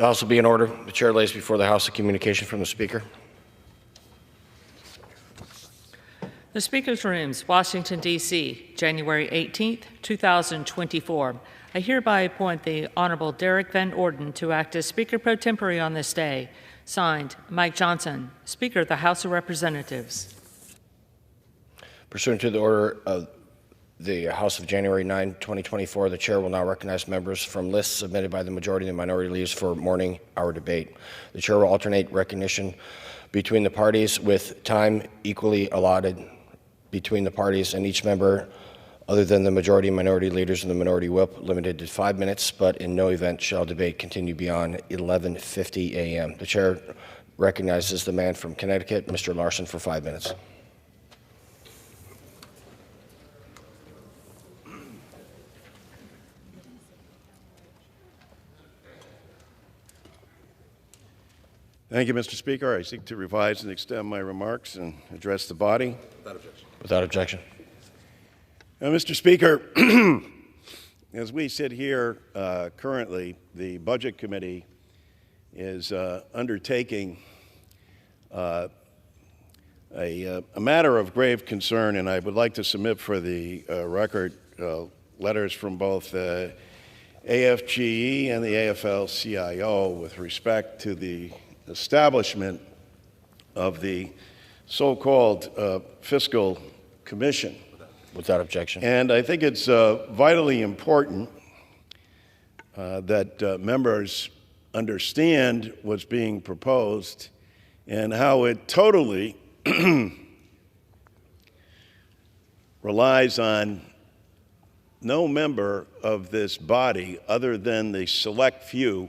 The House will be in order. The Chair lays before the House a communication from the Speaker. The Speaker's Rooms, Washington, D.C., January 18, 2024. I hereby appoint the Honorable Derek Van Orden to act as Speaker pro tempore on this day. Signed, Mike Johnson, Speaker of the House of Representatives. Pursuant to the order of the House of January 9, 2024, the Chair will now recognize members from lists submitted by the majority and the minority leaders for morning hour debate. The Chair will alternate recognition between the parties with time equally allotted between the parties, and each member other than the majority and minority leaders and the minority whip limited to 5 minutes, but in no event shall debate continue beyond 11:50 a.m. The Chair recognizes the man from Connecticut, Mr. Larson, for 5 minutes. Thank you, Mr. Speaker. I seek to revise and extend my remarks and address the body. Without objection. Without objection. Now, Mr. Speaker, as we sit here currently, the Budget Committee is undertaking a matter of grave concern, and I would like to submit for the record letters from both AFGE and the AFL-CIO with respect to the establishment of the so-called Fiscal Commission. Without objection. And I think it's vitally important that members understand what's being proposed and how it totally relies on no member of this body other than the select few,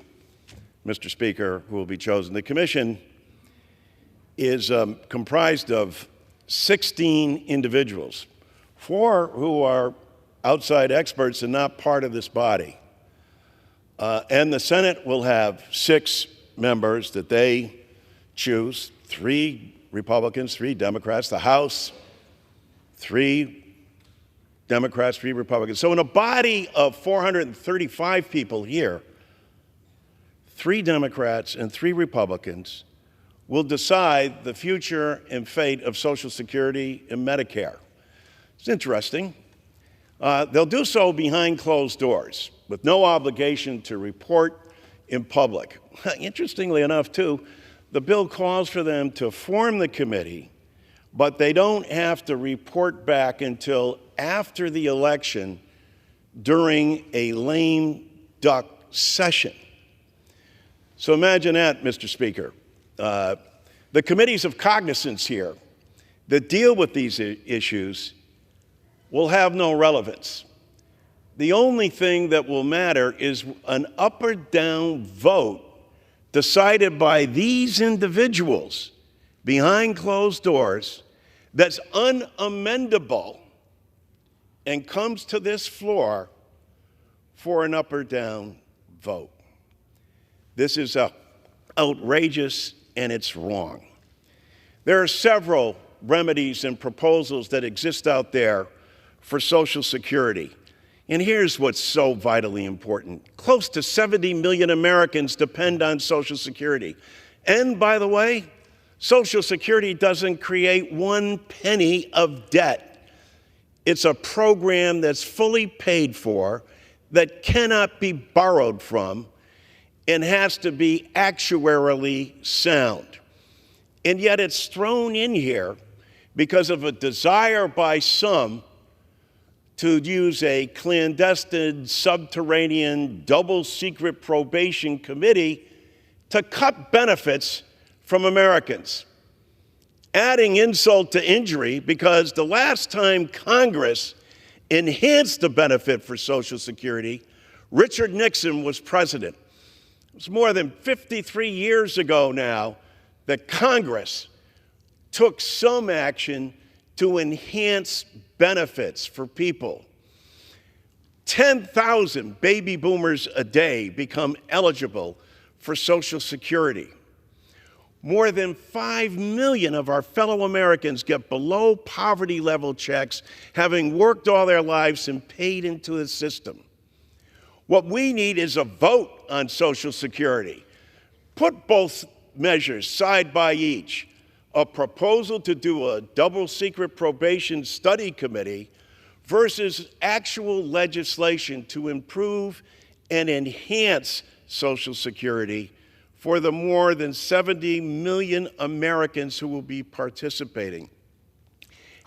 Mr. Speaker, who will be chosen. The commission is comprised of 16 individuals, 4 who are outside experts and not part of this body. And the Senate will have 6 members that they choose, 3 Republicans, 3 Democrats. The House, 3 Democrats, 3 Republicans. So in a body of 435 people here, 3 Democrats and 3 Republicans will decide the future and fate of Social Security and Medicare. It's interesting. They'll do so behind closed doors with no obligation to report in public. Interestingly enough, too, the bill calls for them to form the committee, but they don't have to report back until after the election during a lame duck session. So imagine that, Mr. Speaker. The committees of cognizance here that deal with these issues will have no relevance. The only thing that will matter is an up or down vote decided by these individuals behind closed doors that's unamendable and comes to this floor for an up or down vote. This is outrageous and it's wrong. There are several remedies and proposals that exist out there for Social Security. And here's what's so vitally important. Close to 70 million Americans depend on Social Security. And by the way, Social Security doesn't create 1 penny of debt. It's a program that's fully paid for, that cannot be borrowed from, and has to be actuarially sound. And yet it's thrown in here because of a desire by some to use a clandestine, subterranean, double-secret probation committee to cut benefits from Americans. Adding insult to injury, because the last time Congress enhanced the benefit for Social Security, Richard Nixon was president. It was more than 53 years ago now that Congress took some action to enhance benefits for people. 10,000 baby boomers a day become eligible for Social Security. More than 5 million of our fellow Americans get below poverty level checks, having worked all their lives and paid into the system. What we need is a vote on Social Security Put both measures side by each. A proposal to do a double secret probation study committee versus actual legislation to improve and enhance Social Security for the more than 70 million Americans who will be participating.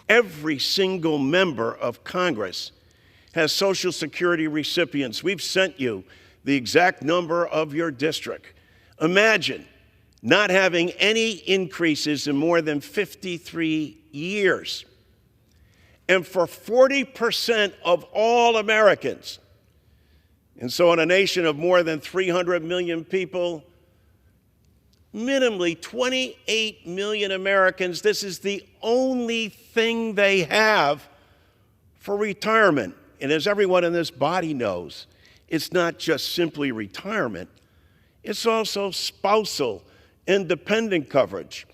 Every single member of Congress has Social Security recipients. We've sent you the exact number of your district. Imagine not having any increases in more than 53 years. And for 40% of all Americans, and so in a nation of more than 300 million people, minimally 28 million Americans, this is the only thing they have for retirement. And as everyone in this body knows, it's not just simply retirement, it's also spousal and dependent coverage.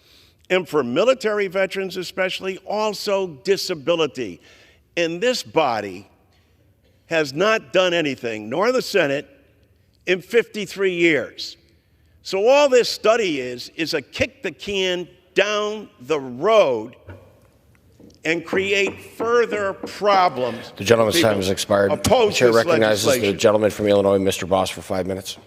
And for military veterans especially, also disability. And this body has not done anything, nor the Senate, in 53 years. So all this study is a kick the can down the road and create further problems. The gentleman's time has expired. The chair recognizes the gentleman from Illinois, Mr. Boss, for 5 minutes.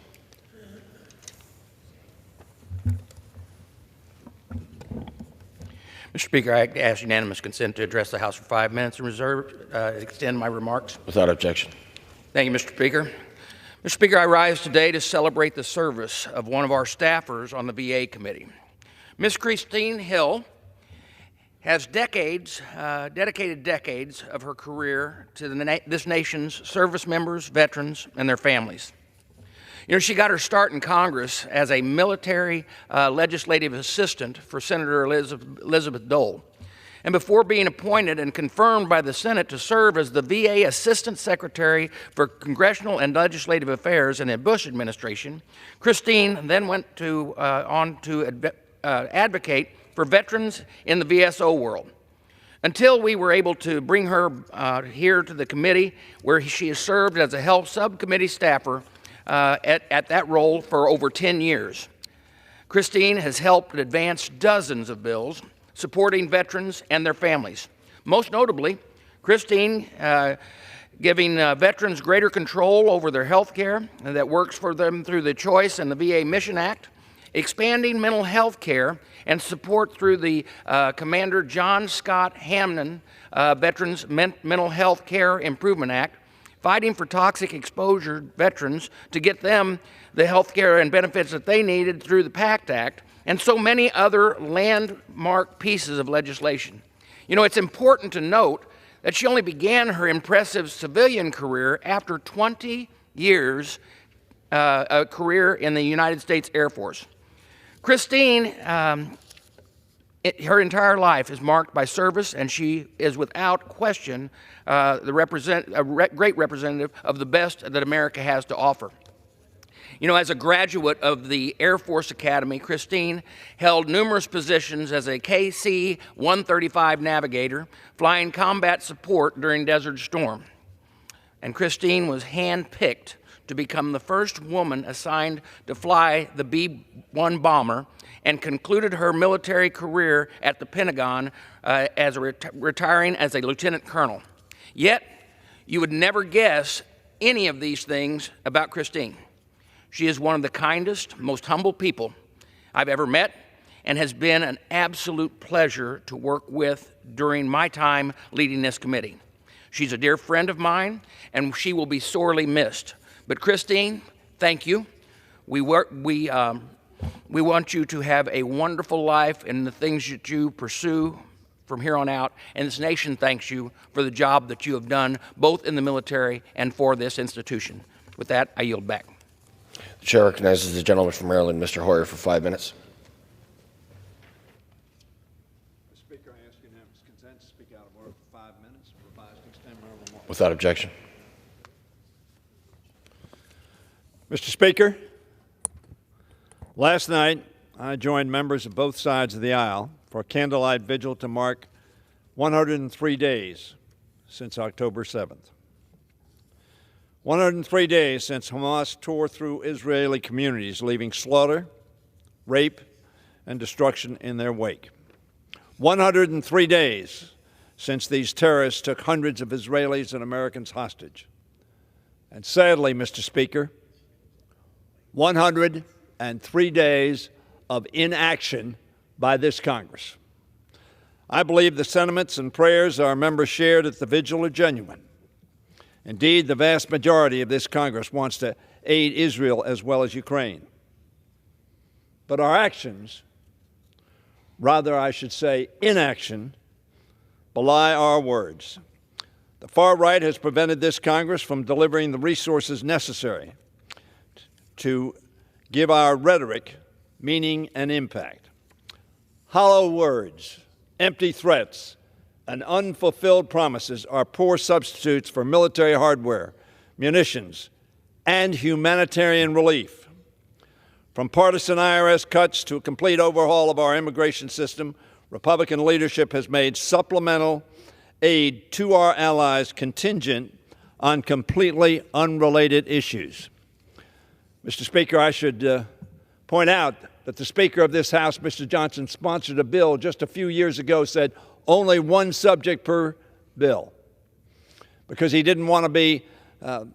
Mr. Speaker, I ask unanimous consent to address the House for 5 minutes and extend my remarks. Without objection. Thank you, Mr. Speaker. Mr. Speaker, I rise today to celebrate the service of one of our staffers on the VA committee. Ms. Christine Hill has dedicated decades of her career to this nation's service members, veterans, and their families. You know, she got her start in Congress as a military legislative assistant for Senator Elizabeth Dole. And before being appointed and confirmed by the Senate to serve as the VA Assistant Secretary for Congressional and Legislative Affairs in the Bush administration, Christine then went on to advocate for veterans in the VSO world, until we were able to bring her here to the committee, where she has served as a health subcommittee staffer at that role for over 10 years. Christine has helped advance dozens of bills supporting veterans and their families. Most notably, Christine giving veterans greater control over their health care that works for them through the Choice and the VA Mission Act, expanding mental health care and support through the Commander John Scott Hamden Veterans Mental Health Care Improvement Act, fighting for toxic exposure veterans to get them the health care and benefits that they needed through the PACT Act, and so many other landmark pieces of legislation. You know, it's important to note that she only began her impressive civilian career after 20 years a career in the United States Air Force. Christine, her entire life is marked by service, and she is without question a great representative of the best that America has to offer. You know, as a graduate of the Air Force Academy, Christine held numerous positions as a KC-135 navigator, flying combat support during Desert Storm. And Christine was handpicked to become the first woman assigned to fly the B-1 bomber, and concluded her military career at the Pentagon retiring as a lieutenant colonel. Yet, you would never guess any of these things about Christine. She is one of the kindest, most humble people I've ever met, and has been an absolute pleasure to work with during my time leading this committee. She's a dear friend of mine, and she will be sorely missed. But Christine, thank you. We want you to have a wonderful life in the things that you pursue from here on out, and this nation thanks you for the job that you have done, both in the military and for this institution. With that, I yield back. The chair recognizes the gentleman from Maryland, Mr. Hoyer, for 5 minutes. Mr. Speaker, I ask unanimous consent to speak out of order for 5 minutes, revised to extend my remarks. Without objection. Mr. Speaker, last night I joined members of both sides of the aisle for a candlelight vigil to mark 103 days since October 7th. 103 days since Hamas tore through Israeli communities, leaving slaughter, rape, and destruction in their wake. 103 days since these terrorists took hundreds of Israelis and Americans hostage. And sadly, Mr. Speaker, 103 days of inaction by this Congress. I believe the sentiments and prayers our members shared at the vigil are genuine. Indeed, the vast majority of this Congress wants to aid Israel as well as Ukraine. But our actions, rather I should say inaction, belie our words. The far right has prevented this Congress from delivering the resources necessary to give our rhetoric meaning and impact. Hollow words, empty threats, and unfulfilled promises are poor substitutes for military hardware, munitions, and humanitarian relief. From partisan IRS cuts to a complete overhaul of our immigration system, Republican leadership has made supplemental aid to our allies contingent on completely unrelated issues. Mr. Speaker, I should point out that the Speaker of this House, Mr. Johnson, sponsored a bill just a few years ago, said only one subject per bill, because he didn't want to be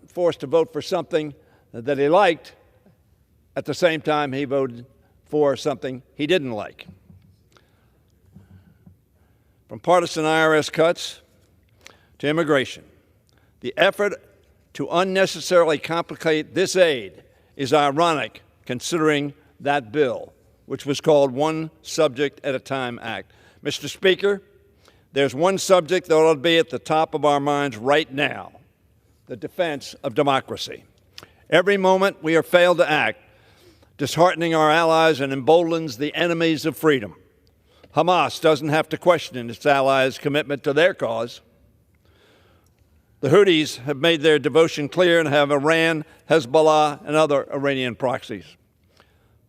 forced to vote for something that he liked. At the same time, he voted for something he didn't like. From partisan IRS cuts to immigration, the effort to unnecessarily complicate this aid is ironic considering that bill, which was called One Subject at a Time Act. Mr. Speaker, there's one subject that ought to be at the top of our minds right now: the defense of democracy. Every moment we are failed to act, disheartening our allies and emboldens the enemies of freedom. Hamas doesn't have to question its allies' commitment to their cause. The Houthis have made their devotion clear and have Iran, Hezbollah, and other Iranian proxies.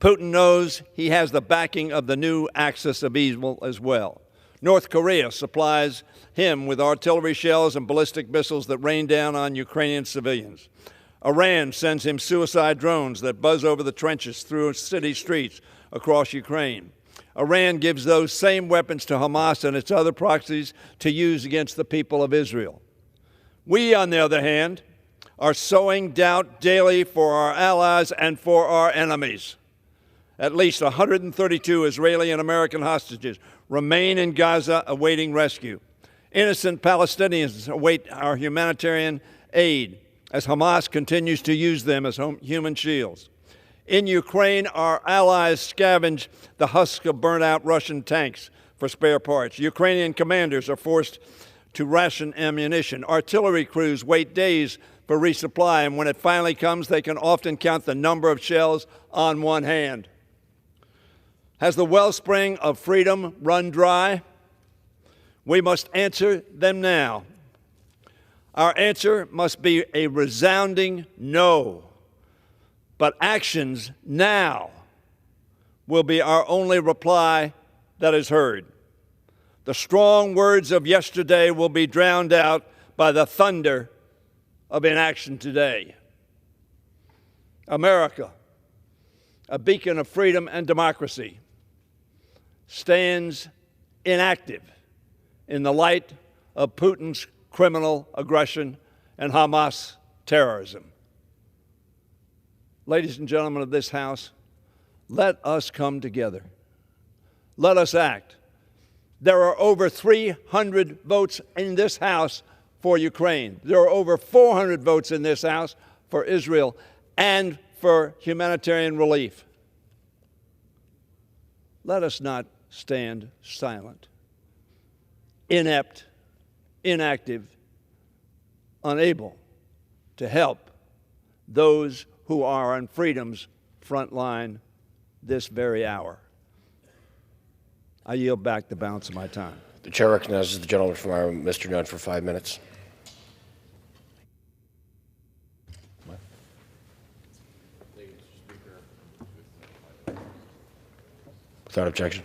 Putin knows he has the backing of the new axis of evil as well. North Korea supplies him with artillery shells and ballistic missiles that rain down on Ukrainian civilians. Iran sends him suicide drones that buzz over the trenches through city streets across Ukraine. Iran gives those same weapons to Hamas and its other proxies to use against the people of Israel. We, on the other hand, are sowing doubt daily for our allies and for our enemies. At least 132 Israeli and American hostages remain in Gaza awaiting rescue. Innocent Palestinians await our humanitarian aid as Hamas continues to use them as human shields. In Ukraine, our allies scavenge the husk of burnt-out Russian tanks for spare parts. Ukrainian commanders are forced to ration ammunition. Artillery crews wait days for resupply, and when it finally comes, they can often count the number of shells on one hand. Has the wellspring of freedom run dry? We must answer them now. Our answer must be a resounding no. But actions now will be our only reply that is heard. The strong words of yesterday will be drowned out by the thunder of inaction today. America, a beacon of freedom and democracy, stands inactive in the light of Putin's criminal aggression and Hamas terrorism. Ladies and gentlemen of this House, let us come together. Let us act. There are over 300 votes in this House for Ukraine. There are over 400 votes in this House for Israel and for humanitarian relief. Let us not stand silent, inept, inactive, unable to help those who are on freedom's front line this very hour. I yield back the balance of my time. The chair recognizes the gentleman from Iowa, Mr. Nunn, for 5 minutes. Without objection.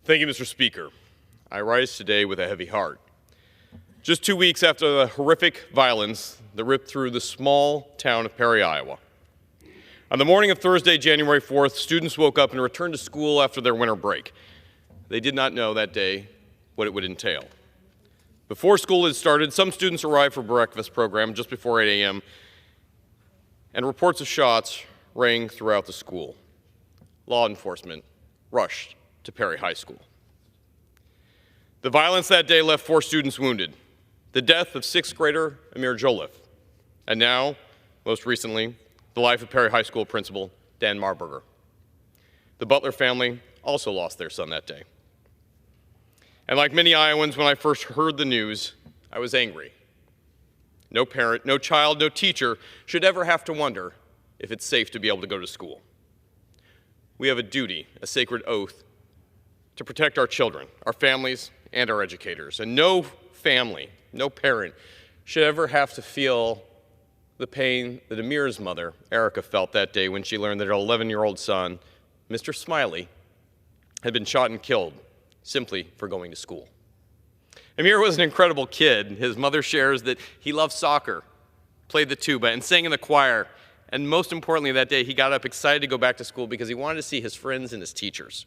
Thank you, Mr. Speaker. I rise today with a heavy heart. Just 2 weeks after the horrific violence that ripped through the small town of Perry, Iowa. On the morning of Thursday, January 4th, students woke up and returned to school after their winter break. They did not know that day what it would entail. Before school had started, some students arrived for breakfast program just before 8 a.m., and reports of shots rang throughout the school. Law enforcement rushed to Perry High School. The violence that day left 4 students wounded. The death of 6th grader Amir Joliffe, and now, most recently, the life of Perry High School principal Dan Marburger. The Butler family also lost their son that day. And like many Iowans, when I first heard the news, I was angry. No parent, no child, no teacher should ever have to wonder if it's safe to be able to go to school. We have a duty, a sacred oath, to protect our children, our families, and our educators. And no family, no parent should ever have to feel the pain that Amir's mother, Erica, felt that day when she learned that her 11-year-old son, Mr. Smiley, had been shot and killed simply for going to school. Amir was an incredible kid. His mother shares that he loved soccer, played the tuba, and sang in the choir. And most importantly, that day, he got up excited to go back to school because he wanted to see his friends and his teachers.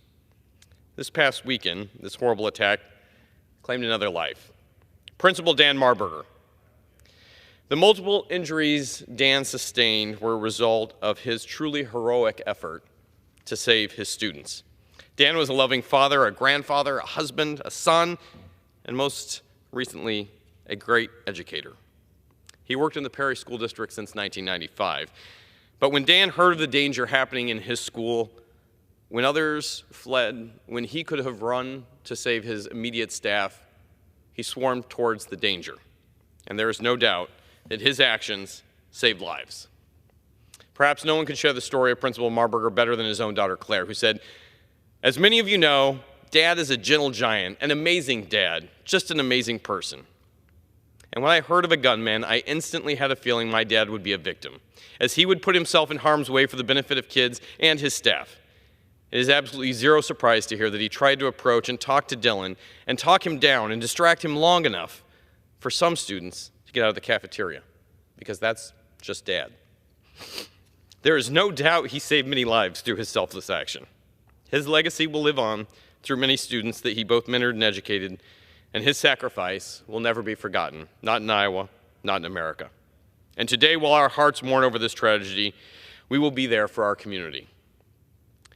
This past weekend, this horrible attack claimed another life. Principal Dan Marburger. The multiple injuries Dan sustained were a result of his truly heroic effort to save his students. Dan was a loving father, a grandfather, a husband, a son, and most recently, a great educator. He worked in the Perry School District since 1995. But when Dan heard of the danger happening in his school, when others fled, when he could have run to save his immediate staff, he swarmed towards the danger. And there is no doubt that his actions saved lives. Perhaps no one could share the story of Principal Marburger better than his own daughter, Claire, who said, "As many of you know, Dad is a gentle giant, an amazing dad, just an amazing person. And when I heard of a gunman, I instantly had a feeling my dad would be a victim, as he would put himself in harm's way for the benefit of kids and his staff. It is absolutely zero surprise to hear that he tried to approach and talk to Dylan and talk him down and distract him long enough for some students to get out of the cafeteria, because that's just Dad. There is no doubt he saved many lives through his selfless action. His legacy will live on through many students that he both mentored and educated, and his sacrifice will never be forgotten, not in Iowa, not in America. And today, while our hearts mourn over this tragedy, we will be there for our community.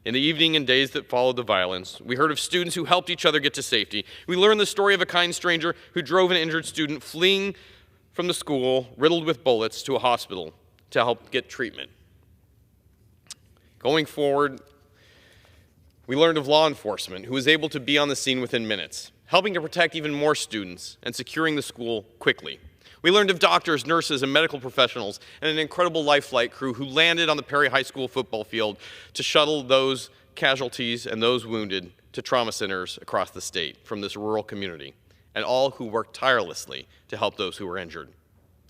In the evening and days that followed the violence, we heard of students who helped each other get to safety. We learned the story of a kind stranger who drove an injured student fleeing from the school, riddled with bullets, to a hospital to help get treatment. Going forward, we learned of law enforcement who was able to be on the scene within minutes, helping to protect even more students and securing the school quickly. We learned of doctors, nurses, and medical professionals, and an incredible life flight crew who landed on the Perry High School football field to shuttle those casualties and those wounded to trauma centers across the state from this rural community, and all who worked tirelessly to help those who were injured.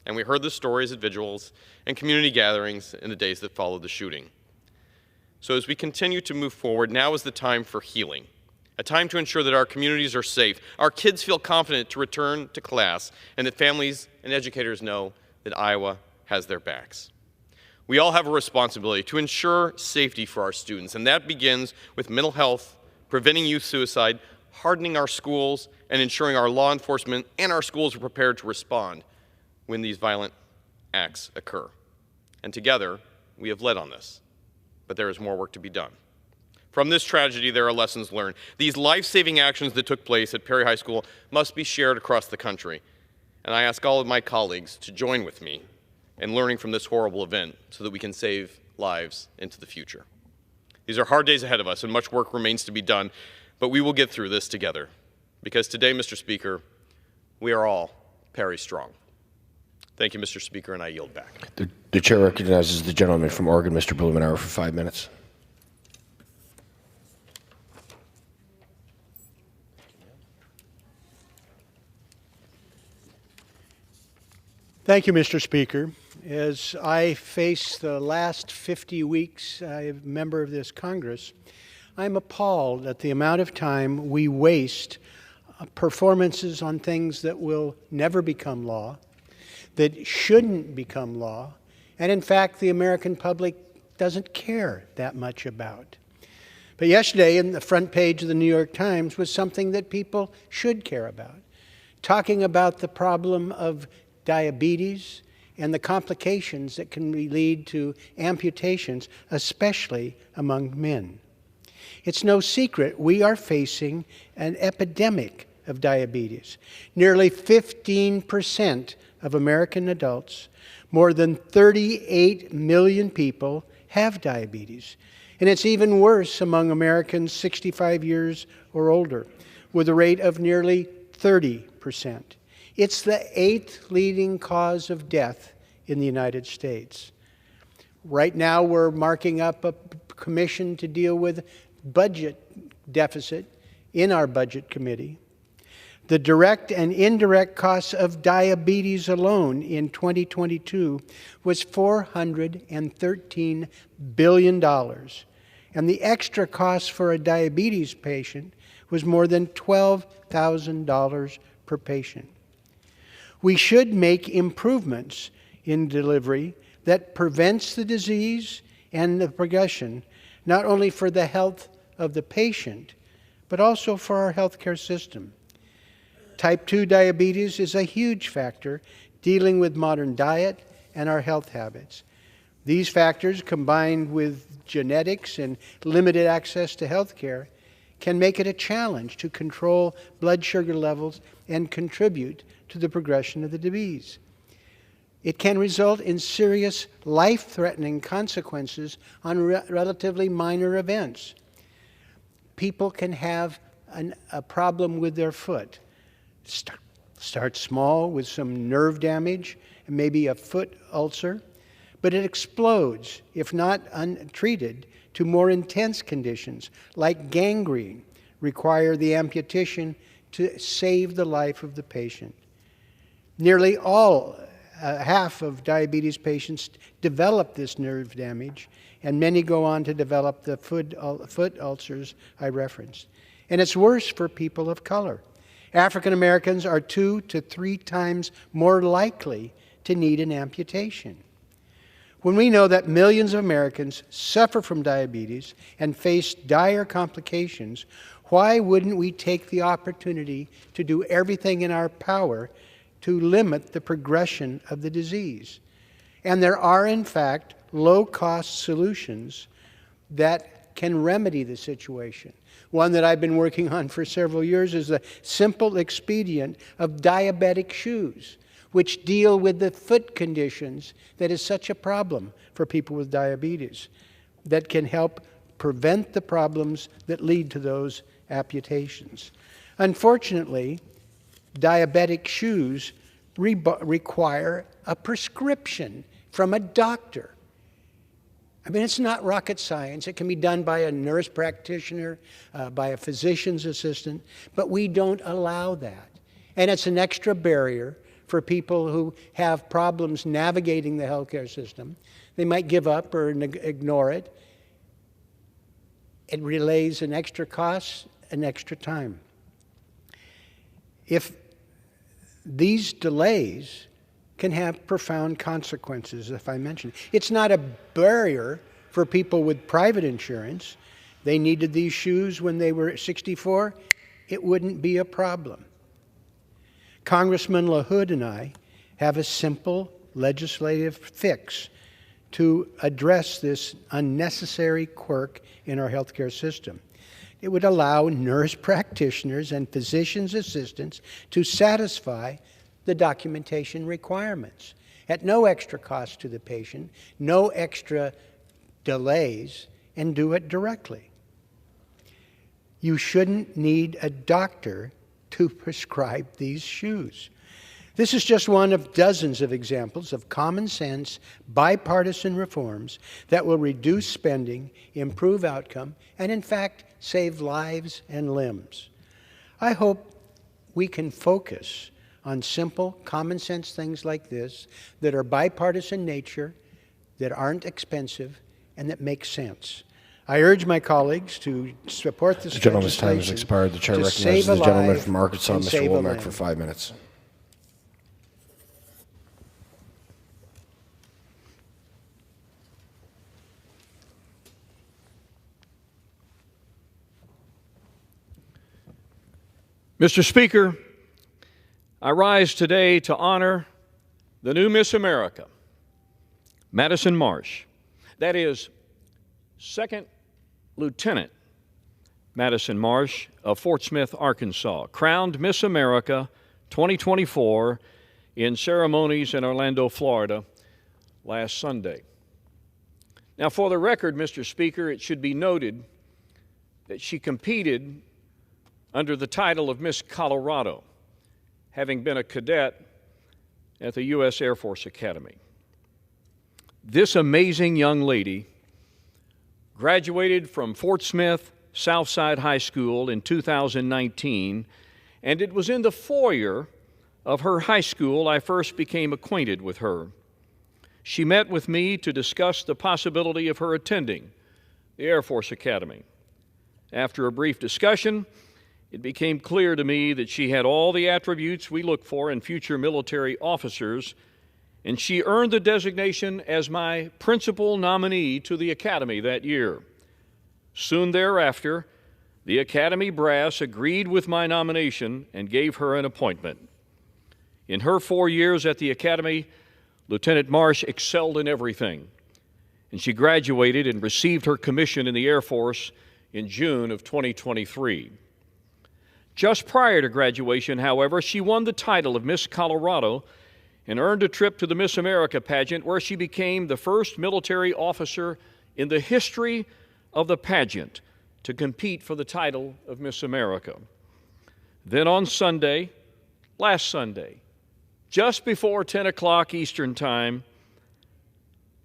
And we heard the stories at vigils and community gatherings in the days that followed the shooting. So as we continue to move forward, now is the time for healing, a time to ensure that our communities are safe, our kids feel confident to return to class, and that families and educators know that Iowa has their backs. We all have a responsibility to ensure safety for our students, and that begins with mental health, preventing youth suicide, hardening our schools, and ensuring our law enforcement and our schools are prepared to respond when these violent acts occur. And together, we have led on this. But there is more work to be done. From this tragedy, there are lessons learned. These life-saving actions that took place at Perry High School must be shared across the country. And I ask all of my colleagues to join with me in learning from this horrible event so that we can save lives into the future. These are hard days ahead of us, and much work remains to be done, but we will get through this together. Because today, Mr. Speaker, we are all Perry strong. Thank you, Mr. Speaker, and I yield back. The chair recognizes the gentleman from Oregon, Mr. Blumenauer, for 5 minutes. Thank you, Mr. Speaker. As I face the last 50 weeks, I'm a member of this Congress, I'm appalled at the amount of time we waste performances on things that will never become law, that shouldn't become law, and in fact the American public doesn't care that much about. But yesterday, in the front page of the New York Times was something that people should care about, talking about the problem of diabetes and the complications that can lead to amputations, especially among men. It's no secret we are facing an epidemic of diabetes. Nearly 15% of American adults, more than 38 million people, have diabetes. And it's even worse among Americans 65 years or older, with a rate of nearly 30%. It's the 8th leading cause of death in the United States. Right now, we're marking up a commission to deal with budget deficit in our budget committee. The direct and indirect costs of diabetes alone in 2022 was $413 billion. And the extra cost for a diabetes patient was more than $12,000 per patient. We should make improvements in delivery that prevents the disease and the progression, not only for the health of the patient, but also for our healthcare system. Type 2 diabetes is a huge factor dealing with modern diet and our health habits. These factors, combined with genetics and limited access to health care, can make it a challenge to control blood sugar levels and contribute to the progression of the disease. It can result in serious, life-threatening consequences on relatively minor events. People can have a problem with their foot. Start small with some nerve damage and maybe a foot ulcer, but it explodes, if not untreated, to more intense conditions like gangrene, require the amputation to save the life of the patient. Nearly half of diabetes patients develop this nerve damage, and many go on to develop the foot ulcers I referenced. And it's worse for people of color. African Americans are 2 to 3 times more likely to need an amputation. When we know that millions of Americans suffer from diabetes and face dire complications, why wouldn't we take the opportunity to do everything in our power to limit the progression of the disease? And there are, in fact, low-cost solutions that can remedy the situation. One that I've been working on for several years is the simple expedient of diabetic shoes, which deal with the foot conditions that is such a problem for people with diabetes, that can help prevent the problems that lead to those amputations. Unfortunately, diabetic shoes require a prescription from a doctor. I mean, it's not rocket science. It can be done by a nurse practitioner, by a physician's assistant, but we don't allow that. And it's an extra barrier for people who have problems navigating the healthcare system. They might give up or ignore it. It relays an extra cost, an extra time. If these delays can have profound consequences, if I mentioned. It's not a barrier for people with private insurance. They needed these shoes when they were 64. It wouldn't be a problem. Congressman LaHood and I have a simple legislative fix to address this unnecessary quirk in our healthcare system. It would allow nurse practitioners and physician's assistants to satisfy the documentation requirements at no extra cost to the patient, no extra delays, and do it directly. You shouldn't need a doctor to prescribe these shoes. This is just one of dozens of examples of common sense, bipartisan reforms that will reduce spending, improve outcome, and in fact, save lives and limbs. I hope we can focus on simple, common sense things like this that are bipartisan nature, that aren't expensive, and that make sense. I urge my colleagues to support this The gentleman's time has legislation expired. The chair to recognizes save a the gentleman life from Arkansas, and Mr. save a Womack, limb. for 5 minutes. Mr. Speaker, I rise today to honor the new Miss America, Madison Marsh. That is, Second Lieutenant Madison Marsh of Fort Smith, Arkansas, crowned Miss America 2024 in ceremonies in Orlando, Florida, last Sunday. Now, for the record, Mr. Speaker, it should be noted that she competed under the title of Miss Colorado, having been a cadet at the U.S. Air Force Academy. This amazing young lady graduated from Fort Smith Southside High School in 2019, and it was in the foyer of her high school I first became acquainted with her. She met with me to discuss the possibility of her attending the Air Force Academy. After a brief discussion, it became clear to me that she had all the attributes we look for in future military officers, and she earned the designation as my principal nominee to the Academy that year. Soon thereafter, the Academy brass agreed with my nomination and gave her an appointment. In her 4 years at the Academy, Lieutenant Marsh excelled in everything, and she graduated and received her commission in the Air Force in June of 2023. Just prior to graduation, however, she won the title of Miss Colorado and earned a trip to the Miss America pageant, where she became the first military officer in the history of the pageant to compete for the title of Miss America. Then on Sunday, last Sunday, just before 10 o'clock Eastern Time,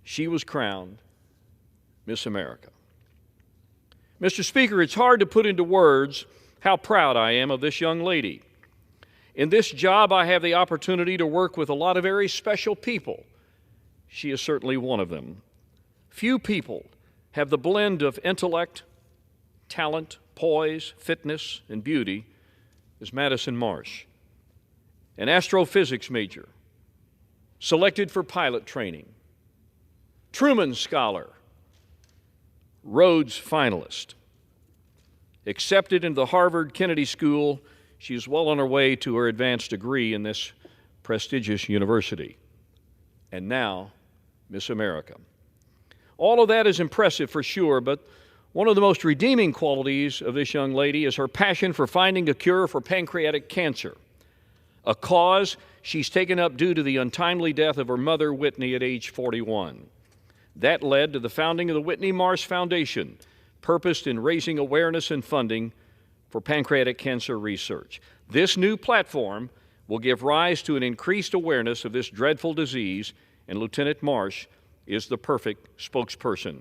she was crowned Miss America. Mr. Speaker, it's hard to put into words how proud I am of this young lady. In this job, I have the opportunity to work with a lot of very special people. She is certainly one of them. Few people have the blend of intellect, talent, poise, fitness, and beauty as Madison Marsh. An astrophysics major, selected for pilot training, Truman Scholar, Rhodes finalist. Accepted into the Harvard Kennedy School, she is well on her way to her advanced degree in this prestigious university. And now, Miss America. All of that is impressive for sure, but one of the most redeeming qualities of this young lady is her passion for finding a cure for pancreatic cancer, a cause she's taken up due to the untimely death of her mother, Whitney, at age 41. That led to the founding of the Whitney Marsh Foundation, purposed in raising awareness and funding for pancreatic cancer research. This new platform will give rise to an increased awareness of this dreadful disease, and Lieutenant Marsh is the perfect spokesperson.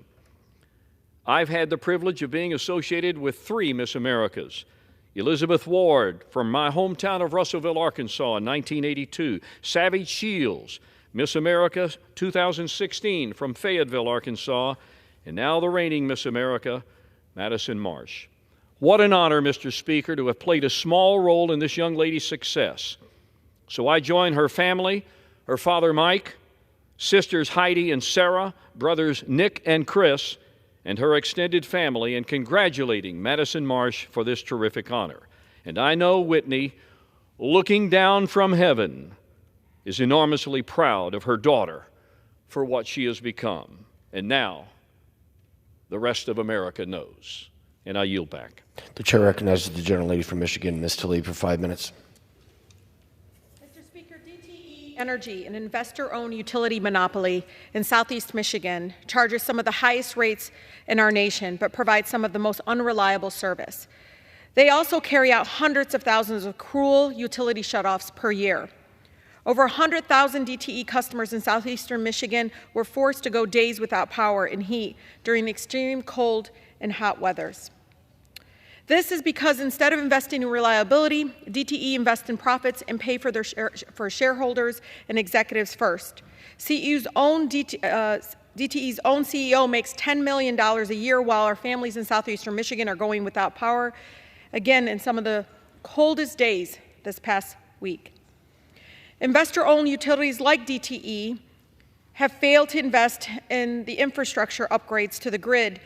I've had the privilege of being associated with 3 Miss Americas. Elizabeth Ward from my hometown of Russellville, Arkansas in 1982. Savage Shields, Miss America 2016 from Fayetteville, Arkansas. And now the reigning Miss America, Madison Marsh. What an honor, Mr. Speaker, to have played a small role in this young lady's success. So I join her family, her father Mike, sisters Heidi and Sarah, brothers Nick and Chris, and her extended family in congratulating Madison Marsh for this terrific honor. And I know Whitney, looking down from heaven, is enormously proud of her daughter for what she has become. And now, the rest of America knows. And I yield back. The chair recognizes the gentlelady from Michigan, Ms. Tlaib, for 5 minutes. Mr. Speaker, DTE Energy, an investor-owned utility monopoly in southeast Michigan, charges some of the highest rates in our nation, but provides some of the most unreliable service. They also carry out hundreds of thousands of cruel utility shutoffs per year. Over 100,000 DTE customers in southeastern Michigan were forced to go days without power and heat during the extreme cold and hot weathers. This is because instead of investing in reliability, DTE invests in profits and pay for shareholders and executives first. CEU's own DTE's own CEO makes $10 million a year while our families in southeastern Michigan are going without power, again in some of the coldest days this past week. Investor-owned utilities like DTE have failed to invest in the infrastructure upgrades to the grid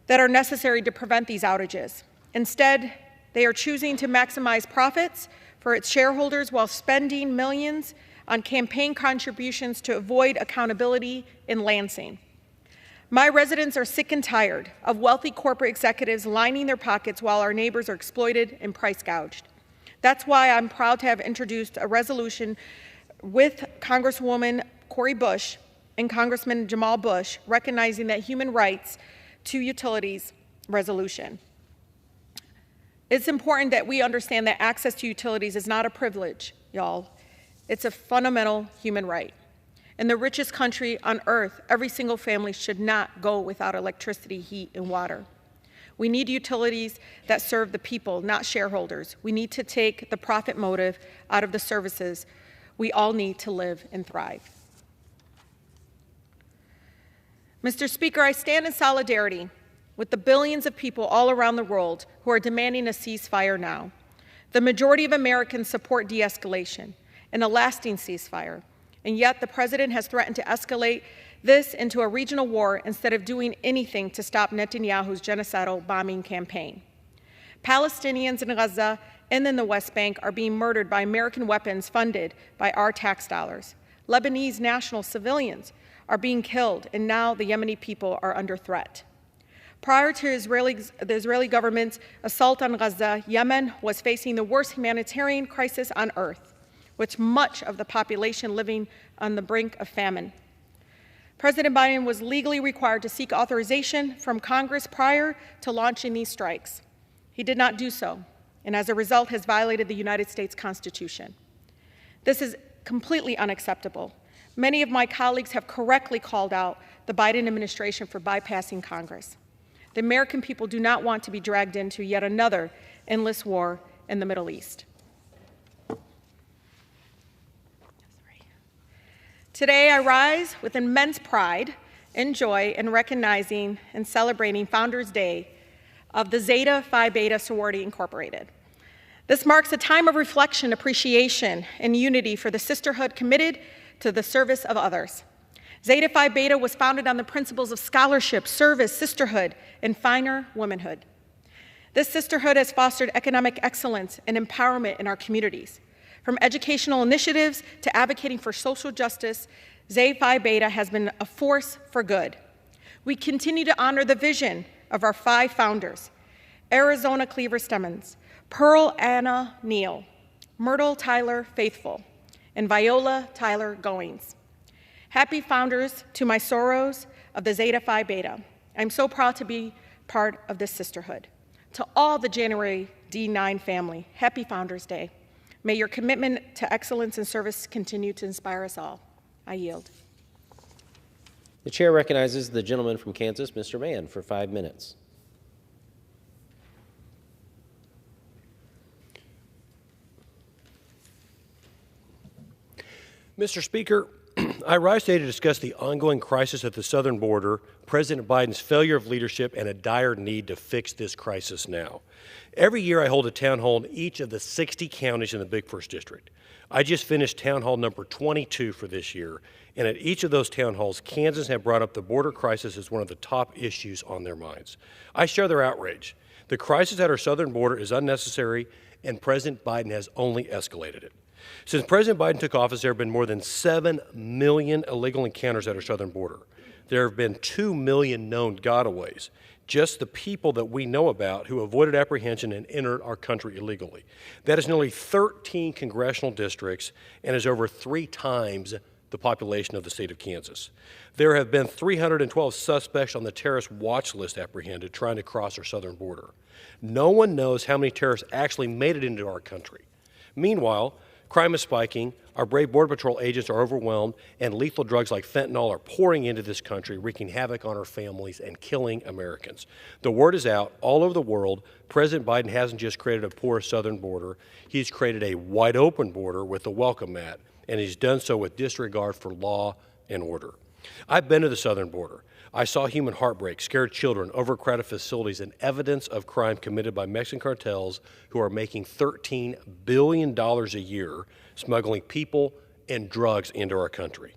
that are necessary to prevent these outages. Instead, they are choosing to maximize profits for its shareholders while spending millions on campaign contributions to avoid accountability in Lansing. My residents are sick and tired of wealthy corporate executives lining their pockets while our neighbors are exploited and price gouged. That's why I'm proud to have introduced a resolution with Congresswoman Cori Bush and Congressman Jamal Bush recognizing that human rights to utilities resolution. It's important that we understand that access to utilities is not a privilege, y'all. It's a fundamental human right. In the richest country on earth, every single family should not go without electricity, heat, and water. We need utilities that serve the people, not shareholders. We need to take the profit motive out of the services we all need to live and thrive. Mr. Speaker, I stand in solidarity with the billions of people all around the world who are demanding a ceasefire now. The majority of Americans support de-escalation and a lasting ceasefire, and yet the President has threatened to escalate this into a regional war instead of doing anything to stop Netanyahu's genocidal bombing campaign. Palestinians in Gaza and in the West Bank are being murdered by American weapons funded by our tax dollars. Lebanese national civilians are being killed, and now the Yemeni people are under threat. Prior to the Israeli government's assault on Gaza, Yemen was facing the worst humanitarian crisis on earth, with much of the population living on the brink of famine. President Biden was legally required to seek authorization from Congress prior to launching these strikes. He did not do so, and as a result has violated the United States Constitution. This is completely unacceptable. Many of my colleagues have correctly called out the Biden administration for bypassing Congress. The American people do not want to be dragged into yet another endless war in the Middle East. Today, I rise with immense pride and joy in recognizing and celebrating Founders Day of the Zeta Phi Beta Sorority Incorporated. This marks a time of reflection, appreciation, and unity for the sisterhood committed to the service of others. Zeta Phi Beta was founded on the principles of scholarship, service, sisterhood, and finer womanhood. This sisterhood has fostered economic excellence and empowerment in our communities. From educational initiatives to advocating for social justice, Zeta Phi Beta has been a force for good. We continue to honor the vision of our 5 founders: Arizona Cleaver Stemmons, Pearl Anna Neal, Myrtle Tyler Faithful, and Viola Tyler Goings. Happy founders to my sorors of the Zeta Phi Beta. I'm so proud to be part of this sisterhood. To all the January D9 family, happy Founders Day. May your commitment to excellence and service continue to inspire us all. I yield. The chair recognizes the gentleman from Kansas, Mr. Mann, for 5 minutes. Mr. Speaker, I rise today to discuss the ongoing crisis at the southern border, President Biden's failure of leadership, and a dire need to fix this crisis now. Every year I hold a town hall in each of the 60 counties in the Big First District. I just finished town hall number 22 for this year, and at each of those town halls, Kansans have brought up the border crisis as one of the top issues on their minds. I share their outrage. The crisis at our southern border is unnecessary, and President Biden has only escalated it. Since President Biden took office, there have been more than 7 million illegal encounters at our southern border. There have been 2 million known gotaways, just the people that we know about who avoided apprehension and entered our country illegally. That is nearly 13 congressional districts and is over 3 times the population of the state of Kansas. There have been 312 suspects on the terrorist watch list apprehended trying to cross our southern border. No one knows how many terrorists actually made it into our country. Meanwhile, crime is spiking, our brave Border Patrol agents are overwhelmed, and lethal drugs like fentanyl are pouring into this country, wreaking havoc on our families and killing Americans. The word is out all over the world. President Biden hasn't just created a porous southern border, he's created a wide open border with a welcome mat, and he's done so with disregard for law and order. I've been to the southern border. I saw human heartbreak, scared children, overcrowded facilities, and evidence of crime committed by Mexican cartels who are making $13 billion a year smuggling people and drugs into our country.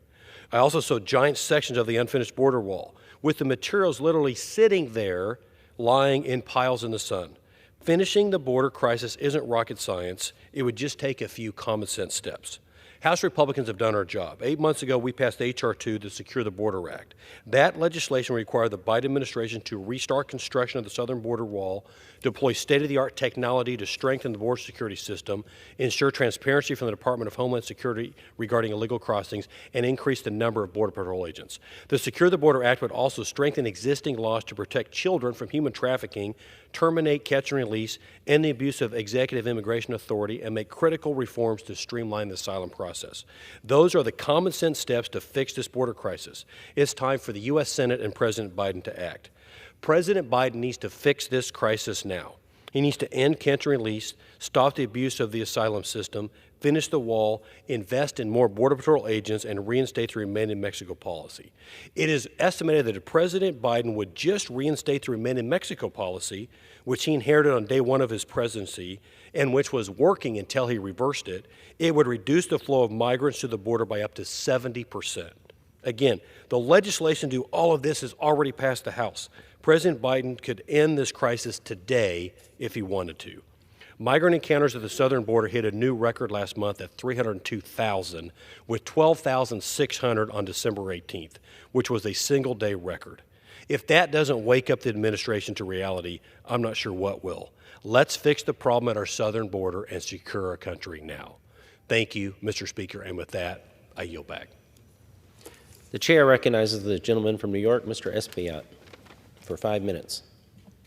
I also saw giant sections of the unfinished border wall with the materials literally sitting there, lying in piles in the sun. Finishing the border crisis isn't rocket science. It would just take a few common sense steps. House Republicans have done our job. 8 months ago, we passed H.R. 2, the Secure the Border Act. That legislation required the Biden administration to restart construction of the southern border wall, deploy state-of-the-art technology to strengthen the border security system, ensure transparency from the Department of Homeland Security regarding illegal crossings, and increase the number of Border Patrol agents. The Secure the Border Act would also strengthen existing laws to protect children from human trafficking, terminate catch and release, end the abuse of executive immigration authority, and make critical reforms to streamline the asylum process. Those are the common sense steps to fix this border crisis. It's time for the U.S. Senate and President Biden to act. President Biden needs to fix this crisis now. He needs to end catch and release, stop the abuse of the asylum system, finish the wall, invest in more Border Patrol agents, and reinstate the Remain in Mexico policy. It is estimated that if President Biden would just reinstate the Remain in Mexico policy, which he inherited on day one of his presidency, and which was working until he reversed it, it would reduce the flow of migrants to the border by up to 70%. Again, the legislation to do all of this has already passed the House. President Biden could end this crisis today if he wanted to. Migrant encounters at the southern border hit a new record last month at 302,000, with 12,600 on December 18th, which was a single-day record. If that doesn't wake up the administration to reality, I'm not sure what will. Let's fix the problem at our southern border and secure our country now. Thank you, Mr. Speaker, and with that, I yield back. The chair recognizes the gentleman from New York, Mr. Espaillat, for 5 minutes.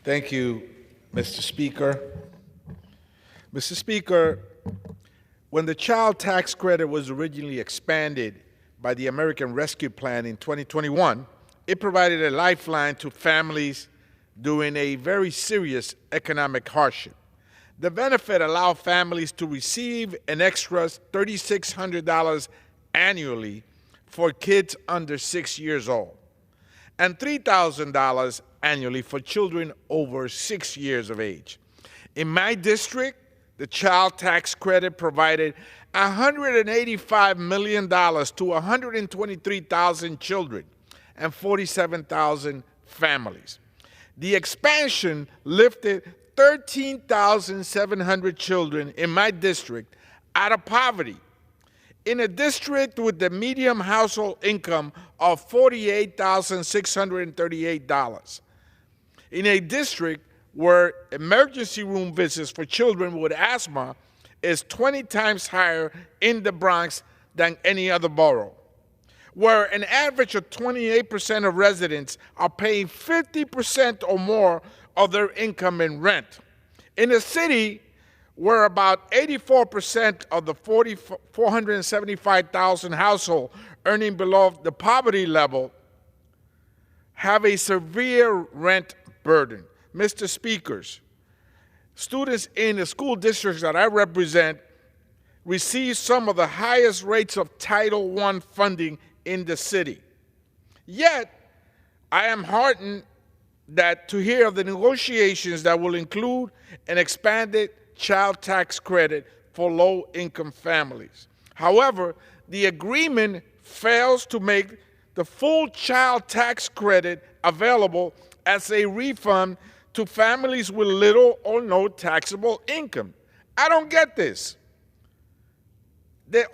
Thank you, Mr. Speaker. Mr. Speaker, when the child tax credit was originally expanded by the American Rescue Plan in 2021, it provided a lifeline to families during a very serious economic hardship. The benefit allowed families to receive an extra $3,600 annually for kids under 6 years old and $3,000 annually for children over 6 years of age. In my district, the child tax credit provided $185 million to 123,000 children and 47,000 families. The expansion lifted 13,700 children in my district out of poverty. In a district with the median household income of $48,638. In a district where emergency room visits for children with asthma is 20 times higher in the Bronx than any other borough, where an average of 28% of residents are paying 50% or more of their income in rent. In a city where about 84% of the 475,000 households earning below the poverty level have a severe rent burden. Mr. Speakers, students in the school districts that I represent receive some of the highest rates of Title I funding in the city. Yet, I am heartened to hear of the negotiations that will include an expanded child tax credit for low-income families. However, the agreement fails to make the full child tax credit available as a refund to families with little or no taxable income. I don't get this.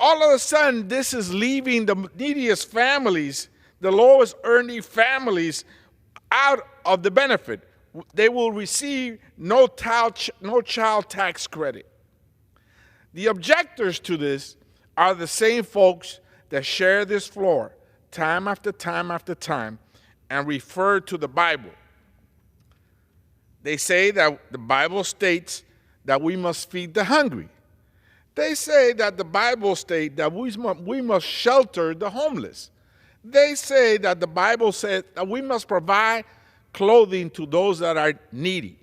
All of a sudden, this is leaving the neediest families, the lowest earning families, out of the benefit. They will receive no child tax credit. The objectors to this are the same folks that share this floor time after time after time and refer to the Bible. They say that the Bible states that we must feed the hungry. They say that the Bible states that we must shelter the homeless. They say that the Bible says that we must provide clothing to those that are needy.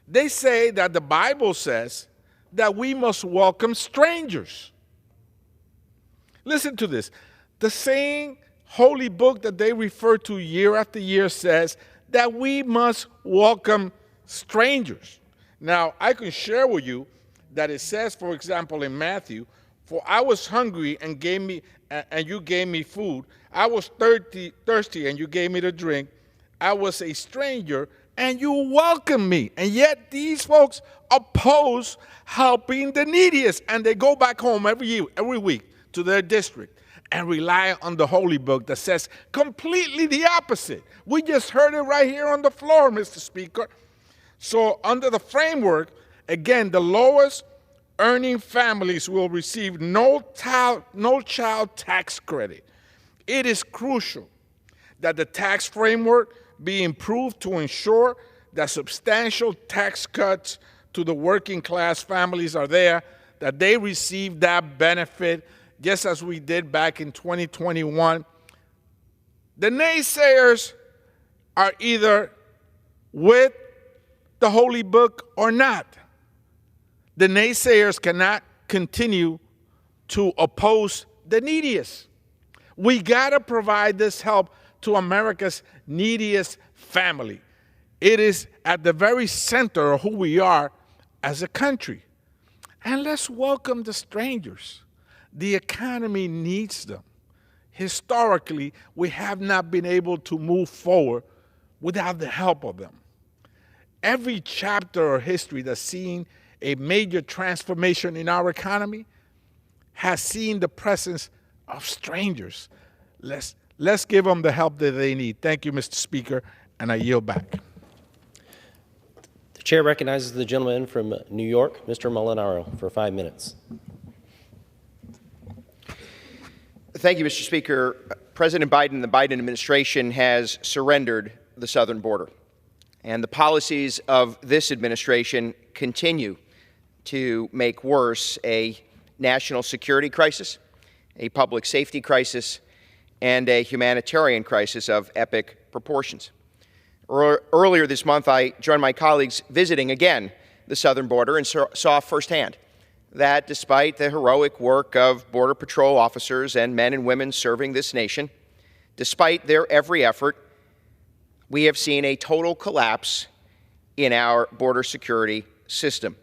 They say that the Bible says that we must welcome strangers. Listen to this. The saying holy book that they refer to year after year says that we must welcome strangers. Now, I can share with you that it says, for example, in Matthew, "For I was hungry and you gave me food. I was thirsty and you gave me to drink. I was a stranger and you welcomed me." And yet these folks oppose helping the neediest, and they go back home every week to their district and rely on the holy book that says completely the opposite. We just heard it right here on the floor, Mr. Speaker. So under the framework, again, the lowest earning families will receive no child tax credit. It is crucial that the tax framework be improved to ensure that substantial tax cuts to the working class families are there, that they receive that benefit, just as we did back in 2021. The naysayers are either with the holy book or not. The naysayers cannot continue to oppose the neediest. We gotta provide this help to America's neediest family. It is at the very center of who we are as a country. And let's welcome the strangers. The economy needs them. Historically, we have not been able to move forward without the help of them. Every chapter of history that's seen a major transformation in our economy has seen the presence of strangers. Let's give them the help that they need. Thank you, Mr. Speaker, and I yield back. The chair recognizes the gentleman from New York, Mr. Molinaro, for 5 minutes. Thank you, Mr. Speaker. President Biden and the Biden administration has surrendered the southern border. And the policies of this administration continue to make worse a national security crisis, a public safety crisis, and a humanitarian crisis of epic proportions. Earlier this month, I joined my colleagues visiting again the southern border and saw firsthand that despite the heroic work of Border Patrol officers and men and women serving this nation, despite their every effort, we have seen a total collapse in our border security system.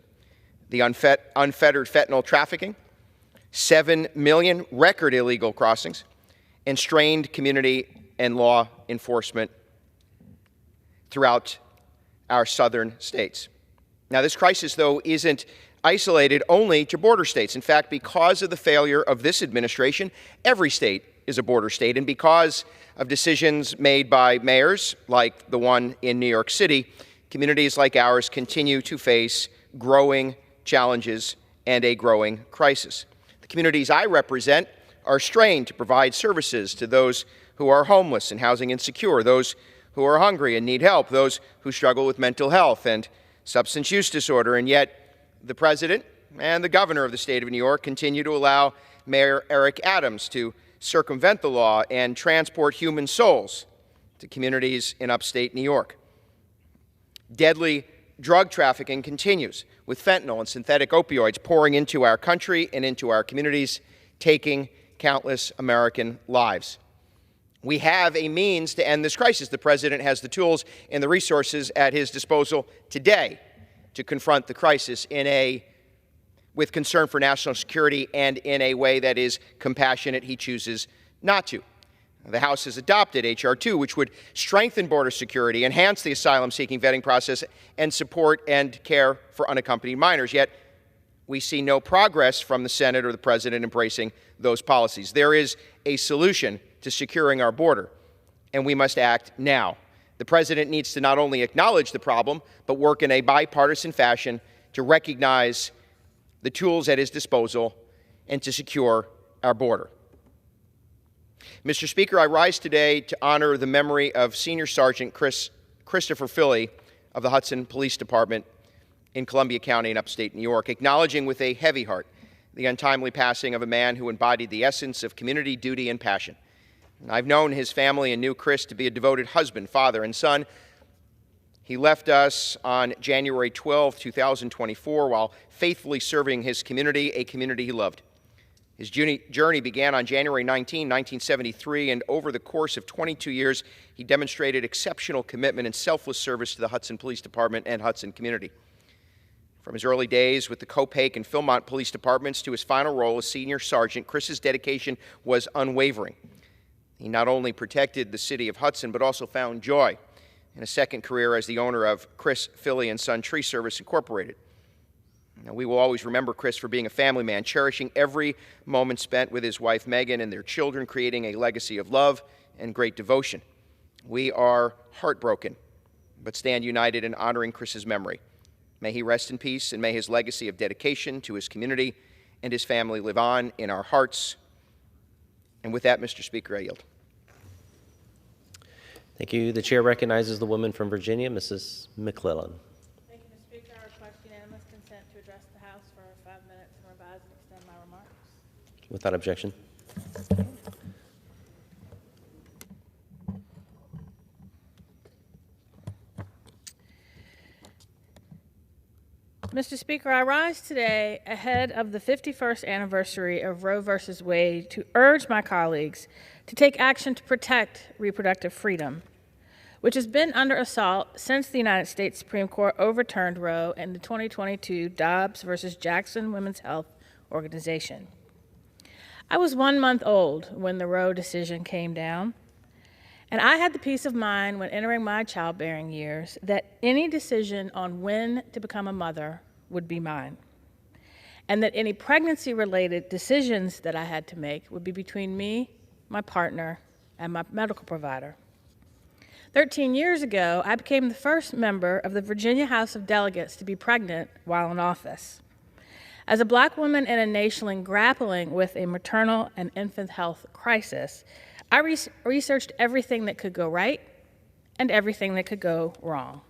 The unfettered fentanyl trafficking, 7 million record illegal crossings, and strained community and law enforcement throughout our southern states. Now, this crisis, though, isn't isolated only to border states. In fact, because of the failure of this administration, every state is a border state, and because of decisions made by mayors like the one in New York City, communities like ours continue to face growing challenges and a growing crisis. The communities I represent are strained to provide services to those who are homeless and housing insecure, those who are hungry and need help, those who struggle with mental health and substance use disorder, and yet the President and the Governor of the state of New York continue to allow Mayor Eric Adams to circumvent the law and transport human souls to communities in upstate New York. Deadly drug trafficking continues, with fentanyl and synthetic opioids pouring into our country and into our communities, taking countless American lives. We have a means to end this crisis. The President has the tools and the resources at his disposal today to confront the crisis with concern for national security and in a way that is compassionate. He chooses not to. The House has adopted H.R. 2, which would strengthen border security, enhance the asylum-seeking vetting process, and support and care for unaccompanied minors. Yet, we see no progress from the Senate or the President embracing those policies. There is a solution to securing our border, and we must act now. The President needs to not only acknowledge the problem, but work in a bipartisan fashion to recognize the tools at his disposal and to secure our border. Mr. Speaker, I rise today to honor the memory of Senior Sergeant Christopher Filley of the Hudson Police Department in Columbia County in upstate New York, acknowledging with a heavy heart the untimely passing of a man who embodied the essence of community, duty, and passion. I've known his family and knew Chris to be a devoted husband, father, and son. He left us on January 12, 2024, while faithfully serving his community, a community he loved. His journey began on January 19, 1973, and over the course of 22 years, he demonstrated exceptional commitment and selfless service to the Hudson Police Department and Hudson community. From his early days with the Copiague and Philmont Police Departments to his final role as senior sergeant, Chris's dedication was unwavering. He not only protected the city of Hudson, but also found joy in a second career as the owner of Chris, Philly & Son Tree Service Incorporated. Now, we will always remember Chris for being a family man, cherishing every moment spent with his wife Megan and their children, creating a legacy of love and great devotion. We are heartbroken, but stand united in honoring Chris's memory. May he rest in peace, and may his legacy of dedication to his community and his family live on in our hearts. And with that, Mr. Speaker, I yield. Thank you. The chair recognizes the woman from Virginia, Mrs. McClellan. Thank you, Mr. Speaker. I request unanimous consent to address the House for 5 minutes and revise and extend my remarks. Without objection. Mr. Speaker, I rise today ahead of the 51st anniversary of Roe v. Wade to urge my colleagues to take action to protect reproductive freedom, which has been under assault since the United States Supreme Court overturned Roe and the 2022 Dobbs v. Jackson Women's Health Organization. I was 1 month old when the Roe decision came down, and I had the peace of mind when entering my childbearing years that any decision on when to become a mother would be mine, and that any pregnancy-related decisions that I had to make would be between me, my partner, and my medical provider. 13 years ago, I became the first member of the Virginia House of Delegates to be pregnant while in office. As a Black woman in a nation grappling with a maternal and infant health crisis, I researched everything that could go right and everything that could go wrong.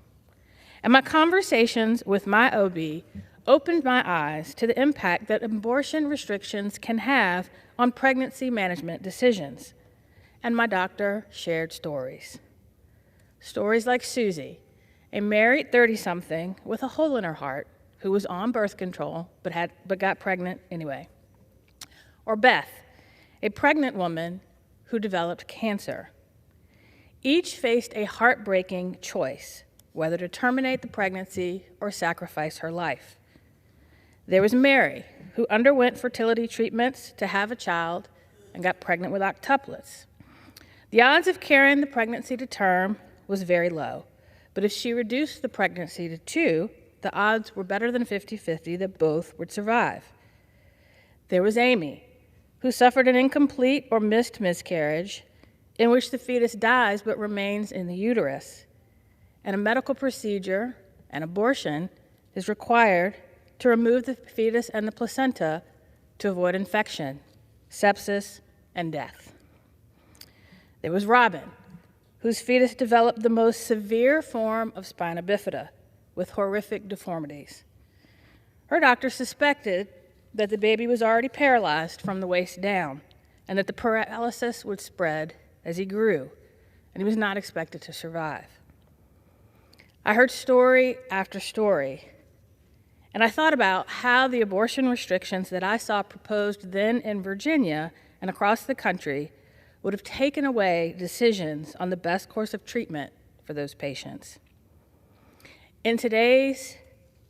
And my conversations with my OB opened my eyes to the impact that abortion restrictions can have on pregnancy management decisions. And my doctor shared stories. Stories like Susie, a married 30-something with a hole in her heart who was on birth control but got pregnant anyway. Or Beth, a pregnant woman who developed cancer. Each faced a heartbreaking choice, whether to terminate the pregnancy or sacrifice her life. There was Mary, who underwent fertility treatments to have a child and got pregnant with octuplets. The odds of carrying the pregnancy to term was very low, but if she reduced the pregnancy to 2, the odds were better than 50-50 that both would survive. There was Amy, who suffered an incomplete or missed miscarriage in which the fetus dies but remains in the uterus, and a medical procedure, an abortion, is required to remove the fetus and the placenta to avoid infection, sepsis, and death. There was Robin, whose fetus developed the most severe form of spina bifida with horrific deformities. Her doctor suspected that the baby was already paralyzed from the waist down and that the paralysis would spread as he grew, and he was not expected to survive. I heard story after story, and I thought about how the abortion restrictions that I saw proposed then in Virginia and across the country would have taken away decisions on the best course of treatment for those patients. In today's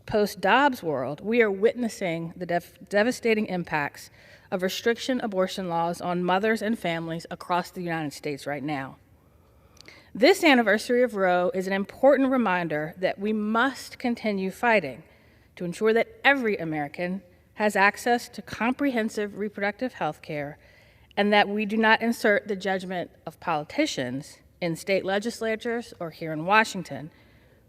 post-Dobbs world, we are witnessing the devastating impacts of restriction abortion laws on mothers and families across the United States right now. This anniversary of Roe is an important reminder that we must continue fighting to ensure that every American has access to comprehensive reproductive health care and that we do not insert the judgment of politicians in state legislatures or here in Washington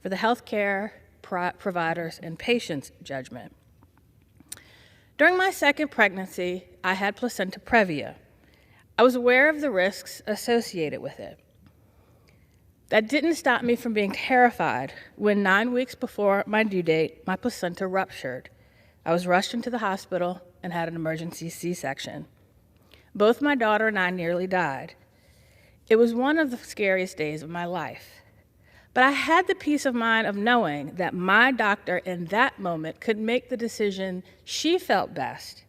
for the health care providers and patients' judgment. During my second pregnancy, I had placenta previa. I was aware of the risks associated with it. That didn't stop me from being terrified when 9 weeks before my due date, my placenta ruptured. I was rushed into the hospital and had an emergency C-section. Both my daughter and I nearly died. It was one of the scariest days of my life. But I had the peace of mind of knowing that my doctor in that moment could make the decision she felt best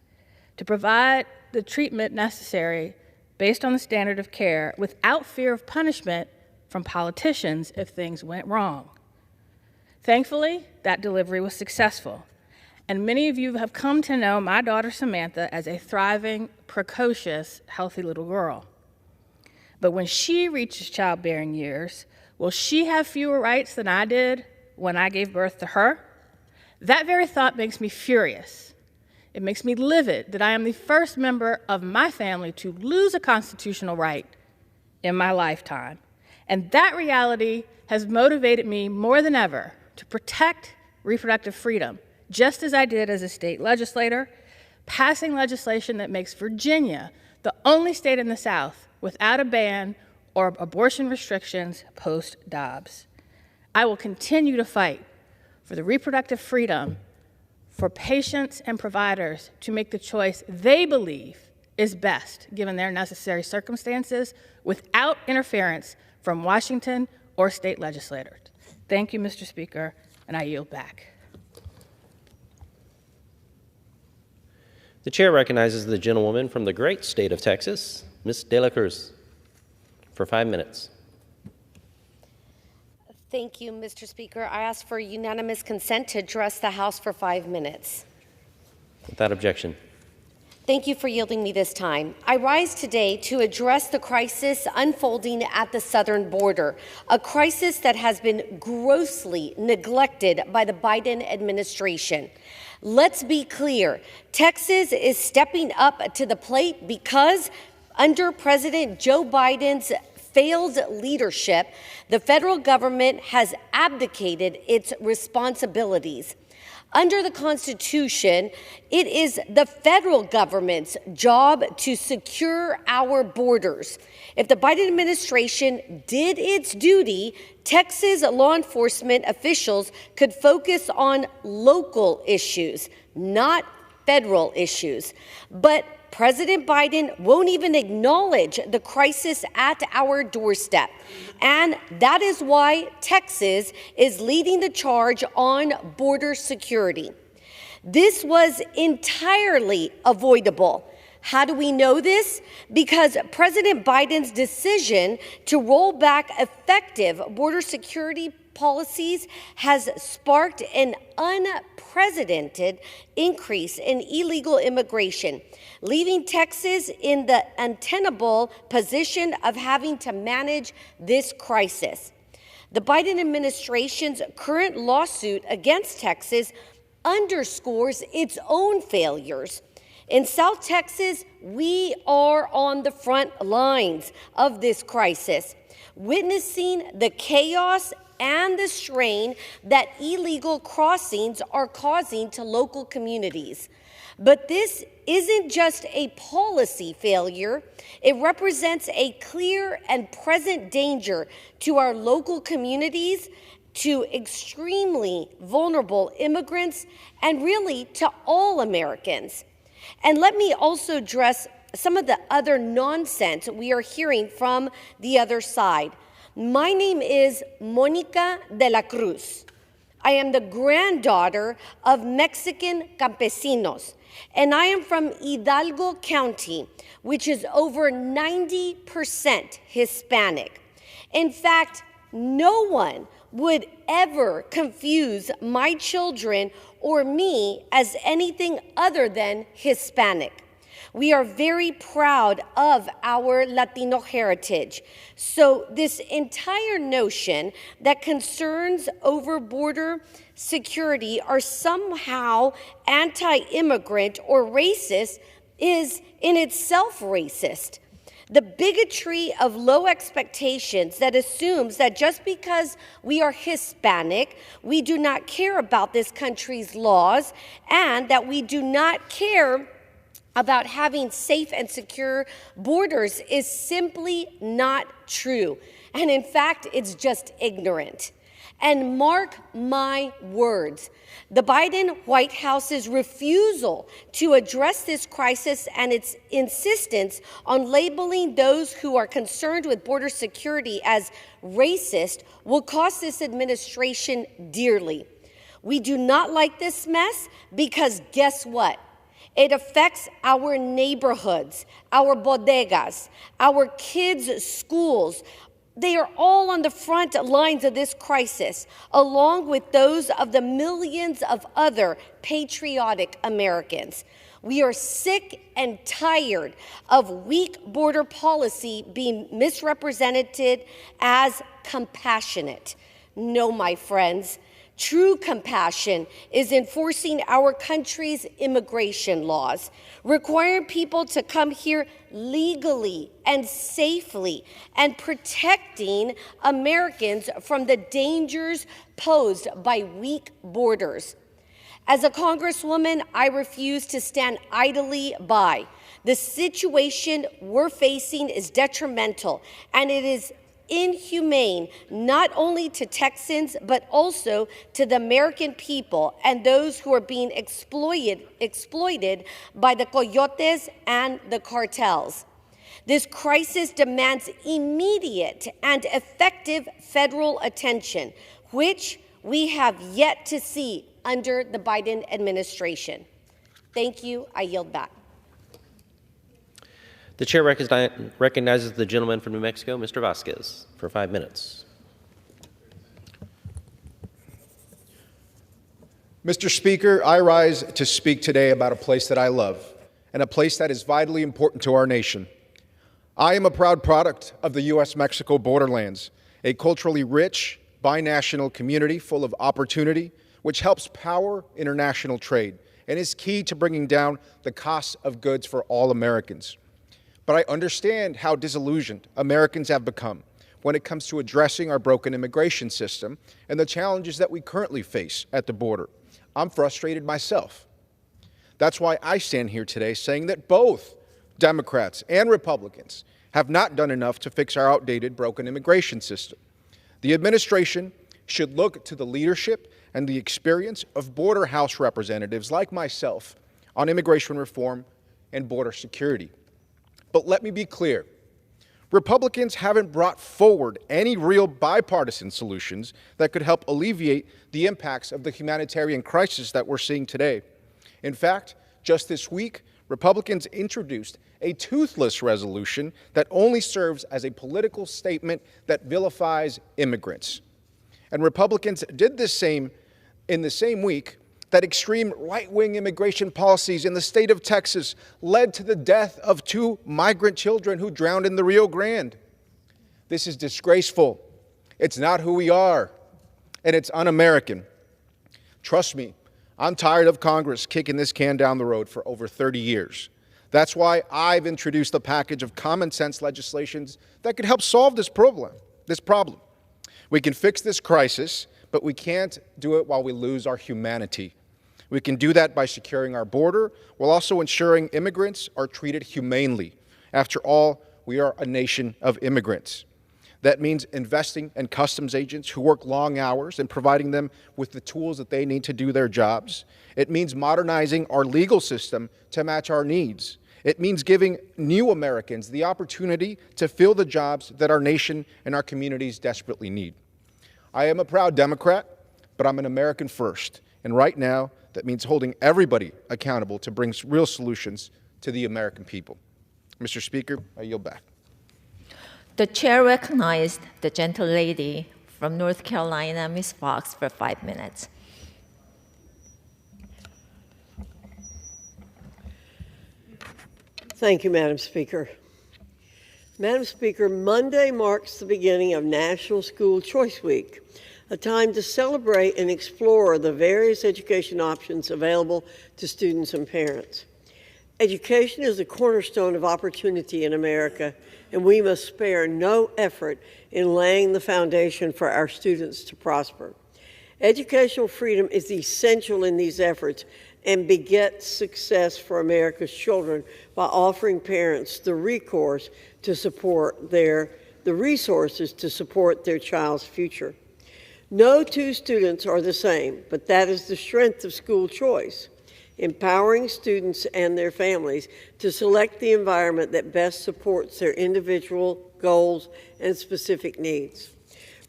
to provide the treatment necessary based on the standard of care without fear of punishment from politicians if things went wrong. Thankfully, that delivery was successful, and many of you have come to know my daughter Samantha as a thriving, precocious, healthy little girl. But when she reaches childbearing years, will she have fewer rights than I did when I gave birth to her? That very thought makes me furious. It makes me livid that I am the first member of my family to lose a constitutional right in my lifetime. And that reality has motivated me more than ever to protect reproductive freedom, just as I did as a state legislator, passing legislation that makes Virginia the only state in the South without a ban or abortion restrictions post-Dobbs. I will continue to fight for the reproductive freedom for patients and providers to make the choice they believe is best given their necessary circumstances without interference from Washington or state legislators. Thank you, Mr. Speaker, and I yield back. The chair recognizes the gentlewoman from the great state of Texas, Ms. De La Cruz, for 5 minutes. Thank you, Mr. Speaker. I ask for unanimous consent to address the House for 5 minutes. Without objection. Thank you for yielding me this time. I rise today to address the crisis unfolding at the southern border, a crisis that has been grossly neglected by the Biden administration. Let's be clear, Texas is stepping up to the plate because under President Joe Biden's failed leadership, the federal government has abdicated its responsibilities. Under the Constitution, it is the federal government's job to secure our borders. If the Biden administration did its duty, Texas law enforcement officials could focus on local issues, not federal issues. But President Biden won't even acknowledge the crisis at our doorstep. And that is why Texas is leading the charge on border security. This was entirely avoidable. How do we know this? Because President Biden's decision to roll back effective border security policies has sparked an unprecedented increase in illegal immigration, leaving Texas in the untenable position of having to manage this crisis. The Biden administration's current lawsuit against Texas underscores its own failures. In South Texas, we are on the front lines of this crisis, witnessing the chaos and the strain that illegal crossings are causing to local communities. But this isn't just a policy failure. It represents a clear and present danger to our local communities, to extremely vulnerable immigrants, and really to all Americans. And let me also address some of the other nonsense we are hearing from the other side. My name is Monica de la Cruz. I am the granddaughter of Mexican campesinos, and I am from Hidalgo County, which is over 90% Hispanic. In fact, no one would ever confuse my children or me as anything other than Hispanic. We are very proud of our Latino heritage. So this entire notion that concerns over border security are somehow anti-immigrant or racist is in itself racist. The bigotry of low expectations that assumes that just because we are Hispanic, we do not care about this country's laws, and that we do not care about having safe and secure borders is simply not true. And in fact, it's just ignorant. And mark my words, the Biden White House's refusal to address this crisis and its insistence on labeling those who are concerned with border security as racist will cost this administration dearly. We do not like this mess because guess what? It affects our neighborhoods, our bodegas, our kids' schools. They are all on the front lines of this crisis, along with those of the millions of other patriotic Americans. We are sick and tired of weak border policy being misrepresented as compassionate. No, my friends, true compassion is enforcing our country's immigration laws, requiring people to come here legally and safely, and protecting Americans from the dangers posed by weak borders. As a Congresswoman, I refuse to stand idly by. The situation we're facing is detrimental, and it is inhumane not only to Texans, but also to the American people and those who are being exploited by the coyotes and the cartels. This crisis demands immediate and effective federal attention, which we have yet to see under the Biden administration. Thank you. I yield back. The chair recognizes the gentleman from New Mexico, Mr. Vasquez, for 5 minutes. Mr. Speaker, I rise to speak today about a place that I love and a place that is vitally important to our nation. I am a proud product of the U.S.-Mexico borderlands, a culturally rich, binational community full of opportunity, which helps power international trade and is key to bringing down the cost of goods for all Americans. But I understand how disillusioned Americans have become when it comes to addressing our broken immigration system and the challenges that we currently face at the border. I'm frustrated myself. That's why I stand here today saying that both Democrats and Republicans have not done enough to fix our outdated, broken immigration system. The administration should look to the leadership and the experience of border House representatives like myself on immigration reform and border security. But let me be clear, Republicans haven't brought forward any real bipartisan solutions that could help alleviate the impacts of the humanitarian crisis that we're seeing today. In fact, just this week, Republicans introduced a toothless resolution that only serves as a political statement that vilifies immigrants. And Republicans did the same in the same week that extreme right-wing immigration policies in the state of Texas led to the death of 2 migrant children who drowned in the Rio Grande. This is disgraceful. It's not who we are, and it's un-American. Trust me, I'm tired of Congress kicking this can down the road for over 30 years. That's why I've introduced a package of common-sense legislations that could help solve this problem. We can fix this crisis, but we can't do it while we lose our humanity. We can do that by securing our border while also ensuring immigrants are treated humanely. After all, we are a nation of immigrants. That means investing in customs agents who work long hours and providing them with the tools that they need to do their jobs. It means modernizing our legal system to match our needs. It means giving new Americans the opportunity to fill the jobs that our nation and our communities desperately need. I am a proud Democrat, but I'm an American first. And right now, that means holding everybody accountable to bring real solutions to the American people. Mr. Speaker, I yield back. The chair recognized the gentle lady from North Carolina, Ms. Fox, for 5 minutes. Thank you, Madam Speaker. Madam Speaker, Monday marks the beginning of National School Choice Week, a time to celebrate and explore the various education options available to students and parents. Education is the cornerstone of opportunity in America, and we must spare no effort in laying the foundation for our students to prosper. Educational freedom is essential in these efforts and begets success for America's children by offering parents the resources to support their child's future. No 2 students are the same, but that is the strength of school choice, empowering students and their families to select the environment that best supports their individual goals and specific needs.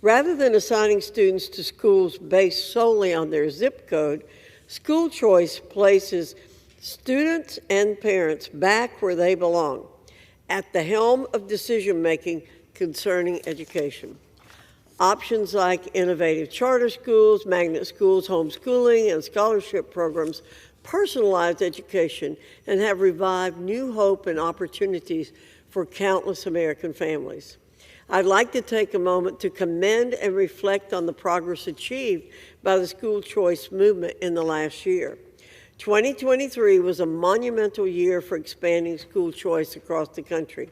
Rather than assigning students to schools based solely on their zip code, school choice places students and parents back where they belong, at the helm of decision-making concerning education. Options like innovative charter schools, magnet schools, homeschooling, and scholarship programs personalize education and have revived new hope and opportunities for countless American families. I'd like to take a moment to commend and reflect on the progress achieved by the school choice movement in the last year. 2023 was a monumental year for expanding school choice across the country.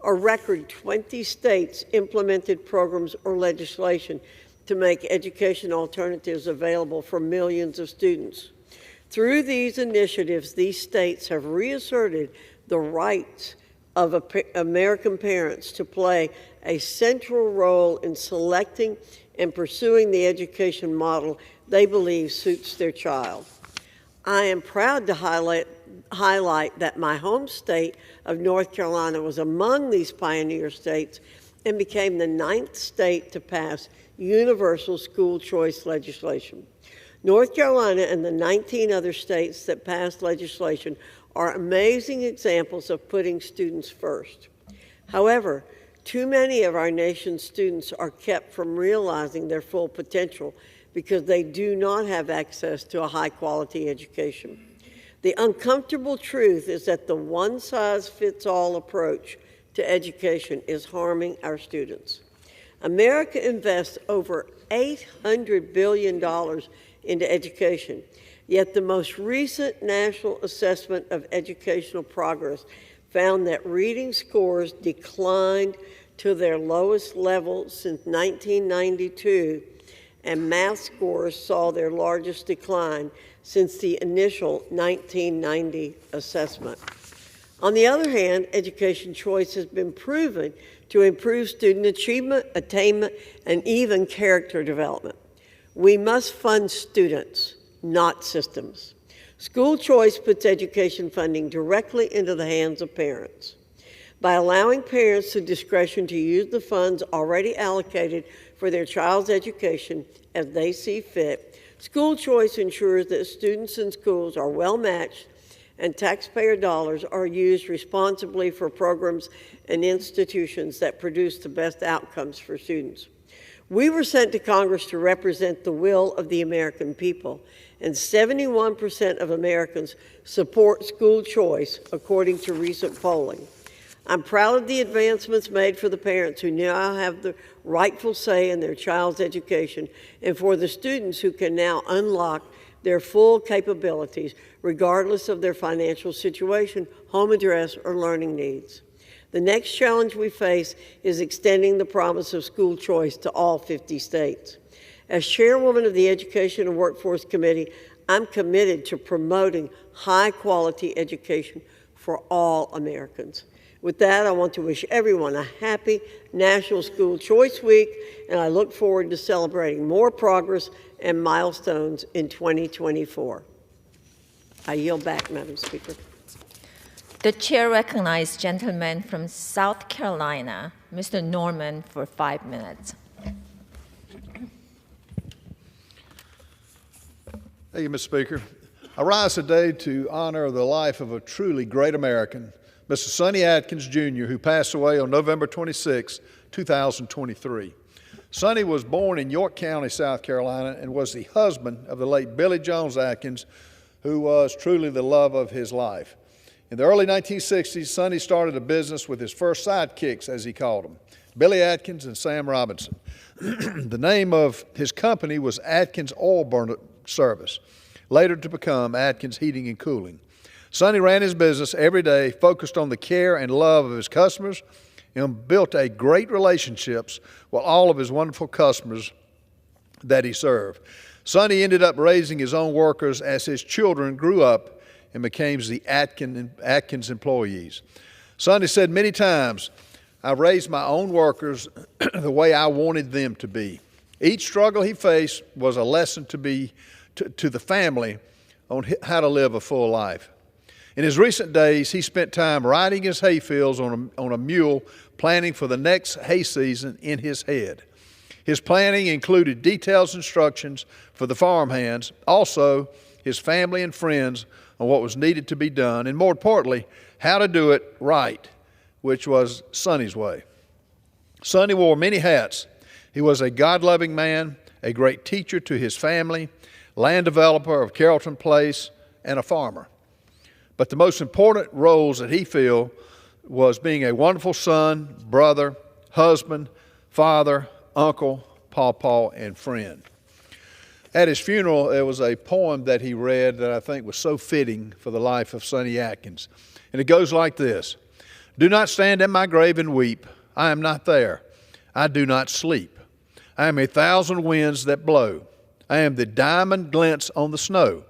A record 20 states implemented programs or legislation to make education alternatives available for millions of students. Through these initiatives, these states have reasserted the rights of American parents to play a central role in selecting and pursuing the education model they believe suits their child. I am proud to highlight that my home state of North Carolina was among these pioneer states and became the 9th state to pass universal school choice legislation. North Carolina and the 19 other states that passed legislation are amazing examples of putting students first. However, too many of our nation's students are kept from realizing their full potential because they do not have access to a high-quality education. The uncomfortable truth is that the one-size-fits-all approach to education is harming our students. America invests over $800 billion into education, yet the most recent National Assessment of Educational Progress found that reading scores declined to their lowest level since 1992, and math scores saw their largest decline since the initial 1990 assessment. On the other hand, education choice has been proven to improve student achievement, attainment, and even character development. We must fund students, not systems. School choice puts education funding directly into the hands of parents. By allowing parents the discretion to use the funds already allocated for their child's education as they see fit, school choice ensures that students and schools are well matched and taxpayer dollars are used responsibly for programs and institutions that produce the best outcomes for students. We were sent to Congress to represent the will of the American people, and 71% of Americans support school choice, according to recent polling. I'm proud of the advancements made for the parents who now have the rightful say in their child's education, and for the students who can now unlock their full capabilities, regardless of their financial situation, home address, or learning needs. The next challenge we face is extending the promise of school choice to all 50 states. As chairwoman of the Education and Workforce Committee, I'm committed to promoting high-quality education for all Americans. With that, I want to wish everyone a happy National School Choice Week, and I look forward to celebrating more progress and milestones in 2024. I yield back, Madam Speaker. The chair recognizes gentleman from South Carolina, Mr. Norman, for 5 minutes. Thank you, Mr. Speaker. I rise today to honor the life of a truly great American, Mr. Sonny Atkins, Jr., who passed away on November 26, 2023. Sonny was born in York County, South Carolina, and was the husband of the late Billy Jones Atkins, who was truly the love of his life. In the early 1960s, Sonny started a business with his first sidekicks, as he called them, Billy Atkins and Sam Robinson. The name of his company was Atkins Oil Burner Service, later to become Atkins Heating and Cooling. Sonny ran his business every day, focused on the care and love of his customers, and built a great relationships with all of his wonderful customers that he served. Sonny ended up raising his own workers as his children grew up and became the Atkins employees. Sonny said many times, I raised my own workers the way I wanted them to be. Each struggle he faced was a lesson to the family on how to live a full life. In his recent days, he spent time riding his hay fields on a mule, planning for the next hay season in his head. His planning included detailed instructions for the farmhands. Also, his family and friends on what was needed to be done, and more importantly, how to do it right, which was Sonny's way. Sonny wore many hats. He was a God-loving man, a great teacher to his family, land developer of Carrollton Place, and a farmer. But the most important roles that he filled was being a wonderful son, brother, husband, father, uncle, pawpaw, and friend. At his funeral, there was a poem that he read that I think was so fitting for the life of Sonny Atkins. And it goes like this: "Do not stand at my grave and weep. I am not there. I do not sleep. I am 1,000 winds that blow. I am the diamond glints on the snow.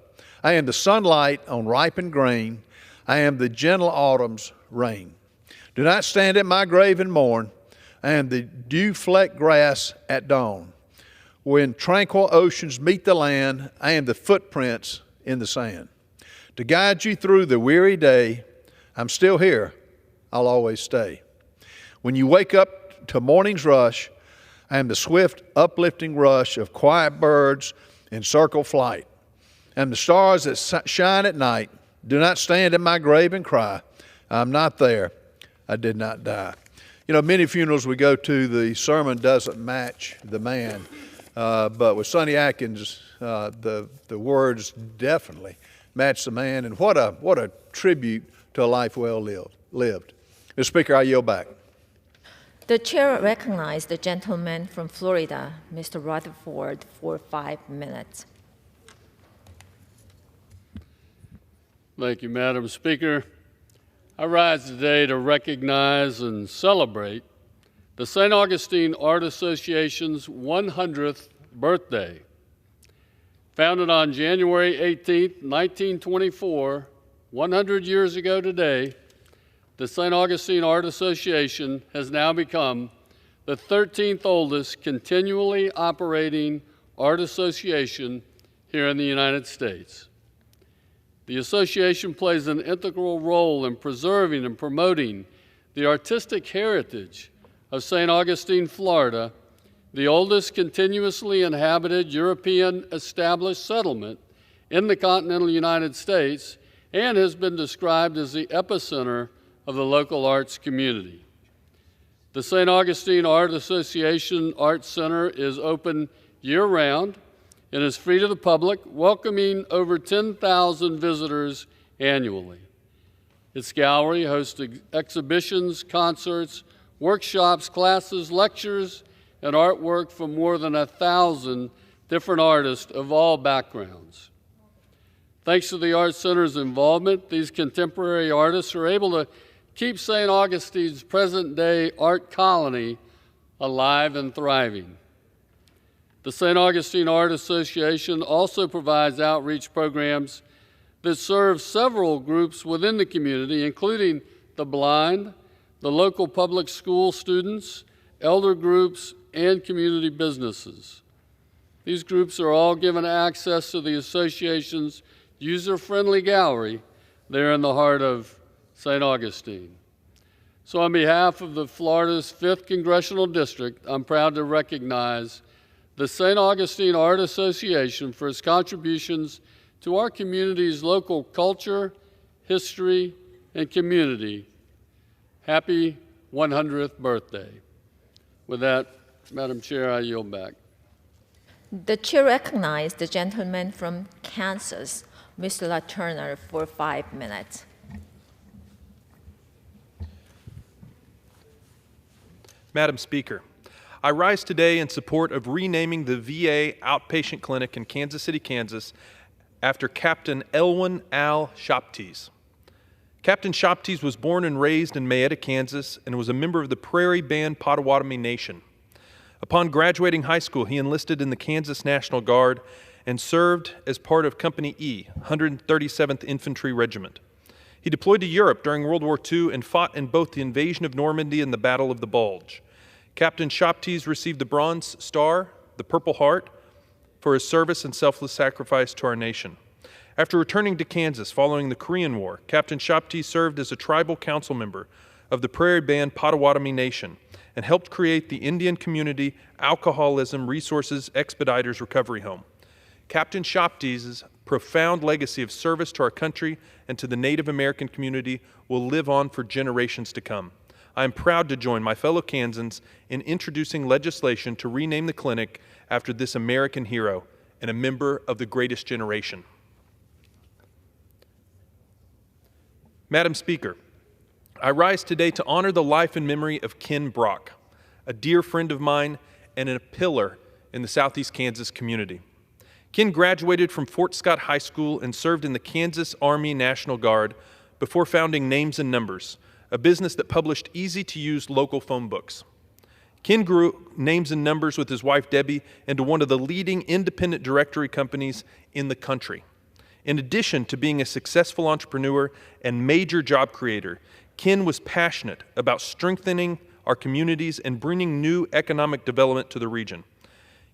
I am the sunlight on ripened grain. I am the gentle autumn's rain. Do not stand at my grave and mourn. I am the dew-flecked grass at dawn. When tranquil oceans meet the land, I am the footprints in the sand. To guide you through the weary day, I'm still here. I'll always stay. When you wake up to morning's rush, I am the swift, uplifting rush of quiet birds in circle flight. I am the stars that shine at night. Do not stand at my grave and cry. I'm not there. I did not die." You know, many funerals we go to, the sermon doesn't match the man. But with Sonny Atkins, the words definitely match the man. And what a tribute to a life well lived. Mr. Speaker, I yield back. The chair recognizes the gentleman from Florida, Mr. Rutherford, for 5 minutes. Thank you, Madam Speaker. I rise today to recognize and celebrate the St. Augustine Art Association's 100th birthday. Founded on January 18, 1924, 100 years ago today, the St. Augustine Art Association has now become the 13th oldest continually operating art association here in the United States. The association plays an integral role in preserving and promoting the artistic heritage of St. Augustine, Florida, the oldest continuously inhabited European established settlement in the continental United States, and has been described as the epicenter of the local arts community. The St. Augustine Art Association Art Center is open year-round and is free to the public, welcoming over 10,000 visitors annually. Its gallery hosts exhibitions, concerts, workshops, classes, lectures, and artwork from more than 1,000 different artists of all backgrounds. Thanks to the Art Center's involvement, these contemporary artists are able to keep St. Augustine's present-day art colony alive and thriving. The St. Augustine Art Association also provides outreach programs that serve several groups within the community, including the blind, the local public school students, elder groups, and community businesses. These groups are all given access to the association's user-friendly gallery there in the heart of St. Augustine. So on behalf of the Florida's 5th Congressional District, I'm proud to recognize the St. Augustine Art Association for its contributions to our community's local culture, history, and community. Happy 100th birthday. With that, Madam Chair, I yield back. The chair recognizes the gentleman from Kansas, Mr. LaTurner, for 5 minutes. Madam Speaker, I rise today in support of renaming the VA outpatient clinic in Kansas City, Kansas, after Captain Elwyn Al Shoptees. Captain Shoptees was born and raised in Mayetta, Kansas, and was a member of the Prairie Band Potawatomi Nation. Upon graduating high school, he enlisted in the Kansas National Guard and served as part of Company E, 137th Infantry Regiment. He deployed to Europe during World War II and fought in both the invasion of Normandy and the Battle of the Bulge. Captain Shoptees received the Bronze Star, the Purple Heart, for his service and selfless sacrifice to our nation. After returning to Kansas following the Korean War, Captain Shoptees served as a tribal council member of the Prairie Band Potawatomi Nation and helped create the Indian Community Alcoholism Resources Expediters Recovery Home. Captain Shoptees profound legacy of service to our country and to the Native American community will live on for generations to come. I am proud to join my fellow Kansans in introducing legislation to rename the clinic after this American hero and a member of the greatest generation. Madam Speaker, I rise today to honor the life and memory of Ken Brock, a dear friend of mine and a pillar in the Southeast Kansas community. Ken graduated from Fort Scott High School and served in the Kansas Army National Guard before founding Names and Numbers, a business that published easy-to-use local phone books. Ken grew Names and Numbers with his wife Debbie into one of the leading independent directory companies in the country. In addition to being a successful entrepreneur and major job creator, Ken was passionate about strengthening our communities and bringing new economic development to the region.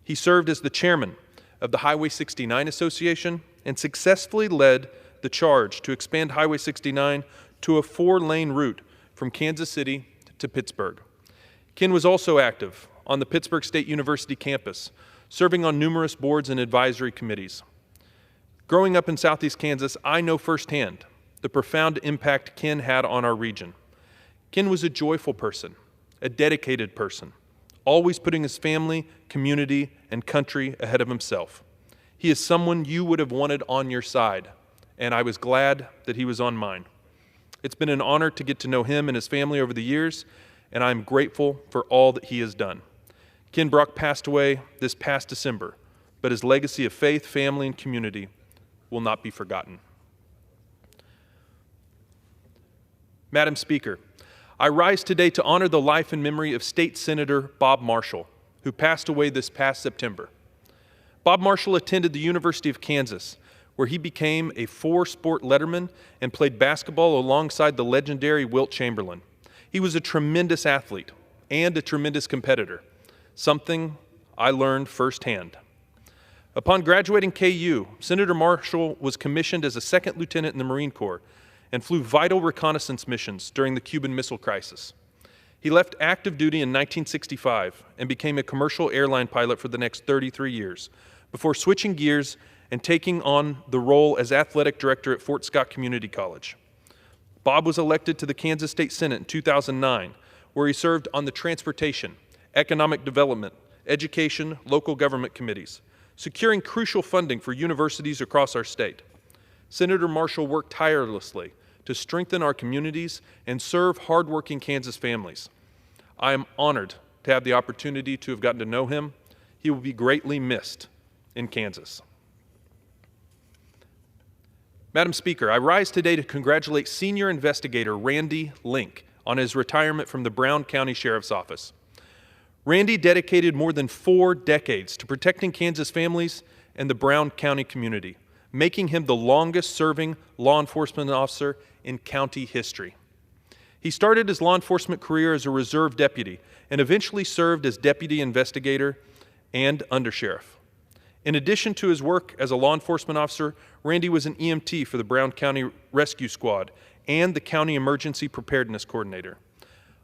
He served as the chairman of the Highway 69 Association and successfully led the charge to expand Highway 69 to a 4-lane route from Kansas City to Pittsburgh. Ken was also active on the Pittsburgh State University campus, serving on numerous boards and advisory committees. Growing up in Southeast Kansas, I know firsthand the profound impact Ken had on our region. Ken was a joyful person, a dedicated person, always putting his family, community, and country ahead of himself. He is someone you would have wanted on your side, and I was glad that he was on mine. It's been an honor to get to know him and his family over the years, and I'm grateful for all that he has done. Ken Brock passed away this past December, but his legacy of faith, family, and community will not be forgotten. Madam Speaker, I rise today to honor the life and memory of State Senator Bob Marshall, who passed away this past September. Bob Marshall attended the University of Kansas, where he became a 4-sport letterman and played basketball alongside the legendary Wilt Chamberlain. He was a tremendous athlete and a tremendous competitor, something I learned firsthand. Upon graduating KU, Senator Marshall was commissioned as a 2nd lieutenant in the Marine Corps and flew vital reconnaissance missions during the Cuban Missile Crisis. He left active duty in 1965 and became a commercial airline pilot for the next 33 years, before switching gears and taking on the role as athletic director at Fort Scott Community College. Bob was elected to the Kansas State Senate in 2009, where he served on the Transportation, Economic Development, Education, Local Government Committees, securing crucial funding for universities across our state. Senator Marshall worked tirelessly to strengthen our communities and serve hardworking Kansas families. I am honored to have the opportunity to have gotten to know him. He will be greatly missed in Kansas. Madam Speaker, I rise today to congratulate Senior Investigator Randy Link on his retirement from the Brown County Sheriff's Office. Randy dedicated more than 4 decades to protecting Kansas families and the Brown County community, making him the longest-serving law enforcement officer in county history. He started his law enforcement career as a reserve deputy and eventually served as deputy investigator and undersheriff. In addition to his work as a law enforcement officer, Randy was an EMT for the Brown County Rescue Squad and the County Emergency Preparedness Coordinator.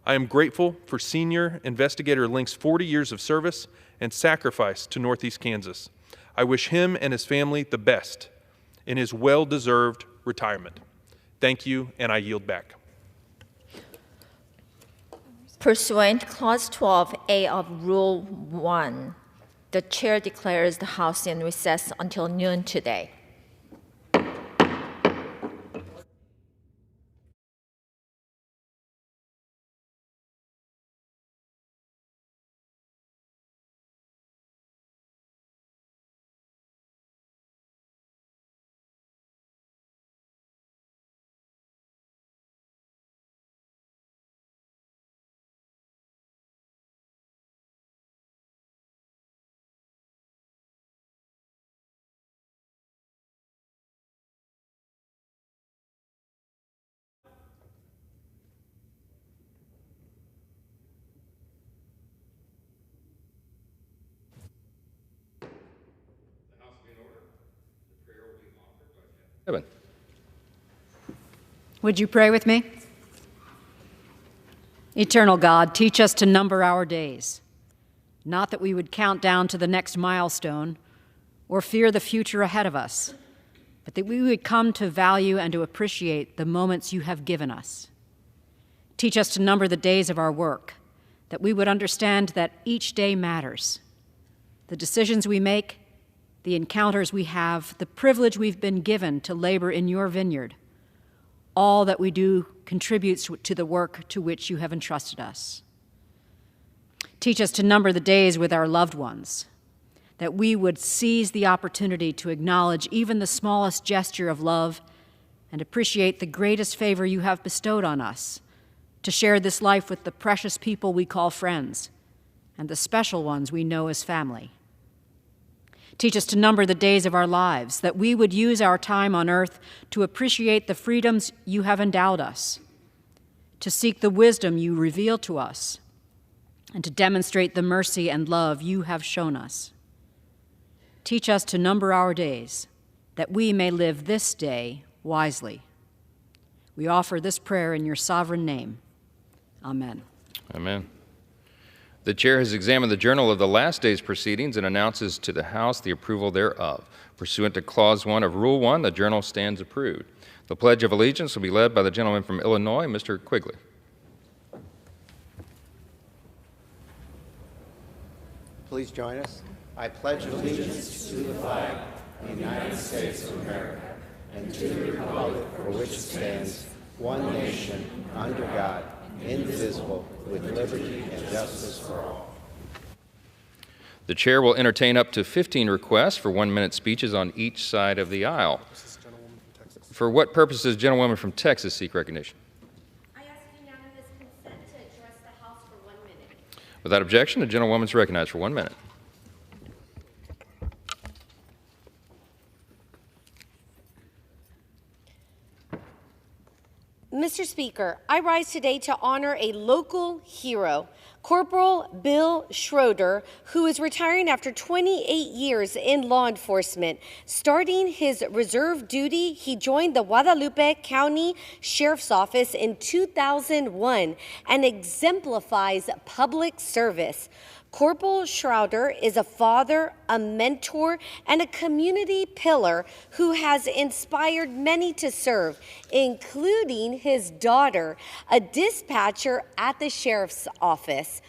I am grateful for Senior Investigator Link's 40 years of service and sacrifice to Northeast Kansas. I wish him and his family the best in his well-deserved retirement. Thank you, and I yield back. Pursuant Clause 12A of Rule 1, the Chair declares the House in recess until noon today. Evan. Would you pray with me? Eternal God, teach us to number our days, not that we would count down to the next milestone or fear the future ahead of us, but that we would come to value and to appreciate the moments you have given us. Teach us to number the days of our work, that we would understand that each day matters. The decisions we make, the encounters we have, the privilege we've been given to labor in your vineyard, all that we do contributes to the work to which you have entrusted us. Teach us to number the days with our loved ones, that we would seize the opportunity to acknowledge even the smallest gesture of love and appreciate the greatest favor you have bestowed on us, to share this life with the precious people we call friends and the special ones we know as family. Teach us to number the days of our lives, that we would use our time on earth to appreciate the freedoms you have endowed us, to seek the wisdom you reveal to us, and to demonstrate the mercy and love you have shown us. Teach us to number our days, that we may live this day wisely. We offer this prayer in your sovereign name. Amen. Amen. The chair has examined the journal of the last day's proceedings and announces to the House the approval thereof. Pursuant to Clause 1 of Rule 1, the journal stands approved. The Pledge of Allegiance will be led by the gentleman from Illinois, Mr. Quigley. Please join us. I pledge allegiance to the flag of the United States of America and to the republic for which it stands, one nation, under God, indivisible, with liberty and justice for all. The chair will entertain up to 15 requests for 1-minute speeches on each side of the aisle. For what purpose does the gentlewoman from Texas seek recognition? I ask unanimous consent to address the House for 1 minute. Without objection, the gentlewoman is recognized for 1 minute. Mr. Speaker, I rise today to honor a local hero, Corporal Bill Schroeder, who is retiring after 28 years in law enforcement. Starting his reserve duty, he joined the Guadalupe County Sheriff's Office in 2001 and exemplifies public service. Corporal Schroeder is a father, a mentor, and a community pillar who has inspired many to serve, including his daughter, a dispatcher at the sheriff's office.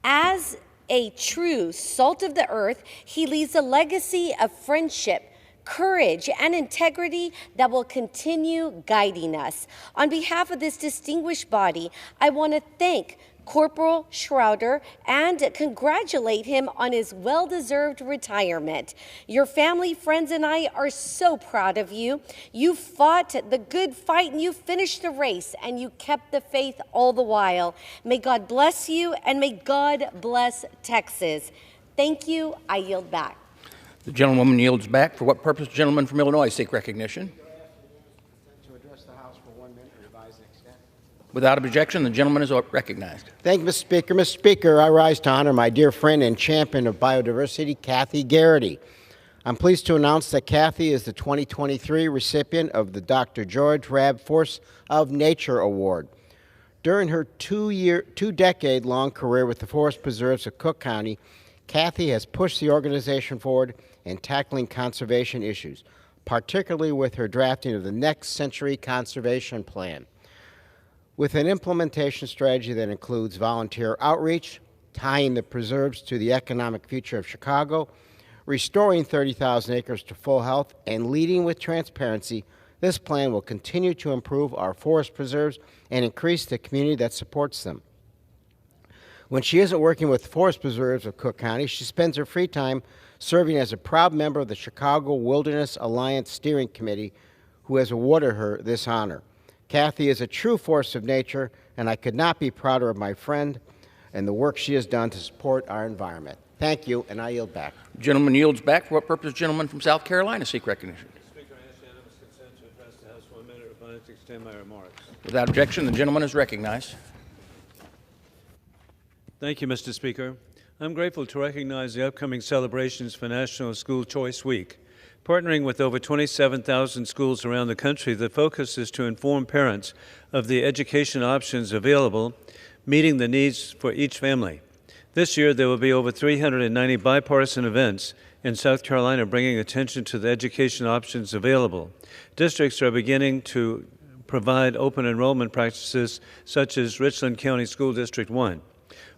As a true salt of the earth, he leaves a legacy of friendship, courage, and integrity that will continue guiding us. On behalf of this distinguished body, I want to thank Corporal Schroeder and congratulate him on his well-deserved retirement. Your family, friends, and I are so proud of you. You fought the good fight and you finished the race and you kept the faith all the while. May God bless you and may God bless Texas. Thank you. I yield back. The gentlewoman yields back. For what purpose, gentleman from Illinois seek recognition? To address the House for 1 minute, revise and extend. Without objection, the gentleman is recognized. Thank you, Mr. Speaker. Mr. Speaker, I rise to honor my dear friend and champion of biodiversity, Kathy Garrity. I'm pleased to announce that Kathy is the 2023 recipient of the Dr. George Rabb Force of Nature Award. During her two-decade-long career with the Forest Preserves of Cook County, Kathy has pushed the organization forward in tackling conservation issues, particularly with her drafting of the Next Century Conservation Plan. With an implementation strategy that includes volunteer outreach, tying the preserves to the economic future of Chicago, restoring 30,000 acres to full health, and leading with transparency, this plan will continue to improve our forest preserves and increase the community that supports them. When she isn't working with the Forest Preserves of Cook County, she spends her free time serving as a proud member of the Chicago Wilderness Alliance Steering Committee, who has awarded her this honor. Kathy is a true force of nature, and I could not be prouder of my friend and the work she has done to support our environment. Thank you, and I yield back. Gentleman yields back. For what purpose, gentleman from South Carolina seek recognition? Speaker, I ask unanimous consent to address the House for 1 minute, revise and extend my remarks. Without objection, the gentleman is recognized. Thank you, Mr. Speaker. I'm grateful to recognize the upcoming celebrations for National School Choice Week. Partnering with over 27,000 schools around the country, the focus is to inform parents of the education options available, meeting the needs for each family. This year, there will be over 390 bipartisan events in South Carolina, bringing attention to the education options available. Districts are beginning to provide open enrollment practices such as Richland County School District 1.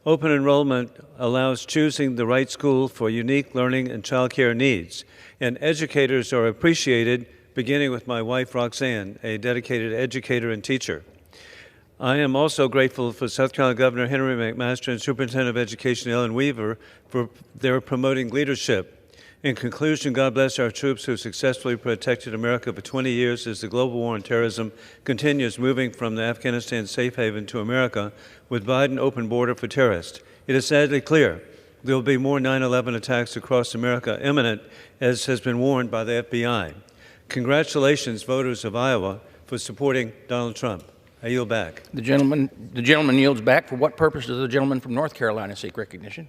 Open enrollment allows choosing the right school for unique learning and child care needs, and educators are appreciated, beginning with my wife, Roxanne, a dedicated educator and teacher. I am also grateful for South Carolina Governor Henry McMaster and Superintendent of Education Ellen Weaver for their promoting leadership. In conclusion, God bless our troops who successfully protected America for 20 years as the global war on terrorism continues moving from the Afghanistan safe haven to America with Biden open border for terrorists. It is sadly clear there will be more 9/11 attacks across America imminent, as has been warned by the FBI. Congratulations, voters of Iowa, for supporting Donald Trump. I yield back. The gentleman yields back. For what purpose does the gentleman from North Carolina seek recognition?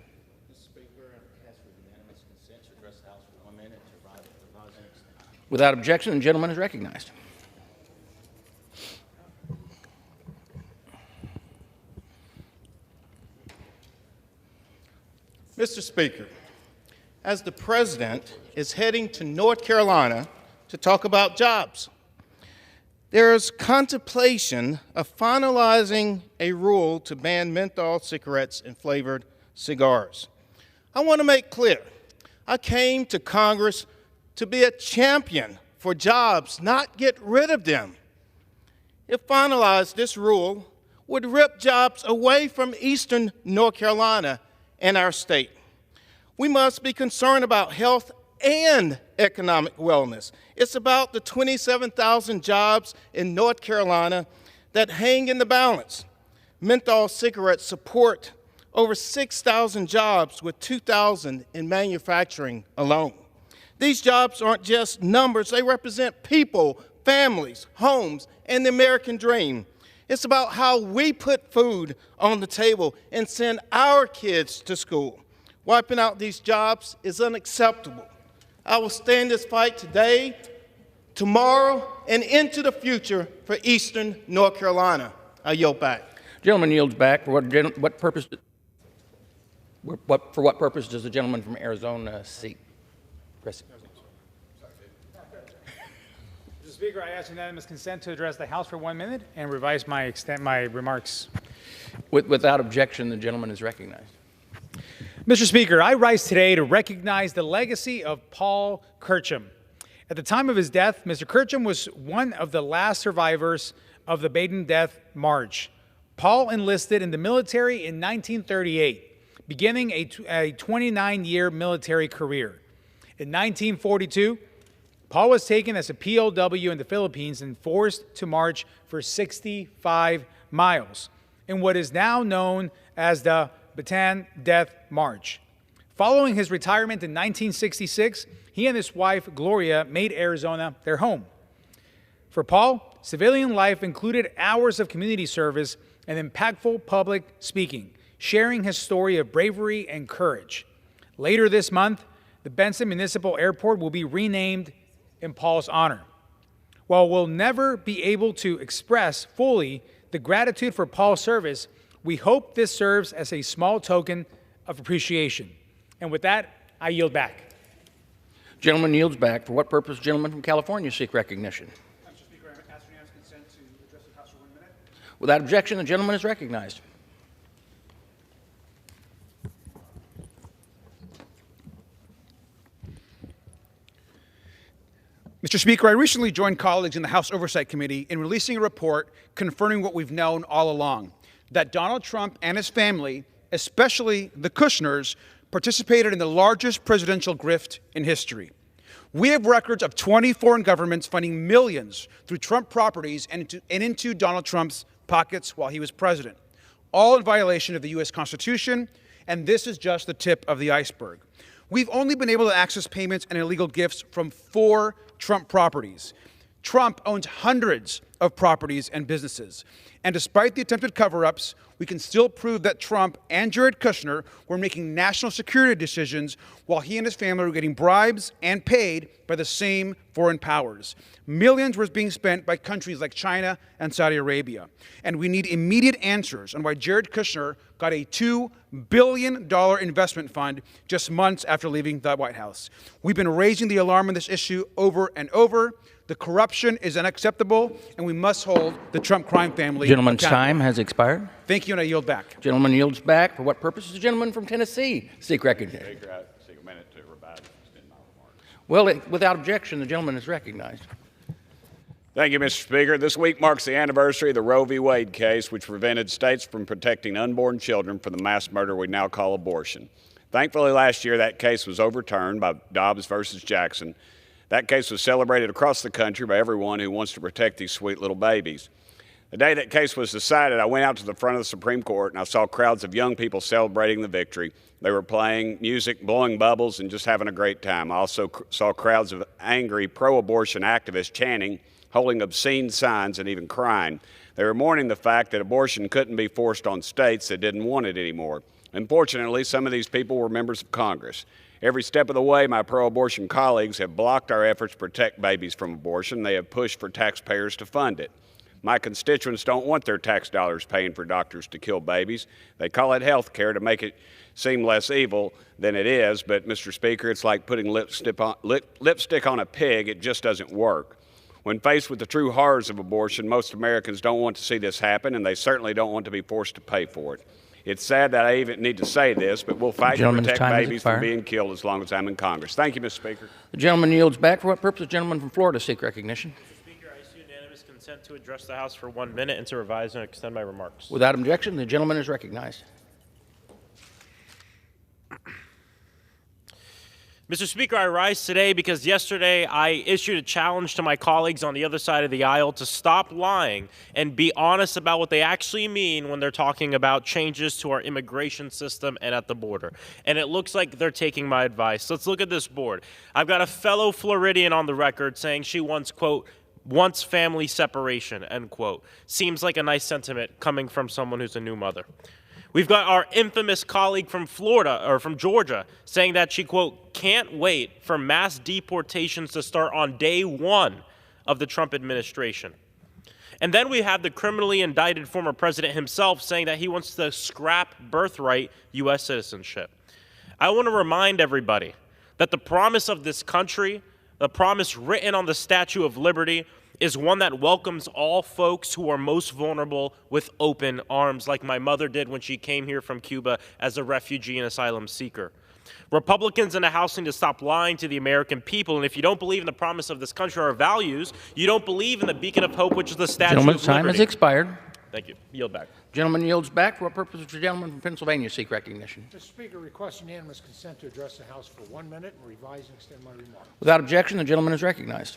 Without objection, the gentleman is recognized. Mr. Speaker, as the President is heading to North Carolina to talk about jobs, there is contemplation of finalizing a rule to ban menthol cigarettes and flavored cigars. I want to make clear, I came to Congress to be a champion for jobs, not get rid of them. If finalized, this rule would rip jobs away from eastern North Carolina and our state. We must be concerned about health and economic wellness. It's about the 27,000 jobs in North Carolina that hang in the balance. Menthol cigarettes support over 6,000 jobs, with 2,000 in manufacturing alone. These jobs aren't just numbers, they represent people, families, homes, and the American dream. It's about how we put food on the table and send our kids to school. Wiping out these jobs is unacceptable. I will stand this fight today, tomorrow, and into the future for eastern North Carolina. I yield back. Gentleman yields back. For what purpose? For what purpose does the gentleman from Arizona seek? Mr. Speaker, I ask unanimous consent to address the House for 1 minute and revise my remarks. Without objection, the gentleman is recognized. Mr. Speaker, I rise today to recognize the legacy of Paul Kircham. At the time of his death, Mr. Kircham was one of the last survivors of the Baden Death March. Paul enlisted in the military in 1938, beginning a 29-year military career. In 1942, Paul was taken as a POW in the Philippines and forced to march for 65 miles in what is now known as the Bataan Death March. Following his retirement in 1966, he and his wife, Gloria, made Arizona their home. For Paul, civilian life included hours of community service and impactful public speaking, sharing his story of bravery and courage. Later this month, the Benson Municipal Airport will be renamed in Paul's honor. While we'll never be able to express fully the gratitude for Paul's service, we hope this serves as a small token of appreciation. And with that, I yield back. Gentleman yields back. For what purpose, gentleman from California seek recognition? Mr. Speaker, I ask unanimous consent to address the House for 1 minute. Without objection, the gentleman is recognized. Mr. Speaker, I recently joined colleagues in the House Oversight Committee in releasing a report confirming what we've known all along, that Donald Trump and his family, especially the Kushners, participated in the largest presidential grift in history. We have records of 20 foreign governments funding millions through Trump properties and into Donald Trump's pockets while he was president, all in violation of the U.S. Constitution, and this is just the tip of the iceberg. We've only been able to access payments and illegal gifts from 4 Trump properties. Trump owns hundreds of properties and businesses. And despite the attempted cover-ups, we can still prove that Trump and Jared Kushner were making national security decisions while he and his family were getting bribes and paid by the same foreign powers. Millions were being spent by countries like China and Saudi Arabia. And we need immediate answers on why Jared Kushner got a $2 billion investment fund just months after leaving the White House. We've been raising the alarm on this issue over and over. The corruption is unacceptable, and we must hold the Trump crime family Gentleman's accountable. time has expired. Thank you, and I yield back. Gentleman yields back. For what purpose does the gentleman from Tennessee seek recognition? Speaker, I seek a minute to revise and extend my remarks. Well, without objection, the gentleman is recognized. Thank you, Mr. Speaker. This week marks the anniversary of the Roe v. Wade case, which prevented states from protecting unborn children from the mass murder we now call abortion. Thankfully, last year that case was overturned by Dobbs versus Jackson. That case was celebrated across the country by everyone who wants to protect these sweet little babies. The day that case was decided, I went out to the front of the Supreme Court and I saw crowds of young people celebrating the victory. They were playing music, blowing bubbles, and just having a great time. I also saw crowds of angry pro-abortion activists chanting, holding obscene signs, and even crying. They were mourning the fact that abortion couldn't be forced on states that didn't want it anymore. Unfortunately, some of these people were members of Congress. Every step of the way, my pro-abortion colleagues have blocked our efforts to protect babies from abortion. They have pushed for taxpayers to fund it. My constituents don't want their tax dollars paying for doctors to kill babies. They call it health care to make it seem less evil than it is, but, Mr. Speaker, it's like putting lipstick on a pig. It just doesn't work. When faced with the true horrors of abortion, most Americans don't want to see this happen, and they certainly don't want to be forced to pay for it. It's sad that I even need to say this, but we'll fight to protect babies from being killed as long as I'm in Congress. Thank you, Mr. Speaker. The gentleman yields back. For what purpose? The gentleman from Florida seek recognition. Mr. Speaker, I issue unanimous consent to address the House for 1 minute and to revise and extend my remarks. Without objection, the gentleman is recognized. Mr. Speaker, I rise today because yesterday I issued a challenge to my colleagues on the other side of the aisle to stop lying and be honest about what they actually mean when they're talking about changes to our immigration system and at the border. And it looks like they're taking my advice. Let's look at this board. I've got a fellow Floridian on the record saying she wants, quote, wants family separation, end quote. Seems like a nice sentiment coming from someone who's a new mother. We've got our infamous colleague from Florida, or from Georgia, saying that she, quote, can't wait for mass deportations to start on day one of the Trump administration. And then we have the criminally indicted former president himself saying that he wants to scrap birthright U.S. citizenship. I want to remind everybody that the promise of this country, the promise written on the Statue of Liberty, is one that welcomes all folks who are most vulnerable with open arms, like my mother did when she came here from Cuba as a refugee and asylum seeker. Republicans in the House need to stop lying to the American people, and if you don't believe in the promise of this country or our values, you don't believe in the beacon of hope, which is the Statue of Liberty. Gentleman's time has expired. Thank you. Yield back. Gentleman yields back. For what purpose does the gentleman from Pennsylvania seek recognition? Mr. Speaker, request unanimous consent to address the House for 1 minute and revise and extend my remarks. Without objection, the gentleman is recognized.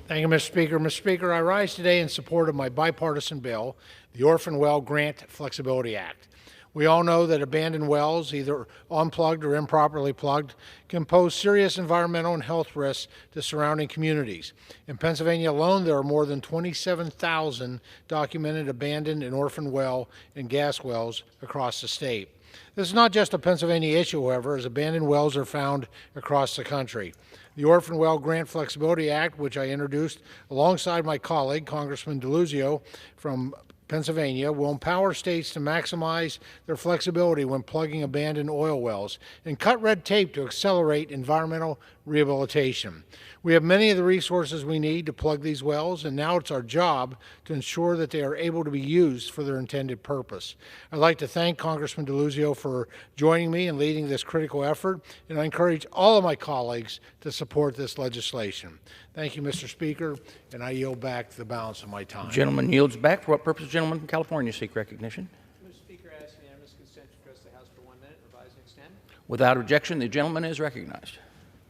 Thank you, Mr. Speaker. Mr. Speaker, I rise today in support of my bipartisan bill, the Orphan Well Grant Flexibility Act. We all know that abandoned wells, either unplugged or improperly plugged, can pose serious environmental and health risks to surrounding communities. In Pennsylvania alone, there are more than 27,000 documented abandoned and orphaned well and gas wells across the state. This is not just a Pennsylvania issue, however, as abandoned wells are found across the country. The Orphan Well Grant Flexibility Act, which I introduced alongside my colleague, Congressman DeLuzio from Pennsylvania, will empower states to maximize their flexibility when plugging abandoned oil wells and cut red tape to accelerate environmental rehabilitation. We have many of the resources we need to plug these wells, and now it's our job to ensure that they are able to be used for their intended purpose. I'd like to thank Congressman DeLuzio for joining me in leading this critical effort, and I encourage all of my colleagues to support this legislation. Thank you, Mr. Speaker, and I yield back the balance of my time. Gentleman yields back. For what purpose does the gentleman from California seek recognition? Mr. Speaker, I ask unanimous consent to address the House for 1 minute, revise and extend. Without objection, the gentleman is recognized.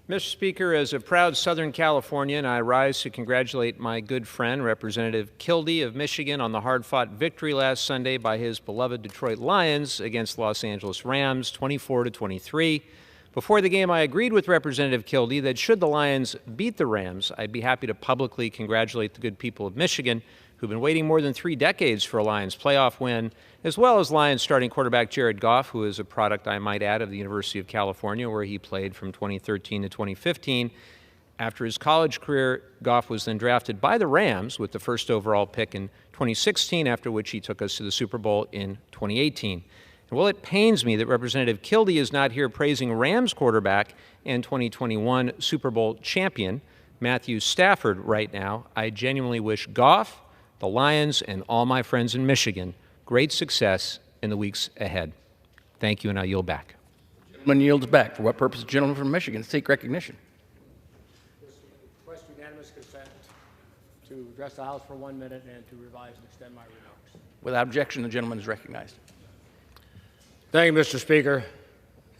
Mr. Speaker, as a proud Southern Californian, I rise to congratulate my good friend, Representative Kildee of Michigan, on the hard-fought victory last Sunday by his beloved Detroit Lions against Los Angeles Rams, 24-23. Before the game, I agreed with Representative Kildee that should the Lions beat the Rams, I'd be happy to publicly congratulate the good people of Michigan who've been waiting more than 3 decades for a Lions playoff win, as well as Lions starting quarterback Jared Goff, who is a product, I might add, of the University of California, where he played from 2013 to 2015. After his college career, Goff was then drafted by the Rams with the first overall pick in 2016, after which he took us to the Super Bowl in 2018. And while it pains me that Representative Kildee is not here praising Rams quarterback and 2021 Super Bowl champion Matthew Stafford right now, I genuinely wish Goff, the Lions, and all my friends in Michigan great success in the weeks ahead. Thank you, and I yield back. The gentleman yields back. For what purpose the gentleman from Michigan seek recognition? Request unanimous consent to address the House for 1 minute and to revise and extend my remarks. Without objection, the gentleman is recognized. Thank you, Mr. Speaker.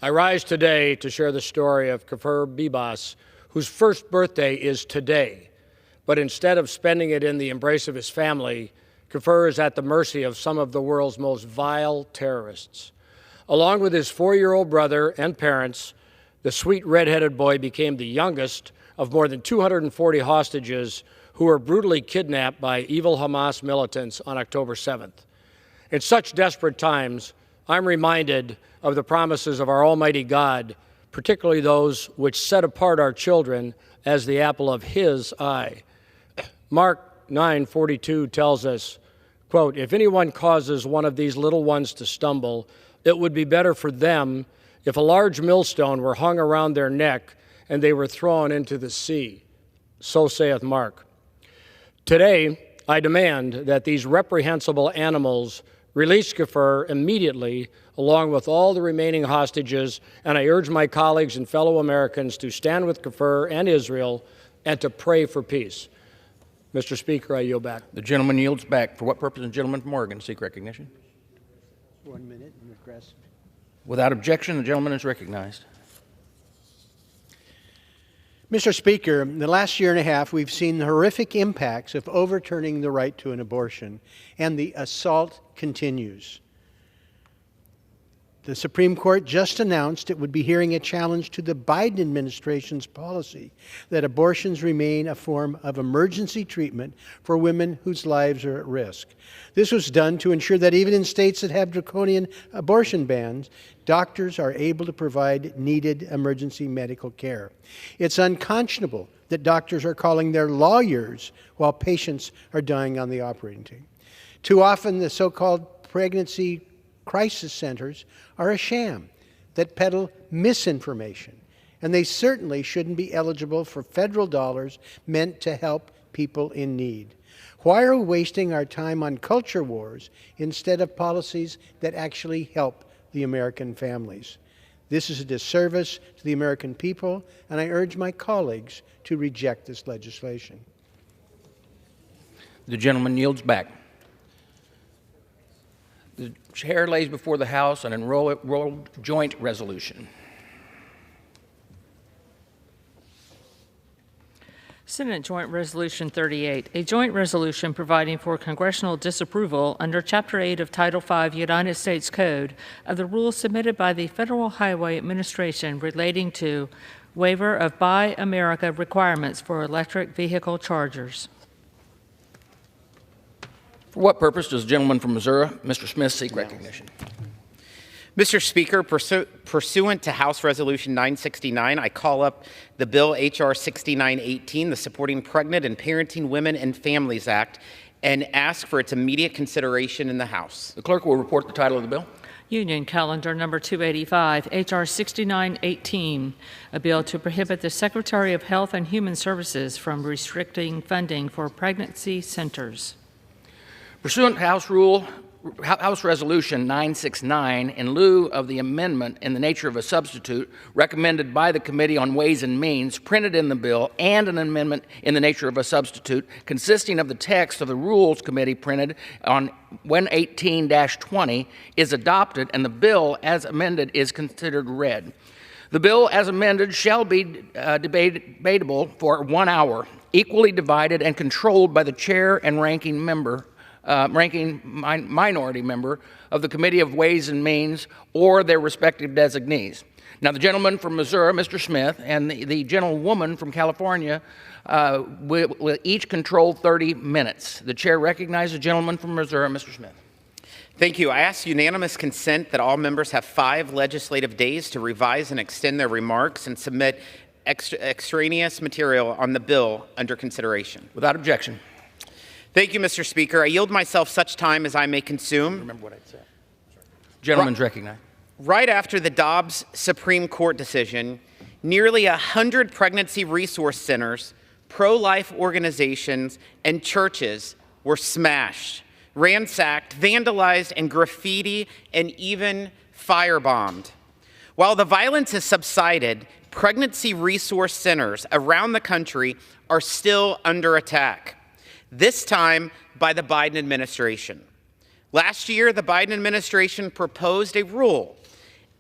I rise today to share the story of Kfir Bibas, whose first birthday is today. But instead of spending it in the embrace of his family, Kfir is at the mercy of some of the world's most vile terrorists. Along with his 4-year-old brother and parents, the sweet red-headed boy became the youngest of more than 240 hostages who were brutally kidnapped by evil Hamas militants on October 7th. In such desperate times, I'm reminded of the promises of our Almighty God, particularly those which set apart our children as the apple of His eye. Mark 9:42 tells us, quote, "If anyone causes one of these little ones to stumble, it would be better for them if a large millstone were hung around their neck and they were thrown into the sea. So saith Mark." Today, I demand that these reprehensible animals release Kfir immediately, along with all the remaining hostages, and I urge my colleagues and fellow Americans to stand with Kfir and Israel and to pray for peace. Mr. Speaker, I yield back. The gentleman yields back. For what purpose the gentleman from Oregon seek recognition? 1 minute and address. Without objection, the gentleman is recognized. Mr. Speaker, in the last year and a half, we've seen the horrific impacts of overturning the right to an abortion, and the assault continues. The Supreme Court just announced it would be hearing a challenge to the Biden administration's policy that abortions remain a form of emergency treatment for women whose lives are at risk. This was done to ensure that even in states that have draconian abortion bans, doctors are able to provide needed emergency medical care. It's unconscionable that doctors are calling their lawyers while patients are dying on the operating table. Too often, the so-called pregnancy crisis centers are a sham that peddle misinformation, and they certainly shouldn't be eligible for federal dollars meant to help people in need. Why are we wasting our time on culture wars instead of policies that actually help the American families? This is a disservice to the American people, and I urge my colleagues to reject this legislation. The gentleman yields back. The chair lays before the House an enrolled joint resolution. Senate Joint Resolution 38, a joint resolution providing for congressional disapproval under Chapter 8 of Title V United States Code of the rules submitted by the Federal Highway Administration relating to waiver of Buy America requirements for electric vehicle chargers. For what purpose does the gentleman from Missouri, Mr. Smith, seek recognition? Mr. Speaker, pursuant to House Resolution 969, I call up the bill H.R. 6918, the Supporting Pregnant and Parenting Women and Families Act, and ask for its immediate consideration in the House. The clerk will report the title of the bill. Union Calendar Number 285, H.R. 6918, a bill to prohibit the Secretary of Health and Human Services from restricting funding for pregnancy centers. Pursuant to House Resolution 969, in lieu of the amendment in the nature of a substitute recommended by the Committee on Ways and Means, printed in the bill, and an amendment in the nature of a substitute consisting of the text of the Rules Committee printed on 118-20 is adopted, and the bill as amended is considered read. The bill as amended shall be debatable for 1 hour, equally divided and controlled by the chair and ranking minority member of the Committee of Ways and Means or their respective designees. Now, the gentleman from Missouri, Mr. Smith, and the gentlewoman from California will each control 30 minutes. The chair recognizes the gentleman from Missouri, Mr. Smith. Thank you. I ask unanimous consent that all members have 5 legislative days to revise and extend their remarks and submit extraneous material on the bill under consideration. Without objection. Thank you, Mr. Speaker. I yield myself such time as I may consume. Remember what I said. Gentleman's recognized. Right after the Dobbs Supreme Court decision, nearly 100 pregnancy resource centers, pro-life organizations, and churches were smashed, ransacked, vandalized, and graffiti, and even firebombed. While the violence has subsided, pregnancy resource centers around the country are still under attack, this time by the Biden administration. Last year, the Biden administration proposed a rule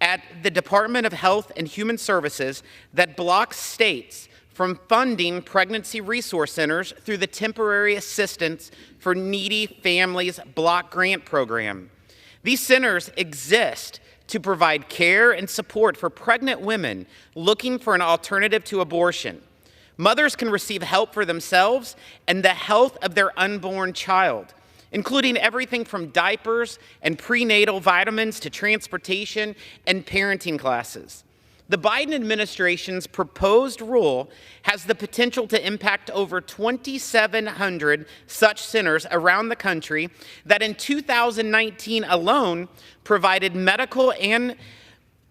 at the Department of Health and Human Services that blocks states from funding pregnancy resource centers through the Temporary Assistance for Needy Families Block Grant Program. These centers exist to provide care and support for pregnant women looking for an alternative to abortion. Mothers can receive help for themselves and the health of their unborn child, including everything from diapers and prenatal vitamins to transportation and parenting classes. The Biden administration's proposed rule has the potential to impact over 2,700 such centers around the country that in 2019 alone provided medical and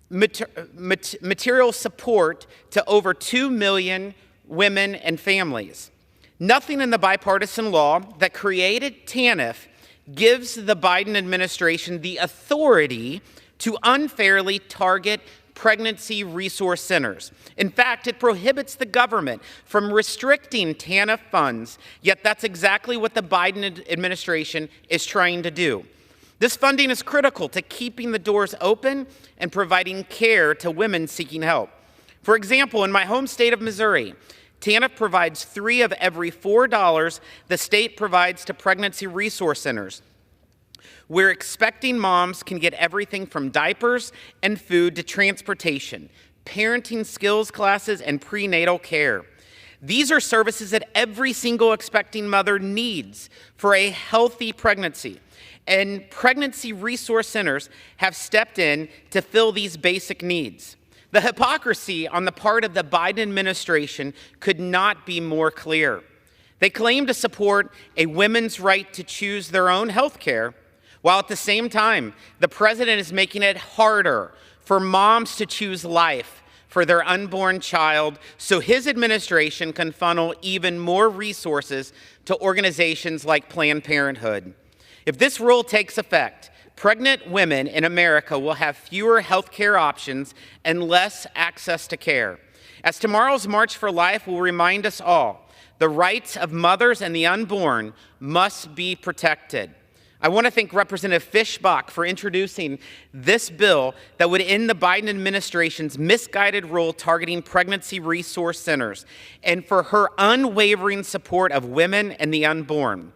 material support to over 2 million women and families. Nothing in the bipartisan law that created TANF gives the Biden administration the authority to unfairly target pregnancy resource centers. In fact, it prohibits the government from restricting TANF funds, yet that's exactly what the Biden administration is trying to do. This funding is critical to keeping the doors open and providing care to women seeking help. For example, in my home state of Missouri, TANF provides $3 of every $4 the state provides to pregnancy resource centers, where expecting moms can get everything from diapers and food to transportation, parenting skills classes, and prenatal care. These are services that every single expecting mother needs for a healthy pregnancy. And pregnancy resource centers have stepped in to fill these basic needs. The hypocrisy on the part of the Biden administration could not be more clear. They claim to support a women's right to choose their own health care, while at the same time, the president is making it harder for moms to choose life for their unborn child so his administration can funnel even more resources to organizations like Planned Parenthood. If this rule takes effect, pregnant women in America will have fewer health care options and less access to care. As tomorrow's March for Life will remind us all, the rights of mothers and the unborn must be protected. I want to thank Representative Fischbach for introducing this bill that would end the Biden administration's misguided rule targeting pregnancy resource centers and for her unwavering support of women and the unborn.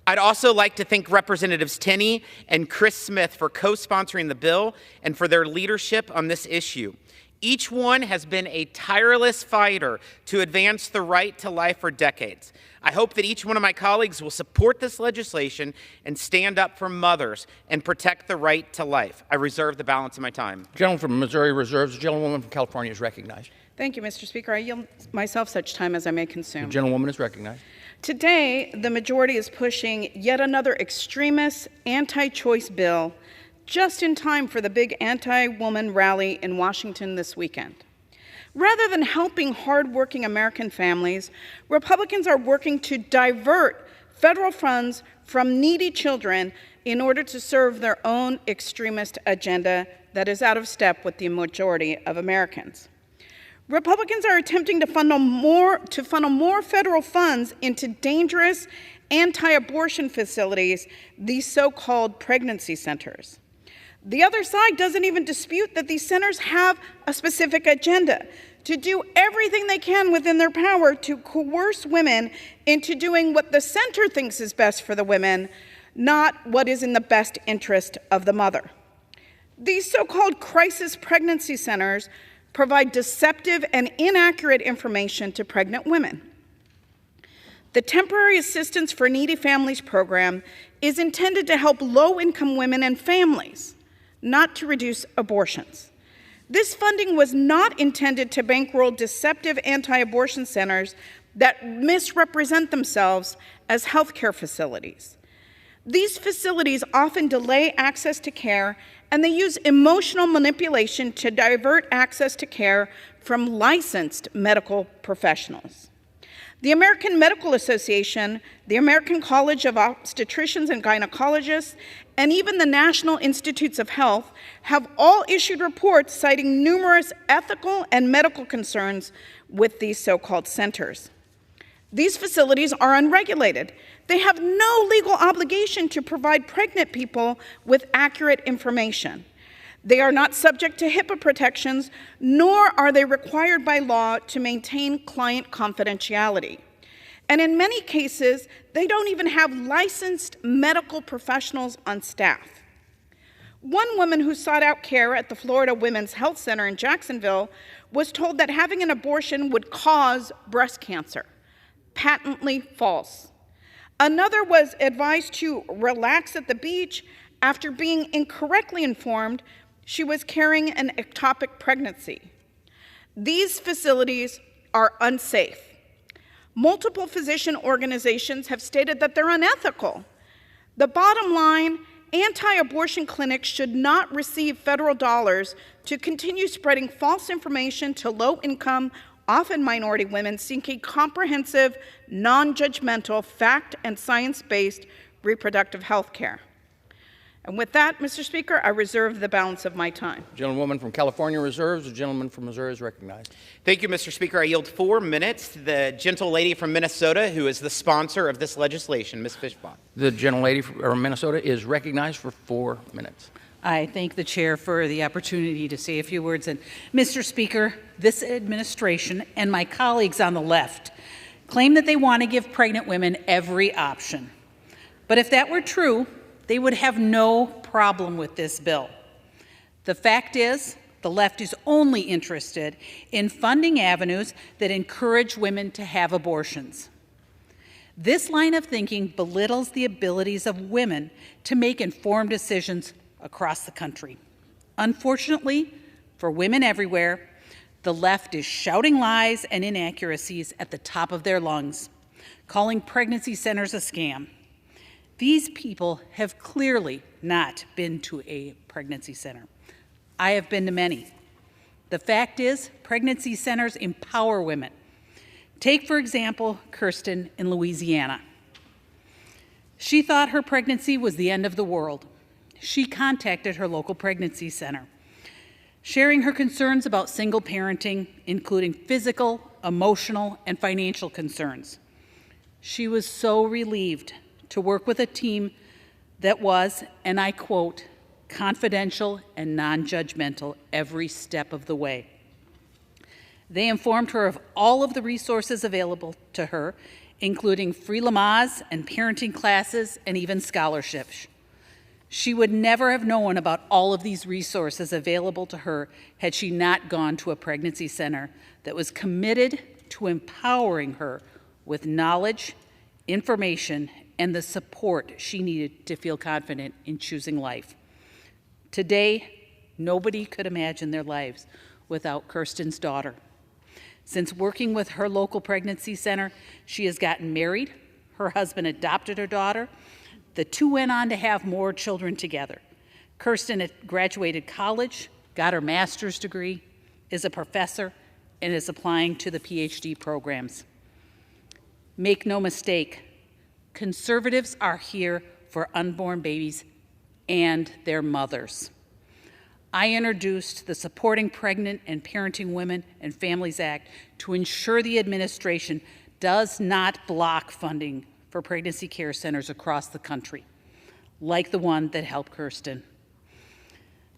I'd also like to thank Representatives Tenney and Chris Smith for co-sponsoring the bill and for their leadership on this issue. Each one has been a tireless fighter to advance the right to life for decades. I hope that each one of my colleagues will support this legislation and stand up for mothers and protect the right to life. I reserve the balance of my time. The gentleman from Missouri reserves. The gentlewoman from California is recognized. Thank you, Mr. Speaker. I yield myself such time as I may consume. The gentlewoman is recognized. Today, the majority is pushing yet another extremist anti-choice bill just in time for the big anti-woman rally in Washington this weekend. Rather than helping hardworking American families, Republicans are working to divert federal funds from needy children in order to serve their own extremist agenda that is out of step with the majority of Americans. Republicans are attempting to funnel more federal funds into dangerous anti-abortion facilities, these so-called pregnancy centers. The other side doesn't even dispute that these centers have a specific agenda to do everything they can within their power to coerce women into doing what the center thinks is best for the women, not what is in the best interest of the mother. These so-called crisis pregnancy centers provide deceptive and inaccurate information to pregnant women. The Temporary Assistance for Needy Families program is intended to help low-income women and families, not to reduce abortions. This funding was not intended to bankroll deceptive anti-abortion centers that misrepresent themselves as healthcare facilities. These facilities often delay access to care, and they use emotional manipulation to divert access to care from licensed medical professionals. The American Medical Association, the American College of Obstetricians and Gynecologists, and even the National Institutes of Health have all issued reports citing numerous ethical and medical concerns with these so-called centers. These facilities are unregulated. They have no legal obligation to provide pregnant people with accurate information. They are not subject to HIPAA protections, nor are they required by law to maintain client confidentiality. And in many cases, they don't even have licensed medical professionals on staff. One woman who sought out care at the Florida Women's Health Center in Jacksonville was told that having an abortion would cause breast cancer. Patently false. Another was advised to relax at the beach after being incorrectly informed she was carrying an ectopic pregnancy. These facilities are unsafe. Multiple physician organizations have stated that they're unethical. The bottom line, anti-abortion clinics should not receive federal dollars to continue spreading false information to low-income, often minority women seeking comprehensive, non-judgmental, fact and science-based reproductive health care. And with that, Mr. Speaker, I reserve the balance of my time. Gentlewoman from California reserves. The gentleman from Missouri is recognized. Thank you, Mr. Speaker. I yield 4 minutes to the gentle lady from Minnesota who is the sponsor of this legislation, Ms. Fishbach. The gentlelady from Minnesota is recognized for 4 minutes. I thank the chair for the opportunity to say a few words. And Mr. Speaker, this administration and my colleagues on the left claim that they want to give pregnant women every option. But if that were true, they would have no problem with this bill. The fact is, the left is only interested in funding avenues that encourage women to have abortions. This line of thinking belittles the abilities of women to make informed decisions across the country. Unfortunately, for women everywhere, the left is shouting lies and inaccuracies at the top of their lungs, calling pregnancy centers a scam. These people have clearly not been to a pregnancy center. I have been to many. The fact is, pregnancy centers empower women. Take, for example, Kirsten in Louisiana. She thought her pregnancy was the end of the world. She contacted her local pregnancy center, sharing her concerns about single parenting, including physical, emotional, and financial concerns. She was so relieved to work with a team that was, and I quote, confidential and non-judgmental every step of the way. They informed her of all of the resources available to her, including free Lamaze and parenting classes and even scholarships. She would never have known about all of these resources available to her had she not gone to a pregnancy center that was committed to empowering her with knowledge, information, and the support she needed to feel confident in choosing life. Today, nobody could imagine their lives without Kirsten's daughter. Since working with her local pregnancy center, she has gotten married, her husband adopted her daughter, the two went on to have more children together. Kirsten had graduated college, got her master's degree, is a professor, and is applying to the PhD programs. Make no mistake, conservatives are here for unborn babies and their mothers. I introduced the Supporting Pregnant and Parenting Women and Families Act to ensure the administration does not block funding for pregnancy care centers across the country, like the one that helped Kirsten.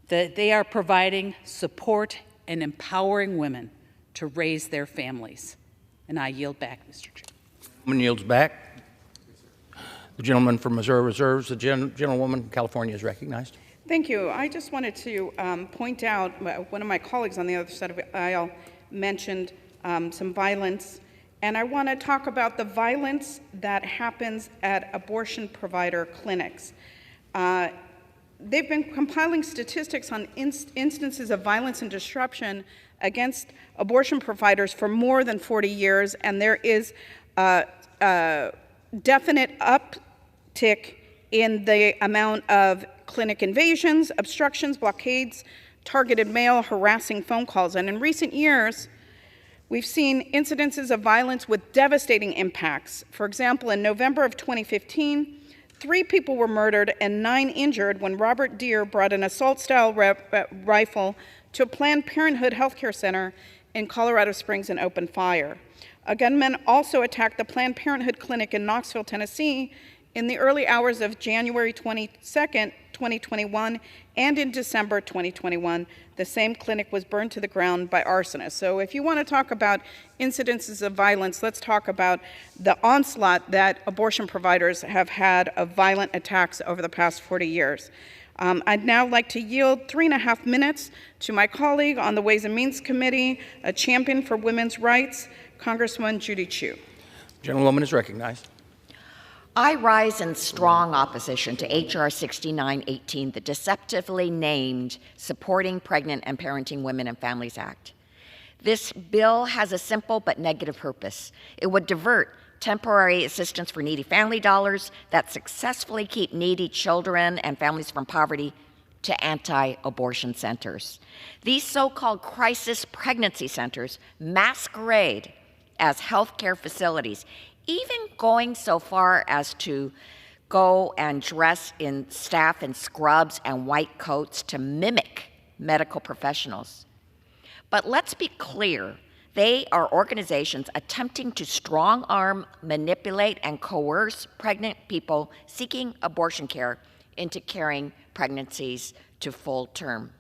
That they are providing support and empowering women to raise their families. And I yield back, Mr. Chair. The gentleman yields back. The gentleman from Missouri reserves. The gentlewoman from California is recognized. Thank you. I just wanted to point out, one of my colleagues on the other side of the aisle mentioned some violence, and I want to talk about the violence that happens at abortion provider clinics. They've been compiling statistics on instances of violence and disruption against abortion providers for more than 40 years, and there is a definite uptick in the amount of clinic invasions, obstructions, blockades, targeted mail, harassing phone calls. And in recent years, we've seen incidences of violence with devastating impacts. For example, in November of 2015, 3 people were murdered and 9 injured when Robert Deere brought an assault-style rifle to a Planned Parenthood healthcare center in Colorado Springs and opened fire. A gunman also attacked the Planned Parenthood clinic in Knoxville, Tennessee, in the early hours of January 22nd, 2021, and in December 2021, the same clinic was burned to the ground by arsonists. So if you want to talk about incidences of violence, let's talk about the onslaught that abortion providers have had of violent attacks over the past 40 years. I'd now like to yield 3.5 minutes to my colleague on the Ways and Means Committee, a champion for women's rights, Congresswoman Judy Chu. Gentlewoman is recognized. I rise in strong opposition to H.R. 6918, the deceptively named Supporting Pregnant and Parenting Women and Families Act. This bill has a simple but negative purpose. It would divert temporary assistance for needy family dollars that successfully keep needy children and families from poverty to anti-abortion centers. These so-called crisis pregnancy centers masquerade as healthcare facilities, even going so far as to go and dress in staff in scrubs and white coats to mimic medical professionals. But let's be clear, they are organizations attempting to strong-arm, manipulate, and coerce pregnant people seeking abortion care into carrying pregnancies to full term.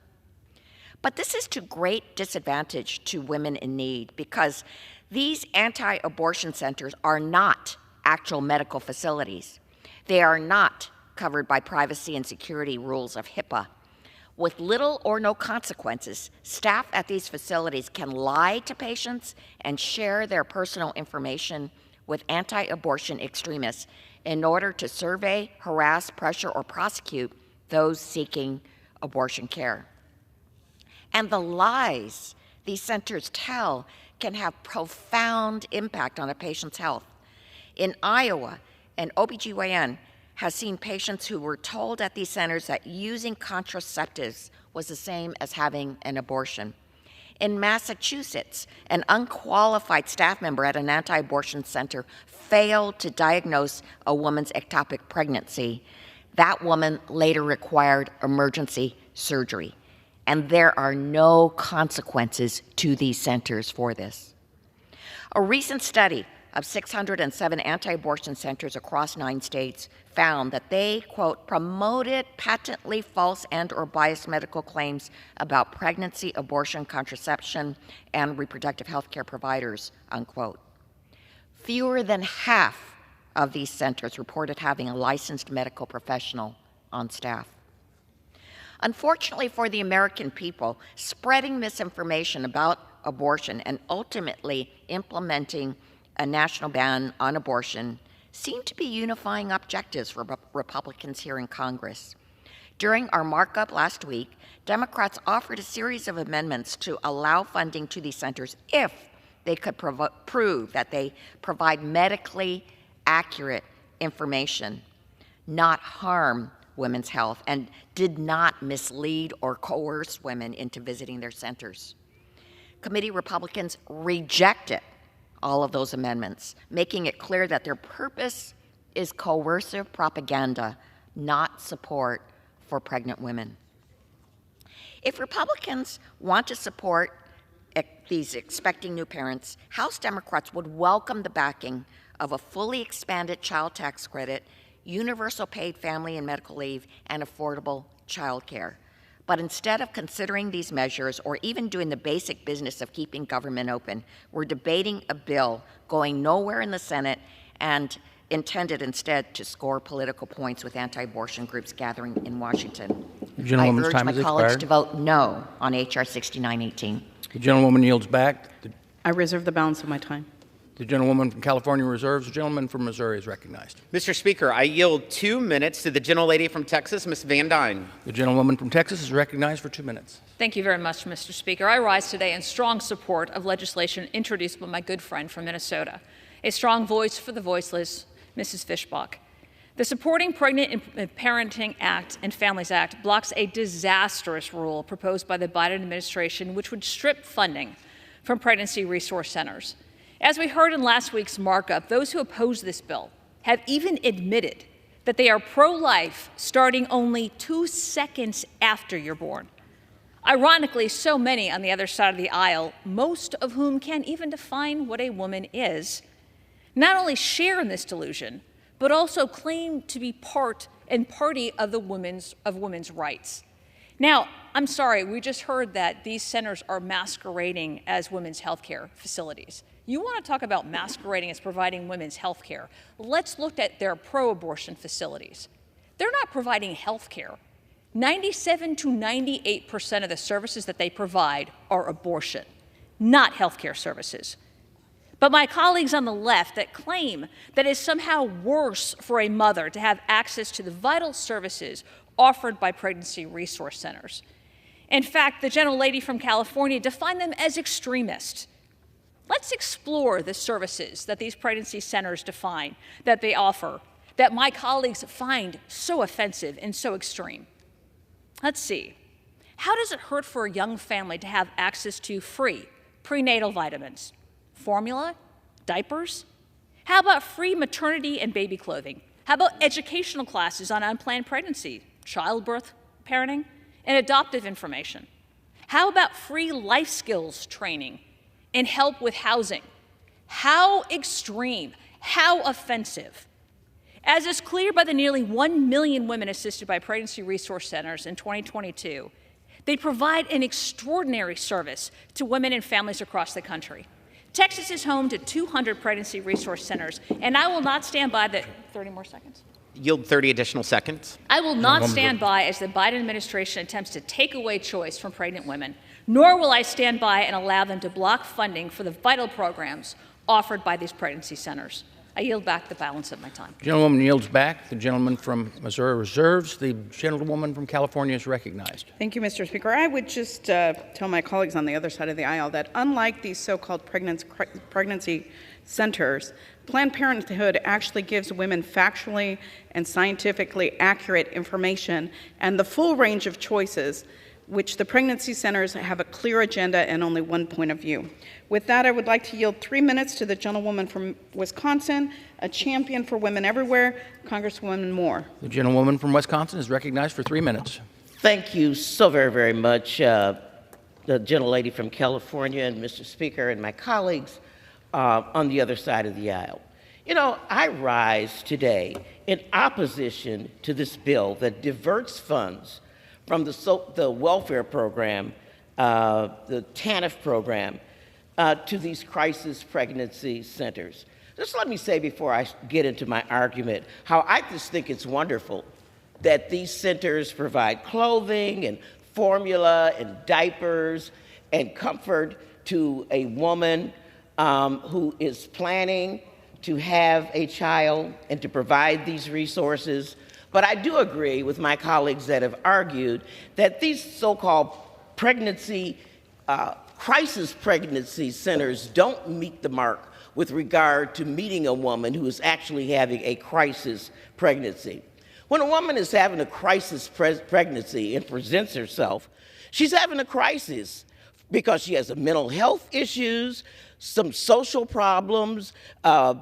But this is to great disadvantage to women in need because these anti-abortion centers are not actual medical facilities. They are not covered by privacy and security rules of HIPAA. With little or no consequences, staff at these facilities can lie to patients and share their personal information with anti-abortion extremists in order to survey, harass, pressure, or prosecute those seeking abortion care. And the lies these centers tell can have profound impact on a patient's health. In Iowa, an OBGYN has seen patients who were told at these centers that using contraceptives was the same as having an abortion. In Massachusetts, an unqualified staff member at an anti-abortion center failed to diagnose a woman's ectopic pregnancy. That woman later required emergency surgery. And there are no consequences to these centers for this. A recent study of 607 anti-abortion centers across 9 states found that they, quote, promoted patently false and or biased medical claims about pregnancy, abortion, contraception, and reproductive health care providers, unquote. Fewer than half of these centers reported having a licensed medical professional on staff. Unfortunately for the American people, spreading misinformation about abortion and ultimately implementing a national ban on abortion seem to be unifying objectives for Republicans here in Congress. During our markup last week, Democrats offered a series of amendments to allow funding to these centers if they could prove that they provide medically accurate information, not harm women's health, and did not mislead or coerce women into visiting their centers. Committee Republicans rejected all of those amendments, making it clear that their purpose is coercive propaganda, not support for pregnant women. If Republicans want to support these expecting new parents, House Democrats would welcome the backing of a fully expanded child tax credit, universal paid family and medical leave, and affordable child care. But instead of considering these measures or even doing the basic business of keeping government open, we're debating a bill going nowhere in the Senate and intended instead to score political points with anti-abortion groups gathering in Washington. I Gentlewoman's urge time my has colleagues expired. to vote no on H.R. 6918. The gentlewoman yields back. I reserve the balance of my time. The gentlewoman from California reserves. The gentleman from Missouri is recognized. Mr. Speaker, I yield 2 minutes to the gentlelady from Texas, Ms. Van Dyne. The gentlewoman from Texas is recognized for 2 minutes. Thank you very much, Mr. Speaker. I rise today in strong support of legislation introduced by my good friend from Minnesota, a strong voice for the voiceless, Mrs. Fishbach. The Supporting Pregnant and Parenting Act and Families Act blocks a disastrous rule proposed by the Biden administration, which would strip funding from pregnancy resource centers. As we heard in last week's markup, those who oppose this bill have even admitted that they are pro-life starting only 2 seconds after you're born. Ironically, so many on the other side of the aisle, most of whom can't even define what a woman is, not only share in this delusion, but also claim to be part and party of women's rights. Now, I'm sorry, we just heard that these centers are masquerading as women's health care facilities. You want to talk about masquerading as providing women's health care? Let's look at their pro-abortion facilities. They're not providing health care. 97 to 98% of the services that they provide are abortion, not health care services. But my colleagues on the left that claim that it's somehow worse for a mother to have access to the vital services offered by pregnancy resource centers. In fact, the gentlelady from California defined them as extremist. Let's explore the services that these pregnancy centers define, that they offer, that my colleagues find so offensive and so extreme. Let's see. How does it hurt for a young family to have access to free prenatal vitamins, formula, diapers? How about free maternity and baby clothing? How about educational classes on unplanned pregnancy, childbirth, parenting, and adoptive information? How about free life skills training and help with housing? How extreme, how offensive. As is clear by the nearly 1 million women assisted by pregnancy resource centers in 2022, they provide an extraordinary service to women and families across the country. Texas is home to 200 pregnancy resource centers, and I will not stand by the 30 more seconds. Yield 30 additional seconds. I will not stand by as the Biden administration attempts to take away choice from pregnant women, nor will I stand by and allow them to block funding for the vital programs offered by these pregnancy centers. I yield back the balance of my time. The gentlewoman yields back. The gentleman from Missouri reserves. The gentlewoman from California is recognized. Thank you, Mr. Speaker. I would just tell my colleagues on the other side of the aisle that unlike these so-called pregnancy centers, Planned Parenthood actually gives women factually and scientifically accurate information and the full range of choices, which the pregnancy centers have a clear agenda and only one point of view. With that, I would like to yield 3 minutes to the gentlewoman from Wisconsin, a champion for women everywhere, Congresswoman Moore. The gentlewoman from Wisconsin is recognized for 3 minutes. Thank you so very much, the gentlelady from California and Mr. Speaker and my colleagues on the other side of the aisle. You know, I rise today in opposition to this bill that diverts funds from the welfare program, the TANF program, to these crisis pregnancy centers. Just let me say before I get into my argument how I just think it's wonderful that these centers provide clothing and formula and diapers and comfort to a woman who is planning to have a child and to provide these resources. But I do agree with my colleagues that have argued that these so-called pregnancy, crisis pregnancy centers don't meet the mark with regard to meeting a woman who is actually having a crisis pregnancy. When a woman is having a crisis pregnancy and presents herself, she's having a crisis because she has mental health issues, some social problems,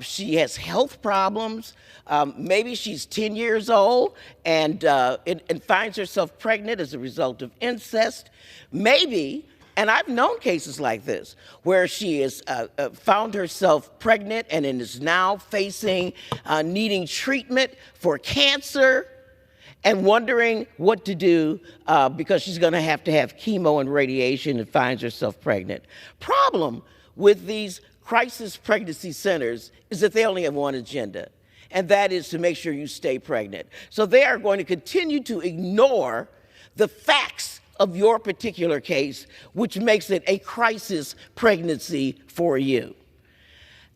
she has health problems, maybe she's 10 years old and finds herself pregnant as a result of incest. Maybe, and I've known cases like this, where she has found herself pregnant and is now facing needing treatment for cancer and wondering what to do because she's going to have chemo and radiation and finds herself pregnant. Problem with these crisis pregnancy centers is that they only have one agenda, and that is to make sure you stay pregnant. So they are going to continue to ignore the facts of your particular case, which makes it a crisis pregnancy for you.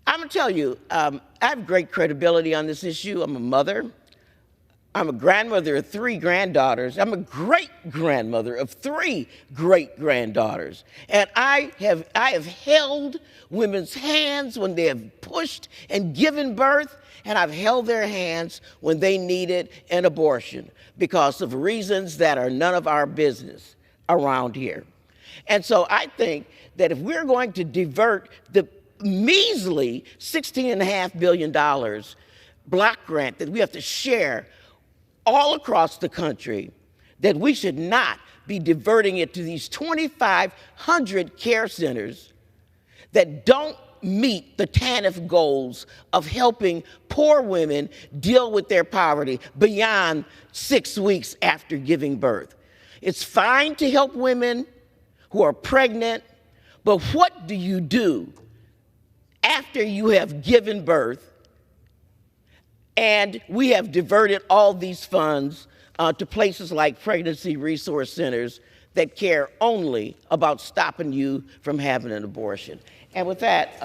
I'm going to tell you, I have great credibility on this issue. I'm a mother. I'm a grandmother of 3 granddaughters. I'm a great-grandmother of 3 great-granddaughters. And I have held women's hands when they have pushed and given birth, and I've held their hands when they needed an abortion because of reasons that are none of our business around here. And so I think that if we're going to divert the measly $16.5 billion block grant that we have to share all across the country, that we should not be diverting it to these 2,500 care centers that don't meet the TANF goals of helping poor women deal with their poverty beyond 6 weeks after giving birth. It's fine to help women who are pregnant, but what do you do after you have given birth? And we have diverted all these funds to places like pregnancy resource centers that care only about stopping you from having an abortion. And with that,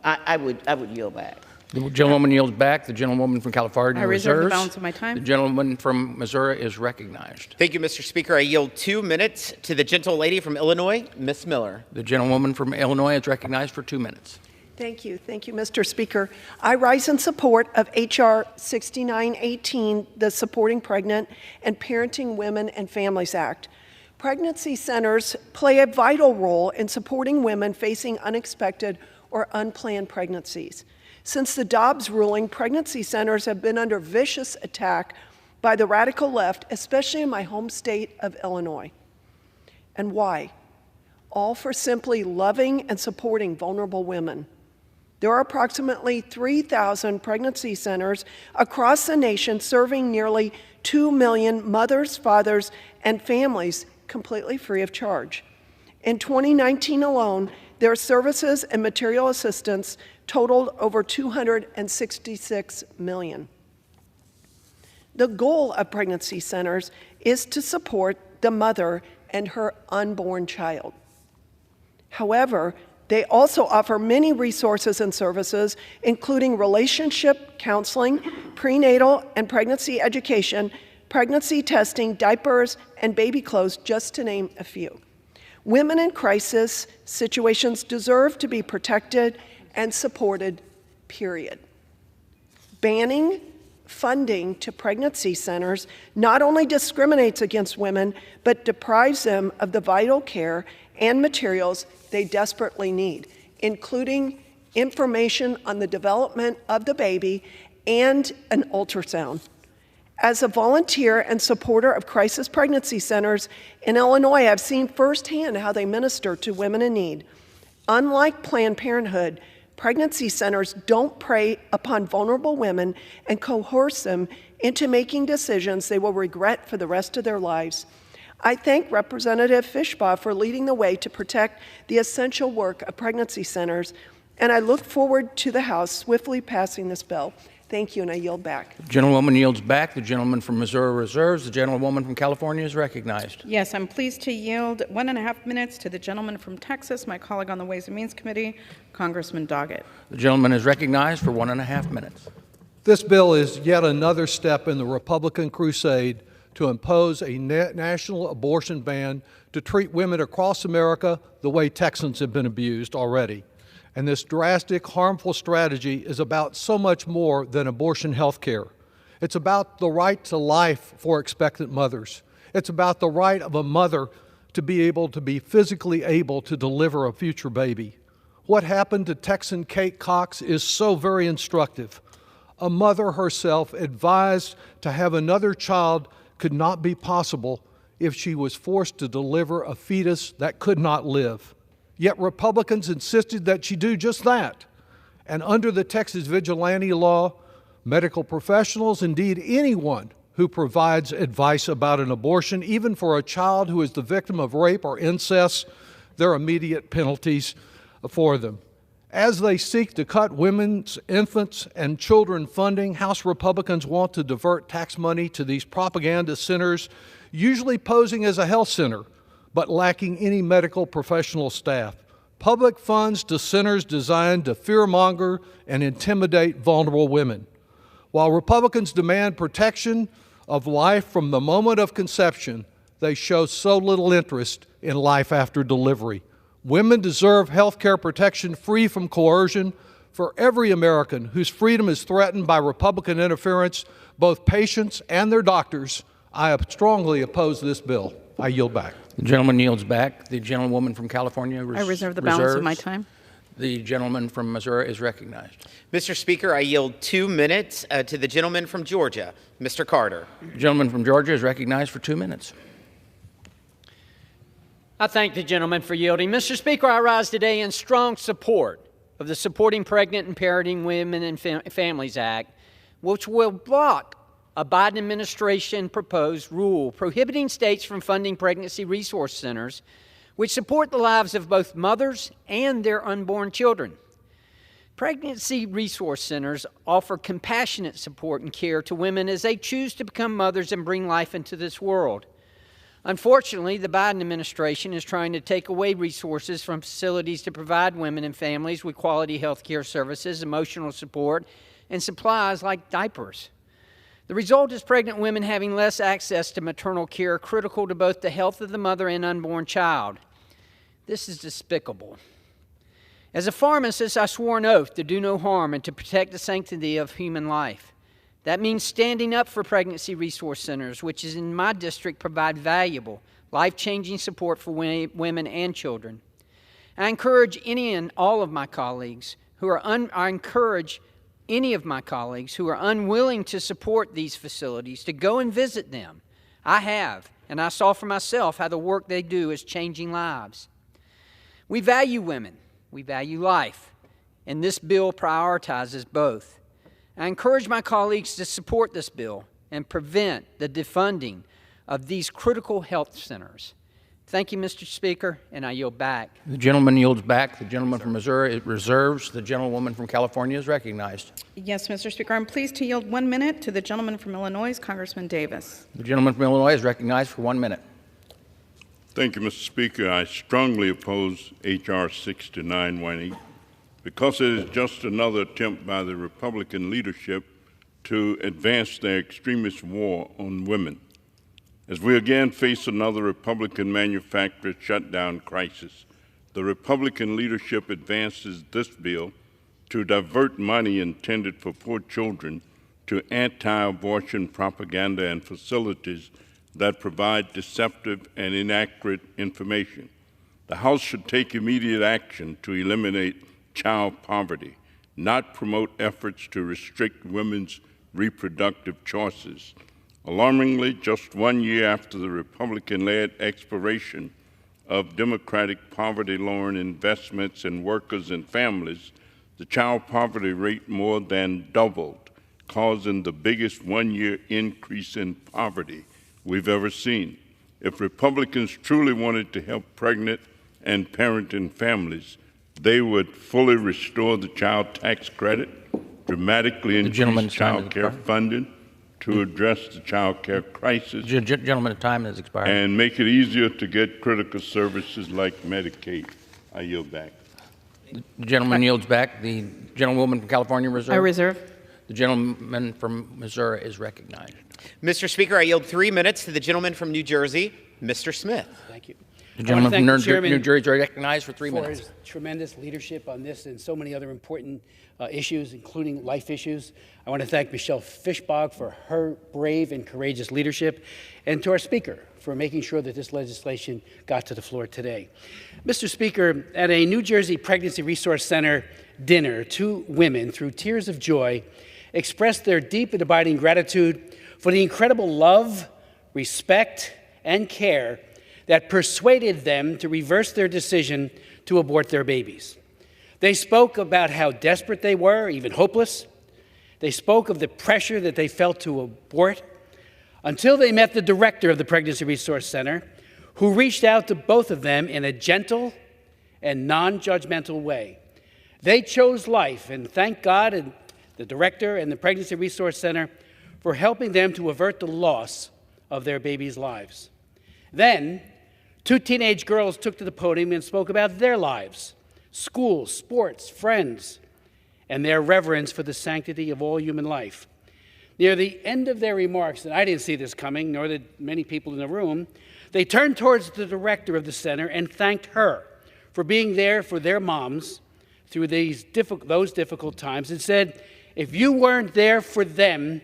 I would yield back. The gentlewoman yields back. The gentlewoman from California I reserve reserves. the balance of my time. The gentleman from Missouri is recognized. Thank you, Mr. Speaker. I yield 2 minutes to the gentle lady from Illinois, Ms. Miller. The gentlewoman from Illinois is recognized for 2 minutes. Thank you, Mr. Speaker. I rise in support of H.R. 6918, the Supporting Pregnant and Parenting Women and Families Act. Pregnancy centers play a vital role in supporting women facing unexpected or unplanned pregnancies. Since the Dobbs ruling, pregnancy centers have been under vicious attack by the radical left, especially in my home state of Illinois. And why? All for simply loving and supporting vulnerable women. There are approximately 3,000 pregnancy centers across the nation serving nearly 2 million mothers, fathers, and families completely free of charge. In 2019 alone, their services and material assistance totaled over $266 million. The goal of pregnancy centers is to support the mother and her unborn child. However, they also offer many resources and services, including relationship counseling, prenatal and pregnancy education, pregnancy testing, diapers, and baby clothes, just to name a few. Women in crisis situations deserve to be protected and supported, period. Banning funding to pregnancy centers not only discriminates against women, but deprives them of the vital care and materials they desperately need, including information on the development of the baby and an ultrasound. As a volunteer and supporter of crisis pregnancy centers in Illinois, I've seen firsthand how they minister to women in need. Unlike Planned Parenthood, pregnancy centers don't prey upon vulnerable women and coerce them into making decisions they will regret for the rest of their lives. I thank Representative Fischbach for leading the way to protect the essential work of pregnancy centers, and I look forward to the House swiftly passing this bill. Thank you, and I yield back. The gentlewoman yields back. The gentleman from Missouri reserves. The gentlewoman from California is recognized. Yes, I'm pleased to yield 1.5 minutes to the gentleman from Texas, my colleague on the Ways and Means Committee, Congressman Doggett. The gentleman is recognized for 1.5 minutes. This bill is yet another step in the Republican crusade to impose a national abortion ban to treat women across America the way Texans have been abused already. And this drastic, harmful strategy is about so much more than abortion health care. It's about the right to life for expectant mothers. It's about the right of a mother to be able to be physically able to deliver a future baby. What happened to Texan Kate Cox is so very instructive. A mother herself advised to have another child could not be possible if she was forced to deliver a fetus that could not live. Yet Republicans insisted that she do just that. And under the Texas vigilante law, medical professionals, indeed anyone who provides advice about an abortion, even for a child who is the victim of rape or incest, there are immediate penalties for them. As they seek to cut women's, infants, and children funding, House Republicans want to divert tax money to these propaganda centers, usually posing as a health center, but lacking any medical professional staff. Public funds to centers designed to fearmonger and intimidate vulnerable women. While Republicans demand protection of life from the moment of conception, they show so little interest in life after delivery. Women deserve health care protection free from coercion. For every American whose freedom is threatened by Republican interference, both patients and their doctors, I strongly oppose this bill. I yield back. The gentleman yields back. The gentlewoman from California I reserve the balance of my time. The gentleman from Missouri is recognized. Mr. Speaker, I yield 2 minutes to the gentleman from Georgia, Mr. Carter. The gentleman from Georgia is recognized for 2 minutes. I thank the gentleman for yielding. Mr. Speaker, I rise today in strong support of the Supporting Pregnant and Parenting Women and Families Act, which will block a Biden administration proposed rule prohibiting states from funding pregnancy resource centers, which support the lives of both mothers and their unborn children. Pregnancy resource centers offer compassionate support and care to women as they choose to become mothers and bring life into this world. Unfortunately, the Biden administration is trying to take away resources from facilities to provide women and families with quality health care services, emotional support, and supplies like diapers. The result is pregnant women having less access to maternal care critical to both the health of the mother and unborn child. This is despicable. As a pharmacist, I swore an oath to do no harm and to protect the sanctity of human life. That means standing up for pregnancy resource centers, which is in my district provide valuable, life-changing support for women and children. I encourage any and all of my colleagues who are unwilling to support these facilities to go and visit them. I have, and I saw for myself how the work they do is changing lives. We value women, we value life, and this bill prioritizes both. I encourage my colleagues to support this bill and prevent the defunding of these critical health centers. Thank you, Mr. Speaker, and I yield back. The gentleman yields back. The gentleman from Missouri reserves. The gentlewoman from California is recognized. Yes, Mr. Speaker. I'm pleased to yield 1 minute to the gentleman from Illinois, Congressman Davis. The gentleman from Illinois is recognized for 1 minute. Thank you, Mr. Speaker. I strongly oppose H.R. 6918 because it is just another attempt by the Republican leadership to advance their extremist war on women. As we again face another Republican-manufactured shutdown crisis, the Republican leadership advances this bill to divert money intended for poor children to anti-abortion propaganda and facilities that provide deceptive and inaccurate information. The House should take immediate action to eliminate child poverty, not promote efforts to restrict women's reproductive choices. Alarmingly, just 1 year after the Republican-led expiration of Democratic poverty-lowering investments in workers and families, the child poverty rate more than doubled, causing the biggest one-year increase in poverty we've ever seen. If Republicans truly wanted to help pregnant and parenting families, they would fully restore the child tax credit, dramatically increase child care funding to address the child care crisis. Gentleman's time has expired. And make it easier to get critical services like Medicaid. I yield back. The gentleman yields back. The gentlewoman from California reserves. I reserve. The gentleman from Missouri is recognized. Mr. Speaker, I yield 3 minutes to the gentleman from New Jersey, Mr. Smith. Thank you. The gentleman from New Jersey is recognized for 3 minutes. For his tremendous leadership on this and so many other important issues, including life issues. I want to thank Michelle Fischbach for her brave and courageous leadership, and to our Speaker for making sure that this legislation got to the floor today. Mr. Speaker, at a New Jersey Pregnancy Resource Center dinner, 2 women, through tears of joy, expressed their deep and abiding gratitude for the incredible love, respect, and care that persuaded them to reverse their decision to abort their babies. They spoke about how desperate they were, even hopeless. They spoke of the pressure that they felt to abort until they met the director of the Pregnancy Resource Center, who reached out to both of them in a gentle and non-judgmental way. They chose life, and thank God and the director and the Pregnancy Resource Center for helping them to avert the loss of their babies' lives. Then, 2 teenage girls took to the podium and spoke about their lives, school, sports, friends, and their reverence for the sanctity of all human life. Near the end of their remarks, and I didn't see this coming, nor did many people in the room, they turned towards the director of the center and thanked her for being there for their moms through those difficult times and said, if you weren't there for them,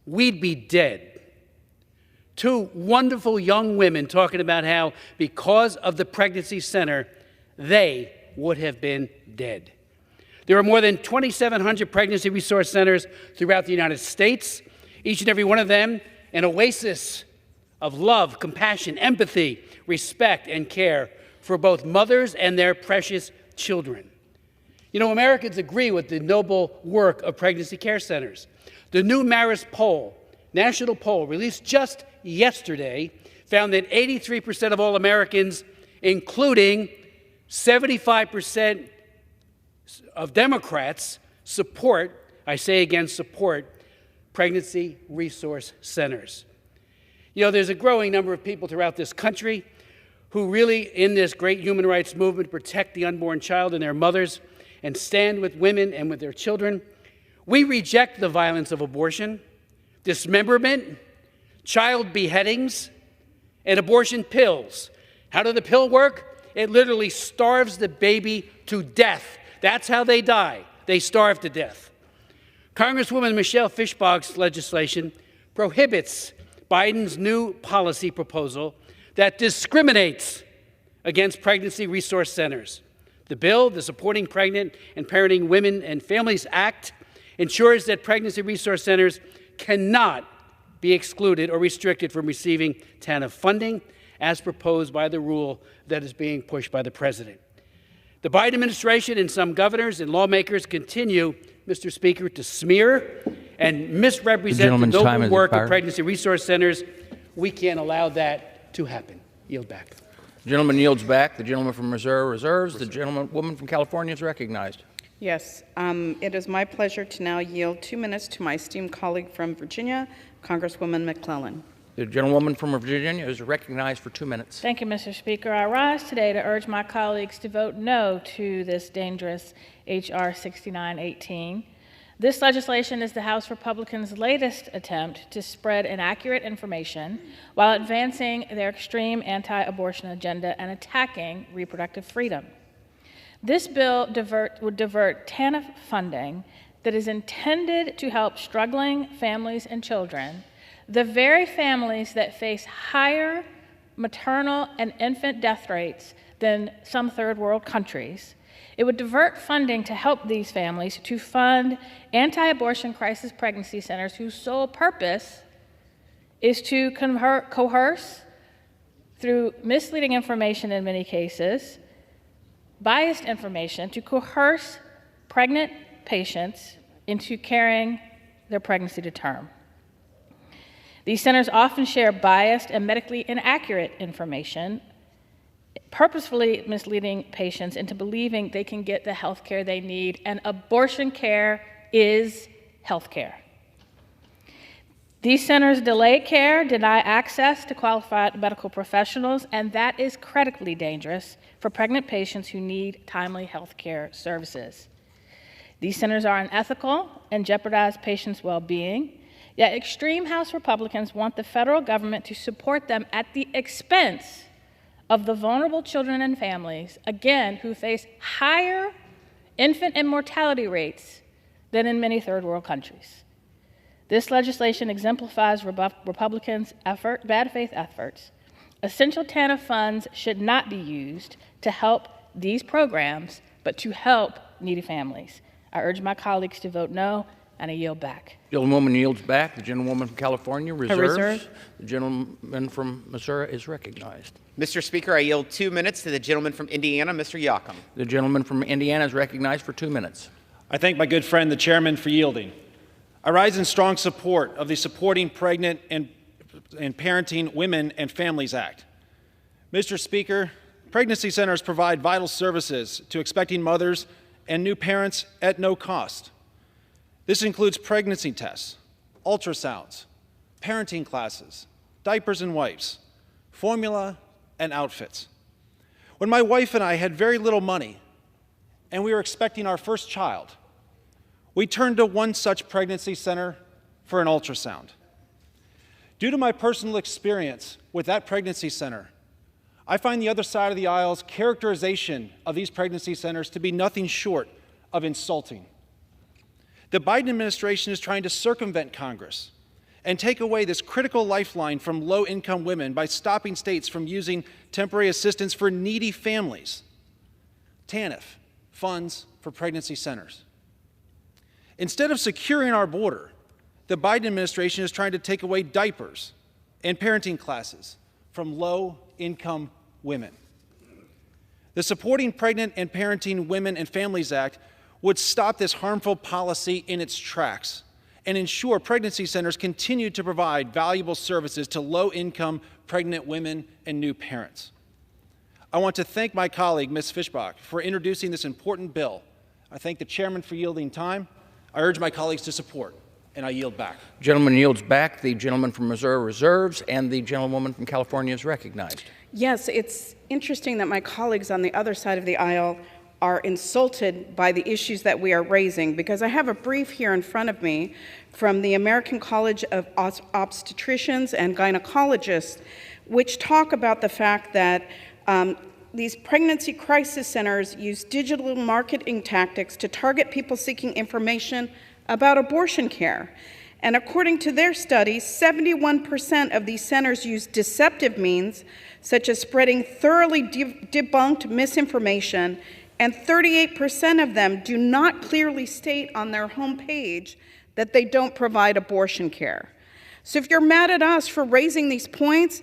we'd be dead. 2 wonderful young women talking about how because of the pregnancy center, they would have been dead. There are more than 2,700 pregnancy resource centers throughout the United States, each and every one of them an oasis of love, compassion, empathy, respect, and care for both mothers and their precious children. You know, Americans agree with the noble work of pregnancy care centers. The new Marist poll, national poll, released just yesterday, found that 83% of all Americans, including 75% of Democrats, support, I say again, support pregnancy resource centers. You know, there's a growing number of people throughout this country who really, in this great human rights movement, protect the unborn child and their mothers and stand with women and with their children. We reject the violence of abortion, dismemberment, child beheadings, and abortion pills. How does the pill work? It literally starves the baby to death. That's how they die. They starve to death. Congresswoman Michelle Fischbach's legislation prohibits Biden's new policy proposal that discriminates against pregnancy resource centers. The bill, the Supporting Pregnant and Parenting Women and Families Act, ensures that pregnancy resource centers cannot be excluded or restricted from receiving TANF funding as proposed by the rule that is being pushed by the president. The Biden administration and some governors and lawmakers continue, Mr. Speaker, to smear and misrepresent the noble work of pregnancy resource centers. We can't allow that to happen. Yield back. The gentleman yields back. The gentleman from Missouri reserves. The gentlewoman from California is recognized. Yes, it is my pleasure to now yield 2 minutes to my esteemed colleague from Virginia, Congresswoman McClellan. The gentlewoman from Virginia is recognized for 2 minutes. Thank you, Mr. Speaker. I rise today to urge my colleagues to vote no to this dangerous H.R. 6918. This legislation is the House Republicans' latest attempt to spread inaccurate information while advancing their extreme anti-abortion agenda and attacking reproductive freedom. This bill would divert TANF funding that is intended to help struggling families and children, the very families that face higher maternal and infant death rates than some third world countries. It would divert funding to help these families to fund anti-abortion crisis pregnancy centers whose sole purpose is to coerce, through misleading information in many cases, biased information, to coerce pregnant patients into carrying their pregnancy to term. These centers often share biased and medically inaccurate information, purposefully misleading patients into believing they can get the health care they need, and abortion care is health care. These centers delay care, deny access to qualified medical professionals, and that is critically dangerous for pregnant patients who need timely health care services. These centers are unethical and jeopardize patients' well-being, yet extreme House Republicans want the federal government to support them at the expense of the vulnerable children and families, again, who face higher infant and mortality rates than in many third world countries. This legislation exemplifies Republicans' bad faith efforts. Essential TANF funds should not be used to help these programs, but to help needy families. I urge my colleagues to vote no, and I yield back. The gentlewoman yields back. The gentlewoman from California reserves. Reserve. The gentleman from Missouri is recognized. Mr. Speaker, I yield 2 minutes to the gentleman from Indiana, Mr. Yocum. The gentleman from Indiana is recognized for 2 minutes. I thank my good friend, the chairman, for yielding. I rise in strong support of the Supporting Pregnant and Parenting Women and Families Act. Mr. Speaker, pregnancy centers provide vital services to expecting mothers and new parents at no cost. This includes pregnancy tests, ultrasounds, parenting classes, diapers and wipes, formula, and outfits. When my wife and I had very little money and we were expecting our first child, we turned to one such pregnancy center for an ultrasound. Due to my personal experience with that pregnancy center, I find the other side of the aisle's characterization of these pregnancy centers to be nothing short of insulting. The Biden administration is trying to circumvent Congress and take away this critical lifeline from low-income women by stopping states from using temporary assistance for needy families, TANF, funds for pregnancy centers. Instead of securing our border, the Biden administration is trying to take away diapers and parenting classes from low-income women. The Supporting Pregnant and Parenting Women and Families Act would stop this harmful policy in its tracks and ensure pregnancy centers continue to provide valuable services to low-income pregnant women and new parents. I want to thank my colleague, Ms. Fischbach, for introducing this important bill. I thank the chairman for yielding time. I urge my colleagues to support, and I yield back. Gentleman yields back. The gentleman from Missouri reserves, and the gentlewoman from California is recognized. Yes, it's interesting that my colleagues on the other side of the aisle are insulted by the issues that we are raising, because I have a brief here in front of me from the American College of Obstetricians and Gynecologists, which talk about the fact that these pregnancy crisis centers use digital marketing tactics to target people seeking information about abortion care. And according to their study, 71% of these centers use deceptive means, such as spreading thoroughly debunked misinformation, and 38% of them do not clearly state on their homepage that they don't provide abortion care. So if you're mad at us for raising these points,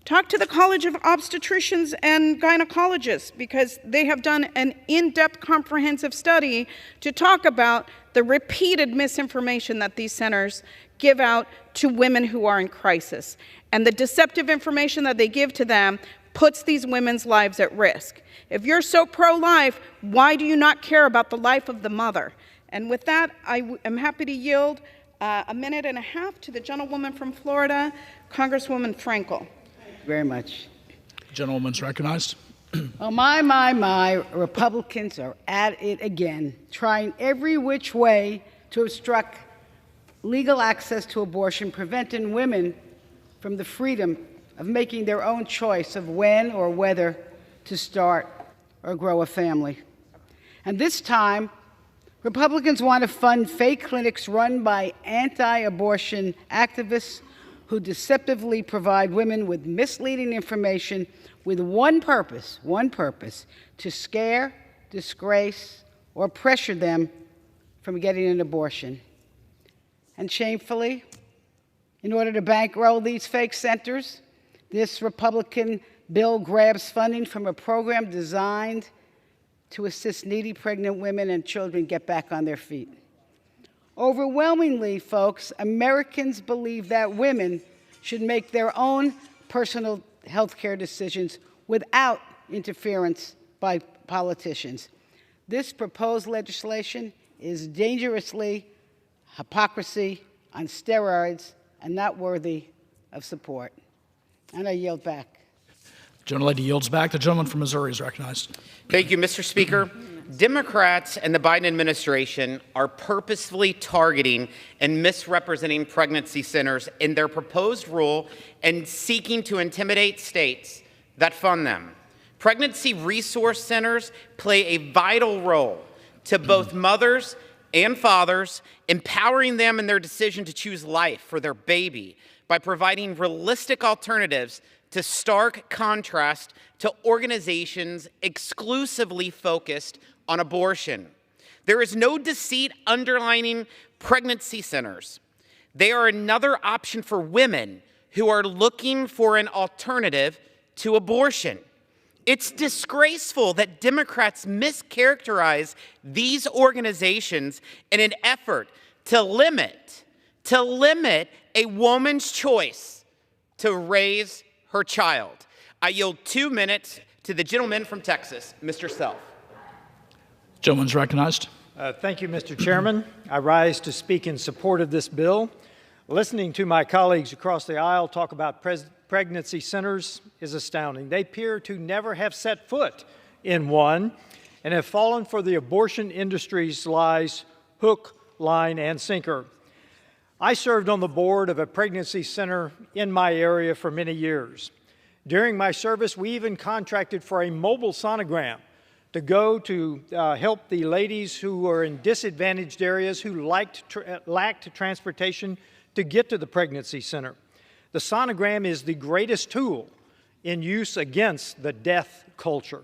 talk to the College of Obstetricians and Gynecologists, because they have done an in-depth comprehensive study to talk about the repeated misinformation that these centers give out to women who are in crisis. And the deceptive information that they give to them puts these women's lives at risk. If you're so pro-life, why do you not care about the life of the mother? And with that, I am happy to yield a minute and a half to the gentlewoman from Florida, Congresswoman Frankel. Thank you very much. Gentlewoman's recognized. Oh, my, Republicans are at it again, trying every which way to obstruct legal access to abortion, preventing women from the freedom of making their own choice of when or whether to start or grow a family. And this time, Republicans want to fund fake clinics run by anti-abortion activists who deceptively provide women with misleading information with one purpose, to scare, disgrace, or pressure them from getting an abortion. And shamefully, in order to bankroll these fake centers, this Republican bill grabs funding from a program designed to assist needy pregnant women and children get back on their feet. Overwhelmingly, folks, Americans believe that women should make their own personal health care decisions without interference by politicians. This proposed legislation is dangerously hypocrisy on steroids and not worthy of support. And I yield back. Gentlelady yields back. The gentleman from Missouri is recognized. Thank you, Mr. Speaker. Democrats and the Biden administration are purposefully targeting and misrepresenting pregnancy centers in their proposed rule and seeking to intimidate states that fund them. Pregnancy resource centers play a vital role to both mothers and fathers, empowering them in their decision to choose life for their baby by providing realistic alternatives to stark contrast to organizations exclusively focused on abortion. There is no deceit underlining pregnancy centers. They are another option for women who are looking for an alternative to abortion. It's disgraceful that Democrats mischaracterize these organizations in an effort to limit a woman's choice to raise her child. I yield 2 minutes to the gentleman from Texas, Mr. Self. Gentleman's recognized. Thank you, Mr. Chairman. I rise to speak in support of this bill. Listening to my colleagues across the aisle talk about pregnancy centers is astounding. They appear to never have set foot in one and have fallen for the abortion industry's lies, hook, line, and sinker. I served on the board of a pregnancy center in my area for many years. During my service, we even contracted for a mobile sonogram to go to help the ladies who were in disadvantaged areas who lacked transportation to get to the pregnancy center. The sonogram is the greatest tool in use against the death culture.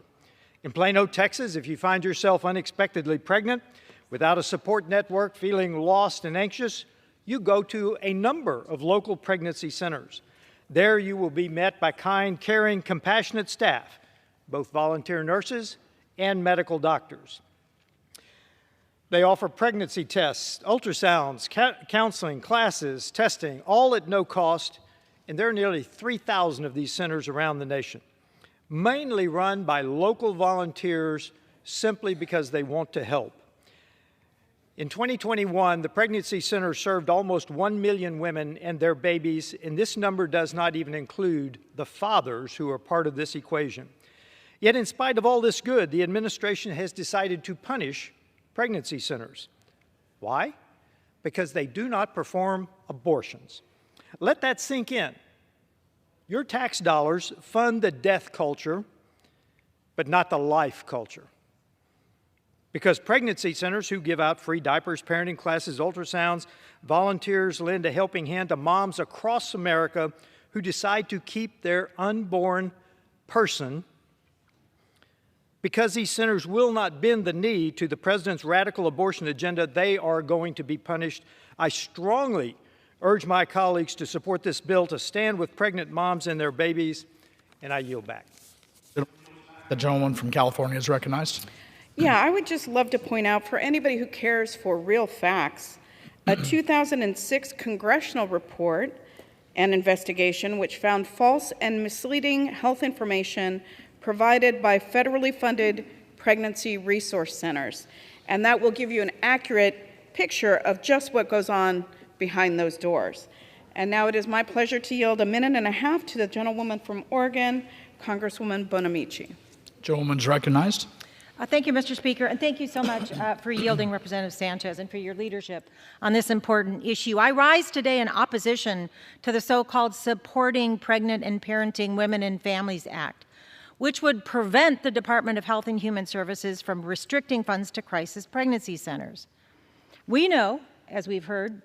In Plano, Texas, if you find yourself unexpectedly pregnant, without a support network, feeling lost and anxious, you go to a number of local pregnancy centers. There you will be met by kind, caring, compassionate staff, both volunteer nurses and medical doctors. They offer pregnancy tests, ultrasounds, counseling, classes, testing, all at no cost, and there are nearly 3,000 of these centers around the nation, mainly run by local volunteers simply because they want to help. In 2021, the pregnancy center served almost 1 million women and their babies, and this number does not even include the fathers who are part of this equation. Yet in spite of all this good, the administration has decided to punish pregnancy centers. Why? Because they do not perform abortions. Let that sink in. Your tax dollars fund the death culture, but not the life culture. Because pregnancy centers who give out free diapers, parenting classes, ultrasounds, volunteers lend a helping hand to moms across America who decide to keep their unborn person. Because these centers will not bend the knee to the president's radical abortion agenda, they are going to be punished. I strongly urge my colleagues to support this bill to stand with pregnant moms and their babies, and I yield back. The gentleman from California is recognized. Yeah, I would just love to point out for anybody who cares for real facts, a 2006 congressional report and investigation which found false and misleading health information provided by federally funded pregnancy resource centers. And that will give you an accurate picture of just what goes on behind those doors. And now it is my pleasure to yield 1.5 minutes to the gentlewoman from Oregon, Congresswoman Bonamici. Gentleman's recognized. Thank you, Mr. Speaker, and thank you so much for yielding, Representative Sanchez, and for your leadership on this important issue. I rise today in opposition to the so-called Supporting Pregnant and Parenting Women and Families Act, which would prevent the Department of Health and Human Services from restricting funds to crisis pregnancy centers. We know, as we've heard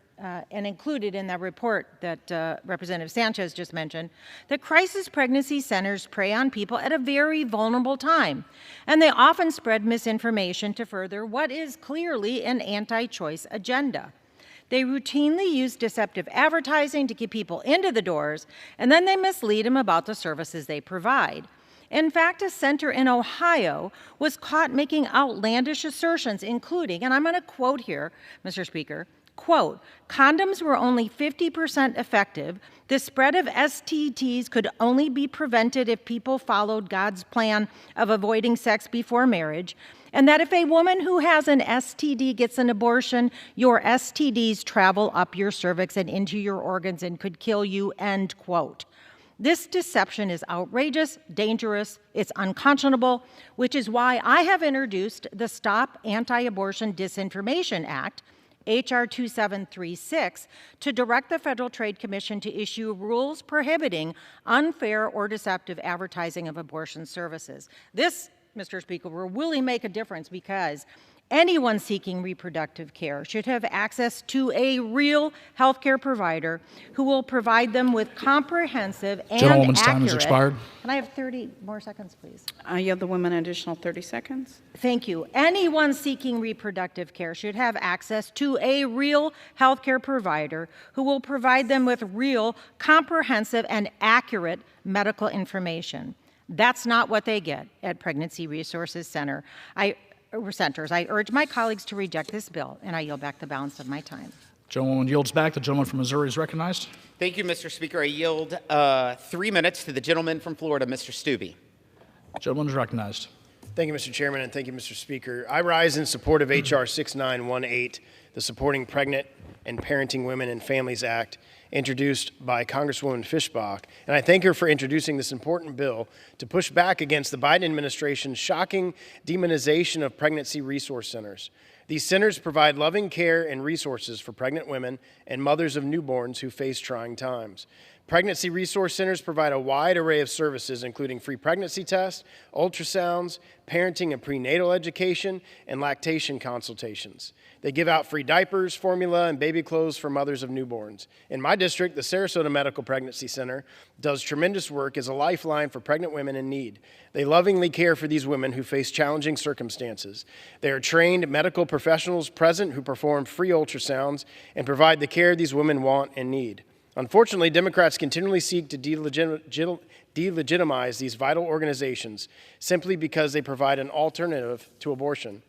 and included in that report that Representative Sanchez just mentioned, that crisis pregnancy centers prey on people at a very vulnerable time, and they often spread misinformation to further what is clearly an anti-choice agenda. They routinely use deceptive advertising to keep people into the doors, and then they mislead them about the services they provide. In fact, a center in Ohio was caught making outlandish assertions, including, and I'm going to quote here, Mr. Speaker, quote, condoms were only 50% effective. The spread of STDs could only be prevented if people followed God's plan of avoiding sex before marriage. And that if a woman who has an STD gets an abortion, your STDs travel up your cervix and into your organs and could kill you, end quote. This deception is outrageous, dangerous, it's unconscionable, which is why I have introduced the Stop Anti-Abortion Disinformation Act, H.R. 2736, to direct the Federal Trade Commission to issue rules prohibiting unfair or deceptive advertising of abortion services. This, Mr. Speaker, will really make a difference because anyone seeking reproductive care should have access to a real healthcare provider who will provide them with comprehensive and Gentlewoman's accurate. time has expired. Can I have 30 more seconds, please? I yield the woman an additional 30 seconds. Thank you. Anyone seeking reproductive care should have access to a real healthcare provider who will provide them with real, comprehensive, and accurate medical information. That's not what they get at Pregnancy Resources Centers. I urge my colleagues to reject this bill, and I yield back the balance of my time. Gentleman yields back. The gentleman from Missouri is recognized. Thank you, Mr. Speaker. I yield 3 minutes to the gentleman from Florida, Mr. Stubbe. Gentleman is recognized. Thank you, Mr. Chairman, and thank you, Mr. Speaker. I rise in support of H.R. 6918, the Supporting Pregnant and Parenting Women and Families Act, introduced by Congresswoman Fischbach, and I thank her for introducing this important bill to push back against the Biden administration's shocking demonization of pregnancy resource centers. These centers provide loving care and resources for pregnant women and mothers of newborns who face trying times. Pregnancy resource centers provide a wide array of services, including free pregnancy tests, ultrasounds, parenting and prenatal education, and lactation consultations. They give out free diapers, formula, and baby clothes for mothers of newborns. In my district, the Sarasota Medical Pregnancy Center does tremendous work as a lifeline for pregnant women in need. They lovingly care for these women who face challenging circumstances. They are trained medical professionals present who perform free ultrasounds and provide the care these women want and need. Unfortunately, Democrats continually seek to delegitimize these vital organizations simply because they provide an alternative to abortion.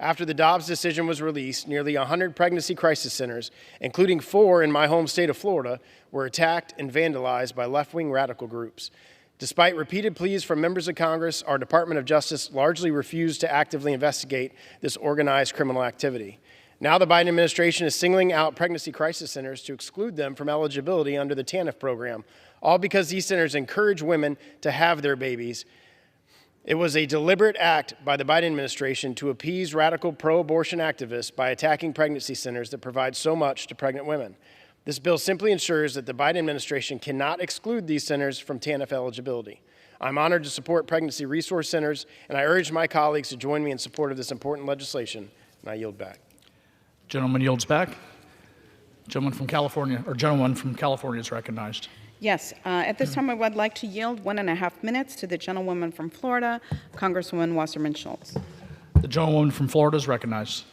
After the Dobbs decision was released, nearly 100 pregnancy crisis centers, including 4 in my home state of Florida, were attacked and vandalized by left-wing radical groups. Despite repeated pleas from members of Congress, our Department of Justice largely refused to actively investigate this organized criminal activity. Now the Biden administration is singling out pregnancy crisis centers to exclude them from eligibility under the TANF program, all because these centers encourage women to have their babies. It was a deliberate act by the Biden administration to appease radical pro-abortion activists by attacking pregnancy centers that provide so much to pregnant women. This bill simply ensures that the Biden administration cannot exclude these centers from TANF eligibility. I'm honored to support pregnancy resource centers, and I urge my colleagues to join me in support of this important legislation, and I yield back. Gentleman yields back. Gentleman from California is recognized. Yes, at this time I would like to yield 1.5 minutes to the gentlewoman from Florida, Congresswoman Wasserman Schultz. The gentlewoman from Florida is recognized.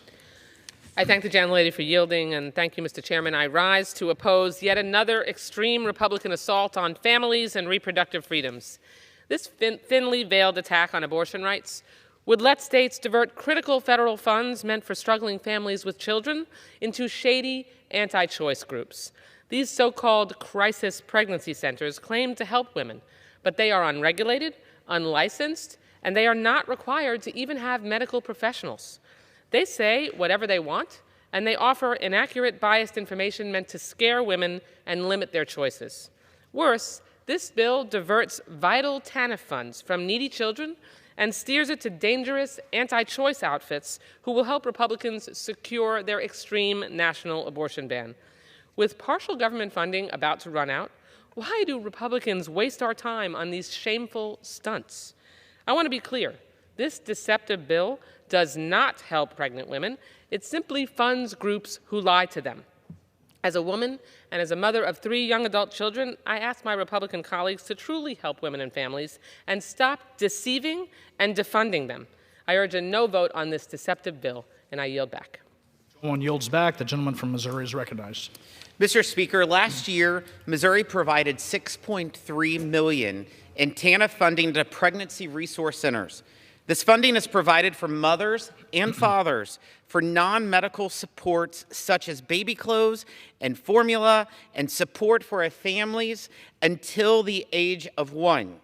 I thank the gentlelady for yielding, and thank you, Mr. Chairman. I rise to oppose yet another extreme Republican assault on families and reproductive freedoms. This thinly veiled attack on abortion rights would let states divert critical federal funds meant for struggling families with children into shady anti-choice groups. These so-called crisis pregnancy centers claim to help women, but they are unregulated, unlicensed, and they are not required to even have medical professionals. They say whatever they want, and they offer inaccurate, biased information meant to scare women and limit their choices. Worse, this bill diverts vital TANF funds from needy children and steers it to dangerous anti-choice outfits who will help Republicans secure their extreme national abortion ban. With partial government funding about to run out, why do Republicans waste our time on these shameful stunts? I want to be clear. This deceptive bill does not help pregnant women. It simply funds groups who lie to them. As a woman and as a mother of 3 young adult children, I ask my Republican colleagues to truly help women and families and stop deceiving and defunding them. I urge a no vote on this deceptive bill, and I yield back. Gentleman yields back. The gentleman from Missouri is recognized. Mr. Speaker, last year, Missouri provided $6.3 million in TANF funding to pregnancy resource centers. This funding is provided for mothers and fathers for non-medical supports such as baby clothes and formula and support for families until the age of 1.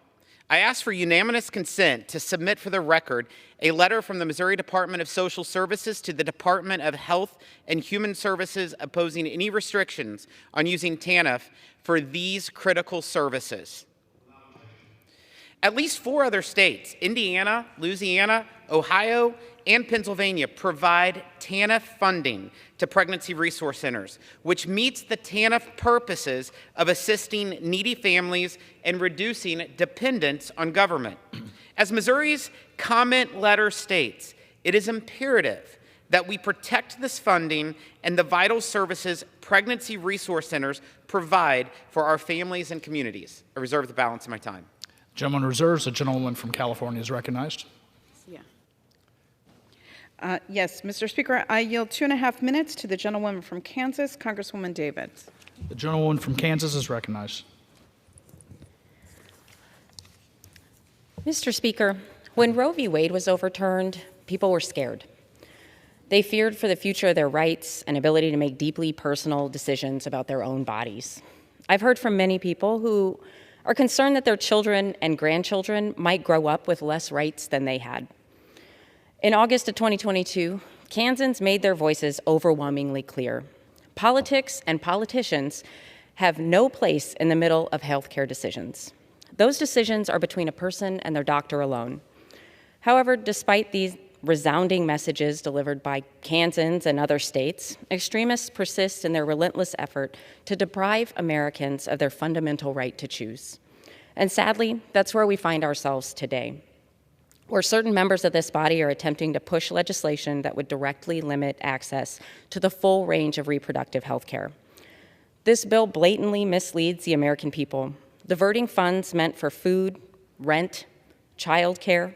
I ask for unanimous consent to submit for the record a letter from the Missouri Department of Social Services to the Department of Health and Human Services opposing any restrictions on using TANF for these critical services. At least 4 other states, Indiana, Louisiana, Ohio, and Pennsylvania, provide TANF funding to pregnancy resource centers, which meets the TANF purposes of assisting needy families and reducing dependence on government. As Missouri's comment letter states, it is imperative that we protect this funding and the vital services pregnancy resource centers provide for our families and communities. I reserve the balance of my time. Gentleman reserves. The gentleman from California is recognized. Yes, Mr. Speaker, I yield 2.5 minutes to the gentlewoman from Kansas, Congresswoman Davids. The gentlewoman from Kansas is recognized. Mr. Speaker, when Roe v. Wade was overturned, people were scared. They feared for the future of their rights and ability to make deeply personal decisions about their own bodies. I've heard from many people who are concerned that their children and grandchildren might grow up with less rights than they had. In August of 2022, Kansans made their voices overwhelmingly clear. Politics and politicians have no place in the middle of healthcare decisions. Those decisions are between a person and their doctor alone. However, despite these resounding messages delivered by Kansans and other states, extremists persist in their relentless effort to deprive Americans of their fundamental right to choose. And sadly, that's where we find ourselves today, where certain members of this body are attempting to push legislation that would directly limit access to the full range of reproductive health care. This bill blatantly misleads the American people, diverting funds meant for food, rent, child care,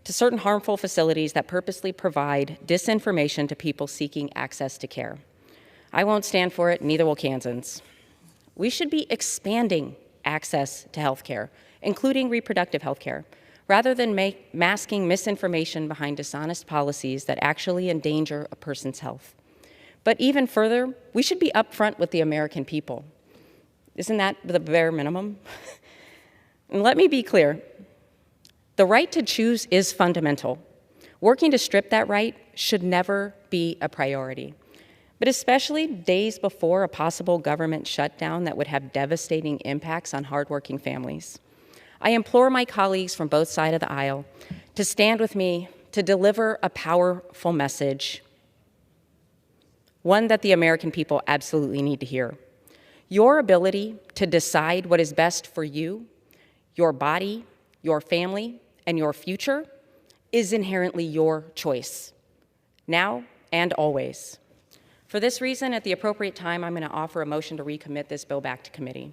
to certain harmful facilities that purposely provide disinformation to people seeking access to care. I won't stand for it, neither will Kansans. We should be expanding access to health care, including reproductive health care, rather than masking misinformation behind dishonest policies that actually endanger a person's health. But even further, we should be upfront with the American people. Isn't that the bare minimum? And let me be clear. The right to choose is fundamental. Working to strip that right should never be a priority, but especially days before a possible government shutdown that would have devastating impacts on hardworking families. I implore my colleagues from both sides of the aisle to stand with me to deliver a powerful message, one that the American people absolutely need to hear. Your ability to decide what is best for you, your body, your family, and your future is inherently your choice, now and always. For this reason, at the appropriate time, I'm going to offer a motion to recommit this bill back to committee.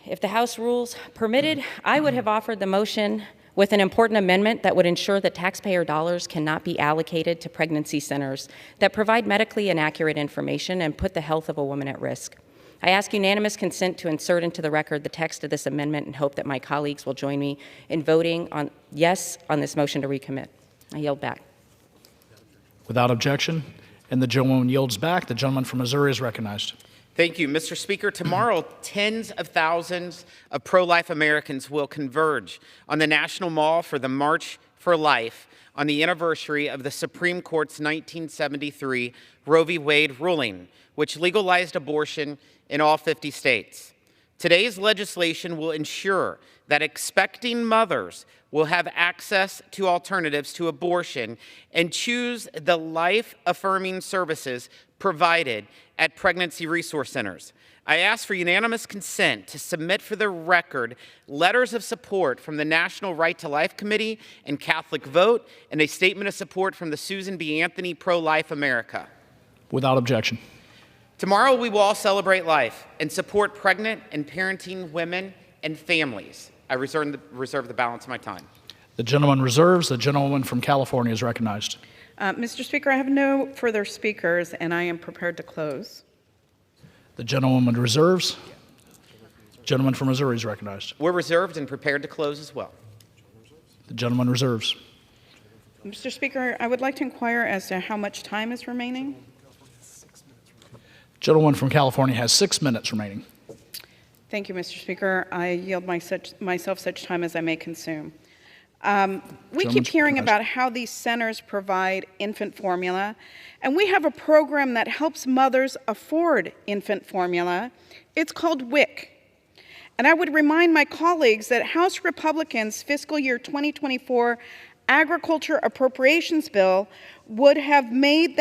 If the House rules permitted, I would have offered the motion with an important amendment that would ensure that taxpayer dollars cannot be allocated to pregnancy centers that provide medically inaccurate information and put the health of a woman at risk. I ask unanimous consent to insert into the record the text of this amendment and hope that my colleagues will join me in voting on yes on this motion to recommit. I yield back. Without objection, and the gentlewoman yields back. The gentleman from Missouri is recognized. Thank you, Mr. Speaker. Tomorrow, tens of thousands of pro-life Americans will converge on the National Mall for the March for Life on the anniversary of the Supreme Court's 1973 Roe v. Wade ruling, which legalized abortion in all 50 states. Today's legislation will ensure that expecting mothers will have access to alternatives to abortion and choose the life-affirming services provided at pregnancy resource centers. I ask for unanimous consent to submit for the record letters of support from the National Right to Life Committee and Catholic Vote and a statement of support from the Susan B. Anthony Pro-Life America. Without objection. Tomorrow we will all celebrate life and support pregnant and parenting women and families. I reserve the balance of my time. The gentleman reserves. The gentlewoman from California is recognized. Mr. Speaker, I have no further speakers, and I am prepared to close. The gentlewoman reserves. Gentleman from Missouri is recognized. We're reserved and prepared to close as well. The gentleman reserves. Mr. Speaker, I would like to inquire as to how much time is remaining. Gentleman from California has 6 minutes remaining. Thank you, Mr. Speaker. I yield myself such time as I may consume. We keep hearing about how these centers provide infant formula, and we have a program that helps mothers afford infant formula. It's called WIC. And I would remind my colleagues that House Republicans' fiscal year 2024 agriculture appropriations bill would have made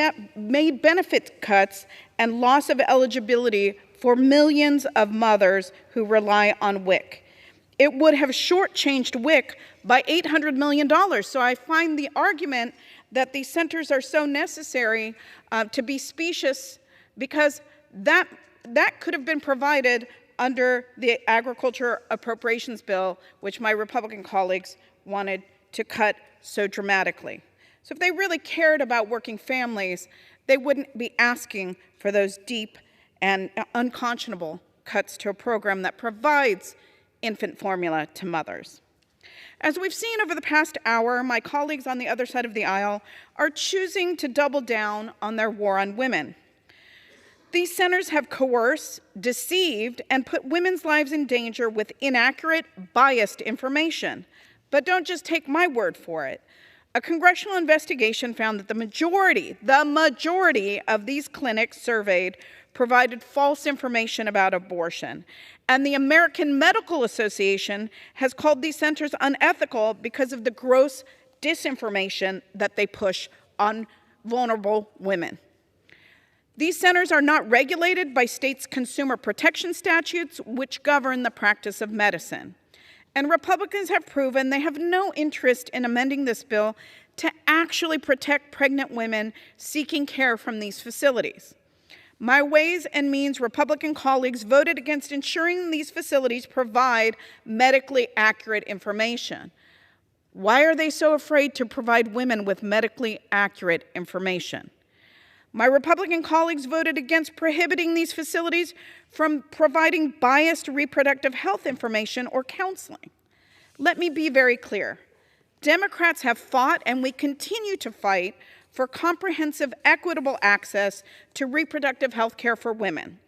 benefit cuts and loss of eligibility for millions of mothers who rely on WIC. It would have shortchanged WIC by $800 million. So I find the argument that these centers are so necessary to be specious, because that could have been provided under the agriculture appropriations bill, which my Republican colleagues wanted to cut so dramatically. So if they really cared about working families, they wouldn't be asking for those deep and unconscionable cuts to a program that provides infant formula to mothers. As we've seen over the past hour, my colleagues on the other side of the aisle are choosing to double down on their war on women. These centers have coerced, deceived, and put women's lives in danger with inaccurate, biased information. But don't just take my word for it. A congressional investigation found that the majority of these clinics surveyed provided false information about abortion. And the American Medical Association has called these centers unethical because of the gross disinformation that they push on vulnerable women. These centers are not regulated by states' consumer protection statutes, which govern the practice of medicine. And Republicans have proven they have no interest in amending this bill to actually protect pregnant women seeking care from these facilities. My Ways and Means Republican colleagues voted against ensuring these facilities provide medically accurate information. Why are they so afraid to provide women with medically accurate information? My Republican colleagues voted against prohibiting these facilities from providing biased reproductive health information or counseling. Let me be very clear. Democrats have fought, and we continue to fight, for comprehensive, equitable access to reproductive health care for women.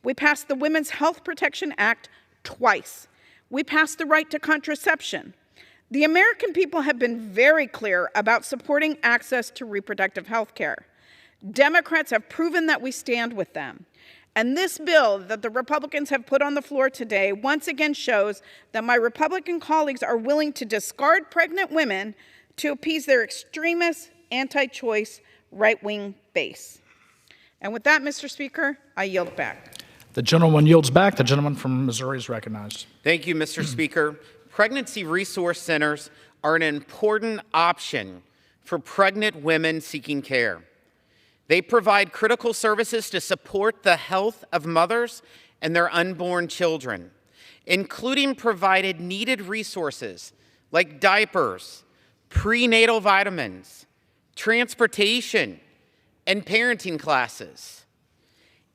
We passed the Women's Health Protection Act twice. We passed the right to contraception. The American people have been very clear about supporting access to reproductive health care. Democrats have proven that we stand with them. And this bill that the Republicans have put on the floor today once again shows that my Republican colleagues are willing to discard pregnant women to appease their extremist, anti-choice, right-wing base. And with that, Mr. Speaker, I yield back. The gentleman yields back. The gentleman from Missouri is recognized. Thank you, Mr. Speaker. Pregnancy resource centers are an important option for pregnant women seeking care. They provide critical services to support the health of mothers and their unborn children, including provided needed resources like diapers, prenatal vitamins, transportation, and parenting classes.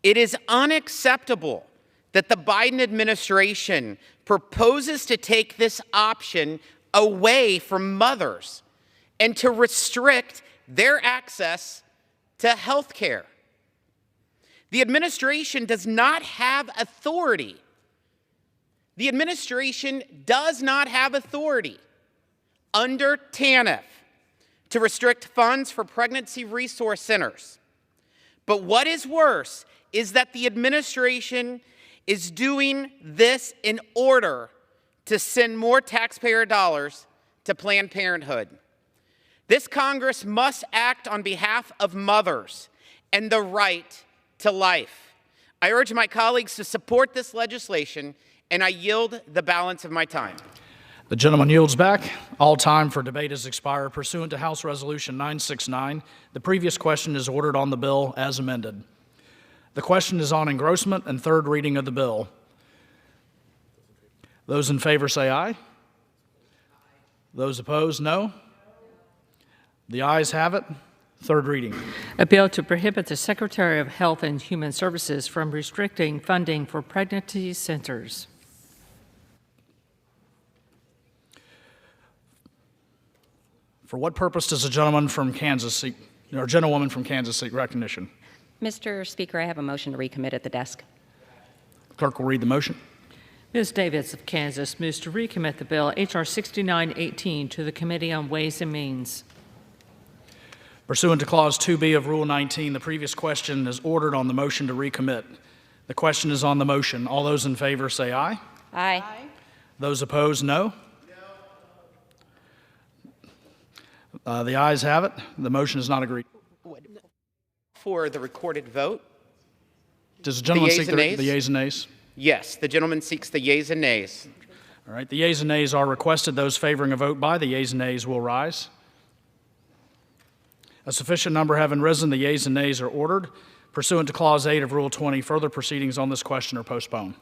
It is unacceptable that the Biden administration proposes to take this option away from mothers and to restrict their access to health care. The administration does not have authority. The administration does not have authority under TANF to restrict funds for pregnancy resource centers. But what is worse is that the administration is doing this in order to send more taxpayer dollars to Planned Parenthood. This Congress must act on behalf of mothers and the right to life. I urge my colleagues to support this legislation, and I yield the balance of my time. The gentleman yields back. All time for debate has expired. Pursuant to House Resolution 969, the previous question is ordered on the bill as amended. The question is on engrossment and third reading of the bill. Those in favor say aye. Those opposed, no. The ayes have it. Third reading. A bill to prohibit the Secretary of Health and Human Services from restricting funding for pregnancy centers. For what purpose does the gentleman from Kansas seek, or gentlewoman from Kansas seek recognition? Mr. Speaker, I have a motion to recommit at the desk. The clerk will read the motion. Ms. Davids of Kansas moves to recommit the bill H.R. 6918 to the Committee on Ways and Means. Pursuant to Clause 2B of Rule 19, the previous question is ordered on the motion to recommit. The question is on the motion. All those in favor say aye. Aye. Those opposed, no. The ayes have it. The motion is not agreed. For the recorded vote. Does the gentleman seek the nays? yeas and nays? Yes, the gentleman seeks the yeas and nays. All right, the yeas and nays are requested. Those favoring a vote by the yeas and nays will rise. A sufficient number having risen, the yeas and nays are ordered. Pursuant to Clause 8 of Rule 20, further proceedings on this question are postponed.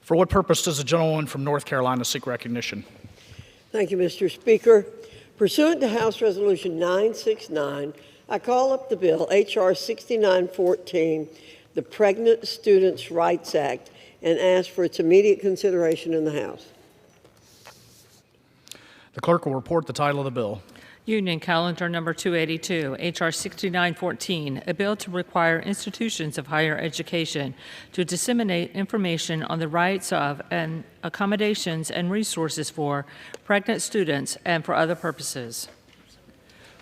For what purpose does the gentlewoman from North Carolina seek recognition? Thank you, Mr. Speaker. Pursuant to House Resolution 969, I call up the bill, H.R. 6914, the Pregnant Students' Rights Act, and ask for its immediate consideration in the House. The clerk will report the title of the bill. Union Calendar Number 282, H.R. 6914, a bill to require institutions of higher education to disseminate information on the rights of and accommodations and resources for pregnant students and for other purposes.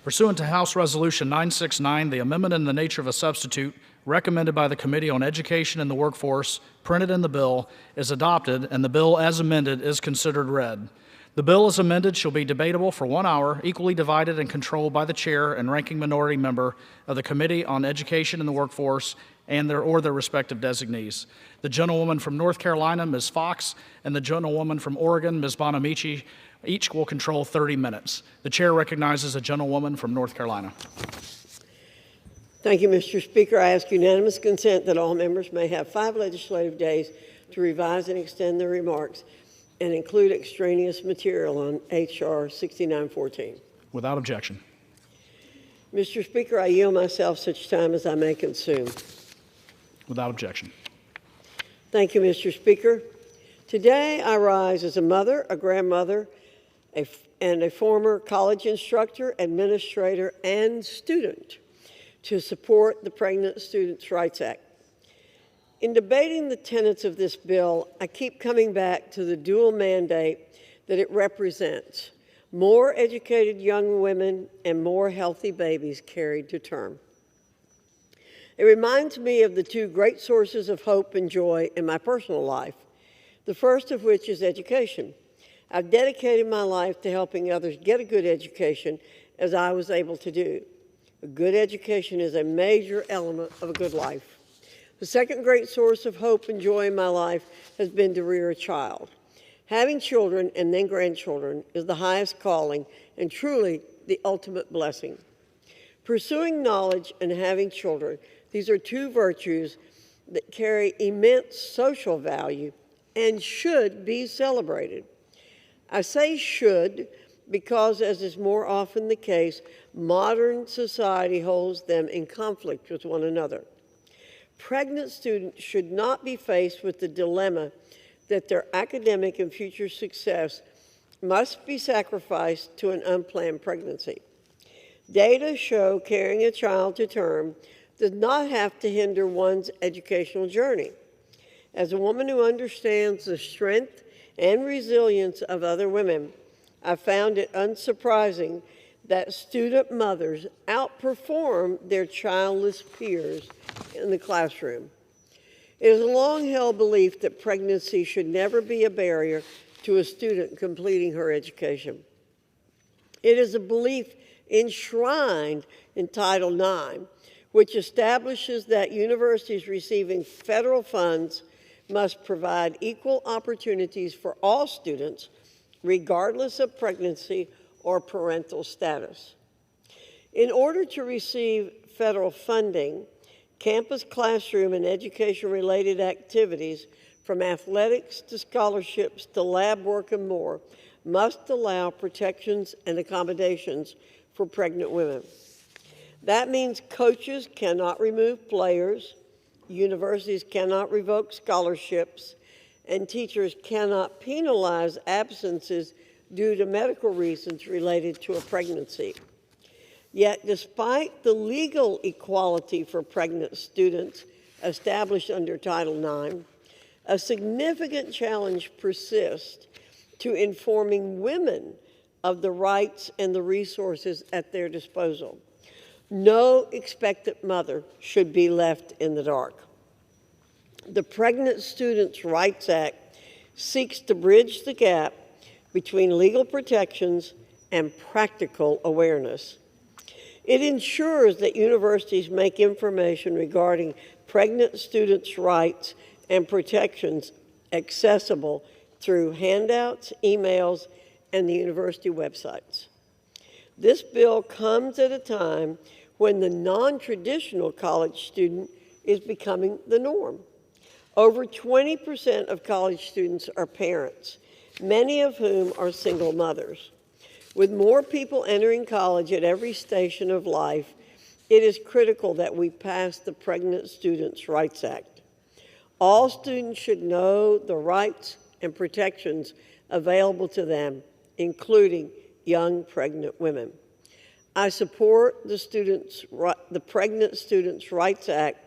Pursuant to House Resolution 969, the amendment in the nature of a substitute recommended by the Committee on Education and the Workforce, printed in the bill, is adopted, and the bill as amended is considered read. The bill as amended shall be debatable for 1 hour, equally divided and controlled by the chair and ranking minority member of the Committee on Education and the Workforce and their respective designees. The gentlewoman from North Carolina, Ms. Fox, and the gentlewoman from Oregon, Ms. Bonamici, each will control 30 minutes. The chair recognizes the gentlewoman from North Carolina. Thank you, Mr. Speaker. I ask unanimous consent that all members may have 5 legislative days to revise and extend their remarks and include extraneous material on H.R. 6914. Without objection. Mr. Speaker, I yield myself such time as I may consume. Without objection. Thank you, Mr. Speaker. Today I rise as a mother, a grandmother, and a former college instructor, administrator, and student to support the Pregnant Students' Rights Act. In debating the tenets of this bill, I keep coming back to the dual mandate that it represents: more educated young women and more healthy babies carried to term. It reminds me of the 2 great sources of hope and joy in my personal life, the first of which is education. I've dedicated my life to helping others get a good education as I was able to do. A good education is a major element of a good life. The second great source of hope and joy in my life has been to rear a child. Having children and then grandchildren is the highest calling and truly the ultimate blessing. Pursuing knowledge and having children, these are 2 virtues that carry immense social value and should be celebrated. I say should because, as is more often the case, modern society holds them in conflict with one another. Pregnant students should not be faced with the dilemma that their academic and future success must be sacrificed to an unplanned pregnancy. Data show carrying a child to term does not have to hinder one's educational journey. As a woman who understands the strength and resilience of other women, I found it unsurprising that student mothers outperform their childless peers in the classroom. It is a long-held belief that pregnancy should never be a barrier to a student completing her education. It is a belief enshrined in Title IX, which establishes that universities receiving federal funds must provide equal opportunities for all students, regardless of pregnancy or parental status. In order to receive federal funding, campus classroom and education-related activities, from athletics to scholarships to lab work and more, must allow protections and accommodations for pregnant women. That means coaches cannot remove players, universities cannot revoke scholarships, and teachers cannot penalize absences due to medical reasons related to a pregnancy. Yet, despite the legal equality for pregnant students established under Title IX, a significant challenge persists to informing women of the rights and the resources at their disposal. No expectant mother should be left in the dark. The Pregnant Students' Rights Act seeks to bridge the gap between legal protections and practical awareness. It ensures that universities make information regarding pregnant students' rights and protections accessible through handouts, emails, and the university websites. This bill comes at a time when the non-traditional college student is becoming the norm. Over 20% of college students are parents, many of whom are single mothers. With more people entering college at every station of life, it is critical that we pass the Pregnant Students' Rights Act. All students should know the rights and protections available to them, including young pregnant women. I support the Pregnant Students' Rights Act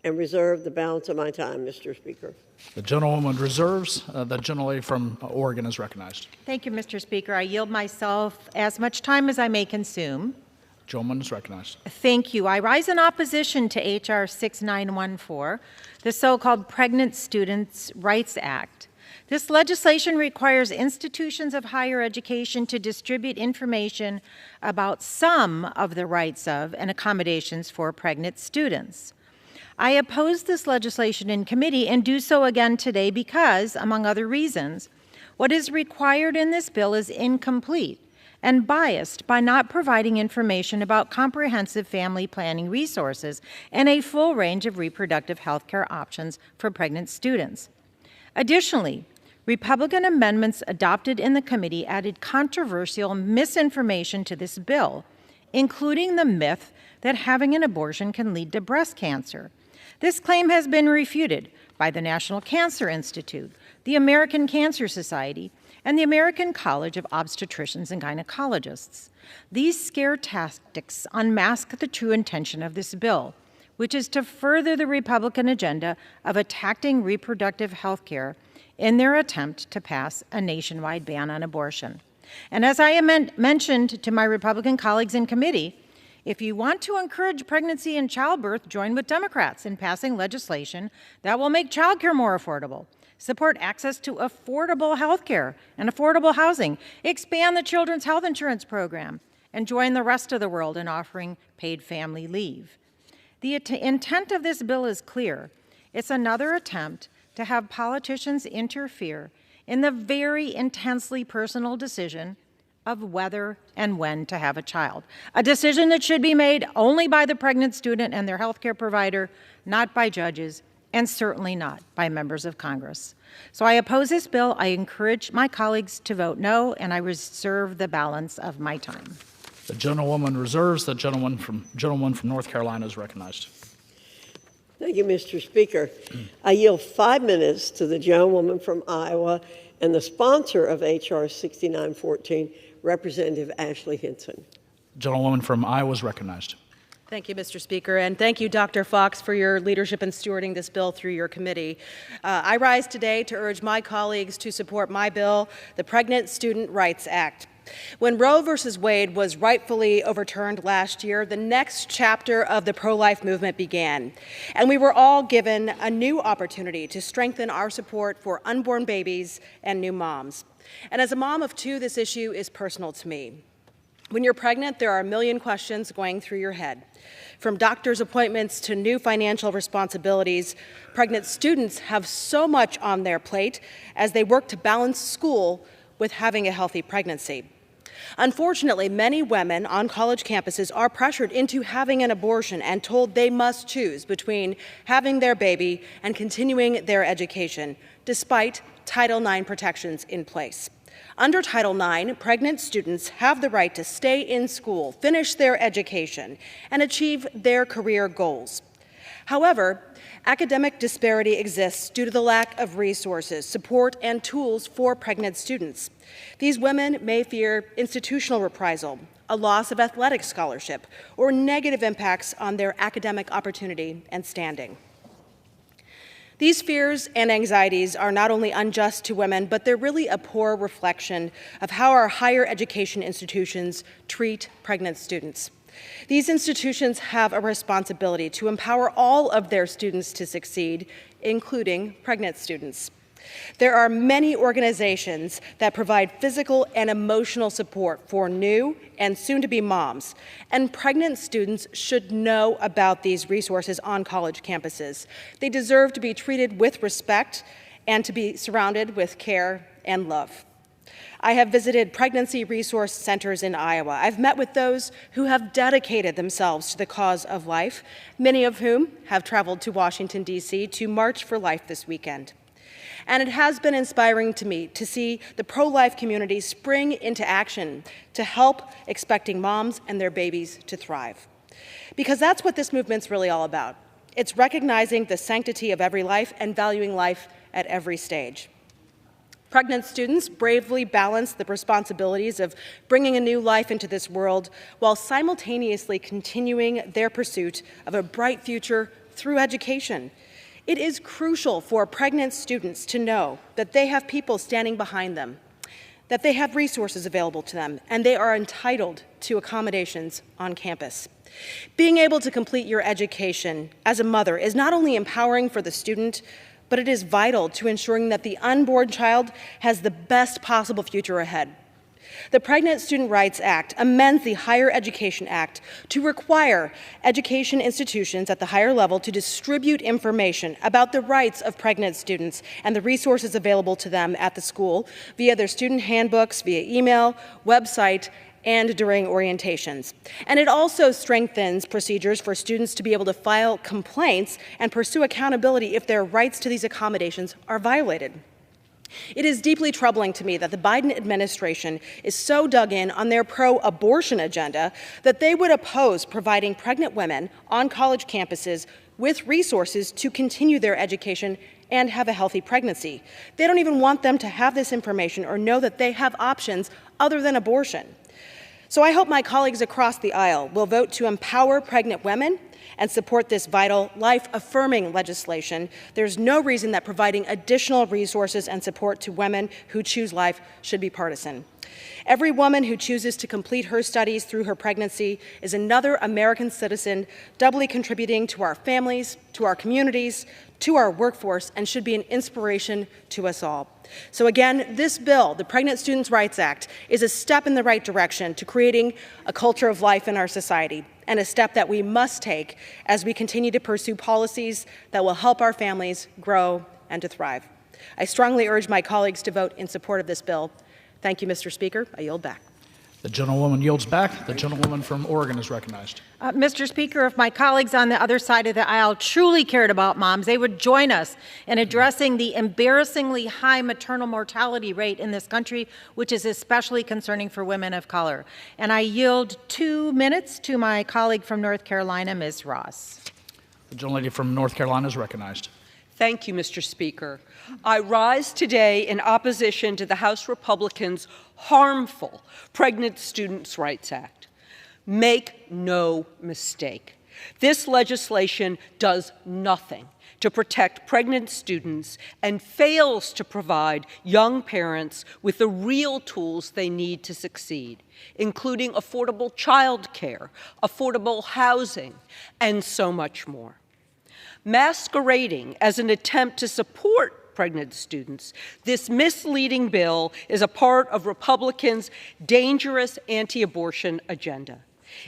and reserve the balance of my time, Mr. Speaker. The gentlewoman reserves. The gentlelady from Oregon is recognized. Thank you, Mr. Speaker. I yield myself as much time as I may consume. Gentleman is recognized. Thank you. I rise in opposition to H.R. 6914, the so-called Pregnant Students' Rights Act. This legislation requires institutions of higher education to distribute information about some of the rights of and accommodations for pregnant students. I oppose this legislation in committee and do so again today because, among other reasons, what is required in this bill is incomplete and biased by not providing information about comprehensive family planning resources and a full range of reproductive health care options for pregnant students. Additionally, Republican amendments adopted in the committee added controversial misinformation to this bill, including the myth that having an abortion can lead to breast cancer. This claim has been refuted by the National Cancer Institute, the American Cancer Society, and the American College of Obstetricians and Gynecologists. These scare tactics unmask the true intention of this bill, which is to further the Republican agenda of attacking reproductive health care in their attempt to pass a nationwide ban on abortion. And as I mentioned to my Republican colleagues in committee, if you want to encourage pregnancy and childbirth, join with Democrats in passing legislation that will make childcare more affordable, support access to affordable health care and affordable housing, expand the Children's Health Insurance Program, and join the rest of the world in offering paid family leave. The intent of this bill is clear. It's another attempt to have politicians interfere in the very intensely personal decision of whether and when to have a child, a decision that should be made only by the pregnant student and their health care provider, not by judges, and certainly not by members of Congress. So I oppose this bill. I encourage my colleagues to vote no, and I reserve the balance of my time. The gentlewoman reserves. The gentleman from North Carolina is recognized. Thank you, Mr. Speaker. I yield 5 minutes to the gentlewoman from Iowa and the sponsor of H.R. 6914, Representative Ashley Hinson. Gentlewoman from Iowa is recognized. Thank you, Mr. Speaker, and thank you, Dr. Fox, for your leadership in stewarding this bill through your committee. I rise today to urge my colleagues to support my bill, the Pregnant Student Rights Act. When Roe v. Wade was rightfully overturned last year, the next chapter of the pro-life movement began, and we were all given a new opportunity to strengthen our support for unborn babies and new moms. And as a mom of two, this issue is personal to me. When you're pregnant, there are a million questions going through your head. From doctor's appointments to new financial responsibilities, pregnant students have so much on their plate as they work to balance school with having a healthy pregnancy. Unfortunately, many women on college campuses are pressured into having an abortion and told they must choose between having their baby and continuing their education, despite Title IX protections in place. Under Title IX, pregnant students have the right to stay in school, finish their education, and achieve their career goals. However, academic disparity exists due to the lack of resources, support, and tools for pregnant students. These women may fear institutional reprisal, a loss of athletic scholarship, or negative impacts on their academic opportunity and standing. These fears and anxieties are not only unjust to women, but they're really a poor reflection of how our higher education institutions treat pregnant students. These institutions have a responsibility to empower all of their students to succeed, including pregnant students. There are many organizations that provide physical and emotional support for new and soon-to-be moms, and pregnant students should know about these resources on college campuses. They deserve to be treated with respect and to be surrounded with care and love. I have visited pregnancy resource centers in Iowa. I've met with those who have dedicated themselves to the cause of life, many of whom have traveled to Washington, D.C. to March for Life this weekend. And it has been inspiring to me to see the pro-life community spring into action to help expecting moms and their babies to thrive. Because that's what this movement's really all about. It's recognizing the sanctity of every life and valuing life at every stage. Pregnant students bravely balance the responsibilities of bringing a new life into this world while simultaneously continuing their pursuit of a bright future through education. It is crucial for pregnant students to know that they have people standing behind them, that they have resources available to them, and they are entitled to accommodations on campus. Being able to complete your education as a mother is not only empowering for the student, but it is vital to ensuring that the unborn child has the best possible future ahead. The Pregnant Student Rights Act amends the Higher Education Act to require education institutions at the higher level to distribute information about the rights of pregnant students and the resources available to them at the school via their student handbooks, via email, website, and during orientations. And it also strengthens procedures for students to be able to file complaints and pursue accountability if their rights to these accommodations are violated. It is deeply troubling to me that the Biden administration is so dug in on their pro-abortion agenda that they would oppose providing pregnant women on college campuses with resources to continue their education and have a healthy pregnancy. They don't even want them to have this information or know that they have options other than abortion. So I hope my colleagues across the aisle will vote to empower pregnant women and support this vital, life-affirming legislation. There's no reason that providing additional resources and support to women who choose life should be partisan. Every woman who chooses to complete her studies through her pregnancy is another American citizen, doubly contributing to our families, to our communities, to our workforce, and should be an inspiration to us all. So again, this bill, the Pregnant Students' Rights Act, is a step in the right direction to creating a culture of life in our society, and a step that we must take as we continue to pursue policies that will help our families grow and to thrive. I strongly urge my colleagues to vote in support of this bill. Thank you, Mr. Speaker. I yield back. The gentlewoman yields back. The gentlewoman from Oregon is recognized. Mr. Speaker, if my colleagues on the other side of the aisle truly cared about moms, they would join us in addressing the embarrassingly high maternal mortality rate in this country, which is especially concerning for women of color. And I yield 2 minutes to my colleague from North Carolina, Ms. Ross. The gentlelady from North Carolina is recognized. Thank you, Mr. Speaker. I rise today in opposition to the House Republicans' harmful Pregnant Students' Rights Act. Make no mistake, this legislation does nothing to protect pregnant students and fails to provide young parents with the real tools they need to succeed, including affordable child care, affordable housing, and so much more. Masquerading as an attempt to support pregnant students, this misleading bill is a part of Republicans' dangerous anti-abortion agenda.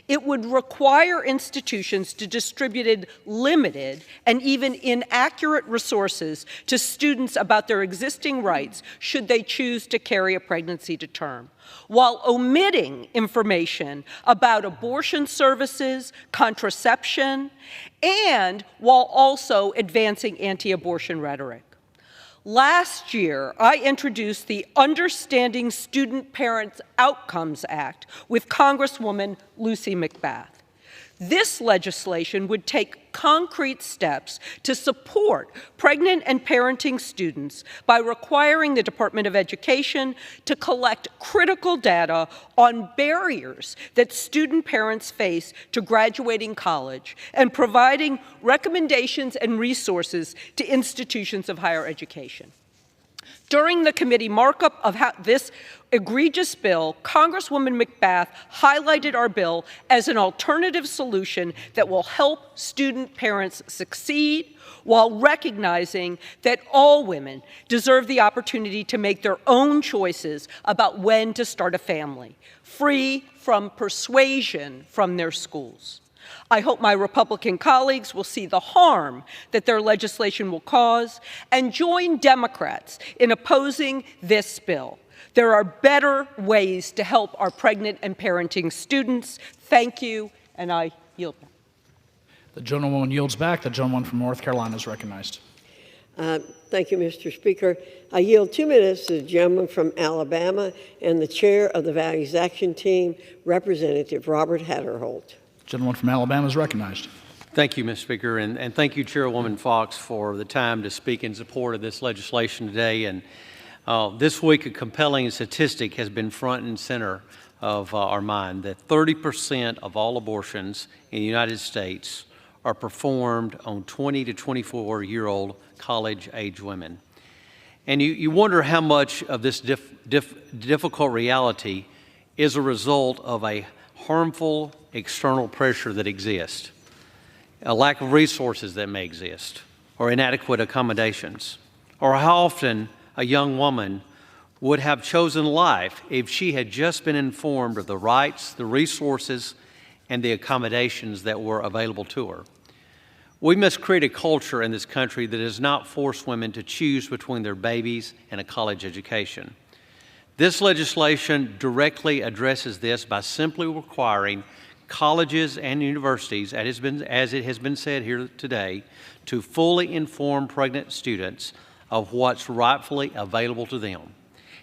It would require institutions to distribute limited and even inaccurate resources to students about their existing rights should they choose to carry a pregnancy to term, while omitting information about abortion services, contraception, and while also advancing anti-abortion rhetoric. Last year, I introduced the Understanding Student Parents Outcomes Act with Congresswoman Lucy McBath. This legislation would take concrete steps to support pregnant and parenting students by requiring the Department of Education to collect critical data on barriers that student parents face to graduating college and providing recommendations and resources to institutions of higher education. During the committee markup of this egregious bill, Congresswoman McBath highlighted our bill as an alternative solution that will help student parents succeed while recognizing that all women deserve the opportunity to make their own choices about when to start a family, free from persuasion from their schools. I hope my Republican colleagues will see the harm that their legislation will cause and join Democrats in opposing this bill. There are better ways to help our pregnant and parenting students. Thank you, and I yield back. The gentlewoman yields back. The gentleman from North Carolina is recognized. Thank you, Mr. Speaker. I yield 2 minutes to the gentleman from Alabama and the chair of the Values Action Team, Representative Robert Hatterholt. Gentleman from Alabama is recognized. Thank you, Mr. Speaker, and thank you, Chairwoman Fox, for the time to speak in support of this legislation today. And this week, a compelling statistic has been front and center of our mind, that 30% of all abortions in the United States are performed on 20 to 24-year-old college-age women. And you wonder how much of this difficult reality is a result of a harmful external pressure that exists, a lack of resources that may exist, or inadequate accommodations, or how often a young woman would have chosen life if she had just been informed of the rights, the resources, and the accommodations that were available to her. We must create a culture in this country that does not force women to choose between their babies and a college education. This legislation directly addresses this by simply requiring colleges and universities, as it has been said here today, to fully inform pregnant students of what's rightfully available to them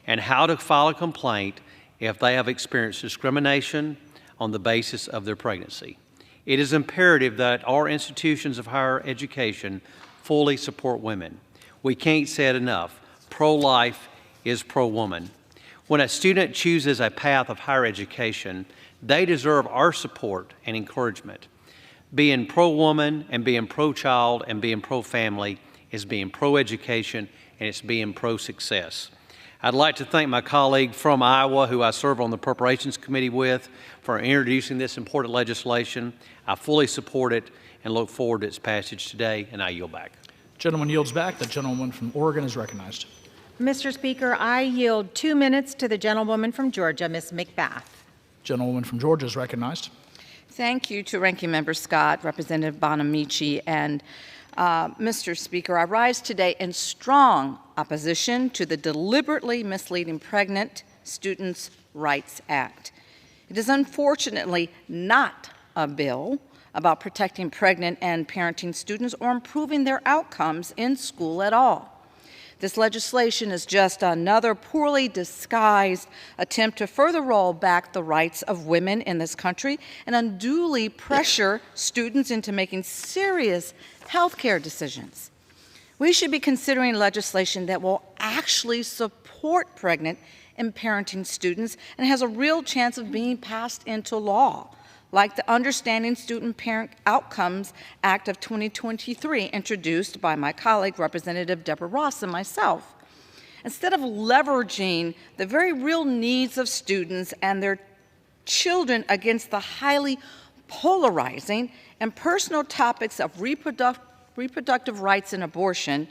and how to file a complaint if they have experienced discrimination on the basis of their pregnancy. It is imperative that our institutions of higher education fully support women. We can't say it enough. Pro-life is pro-woman. When a student chooses a path of higher education, they deserve our support and encouragement. Being pro-woman and being pro-child and being pro-family is being pro-education, and it's being pro-success. I'd like to thank my colleague from Iowa, who I serve on the Appropriations Committee with, for introducing this important legislation. I fully support it and look forward to its passage today, and I yield back. Gentleman yields back. The gentleman from Oregon is recognized. Mr. Speaker, I yield 2 minutes to the gentlewoman from Georgia, Ms. McBath. Gentlewoman from Georgia is recognized. Thank you to Ranking Member Scott, Representative Bonamici, and Mr. Speaker, I rise today in strong opposition to the deliberately misleading Pregnant Students' Rights Act. It is unfortunately not a bill about protecting pregnant and parenting students or improving their outcomes in school at all. This legislation is just another poorly disguised attempt to further roll back the rights of women in this country and unduly pressure students into making serious health care decisions. We should be considering legislation that will actually support pregnant and parenting students and has a real chance of being passed into law, like the Understanding Student Parent Outcomes Act of 2023, introduced by my colleague, Representative Deborah Ross, and myself. Instead of leveraging the very real needs of students and their children against the highly polarizing and personal topics of reproductive rights and abortion,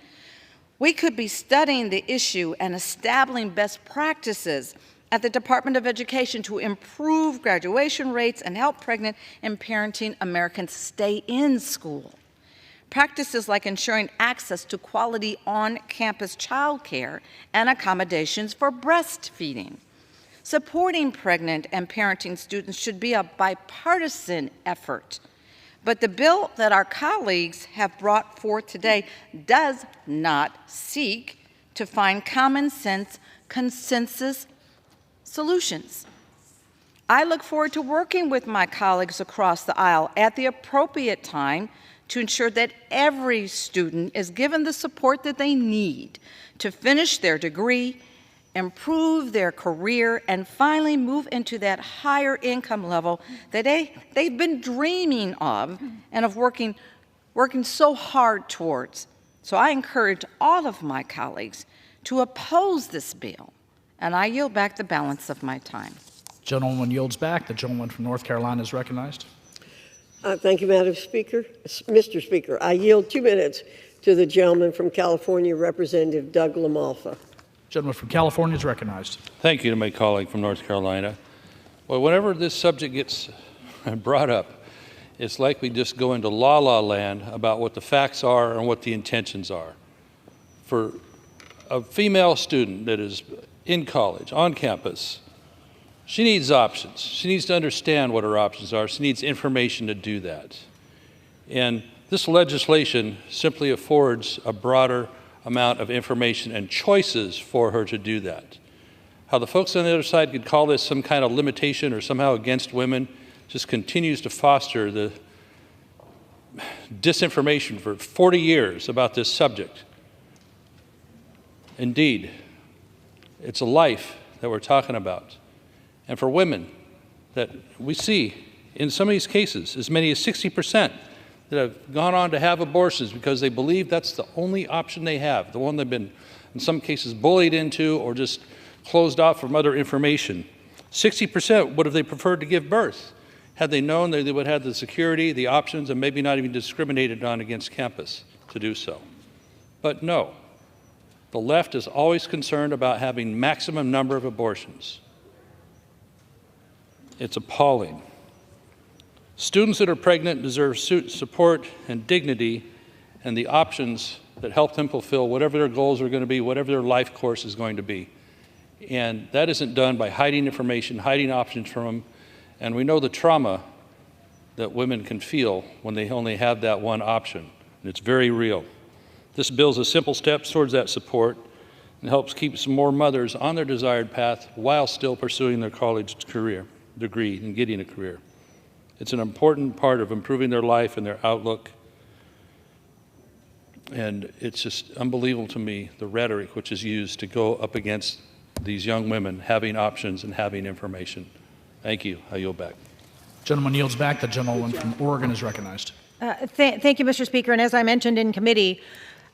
we could be studying the issue and establishing best practices at the Department of Education to improve graduation rates and help pregnant and parenting Americans stay in school. Practices like ensuring access to quality on-campus childcare and accommodations for breastfeeding. Supporting pregnant and parenting students should be a bipartisan effort. But the bill that our colleagues have brought forth today does not seek to find common sense consensus solutions. I look forward to working with my colleagues across the aisle at the appropriate time to ensure that every student is given the support that they need to finish their degree, improve their career, and finally move into that higher income level that they've been dreaming of and of working so hard towards. So I encourage all of my colleagues to oppose this bill, and I yield back the balance of my time. Gentleman yields back. The gentleman from North Carolina is recognized. Thank you, Madam Speaker. Mr. Speaker, I yield 2 minutes to the gentleman from California, Representative Doug LaMalfa. Gentleman from California is recognized. Thank you to my colleague from North Carolina. Well, whenever this subject gets brought up, it's like we just go into la-la land about what the facts are and what the intentions are. For a female student that is in college, on campus, she needs options. She needs to understand what her options are. She needs information to do that. And this legislation simply affords a broader amount of information and choices for her to do that. How the folks on the other side could call this some kind of limitation or somehow against women just continues to foster the disinformation for 40 years about this subject. Indeed, it's a life that we're talking about. And for women that we see in some of these cases, as many as 60% that have gone on to have abortions because they believe that's the only option they have, the one they've been, in some cases, bullied into or just closed off from other information. 60% would have they preferred to give birth had they known that they would have the security, the options, and maybe not even discriminated on against campus to do so. But no, the left is always concerned about having maximum number of abortions. It's appalling. Students that are pregnant deserve support and dignity and the options that help them fulfill whatever their goals are going to be, whatever their life course is going to be. And that isn't done by hiding information, hiding options from them. And we know the trauma that women can feel when they only have that one option. And it's very real. This bill is a simple step towards that support and helps keep some more mothers on their desired path while still pursuing their college degree and getting a career. It's an important part of improving their life and their outlook. And it's just unbelievable to me, the rhetoric which is used to go up against these young women having options and having information. Thank you. I yield back. Gentleman yields back. The gentleman from Oregon is recognized. Thank you, Mr. Speaker. And as I mentioned in committee,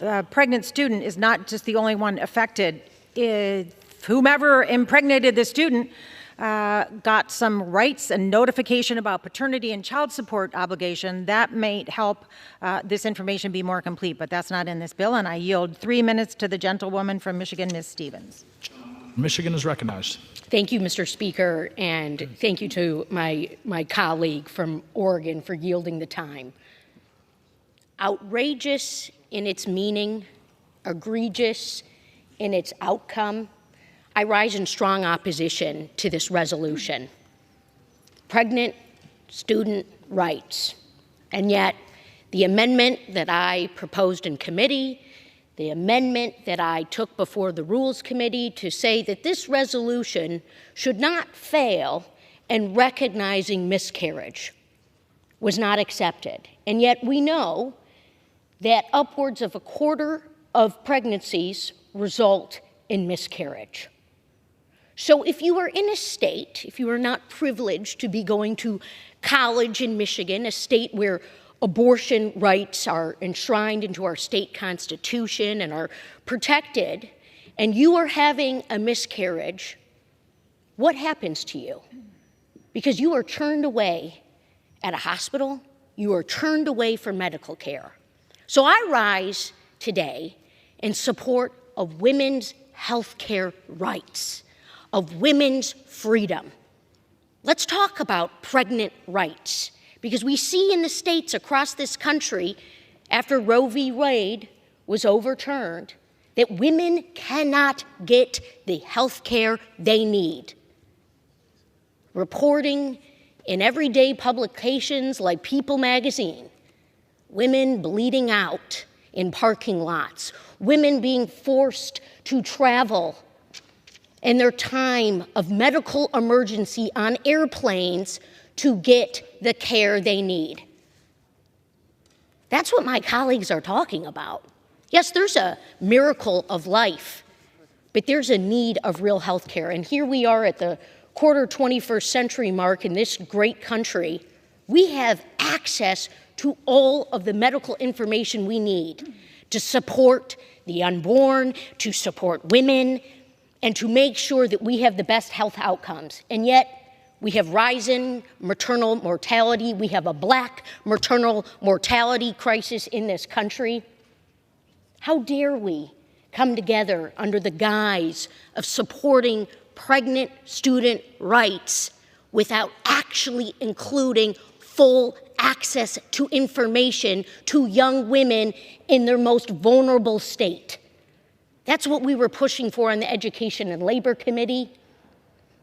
a pregnant student is not just the only one affected. Whomever impregnated the student got some rights and notification about paternity and child support obligation. That may help this information be more complete, but that's not in this bill. And I yield 3 minutes to the gentlewoman from Michigan, Ms. Stevens. Michigan is recognized. Thank you, Mr. Speaker, and thank you to my colleague from Oregon for yielding the time. Outrageous in its meaning, egregious in its outcome, I rise in strong opposition to this resolution. Pregnant student rights. And yet, the amendment that I proposed in committee, the amendment that I took before the Rules Committee to say that this resolution should not fail in recognizing miscarriage was not accepted. And yet we know that upwards of a quarter of pregnancies result in miscarriage. So if you are in a state, if you are not privileged to be going to college in Michigan, a state where abortion rights are enshrined into our state constitution and are protected, and you are having a miscarriage, what happens to you? Because you are turned away at a hospital, you are turned away from medical care. So I rise today in support of women's health care rights, of women's freedom. Let's talk about pregnant rights, because we see in the states across this country, after Roe v. Wade was overturned, that women cannot get the health care they need. Reporting in everyday publications like People magazine, women bleeding out in parking lots, women being forced to travel in their time of medical emergency on airplanes to get the care they need. That's what my colleagues are talking about. Yes, there's a miracle of life, but there's a need of real health care. And here we are at the quarter 21st century mark in this great country. We have access to all of the medical information we need to support the unborn, to support women, and to make sure that we have the best health outcomes. And yet, we have rising maternal mortality. We have a black maternal mortality crisis in this country. How dare we come together under the guise of supporting pregnant student rights without actually including full access to information to young women in their most vulnerable state? That's what we were pushing for on the Education and Labor Committee.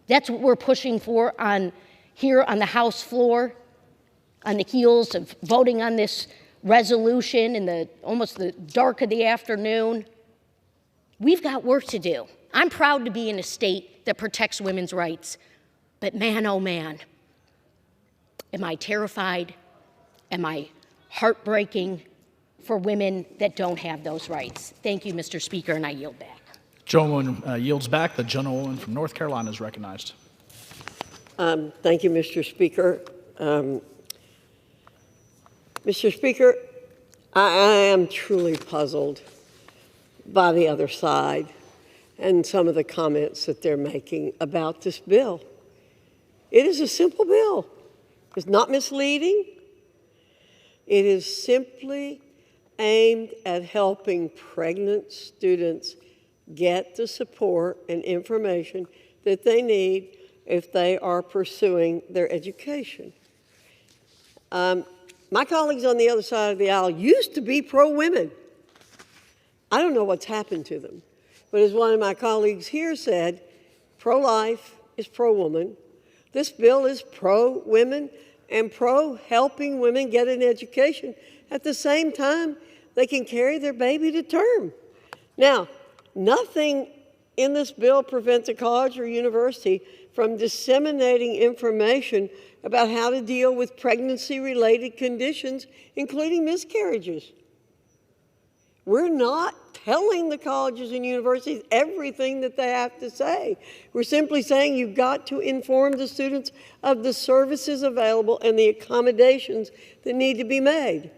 That's what we're pushing for here on the House floor, on the heels of voting on this resolution in almost the dark of the afternoon. We've got work to do. I'm proud to be in a state that protects women's rights, but man, oh man, am I terrified, am I heartbreaking for women that don't have those rights. Thank you, Mr. Speaker, and I yield back. Gentleman yields back. The gentlewoman from North Carolina is recognized. Thank you, Mr. Speaker. Mr. Speaker, I am truly puzzled by the other side and some of the comments that they're making about this bill. It is a simple bill. It's not misleading. It is simply aimed at helping pregnant students get the support and information that they need if they are pursuing their education. My colleagues on the other side of the aisle used to be pro-women. I don't know what's happened to them. But as one of my colleagues here said, pro-life is pro-woman. This bill is pro-women and pro-helping women get an education at the same time they can carry their baby to term. Now, nothing in this bill prevents a college or university from disseminating information about how to deal with pregnancy-related conditions, including miscarriages. We're not telling the colleges and universities everything that they have to say. We're simply saying you've got to inform the students of the services available and the accommodations that need to be made.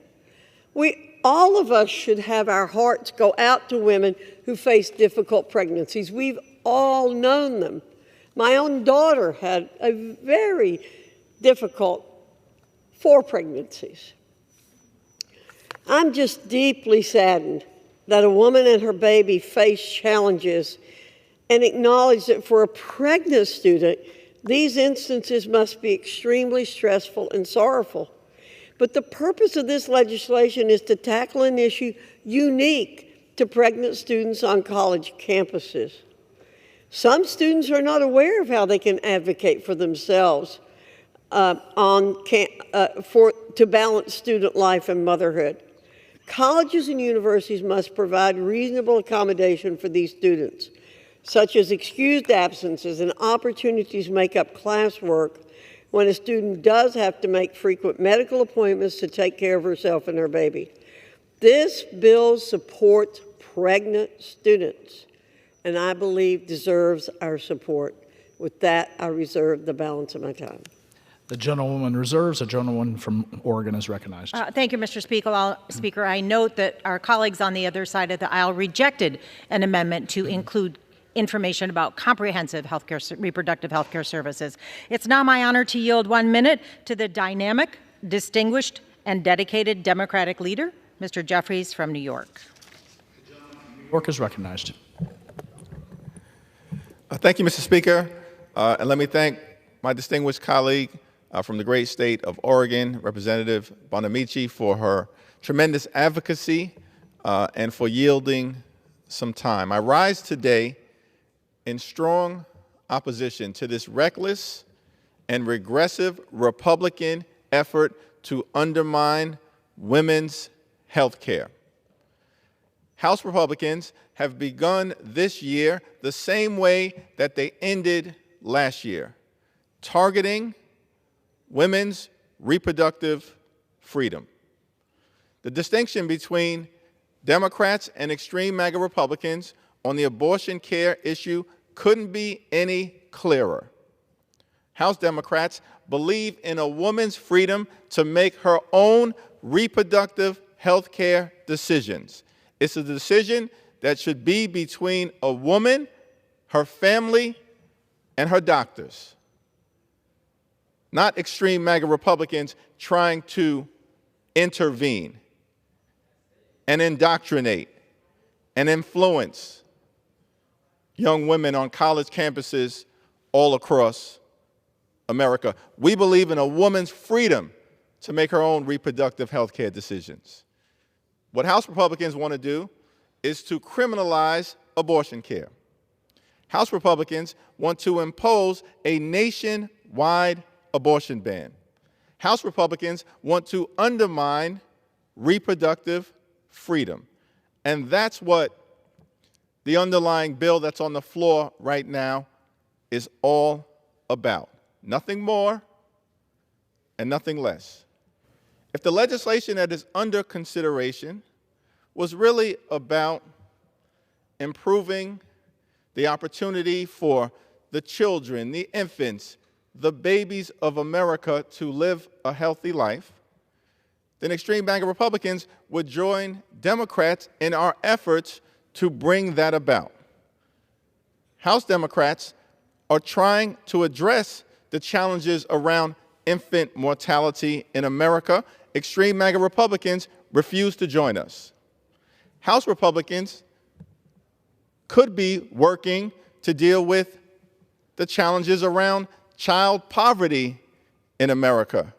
All of us should have our hearts go out to women who face difficult pregnancies. We've all known them. My own daughter had a very difficult 4 pregnancies. I'm just deeply saddened that a woman and her baby face challenges and acknowledge that for a pregnant student, these instances must be extremely stressful and sorrowful. But the purpose of this legislation is to tackle an issue unique to pregnant students on college campuses. Some students are not aware of how they can advocate for themselves to balance student life and motherhood. Colleges and universities must provide reasonable accommodation for these students, such as excused absences and opportunities to make up classwork when a student does have to make frequent medical appointments to take care of herself and her baby. This bill supports pregnant students, and I believe deserves our support. With that, I reserve the balance of my time. The gentlewoman reserves. A gentleman from Oregon is recognized. Thank you, Mr. Speaker. I note that our colleagues on the other side of the aisle rejected an amendment to include information about comprehensive reproductive health care services. It's now my honor to yield 1 minute to the dynamic, distinguished, and dedicated Democratic leader, Mr. Jeffries from New York. New York is recognized. Thank you, Mr. Speaker. And let me thank my distinguished colleague from the great state of Oregon, Representative Bonamici, for her tremendous advocacy and for yielding some time. I rise today in strong opposition to this reckless and regressive Republican effort to undermine women's health care. House Republicans have begun this year the same way that they ended last year, targeting women's reproductive freedom. The distinction between Democrats and extreme MAGA Republicans on the abortion care issue couldn't be any clearer. House Democrats believe in a woman's freedom to make her own reproductive health care decisions. It's a decision that should be between a woman, her family, and her doctors, not extreme MAGA Republicans trying to intervene and indoctrinate and influence young women on college campuses all across America. We believe in a woman's freedom to make her own reproductive health care decisions. What House Republicans want to do is to criminalize abortion care. House Republicans want to impose a nationwide abortion ban. House Republicans want to undermine reproductive freedom. And that's what the underlying bill that's on the floor right now is all about. Nothing more and nothing less. If the legislation that is under consideration was really about improving the opportunity for the children, the infants, the babies of America to live a healthy life, then extreme MAGA Republicans would join Democrats in our efforts to bring that about. House Democrats are trying to address the challenges around infant mortality in America. Extreme MAGA Republicans refuse to join us. House Republicans could be working to deal with the challenges around child poverty in America,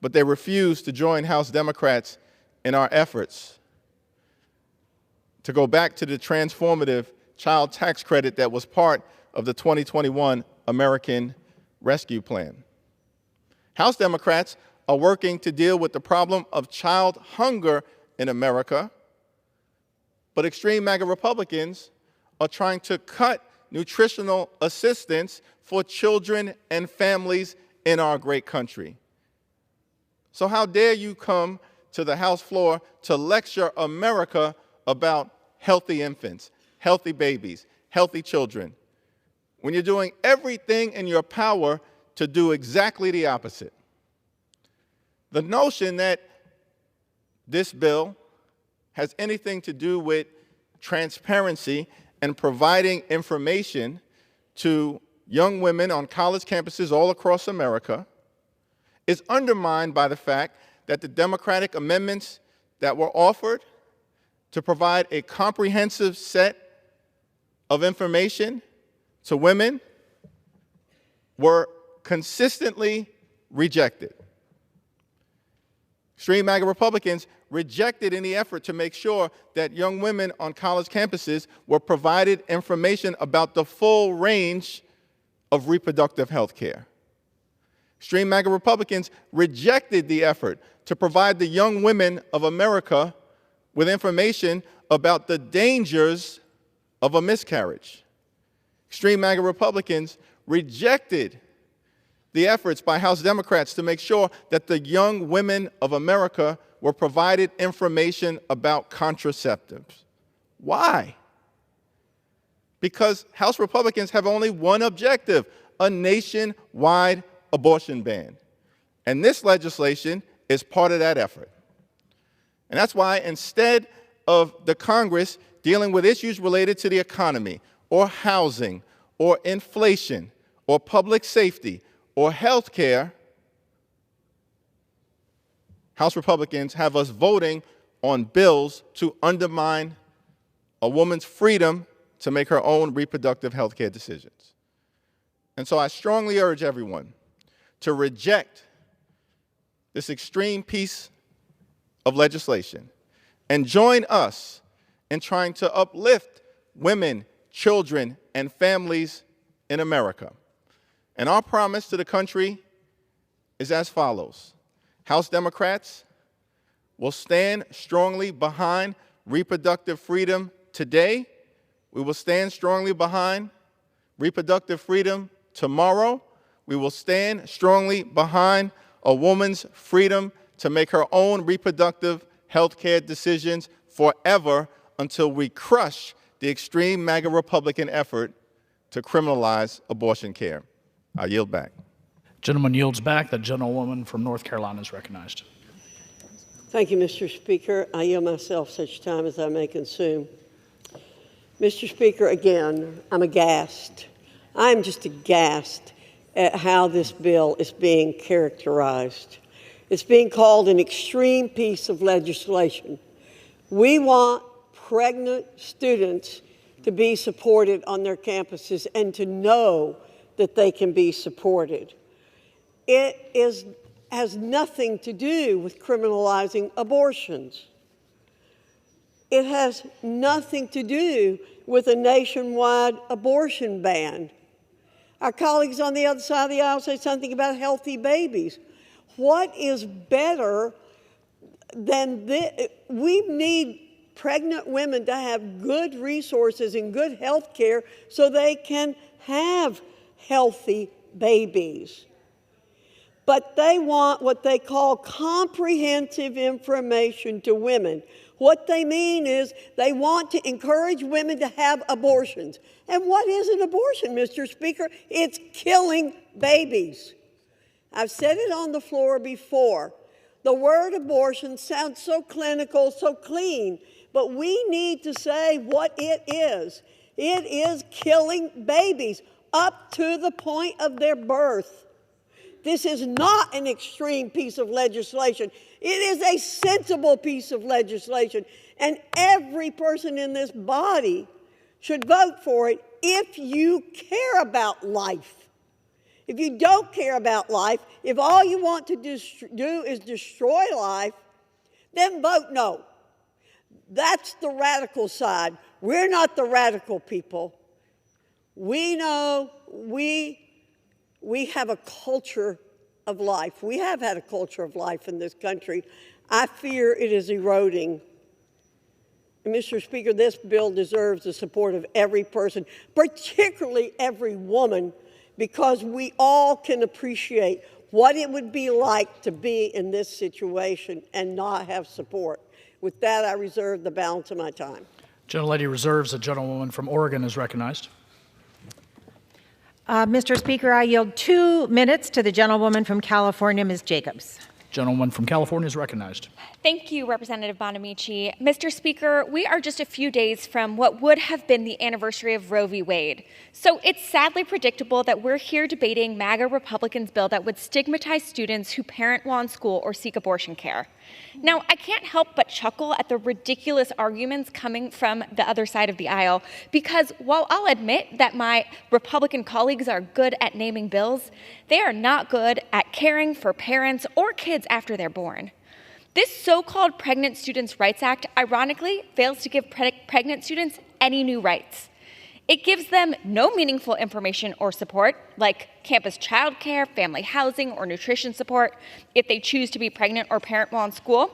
but they refuse to join House Democrats in our efforts to go back to the transformative child tax credit that was part of the 2021 American Rescue Plan. House Democrats are working to deal with the problem of child hunger in America, but extreme MAGA Republicans are trying to cut nutritional assistance for children and families in our great country. So how dare you come to the House floor to lecture America about healthy infants, healthy babies, healthy children, when you're doing everything in your power to do exactly the opposite? The notion that this bill has anything to do with transparency and providing information to young women on college campuses all across America is undermined by the fact that the Democratic amendments that were offered to provide a comprehensive set of information to women were consistently rejected. Extreme MAGA Republicans rejected any effort to make sure that young women on college campuses were provided information about the full range of reproductive health care. Extreme MAGA Republicans rejected the effort to provide the young women of America with information about the dangers of a miscarriage. Extreme MAGA Republicans rejected the efforts by House Democrats to make sure that the young women of America were provided information about contraceptives. Why? Because House Republicans have only one objective: a nationwide abortion ban. And this legislation is part of that effort. And that's why instead of the Congress dealing with issues related to the economy or housing or inflation or public safety or health care, House Republicans have us voting on bills to undermine a woman's freedom to make her own reproductive health care decisions. And so I strongly urge everyone to reject this extreme piece of legislation and join us in trying to uplift women, children, and families in America. And our promise to the country is as follows. House Democrats will stand strongly behind reproductive freedom today. We will stand strongly behind reproductive freedom tomorrow. We will stand strongly behind a woman's freedom to make her own reproductive health care decisions forever until we crush the extreme MAGA Republican effort to criminalize abortion care. I yield back. Gentleman yields back. The gentlewoman from North Carolina is recognized. Thank you, Mr. Speaker. I yield myself such time as I may consume. Mr. Speaker, again, I'm aghast. I am just aghast at how this bill is being characterized. It's being called an extreme piece of legislation. We want pregnant students to be supported on their campuses and to know that they can be supported. It has nothing to do with criminalizing abortions. It has nothing to do with a nationwide abortion ban. Our colleagues on the other side of the aisle say something about healthy babies. What is better than this? We need pregnant women to have good resources and good health care so they can have healthy babies. But they want what they call comprehensive information to women. What they mean is they want to encourage women to have abortions. And what is an abortion, Mr. Speaker? It's killing babies. I've said it on the floor before. The word abortion sounds so clinical, so clean, but we need to say what it is. It is killing babies up to the point of their birth. This is not an extreme piece of legislation. It is a sensible piece of legislation, and every person in this body should vote for it if you care about life. If you don't care about life, if all you want to do is destroy life, then vote no. That's the radical side. We're not the radical people. We know we have a culture of life. We have had a culture of life in this country. I fear it is eroding. And Mr. Speaker, this bill deserves the support of every person, particularly every woman, because we all can appreciate what it would be like to be in this situation and not have support. With that, I reserve the balance of my time. Gentlelady reserves. A gentlewoman from Oregon is recognized. Mr. Speaker, I yield 2 minutes to the gentlewoman from California, Ms. Jacobs. Gentlewoman from California is recognized. Thank you, Representative Bonamici. Mr. Speaker, we are just a few days from what would have been the anniversary of Roe v. Wade. So it's sadly predictable that we're here debating MAGA Republicans' bill that would stigmatize students who parent while in school or seek abortion care. Now, I can't help but chuckle at the ridiculous arguments coming from the other side of the aisle, because while I'll admit that my Republican colleagues are good at naming bills, they are not good at caring for parents or kids after they're born. This so-called Pregnant Students' Rights Act, ironically, fails to give pregnant students any new rights. It gives them no meaningful information or support, like campus childcare, family housing, or nutrition support, if they choose to be pregnant or parent while in school.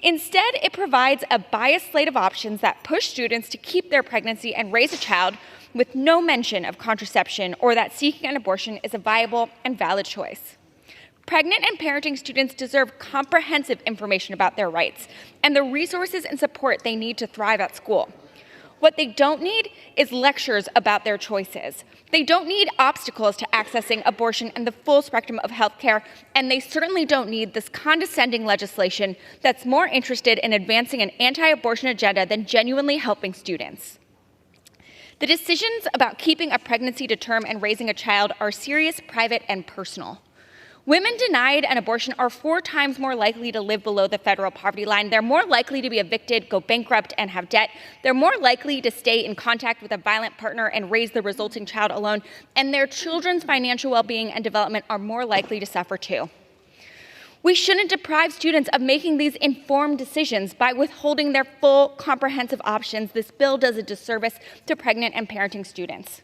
Instead, it provides a biased slate of options that push students to keep their pregnancy and raise a child with no mention of contraception or that seeking an abortion is a viable and valid choice. Pregnant and parenting students deserve comprehensive information about their rights and the resources and support they need to thrive at school. What they don't need is lectures about their choices. They don't need obstacles to accessing abortion and the full spectrum of health care, and they certainly don't need this condescending legislation that's more interested in advancing an anti-abortion agenda than genuinely helping students. The decisions about keeping a pregnancy to term and raising a child are serious, private, and personal. Women denied an abortion are 4 times more likely to live below the federal poverty line. They're more likely to be evicted, go bankrupt, and have debt. They're more likely to stay in contact with a violent partner and raise the resulting child alone. And their children's financial well-being and development are more likely to suffer too. We shouldn't deprive students of making these informed decisions by withholding their full, comprehensive options. This bill does a disservice to pregnant and parenting students.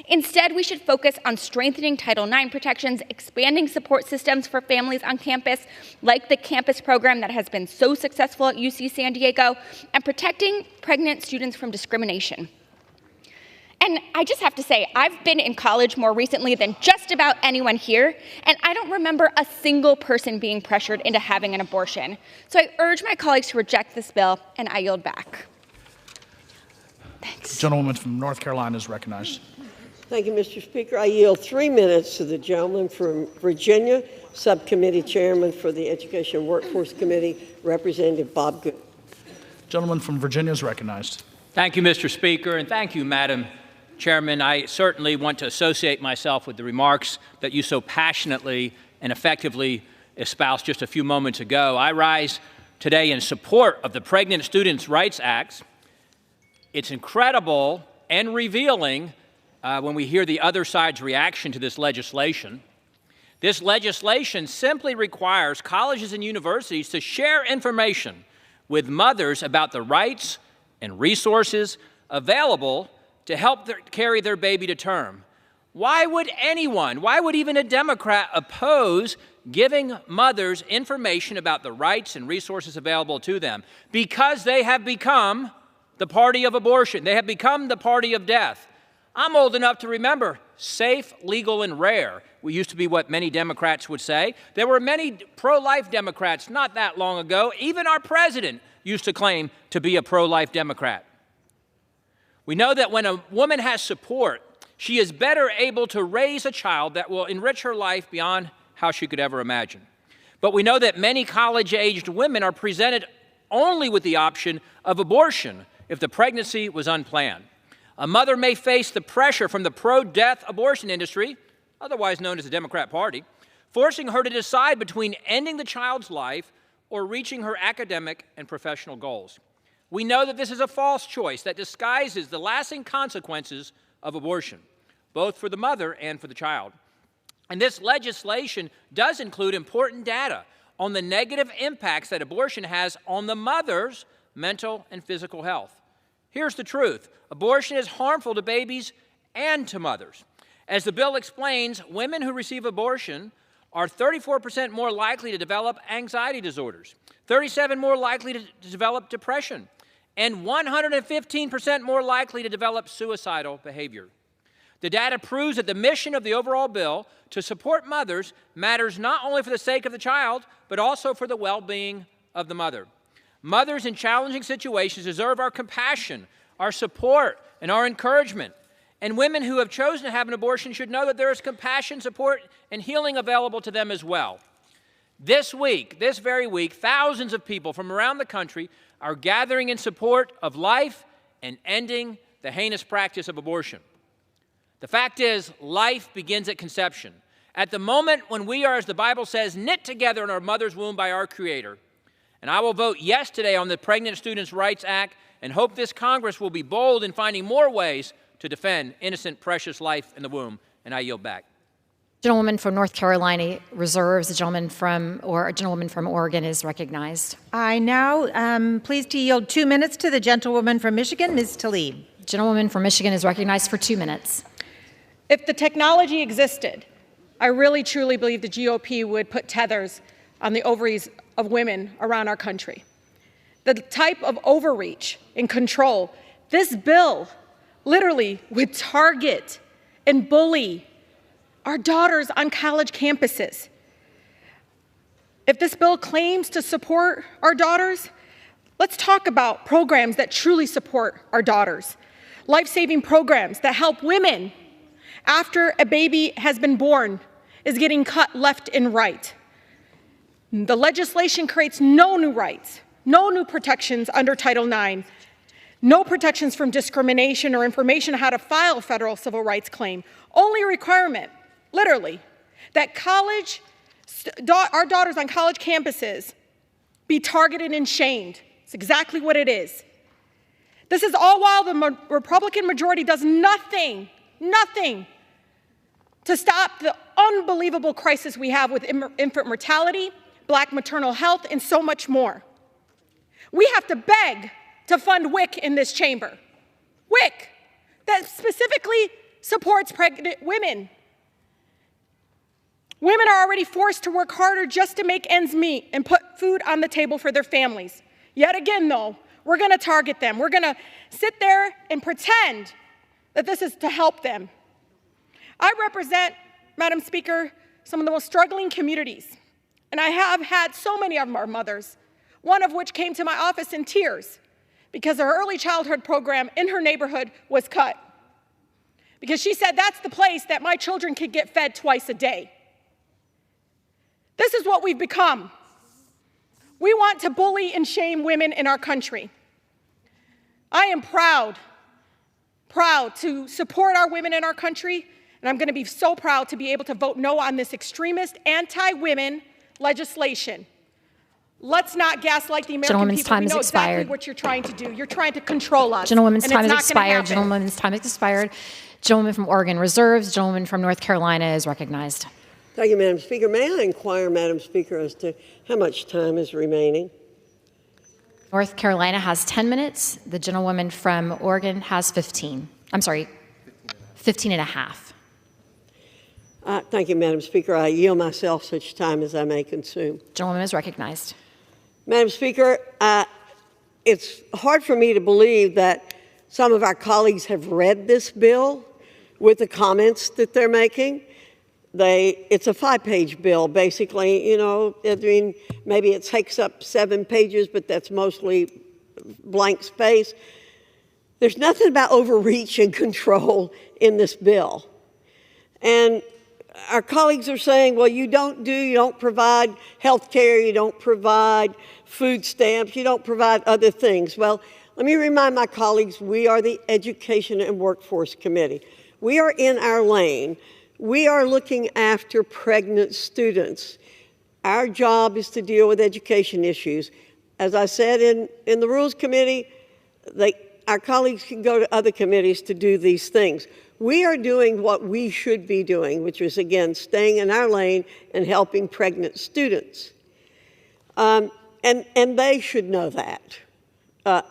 Instead, we should focus on strengthening Title IX protections, expanding support systems for families on campus, like the campus program that has been so successful at UC San Diego, and protecting pregnant students from discrimination. And I just have to say, I've been in college more recently than just about anyone here, and I don't remember a single person being pressured into having an abortion. So I urge my colleagues to reject this bill, and I yield back. Thanks. Gentlewoman from North Carolina is recognized. Thank you, Mr. Speaker. I yield 3 minutes to the gentleman from Virginia, Subcommittee Chairman for the Education and Workforce Committee, Representative Bob Good. Gentleman from Virginia is recognized. Thank you, Mr. Speaker, and thank you, Madam Chairman. I certainly want to associate myself with the remarks that you so passionately and effectively espoused just a few moments ago. I rise today in support of the Pregnant Students' Rights Act. It's incredible and revealing when we hear the other side's reaction to this legislation. This legislation simply requires colleges and universities to share information with mothers about the rights and resources available to help carry their baby to term. Why would anyone, why would even a Democrat oppose giving mothers information about the rights and resources available to them? Because they have become the party of abortion. They have become the party of death. I'm old enough to remember safe, legal, and rare. We used to be what many Democrats would say. There were many pro-life Democrats not that long ago. Even our president used to claim to be a pro-life Democrat. We know that when a woman has support, she is better able to raise a child that will enrich her life beyond how she could ever imagine. But we know that many college-aged women are presented only with the option of abortion if the pregnancy was unplanned. A mother may face the pressure from the pro-death abortion industry, otherwise known as the Democrat Party, forcing her to decide between ending the child's life or reaching her academic and professional goals. We know that this is a false choice that disguises the lasting consequences of abortion, both for the mother and for the child. And this legislation does include important data on the negative impacts that abortion has on the mother's mental and physical health. Here's the truth. Abortion is harmful to babies and to mothers. As the bill explains, women who receive abortion are 34% more likely to develop anxiety disorders, 37% more likely to develop depression, and 115% more likely to develop suicidal behavior. The data proves that the mission of the overall bill to support mothers matters not only for the sake of the child, but also for the well-being of the mother. Mothers in challenging situations deserve our compassion, our support, and our encouragement. And women who have chosen to have an abortion should know that there is compassion, support, and healing available to them as well. This week, this very week, thousands of people from around the country are gathering in support of life and ending the heinous practice of abortion. The fact is, life begins at conception. At the moment when we are, as the Bible says, knit together in our mother's womb by our Creator. And I will vote yes today on the Pregnant Students' Rights Act and hope this Congress will be bold in finding more ways to defend innocent, precious life in the womb. And I yield back. Gentlewoman from North Carolina reserves. The gentlewoman from Oregon is recognized. I now am pleased to yield 2 minutes to the gentlewoman from Michigan, Ms. Tlaib. Gentlewoman from Michigan is recognized for 2 minutes. If the technology existed, I really truly believe the GOP would put tethers on the ovaries of women around our country. The type of overreach and control, this bill literally would target and bully our daughters on college campuses. If this bill claims to support our daughters, let's talk about programs that truly support our daughters. Life-saving programs that help women after a baby has been born is getting cut left and right. The legislation creates no new rights, no new protections under Title IX, no protections from discrimination or information on how to file a federal civil rights claim. Only a requirement, literally, that our daughters on college campuses be targeted and shamed. It's exactly what it is. This is all while the Republican majority does nothing to stop the unbelievable crisis we have with infant mortality, Black maternal health, and so much more. We have to beg to fund WIC in this chamber. WIC, that specifically supports pregnant women. Women are already forced to work harder just to make ends meet and put food on the table for their families. Yet again, though, we're going to target them. We're going to sit there and pretend that this is to help them. I represent, Madam Speaker, some of the most struggling communities. And I have had so many of our mothers, one of which came to my office in tears because her early childhood program in her neighborhood was cut. Because she said, that's the place that my children could get fed twice a day. This is what we've become. We want to bully and shame women in our country. I am proud to support our women in our country, and I'm going to be so proud to be able to vote no on this extremist, anti-women legislation. Let's not gaslight the American Gentlewoman's people. time We has know expired. Exactly what you're trying to do. You're trying to control us. Gentlewoman's and time it's has not gonna expired. happen. Gentlewoman's time has expired. Gentlewoman from Oregon reserves. Gentlewoman from North Carolina is recognized. Thank you, Madam Speaker. May I inquire, Madam Speaker, as to how much time is remaining? North Carolina has 10 minutes. The gentlewoman from Oregon has 15. I'm sorry, 15 and a half. Thank you, Madam Speaker. I yield myself such time as I may consume. Gentlewoman is recognized. Madam Speaker, it's hard for me to believe that some of our colleagues have read this bill with the comments that they're making. It's a 5-page bill, basically. You know, I mean, maybe it takes up 7 pages, but that's mostly blank space. There's nothing about overreach and control in this bill. And our colleagues are saying, well, you don't provide health care, you don't provide food stamps, you don't provide other things. Well, let me remind my colleagues, we are the Education and Workforce Committee. We are in our lane. We are looking after pregnant students. Our job is to deal with education issues. As I said in the Rules Committee, our colleagues can go to other committees to do these things. We are doing what we should be doing, which is, again, staying in our lane and helping pregnant students. And they should know that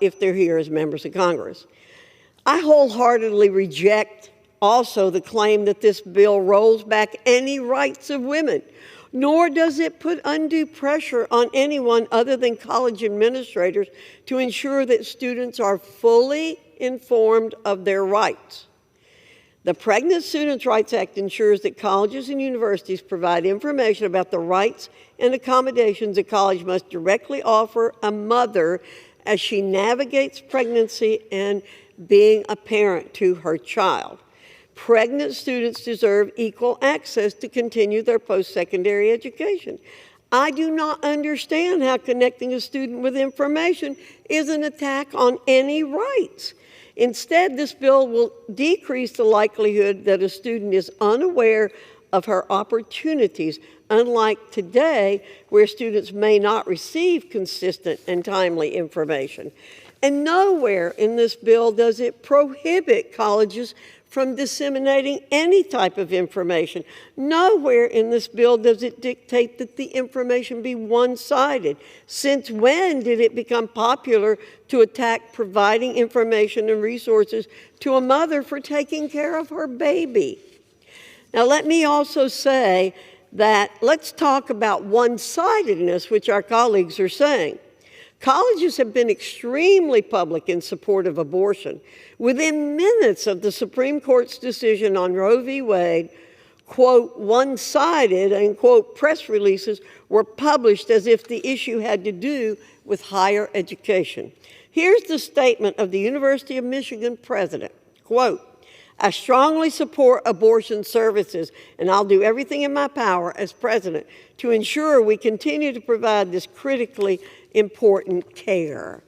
if they're here as members of Congress. I wholeheartedly reject also the claim that this bill rolls back any rights of women, nor does it put undue pressure on anyone other than college administrators to ensure that students are fully informed of their rights. The Pregnant Students' Rights Act ensures that colleges and universities provide information about the rights and accommodations a college must directly offer a mother as she navigates pregnancy and being a parent to her child. Pregnant students deserve equal access to continue their post-secondary education. I do not understand how connecting a student with information is an attack on any rights. Instead, this bill will decrease the likelihood that a student is unaware of her opportunities, unlike today, where students may not receive consistent and timely information. And nowhere in this bill does it prohibit colleges from disseminating any type of information. Nowhere in this bill does it dictate that the information be one-sided. Since when did it become popular to attack providing information and resources to a mother for taking care of her baby? Now, let me also say that let's talk about one-sidedness, which our colleagues are saying. Colleges have been extremely public in support of abortion. Within minutes of the Supreme Court's decision on Roe v. Wade, quote, one-sided, and quote, press releases were published as if the issue had to do with higher education. Here's the statement of the University of Michigan president, quote, I strongly support abortion services, and I'll do everything in my power as president to ensure we continue to provide this critically important care.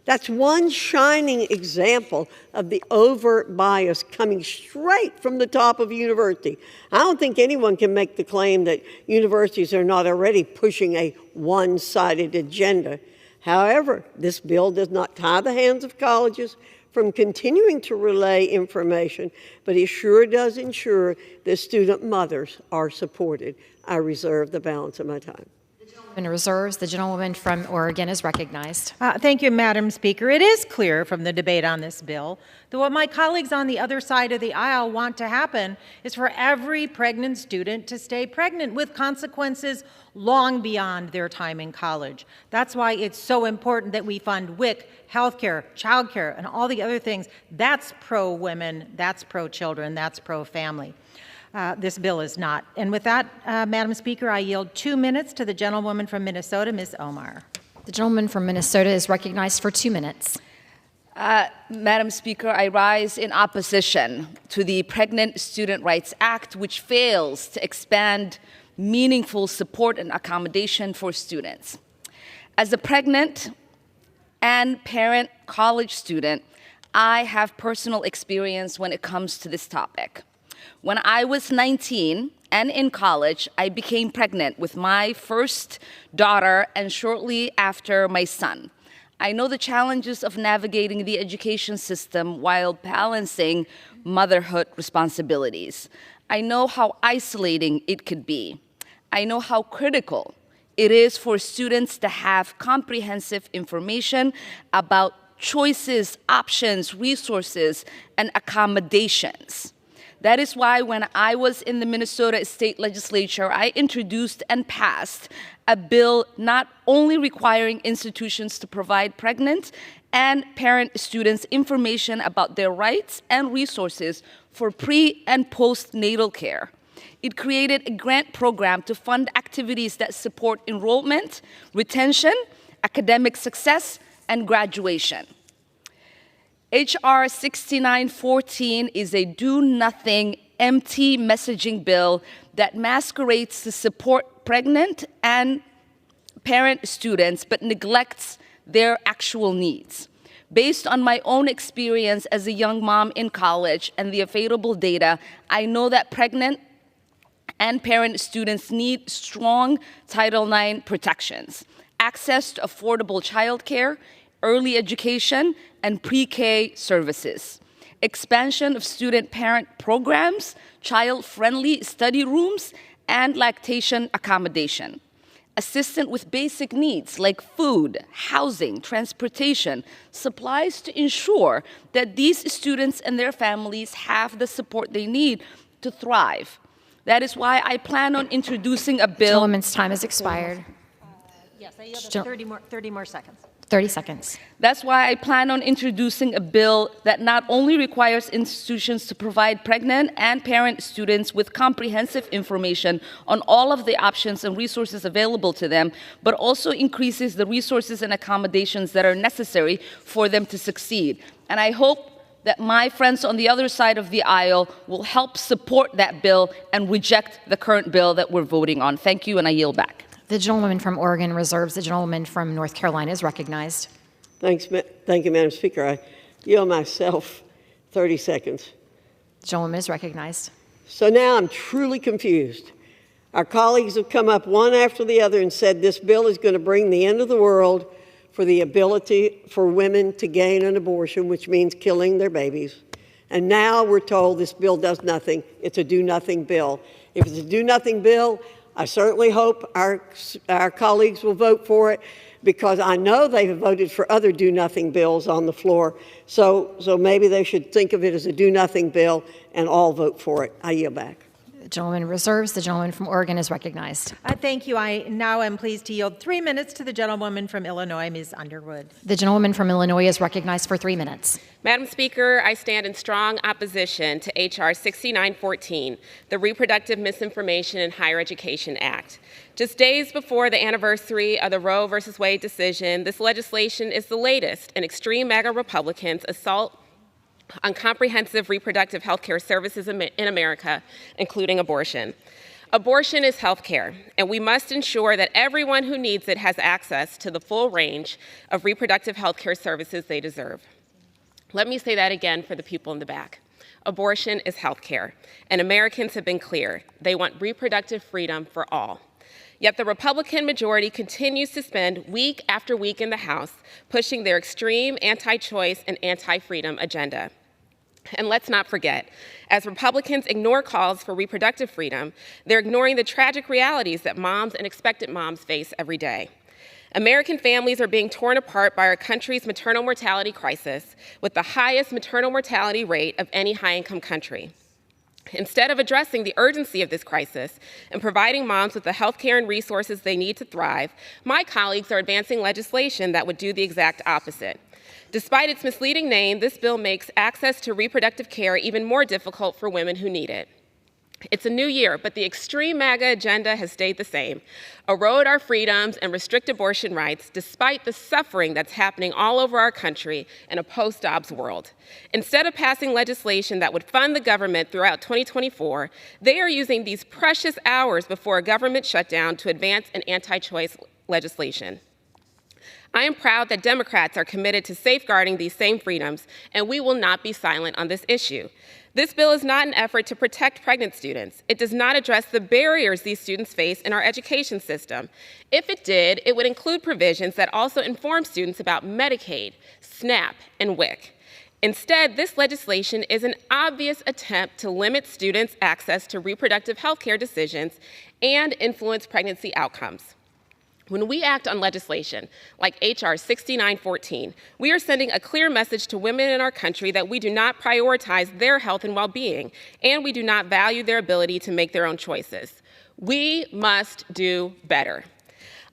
That's one shining example of the overt bias coming straight from the top of a university. I don't think anyone can make the claim that universities are not already pushing a one-sided agenda. However, this bill does not tie the hands of colleges from continuing to relay information, but it sure does ensure that student mothers are supported. I reserve the balance of my time. In reserves, the gentlewoman from Oregon is recognized. Thank you, Madam Speaker. It is clear from the debate on this bill that what my colleagues on the other side of the aisle want to happen is for every pregnant student to stay pregnant with consequences long beyond their time in college. That's why it's so important that we fund WIC, healthcare, childcare, and all the other things. That's pro-women, that's pro-children, that's pro-family. This bill is not. And with that, Madam Speaker, I yield 2 minutes to the gentlewoman from Minnesota, Ms. Omar. The gentleman from Minnesota is recognized for 2 minutes. Madam Speaker, I rise in opposition to the Pregnant Student Rights Act, which fails to expand meaningful support and accommodation for students. As a pregnant and parent college student, I have personal experience when it comes to this topic. When I was 19 and in college, I became pregnant with my first daughter and shortly after my son. I know the challenges of navigating the education system while balancing motherhood responsibilities. I know how isolating it could be. I know how critical It is for students to have comprehensive information about choices, options, resources, and accommodations. That is why when I was in the Minnesota State Legislature, I introduced and passed a bill not only requiring institutions to provide pregnant and parent students information about their rights and resources for pre- and postnatal care. It created a grant program to fund activities that support enrollment, retention, academic success, and graduation. H.R. 6914 is a do-nothing, empty messaging bill that masquerades to support pregnant and parent students but neglects their actual needs. Based on my own experience as a young mom in college and the available data, I know that pregnant and parent students need strong Title IX protections, access to affordable childcare, early education, and pre-K services, expansion of student-parent programs, child-friendly study rooms, and lactation accommodation, assistance with basic needs like food, housing, transportation, supplies to ensure that these students and their families have the support they need to thrive. That is why I plan on introducing a bill. Gentleman's time has expired. Yes, I yield 30 more seconds. 30 seconds. That's why I plan on introducing a bill that not only requires institutions to provide pregnant and parent students with comprehensive information on all of the options and resources available to them, but also increases the resources and accommodations that are necessary for them to succeed. And I hope that my friends on the other side of the aisle will help support that bill and reject the current bill that we're voting on. Thank you, and I yield back. The gentlewoman from Oregon reserves. The gentlewoman from North Carolina is recognized. Thank you, Madam Speaker. I yield myself 30 seconds. The gentlewoman is recognized. So now I'm truly confused. Our colleagues have come up one after the other and said this bill is going to bring the end of the world for the ability for women to gain an abortion, which means killing their babies. And now we're told this bill does nothing. It's a do-nothing bill. If it's a do-nothing bill, I certainly hope our colleagues will vote for it, because I know they've voted for other do-nothing bills on the floor. So maybe they should think of it as a do-nothing bill and all vote for it. I yield back. The gentleman reserves. The gentleman from Oregon is recognized. Thank you. I now am pleased to yield 3 minutes to the gentlewoman from Illinois, Ms. Underwood. The gentlewoman from Illinois is recognized for 3 minutes. Madam Speaker, I stand in strong opposition to H.R. 6914, the Reproductive Misinformation in Higher Education Act. Just days before the anniversary of the Roe v. Wade decision, this legislation is the latest in extreme MAGA Republicans' assault on comprehensive reproductive health care services in America, including abortion. Abortion is health care, and we must ensure that everyone who needs it has access to the full range of reproductive health care services they deserve. Let me say that again for the people in the back. Abortion is health care, and Americans have been clear. They want reproductive freedom for all. Yet the Republican majority continues to spend week after week in the House pushing their extreme anti-choice and anti-freedom agenda. And let's not forget, as Republicans ignore calls for reproductive freedom, they're ignoring the tragic realities that moms and expectant moms face every day. American families are being torn apart by our country's maternal mortality crisis, with the highest maternal mortality rate of any high-income country. Instead of addressing the urgency of this crisis and providing moms with the health care and resources they need to thrive, my colleagues are advancing legislation that would do the exact opposite. Despite its misleading name, this bill makes access to reproductive care even more difficult for women who need it. It's a new year, but the extreme MAGA agenda has stayed the same: erode our freedoms and restrict abortion rights despite the suffering that's happening all over our country in a post-Dobbs world. Instead of passing legislation that would fund the government throughout 2024, they are using these precious hours before a government shutdown to advance an anti-choice legislation. I am proud that Democrats are committed to safeguarding these same freedoms, and we will not be silent on this issue. This bill is not an effort to protect pregnant students. It does not address the barriers these students face in our education system. If it did, it would include provisions that also inform students about Medicaid, SNAP, and WIC. Instead, this legislation is an obvious attempt to limit students' access to reproductive health care decisions and influence pregnancy outcomes. When we act on legislation like H.R. 6914, we are sending a clear message to women in our country that we do not prioritize their health and well-being, and we do not value their ability to make their own choices. We must do better.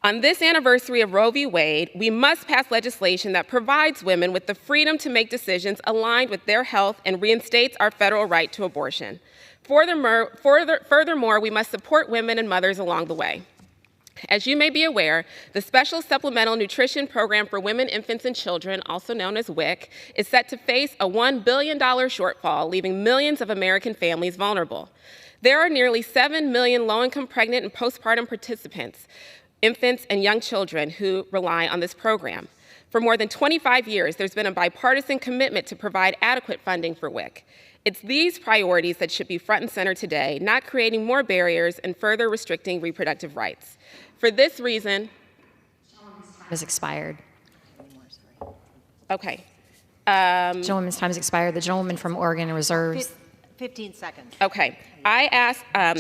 On this anniversary of Roe v. Wade, we must pass legislation that provides women with the freedom to make decisions aligned with their health and reinstates our federal right to abortion. Furthermore, we must support women and mothers along the way. As you may be aware, the Special Supplemental Nutrition Program for Women, Infants, and Children, also known as WIC, is set to face a $1 billion shortfall, leaving millions of American families vulnerable. There are nearly 7 million low-income pregnant and postpartum participants, infants and young children who rely on this program. For more than 25 years, there's been a bipartisan commitment to provide adequate funding for WIC. It's these priorities that should be front and center today, not creating more barriers and further restricting reproductive rights. For this reason, has expired. Okay. Gentlewoman's time has expired. The gentlewoman from Oregon reserves. 15 seconds. Okay. I ask, at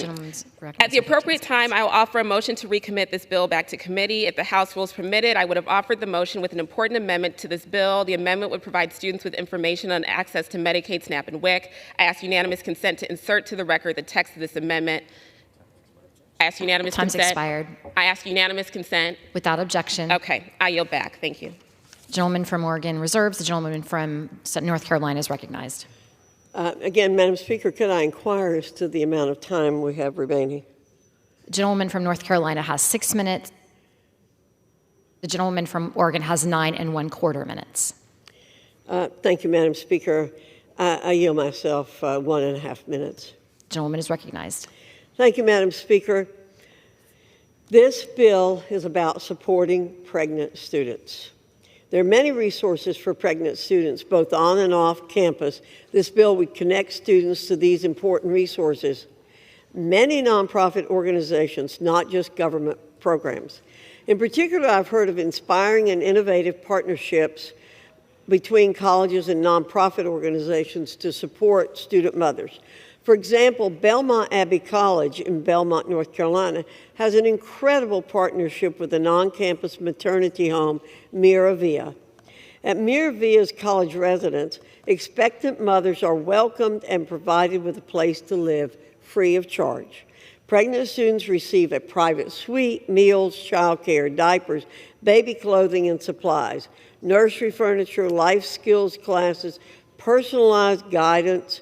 the appropriate time, I will offer a motion to recommit this bill back to committee. If the House rules permit it, I would have offered the motion with an important amendment to this bill. The amendment would provide students with information on access to Medicaid, SNAP, and WIC. I ask unanimous consent to insert to the record the text of this amendment. I ask unanimous Time's consent. expired. I ask unanimous consent. Without objection. Okay. I yield back. Thank you. The gentleman from Oregon reserves. The gentleman from North Carolina is recognized. Again, Madam Speaker, could I inquire as to the amount of time we have remaining? The gentleman from North Carolina has 6 minutes. The gentleman from Oregon has 9 1/4 minutes. Thank you, Madam Speaker. I yield myself 1.5 minutes. The gentleman is recognized. Thank you, Madam Speaker. This bill is about supporting pregnant students. There are many resources for pregnant students, both on and off campus. This bill would connect students to these important resources. Many nonprofit organizations, not just government programs. In particular, I've heard of inspiring and innovative partnerships between colleges and nonprofit organizations to support student mothers. For example, Belmont Abbey College in Belmont, North Carolina, has an incredible partnership with the non-campus maternity home, Miravia. At Miravia's college residence, expectant mothers are welcomed and provided with a place to live free of charge. Pregnant students receive a private suite, meals, childcare, diapers, baby clothing and supplies, nursery furniture, life skills classes, personalized guidance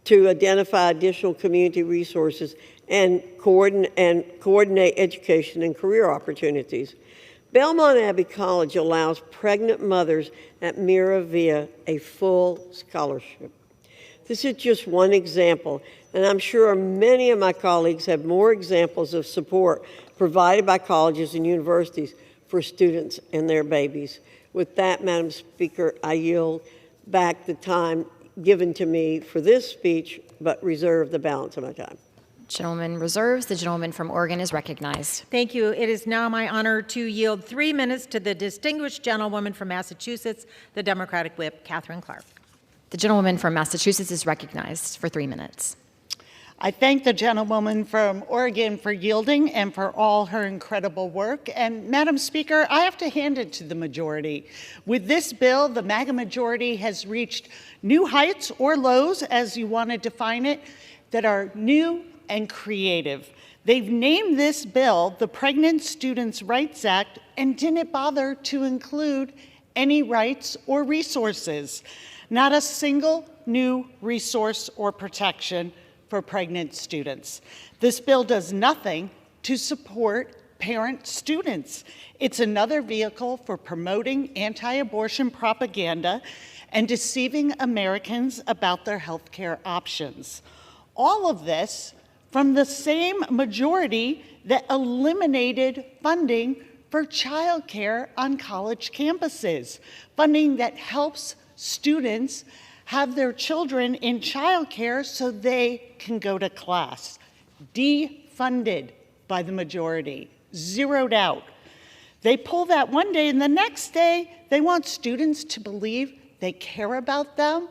to identify additional community resources and coordinate education and career opportunities. Belmont Abbey College allows pregnant mothers at Miravia a full scholarship. This is just one example, and I'm sure many of my colleagues have more examples of support provided by colleges and universities for students and their babies. With that, Madam Speaker, I yield back the time given to me for this speech, but reserve the balance of my time. Gentleman reserves. The gentleman from Oregon is recognized. Thank you. It is now my honor to yield 3 minutes to the distinguished gentlewoman from Massachusetts, the Democratic Whip, Katherine Clark. The gentleman from Massachusetts is recognized for 3 minutes. I thank the gentlewoman from Oregon for yielding and for all her incredible work. And Madam Speaker, I have to hand it to the majority. With this bill, the MAGA majority has reached new heights or lows, as you want to define it, that are new and creative. They've named this bill the Pregnant Students' Rights Act and didn't bother to include any rights or resources. Not a single new resource or protection for pregnant students. This bill does nothing to support parent students. It's another vehicle for promoting anti-abortion propaganda and deceiving Americans about their health care options. All of this from the same majority that eliminated funding for childcare on college campuses, funding that helps students have their children in childcare so they can go to class. Defunded by the majority, zeroed out. They pull that one day, and the next day, they want students to believe they care about them.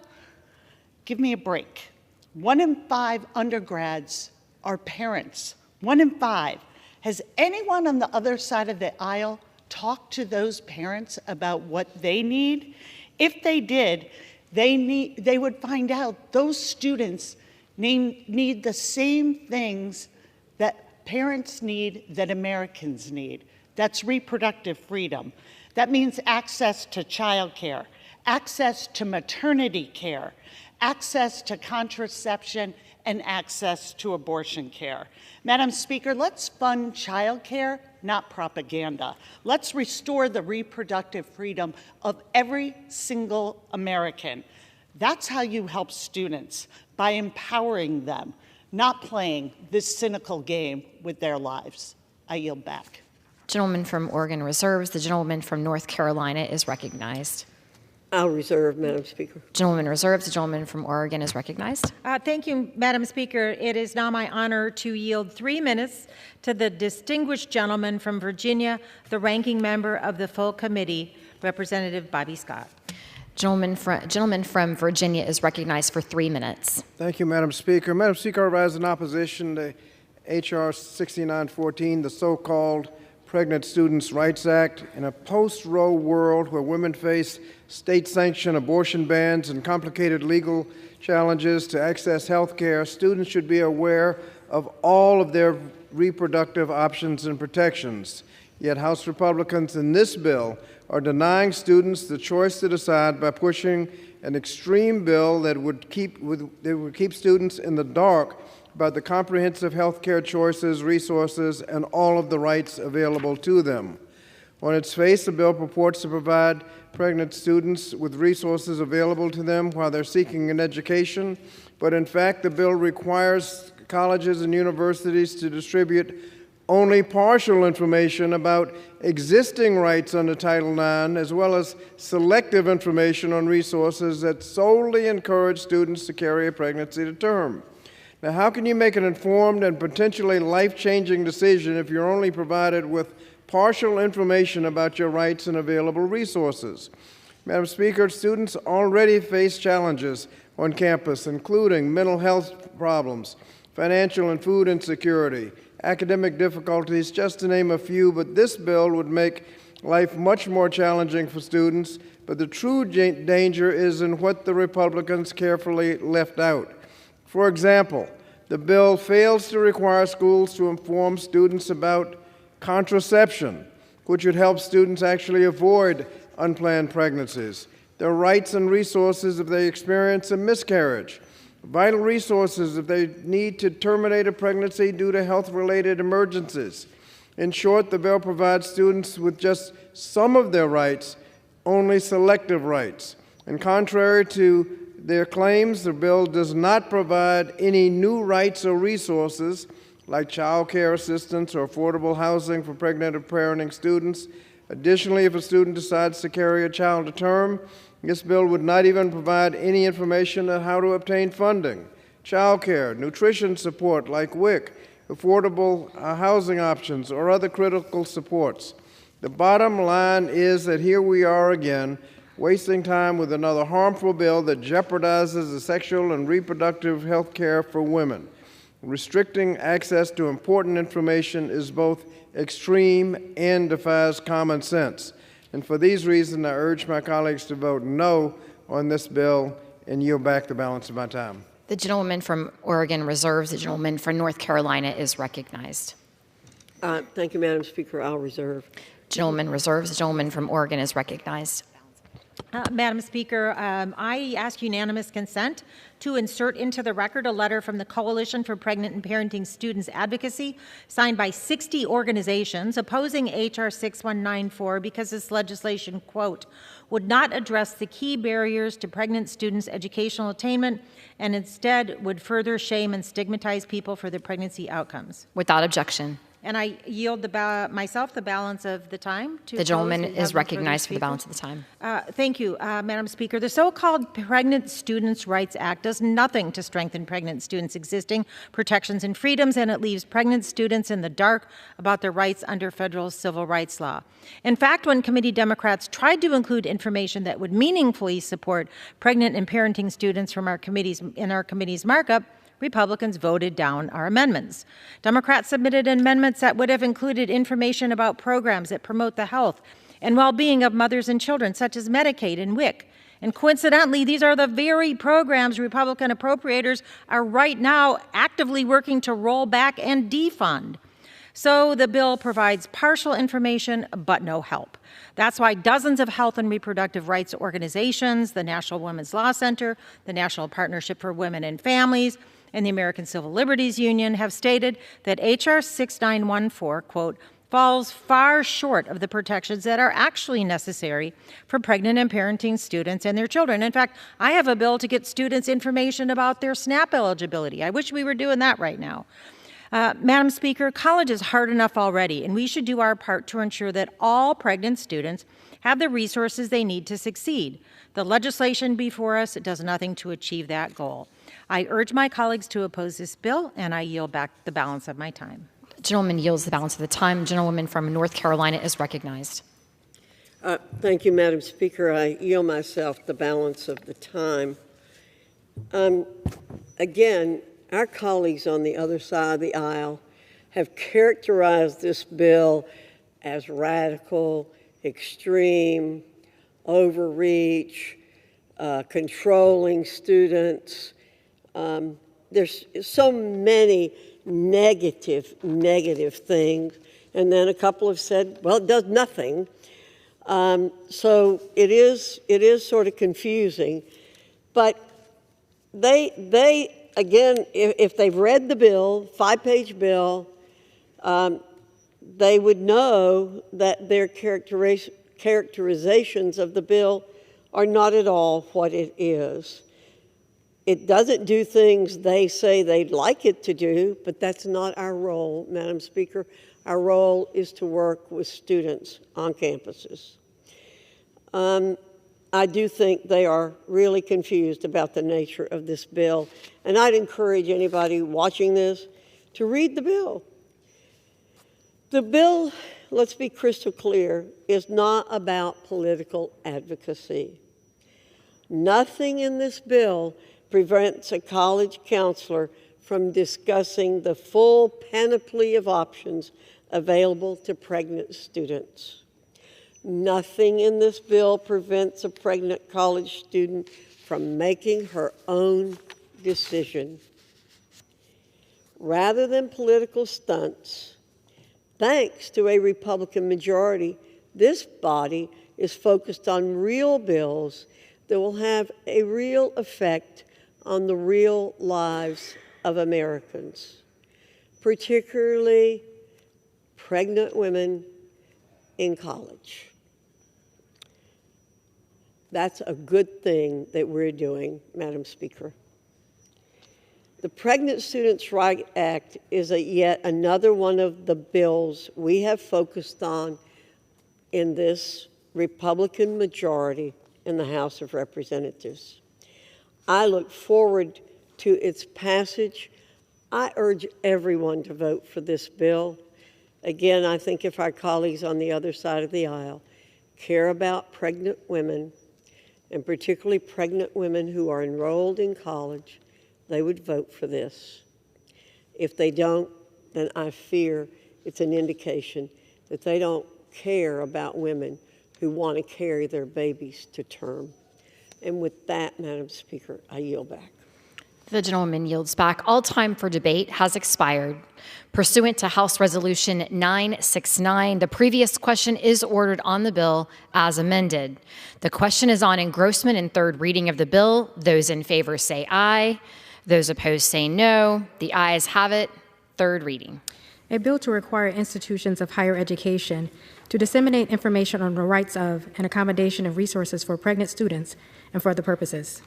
Give me a break. 1 in 5 undergrads are parents. 1 in 5. Has anyone on the other side of the aisle talked to those parents about what they need? If they did, they would find out those students need the same things that parents need, that Americans need. That's reproductive freedom. That means access to childcare, access to maternity care, access to contraception, and access to abortion care. Madam Speaker, let's fund childcare, not propaganda. Let's restore the reproductive freedom of every single American. That's how you help students, by empowering them, not playing this cynical game with their lives. I yield back. Gentleman from Oregon reserves. The gentleman from North Carolina is recognized. I'll reserve, Madam Speaker. Gentleman reserves. The gentleman from Oregon is recognized. Thank you, Madam Speaker. It is now my honor to yield 3 minutes to the distinguished gentleman from Virginia, the ranking member of the full committee, Representative Bobby Scott. Gentleman from Virginia is recognized for 3 minutes. Thank you, Madam Speaker. Madam Speaker, I rise in opposition to H.R. 6914, the so-called Pregnant Students' Rights Act. In a post-Roe world where women face state-sanctioned abortion bans and complicated legal challenges to access health care, students should be aware of all of their reproductive options and protections. Yet House Republicans in this bill are denying students the choice to decide by pushing an extreme bill that would keep students in the dark about the comprehensive health care choices, resources, and all of the rights available to them. On its face, the bill purports to provide pregnant students with resources available to them while they're seeking an education, but in fact, the bill requires colleges and universities to distribute only partial information about existing rights under Title IX, as well as selective information on resources that solely encourage students to carry a pregnancy to term. Now, how can you make an informed and potentially life-changing decision if you're only provided with partial information about your rights and available resources? Madam Speaker, students already face challenges on campus, including mental health problems, financial and food insecurity, academic difficulties, just to name a few, but this bill would make life much more challenging for students. But the true danger is in what the Republicans carefully left out. For example, the bill fails to require schools to inform students about contraception, which would help students actually avoid unplanned pregnancies, their rights and resources if they experience a miscarriage, vital resources if they need to terminate a pregnancy due to health-related emergencies. In short, the bill provides students with just some of their rights, only selective rights. And contrary to their claims, the bill does not provide any new rights or resources like child care assistance or affordable housing for pregnant or parenting students. Additionally, if a student decides to carry a child to term, this bill would not even provide any information on how to obtain funding, child care, nutrition support like WIC, affordable housing options, or other critical supports. The bottom line is that here we are again, wasting time with another harmful bill that jeopardizes the sexual and reproductive health care for women. Restricting access to important information is both extreme and defies common sense. And for these reasons, I urge my colleagues to vote no on this bill and yield back the balance of my time. The gentleman from Oregon reserves. The gentleman from North Carolina is recognized. Thank you, Madam Speaker. I'll reserve. Gentleman reserves. The gentleman from Oregon is recognized. Madam Speaker, I ask unanimous consent to insert into the record a letter from the Coalition for Pregnant and Parenting Students Advocacy, signed by 60 organizations opposing H.R. 6194 because this legislation, quote, would not address the key barriers to pregnant students' educational attainment and instead would further shame and stigmatize people for their pregnancy outcomes. Without objection. And I yield myself the balance of the time. The gentleman is recognized for the balance of the time. Thank you, Madam Speaker. The so-called Pregnant Students' Rights Act does nothing to strengthen pregnant students' existing protections and freedoms, and it leaves pregnant students in the dark about their rights under federal civil rights law. In fact, when committee Democrats tried to include information that would meaningfully support pregnant and parenting students from in our committee's markup, Republicans voted down our amendments. Democrats submitted amendments that would have included information about programs that promote the health and well-being of mothers and children, such as Medicaid and WIC. And coincidentally, these are the very programs Republican appropriators are right now actively working to roll back and defund. So the bill provides partial information, but no help. That's why dozens of health and reproductive rights organizations, the National Women's Law Center, the National Partnership for Women and Families, and the American Civil Liberties Union have stated that H.R. 6914, quote, falls far short of the protections that are actually necessary for pregnant and parenting students and their children. In fact, I have a bill to get students information about their SNAP eligibility. I wish we were doing that right now. Madam Speaker, college is hard enough already, and we should do our part to ensure that all pregnant students have the resources they need to succeed. The legislation before us does nothing to achieve that goal. I urge my colleagues to oppose this bill, and I yield back the balance of my time. The gentleman yields the balance of the time. The gentlewoman from North Carolina is recognized. Thank you, Madam Speaker. I yield myself the balance of the time. Again, our colleagues on the other side of the aisle have characterized this bill as radical, extreme, overreach, controlling students. There's so many negative things. And then a couple have said, well, it does nothing. So it is sort of confusing. But they again, if they've read the bill, 5-page bill, they would know that their characterizations of the bill are not at all what it is. It doesn't do things they say they'd like it to do, but that's not our role, Madam Speaker. Our role is to work with students on campuses. I do think they are really confused about the nature of this bill, and I'd encourage anybody watching this to read the bill. The bill, let's be crystal clear, is not about political advocacy. Nothing in this bill prevents a college counselor from discussing the full panoply of options available to pregnant students. Nothing in this bill prevents a pregnant college student from making her own decision. Rather than political stunts, thanks to a Republican majority, this body is focused on real bills that will have a real effect on the real lives of Americans, particularly pregnant women in college. That's a good thing that we're doing, Madam Speaker. The Pregnant Students' Rights Act is yet another one of the bills we have focused on in this Republican majority in the House of Representatives. I look forward to its passage. I urge everyone to vote for this bill. Again, I think if our colleagues on the other side of the aisle care about pregnant women, and particularly pregnant women who are enrolled in college, they would vote for this. If they don't, then I fear it's an indication that they don't care about women who want to carry their babies to term. And with that, Madam Speaker, I yield back. The gentlewoman yields back. All time for debate has expired. Pursuant to House Resolution 969, the previous question is ordered on the bill as amended. The question is on engrossment and third reading of the bill. Those in favor say aye. Those opposed say no. The ayes have it. Third reading. A bill to require institutions of higher education to disseminate information on the rights of and accommodation of resources for pregnant students and for other purposes.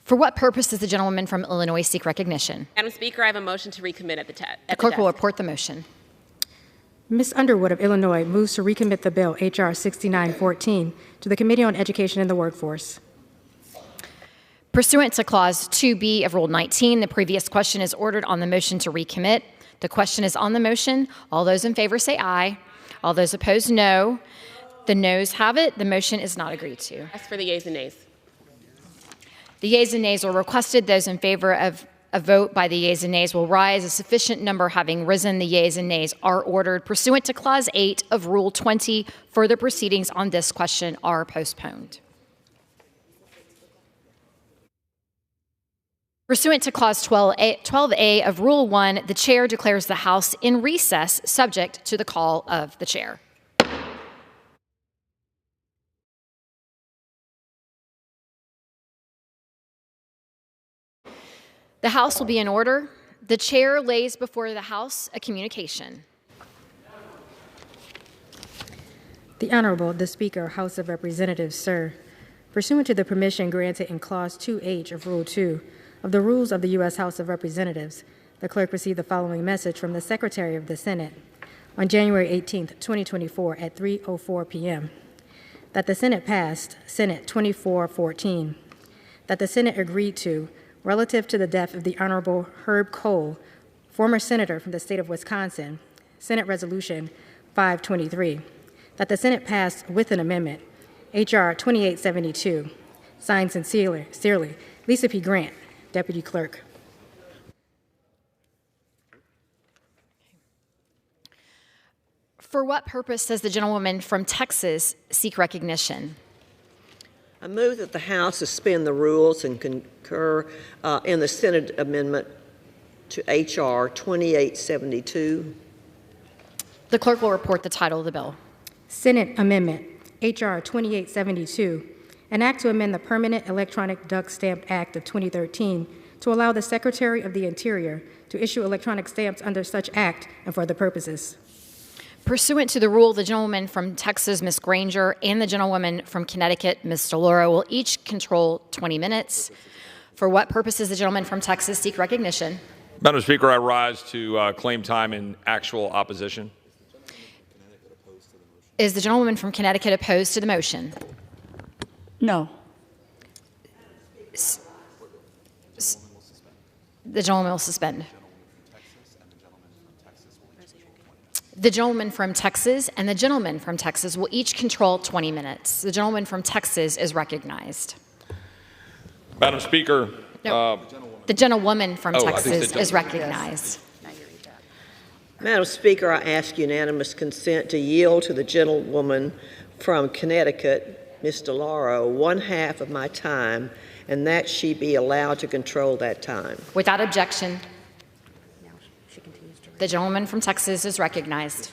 For what purpose does the gentlewoman from Illinois seek recognition? Madam Speaker, I have a motion to recommit at the desk. The clerk will report the motion. Ms. Underwood of Illinois moves to recommit the bill H.R. 6914 to the Committee on Education and the Workforce. Pursuant to Clause 2B of Rule 19, the previous question is ordered on the motion to recommit. The question is on the motion. All those in favor say aye. All those opposed, no. The noes have it. The motion is not agreed to. Ask for the yeas and nays. The yeas and nays are requested. Those in favor of a vote by the yeas and nays will rise. A sufficient number having risen, the yeas and nays are ordered. Pursuant to Clause 8 of Rule 20, further proceedings on this question are postponed. Pursuant to Clause 12A of Rule 1, the Chair declares the House in recess, subject to the call of the Chair. The House will be in order. The Chair lays before the House a communication. The Honorable, the Speaker, House of Representatives, sir. Pursuant to the permission granted in Clause 2H of Rule 2 of the Rules of the U.S. House of Representatives, the clerk received the following message from the Secretary of the Senate on January 18, 2024 at 3:04 p.m. That the Senate passed Senate 2414, that the Senate agreed to, relative to the death of the Honorable Herb Kohl, former senator from the state of Wisconsin, Senate Resolution 523, that the Senate passed with an amendment, H.R. 2872, signed sincerely, Lisa P. Grant, Deputy Clerk. For what purpose does the gentlewoman from Texas seek recognition? I move that the House suspend the rules and concur in the Senate amendment to H.R. 2872. The clerk will report the title of the bill. Senate Amendment, H.R. 2872, an act to amend the Permanent Electronic Duck Stamp Act of 2013 to allow the Secretary of the Interior to issue electronic stamps under such act and for other purposes. Pursuant to the rule, the gentlewoman from Texas, Ms. Granger, and the gentlewoman from Connecticut, Ms. DeLauro, will each control 20 minutes. For what purpose does the gentleman from Texas seek recognition? Madam Speaker, I rise to claim time in actual opposition. Is the gentlewoman from Connecticut opposed to the motion? No. The gentleman will suspend. The gentleman from Texas and the gentleman from Texas will each control 20 minutes. The gentleman from Texas is recognized. Madam Speaker. No, the gentlewoman from Texas is recognized. Madam Speaker, I ask unanimous consent to yield to the gentlewoman from Connecticut, Ms. DeLauro, 1/2 of my time, and that she be allowed to control that time. Without objection. The gentleman from Texas is recognized.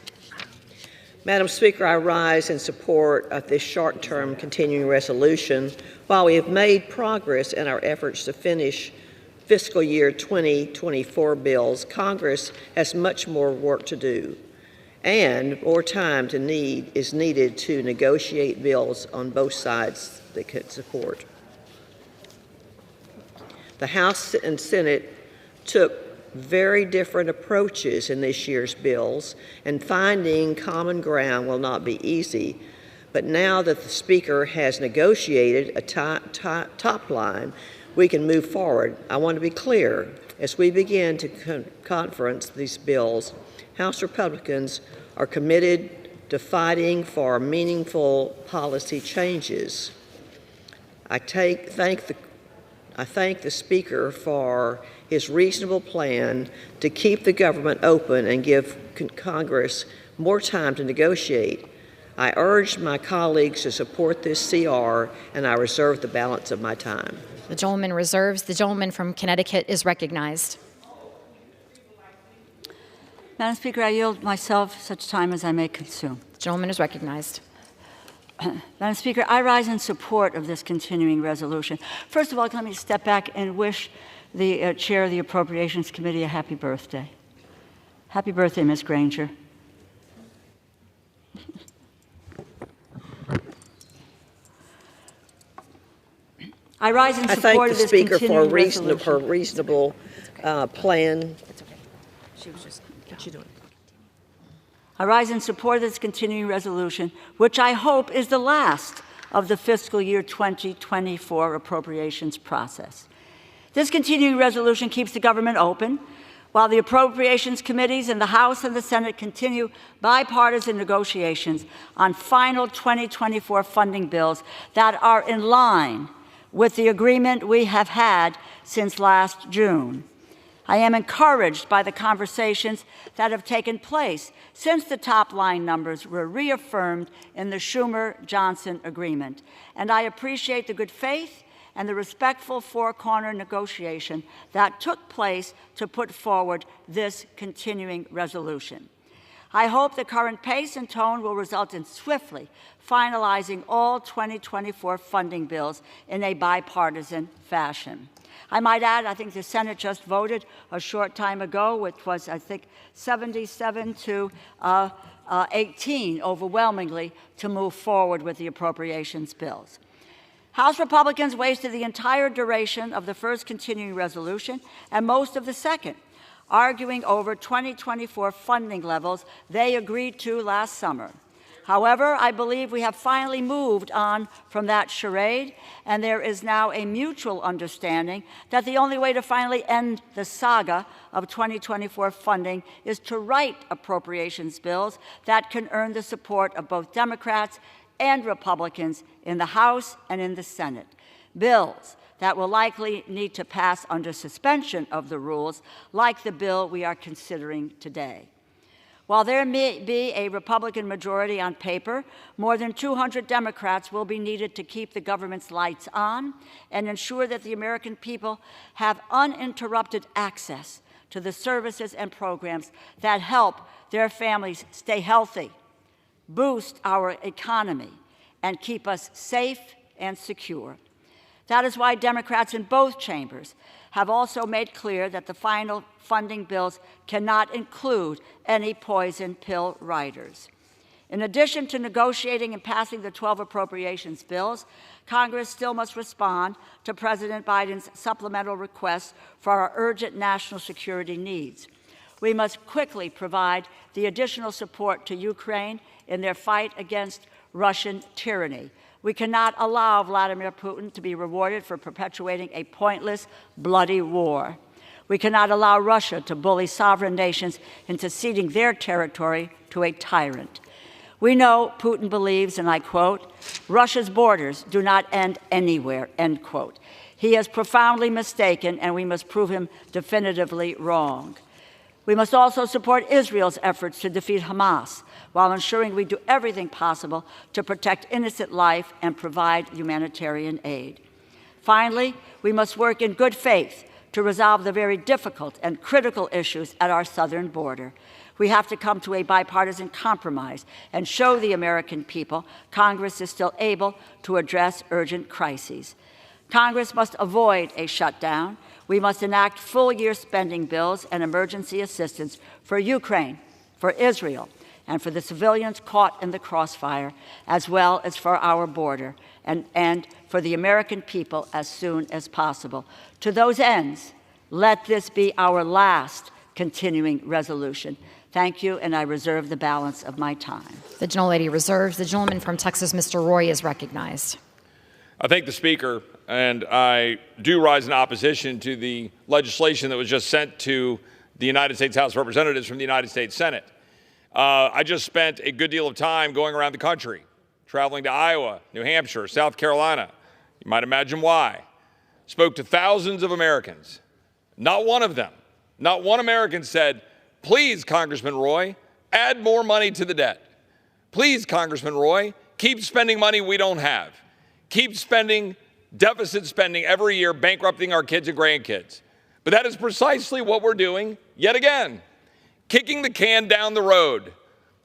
Madam Speaker, I rise in support of this short-term continuing resolution. While we have made progress in our efforts to finish fiscal year 2024 bills, Congress has much more work to do, and more time is needed to negotiate bills on both sides that can support. The House and Senate took very different approaches in this year's bills, and finding common ground will not be easy. But now that the Speaker has negotiated a top line, we can move forward. I want to be clear, as we begin to conference these bills, House Republicans are committed to fighting for meaningful policy changes. I thank the Speaker for his reasonable plan to keep the government open and give Congress more time to negotiate. I urge my colleagues to support this CR, and I reserve the balance of my time. The gentleman reserves. The gentleman from Connecticut is recognized. Madam Speaker, I yield myself such time as I may consume. The gentleman is recognized. Madam Speaker, I rise in support of this continuing resolution. First of all, let me step back and wish the chair of the Appropriations Committee a happy birthday. Happy birthday, Ms. Granger. I rise in support of this continuing resolution. I thank the Speaker for a reasonable plan. She was just, what's she doing? I rise in support of this continuing resolution, which I hope is the last of the fiscal year 2024 appropriations process. This continuing resolution keeps the government open while the appropriations committees in the House and the Senate continue bipartisan negotiations on final 2024 funding bills that are in line with the agreement we have had since last June. I am encouraged by the conversations that have taken place since the top-line numbers were reaffirmed in the Schumer-Johnson agreement, and I appreciate the good faith and the respectful four-corner negotiation that took place to put forward this continuing resolution. I hope the current pace and tone will result in swiftly finalizing all 2024 funding bills in a bipartisan fashion. I might add, I think the Senate just voted a short time ago, which was, I think, 77 to 18 overwhelmingly to move forward with the appropriations bills. House Republicans wasted the entire duration of the first continuing resolution and most of the second, arguing over 2024 funding levels they agreed to last summer. However, I believe we have finally moved on from that charade, and there is now a mutual understanding that the only way to finally end the saga of 2024 funding is to write appropriations bills that can earn the support of both Democrats and Republicans in the House and in the Senate. Bills that will likely need to pass under suspension of the rules, like the bill we are considering today. While there may be a Republican majority on paper, more than 200 Democrats will be needed to keep the government's lights on and ensure that the American people have uninterrupted access to the services and programs that help their families stay healthy, boost our economy, and keep us safe and secure. That is why Democrats in both chambers have also made clear that the final funding bills cannot include any poison pill writers. In addition to negotiating and passing the 12 appropriations bills, Congress still must respond to President Biden's supplemental requests for our urgent national security needs. We must quickly provide the additional support to Ukraine in their fight against Russian tyranny. We cannot allow Vladimir Putin to be rewarded for perpetuating a pointless, bloody war. We cannot allow Russia to bully sovereign nations into ceding their territory to a tyrant. We know Putin believes, and I quote, "Russia's borders do not end anywhere," end quote. He is profoundly mistaken, and we must prove him definitively wrong. We must also support Israel's efforts to defeat Hamas, while ensuring we do everything possible to protect innocent life and provide humanitarian aid. Finally, we must work in good faith to resolve the very difficult and critical issues at our southern border. We have to come to a bipartisan compromise and show the American people Congress is still able to address urgent crises. Congress must avoid a shutdown. We must enact full-year spending bills and emergency assistance for Ukraine, for Israel, and for the civilians caught in the crossfire, as well as for our border and for the American people as soon as possible. To those ends, let this be our last continuing resolution. Thank you, and I reserve the balance of my time. The gentlelady reserves. The gentleman from Texas, Mr. Roy, is recognized. I thank the Speaker, and I do rise in opposition to the legislation that was just sent to the United States House of Representatives from the United States Senate. I just spent a good deal of time going around the country, traveling to Iowa, New Hampshire, South Carolina. You might imagine why. Spoke to thousands of Americans. Not one of them, not one American said, "Please, Congressman Roy, add more money to the debt. Please, Congressman Roy, keep spending money we don't have. Keep spending deficit spending every year, bankrupting our kids and grandkids." But that is precisely what we're doing yet again. Kicking the can down the road.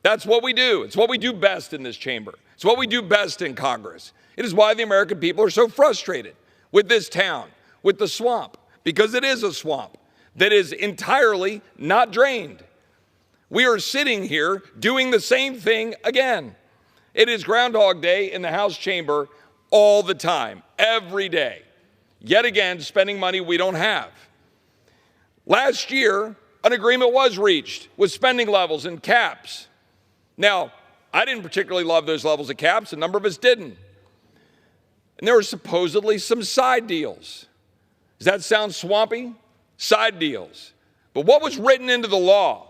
That's what we do. It's what we do best in this chamber. It's what we do best in Congress. It is why the American people are so frustrated with this town, with the swamp, because it is a swamp that is entirely not drained. We are sitting here doing the same thing again. It is Groundhog Day in the House chamber all the time, every day. Yet again, spending money we don't have. Last year, an agreement was reached with spending levels and caps. Now, I didn't particularly love those levels of caps. A number of us didn't. And there were supposedly some side deals. Does that sound swampy? Side deals. But what was written into the law?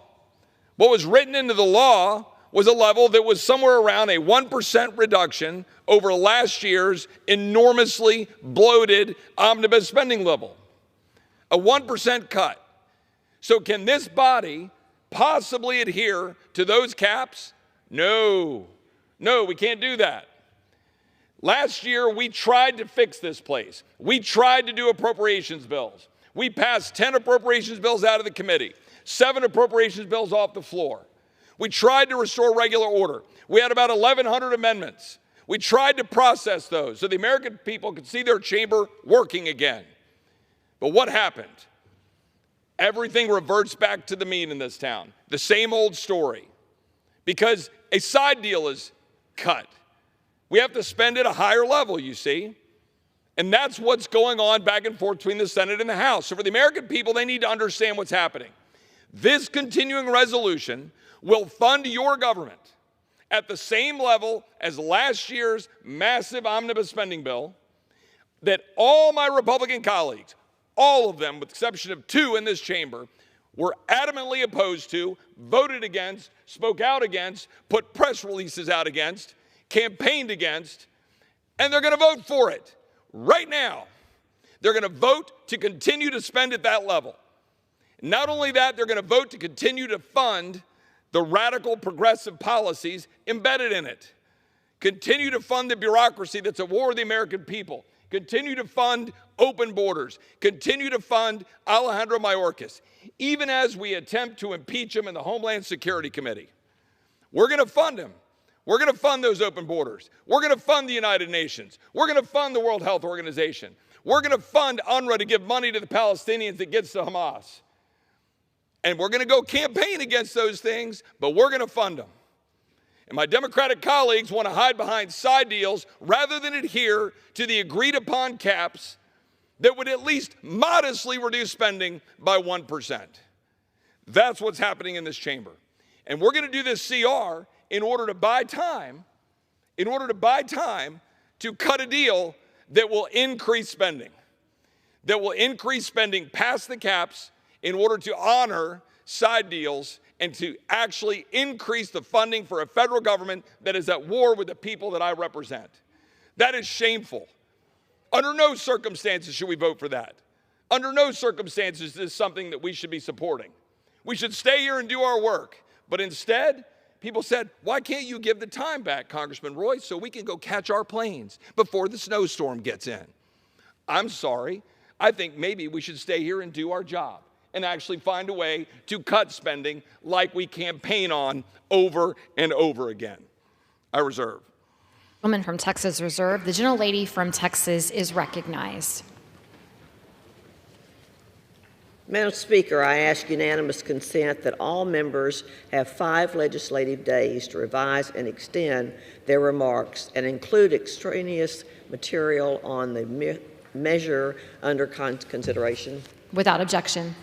What was written into the law was a level that was somewhere around a 1% reduction over last year's enormously bloated omnibus spending level. A 1% cut. So can this body possibly adhere to those caps? No. No, we can't do that. Last year, we tried to fix this place. We tried to do appropriations bills. We passed 10 appropriations bills out of the committee, 7 appropriations bills off the floor. We tried to restore regular order. We had about 1,100 amendments. We tried to process those so the American people could see their chamber working again. But what happened? Everything reverts back to the mean in this town. The same old story. Because a side deal is cut. We have to spend at a higher level, you see. And that's what's going on back and forth between the Senate and the House. So for the American people, they need to understand what's happening. This continuing resolution will fund your government at the same level as last year's massive omnibus spending bill that all my Republican colleagues, all of them with the exception of 2 in this chamber, were adamantly opposed to, voted against, spoke out against, put press releases out against, campaigned against, and they're going to vote for it right now. They're going to vote to continue to spend at that level. Not only that, they're going to vote to continue to fund the radical progressive policies embedded in it. Continue to fund the bureaucracy that's at war with the American people. Continue to fund open borders. Continue to fund Alejandro Mayorkas, even as we attempt to impeach him in the Homeland Security Committee. We're going to fund him. We're going to fund those open borders. We're going to fund the United Nations. We're going to fund the World Health Organization. We're going to fund UNRWA to give money to the Palestinians that gets to Hamas. And we're going to go campaign against those things, but we're going to fund them. And my Democratic colleagues want to hide behind side deals rather than adhere to the agreed upon caps that would at least modestly reduce spending by 1%. That's what's happening in this chamber. And we're going to do this CR in order to buy time, to cut a deal that will increase spending, past the caps in order to honor side deals and to actually increase the funding for a federal government that is at war with the people that I represent. That is shameful. Under no circumstances should we vote for that. Under no circumstances is this something that we should be supporting. We should stay here and do our work. But instead, people said, why can't you give the time back, Congressman Roy, so we can go catch our planes before the snowstorm gets in? I'm sorry. I think maybe we should stay here and do our job and actually find a way to cut spending like we campaign on over and over again. I reserve. Woman from Texas reserved. The gentlelady from Texas is recognized. Madam Speaker, I ask unanimous consent that all members have 5 legislative days to revise and extend their remarks and include extraneous material on the measure under consideration. Without objection.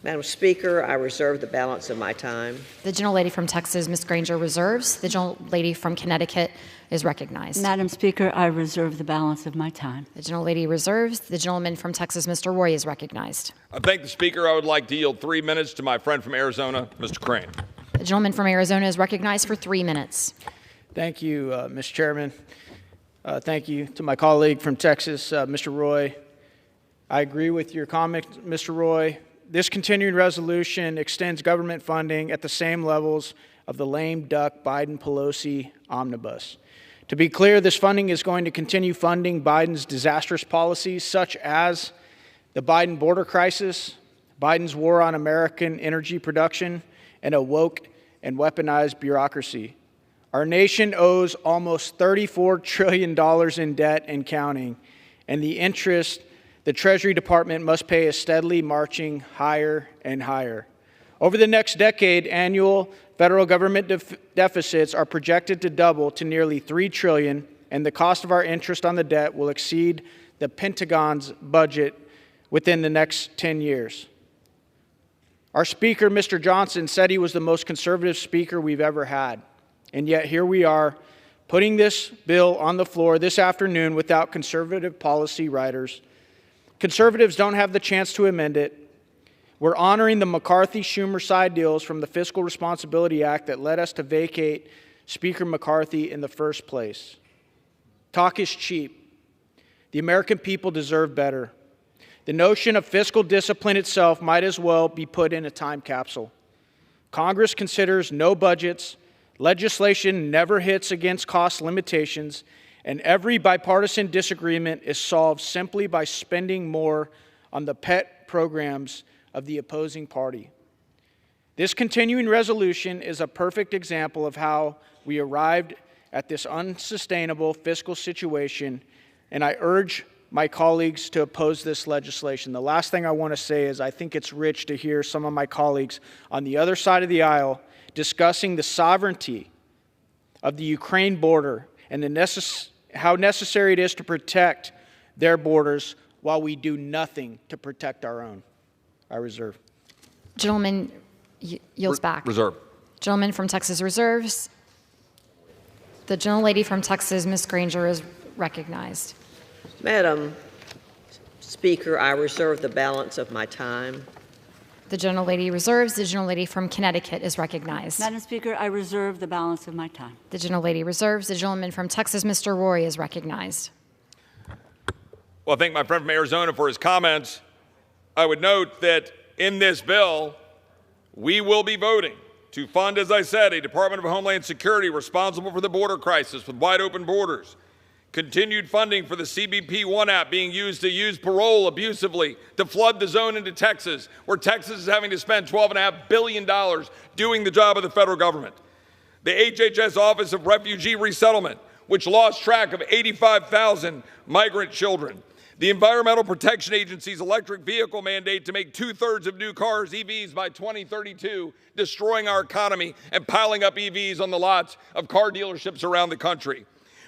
Madam Speaker, I reserve the balance of my time. The gentlelady from Texas, Ms. Granger, reserves. The gentlelady from Connecticut is recognized. Madam Speaker, I reserve the balance of my time. The gentlelady reserves. The gentleman from Texas, Mr. Roy, is recognized. I thank the Speaker. I would like to yield 3 minutes to my friend from Arizona, Mr. Crane. The gentleman from Arizona is recognized for 3 minutes. Thank you, Mr. Chairman. Thank you to my colleague from Texas, Mr. Roy. I agree with your comment, Mr. Roy. This continuing resolution extends government funding at the same levels of the lame duck Biden-Pelosi omnibus. To be clear, this funding is going to continue funding Biden's disastrous policies, such as the Biden border crisis, Biden's war on American energy production, and a woke and weaponized bureaucracy. Our nation owes almost $34 trillion in debt and counting, and the interest the Treasury Department must pay is steadily marching higher and higher. Over the next decade, annual federal government deficits are projected to double to nearly $3 trillion, and the cost of our interest on the debt will exceed the Pentagon's budget within the next 10 years. Our Speaker, Mr. Johnson, said he was the most conservative Speaker we've ever had, and yet here we are, putting this bill on the floor this afternoon without conservative policy writers. Conservatives don't have the chance to amend it. We're honoring the McCarthy-Schumer side deals from the Fiscal Responsibility Act that led us to vacate Speaker McCarthy in the first place. Talk is cheap. The American people deserve better. The notion of fiscal discipline itself might as well be put in a time capsule. Congress considers no budgets, legislation never hits against cost limitations, and every bipartisan disagreement is solved simply by spending more on the pet programs of the opposing party. This continuing resolution is a perfect example of how we arrived at this unsustainable fiscal situation, and I urge my colleagues to oppose this legislation. The last thing I want to say is I think it's rich to hear some of my colleagues on the other side of the aisle discussing the sovereignty of the Ukraine border and how necessary it is to protect their borders while we do nothing to protect our own. I reserve. Gentleman yields back. Reserve. Gentleman from Texas reserves. The gentlelady from Texas, Ms. Granger, is recognized. Madam Speaker, I reserve the balance of my time. The gentlelady reserves. The gentlelady from Connecticut is recognized. Madam Speaker, I reserve the balance of my time. The gentlelady reserves. The gentleman from Texas, Mr. Roy, is recognized. Well, I thank my friend from Arizona for his comments. I would note that in this bill, we will be voting to fund, as I said, a Department of Homeland Security responsible for the border crisis with wide open borders, continued funding for the CBP-1 app being used to use parole abusively to flood the zone into Texas, where Texas is having to spend $12.5 billion doing the job of the federal government. The HHS Office of Refugee Resettlement, which lost track of 85,000 migrant children. The Environmental Protection Agency's electric vehicle mandate to make 2/3 of new cars EVs by 2032, destroying our economy and piling up EVs on the lots of car dealerships around the country.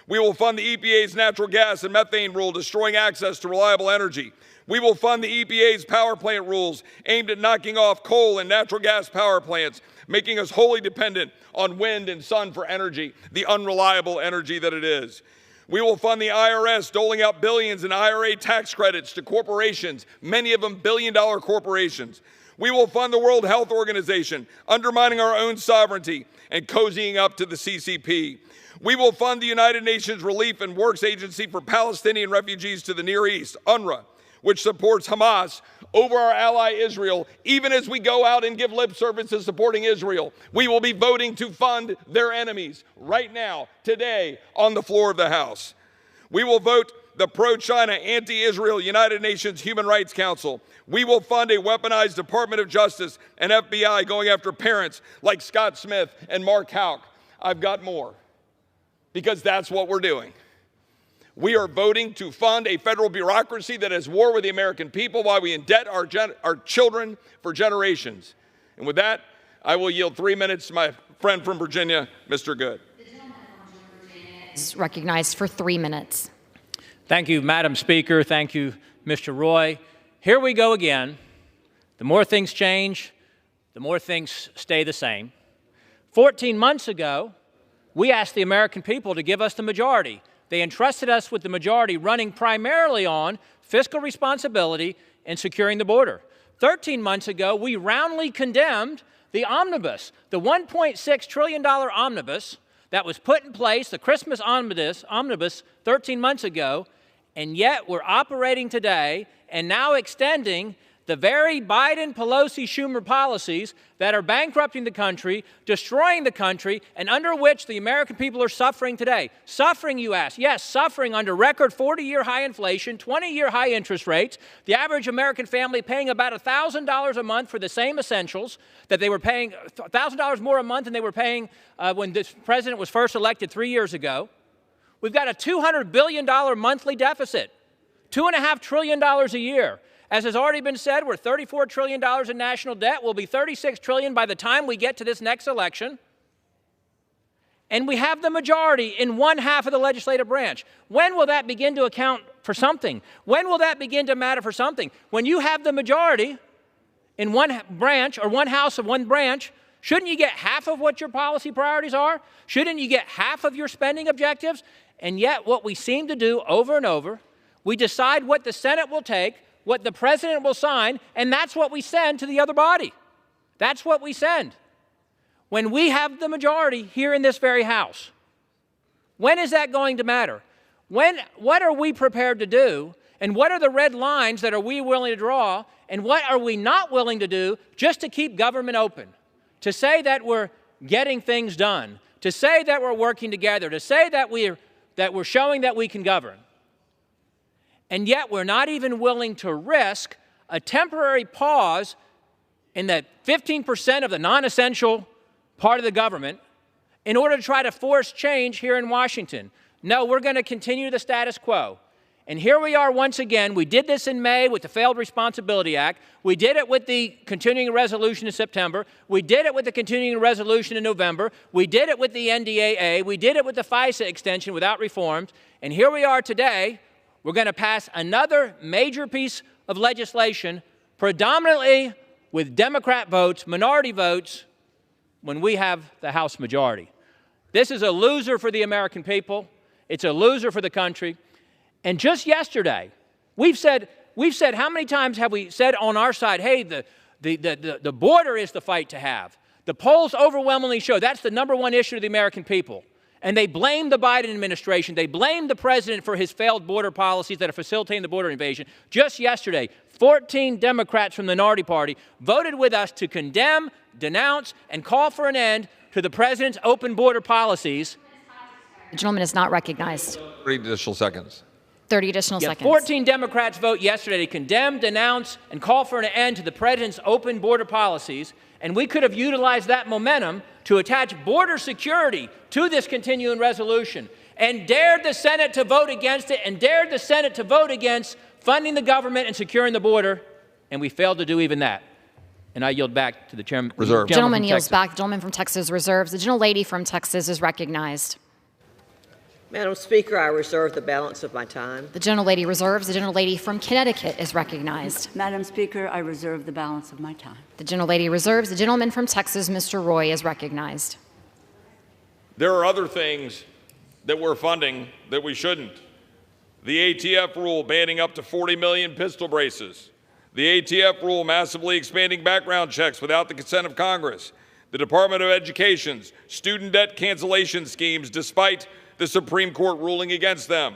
We will fund the EPA's natural gas and methane rule, destroying access to reliable energy. We will fund the EPA's power plant rules aimed at knocking off coal and natural gas power plants, making us wholly dependent on wind and sun for energy, the unreliable energy that it is. We will fund the IRS doling out billions in IRA tax credits to corporations, many of them billion-dollar corporations. We will fund the World Health Organization, undermining our own sovereignty and cozying up to the CCP. We will fund the United Nations Relief and Works Agency for Palestinian Refugees to the Near East, UNRWA, which supports Hamas over our ally Israel, even as we go out and give lip service to supporting Israel. We will be voting to fund their enemies right now, today, on the floor of the House. We will vote the pro-China, anti-Israel United Nations Human Rights Council. We will fund a weaponized Department of Justice and FBI going after parents like Scott Smith and Mark Houck. I've got more, because that's what we're doing. We are voting to fund a federal bureaucracy that is war with the American people while we indebt our children for generations. And with that, I will yield 3 minutes to my friend from Virginia, Mr. Good. The gentleman from Virginia is recognized for 3 minutes. Thank you, Madam Speaker. Thank you, Mr. Roy. Here we go again. The more things change, the more things stay the same. 14 months ago, we asked the American people to give us the majority. They entrusted us with the majority running primarily on fiscal responsibility and securing the border. 13 months ago, we roundly condemned the omnibus, the $1.6 trillion omnibus that was put in place, the Christmas omnibus 13 months ago, and yet we're operating today and now extending the very Biden, Pelosi, Schumer policies that are bankrupting the country, destroying the country, and under which the American people are suffering today. Suffering, you ask? Yes, suffering under record 40-year high inflation, 20-year high interest rates, the average American family paying about $1,000 a month for the same essentials that they were paying, $1,000 more a month than they were paying when this president was first elected 3 years ago. We've got a $200 billion monthly deficit, $2.5 trillion a year. As has already been said, we're $34 trillion in national debt. We'll be $36 trillion by the time we get to this next election. And we have the majority in one half of the legislative branch. When will that begin to account for something? When will that begin to matter for something? When you have the majority in one branch or one house of one branch, shouldn't you get half of what your policy priorities are? Shouldn't you get half of your spending objectives? And yet what we seem to do over and over, we decide what the Senate will take, what the president will sign, and that's what we send to the other body. That's what we send. When we have the majority here in this very House, when is that going to matter? What are we prepared to do, and what are the red lines that are we willing to draw, and what are we not willing to do just to keep government open, to say that we're getting things done, to say that we're working together, to say that we're showing that we can govern. And yet we're not even willing to risk a temporary pause in that 15% of the non-essential part of the government in order to try to force change here in Washington. No, we're going to continue the status quo. And here we are once again. We did this in May with the Failed Responsibility Act. We did it with the continuing resolution in September. We did it with the continuing resolution in November. We did it with the NDAA. We did it with the FISA extension without reforms. And here we are today. We're going to pass another major piece of legislation, predominantly with Democrat votes, minority votes, when we have the House majority. This is a loser for the American people. It's a loser for the country. And just yesterday, we've said how many times have we said on our side, hey, the border is the fight to have. The polls overwhelmingly show that's the number one issue to the American people. And they blame the Biden administration. They blame the president for his failed border policies that are facilitating the border invasion. Just yesterday, 14 Democrats from the minority party voted with us to condemn, denounce, and call for an end to the president's open border policies. The gentleman is not recognized. 3 additional seconds. 30 additional seconds. 14 Democrats vote yesterday to condemn, denounce, and call for an end to the president's open border policies. And we could have utilized that momentum to attach border security to this continuing resolution and dared the Senate to vote against it and dared the Senate to vote against funding the government and securing the border. And we failed to do even that. And I yield back to the chairman. Reserve. Gentleman yields back. The gentleman from Texas reserves. The gentlelady from Texas is recognized. Madam Speaker, I reserve the balance of my time. The gentlelady reserves. The gentlelady from Connecticut is recognized. Madam Speaker, I reserve the balance of my time. The gentlelady reserves. The gentleman from Texas, Mr. Roy, is recognized. There are other things that we're funding that we shouldn't. The ATF rule banning up to 40 million pistol braces. The ATF rule massively expanding background checks without the consent of Congress. The Department of Education's student debt cancellation schemes despite the Supreme Court ruling against them.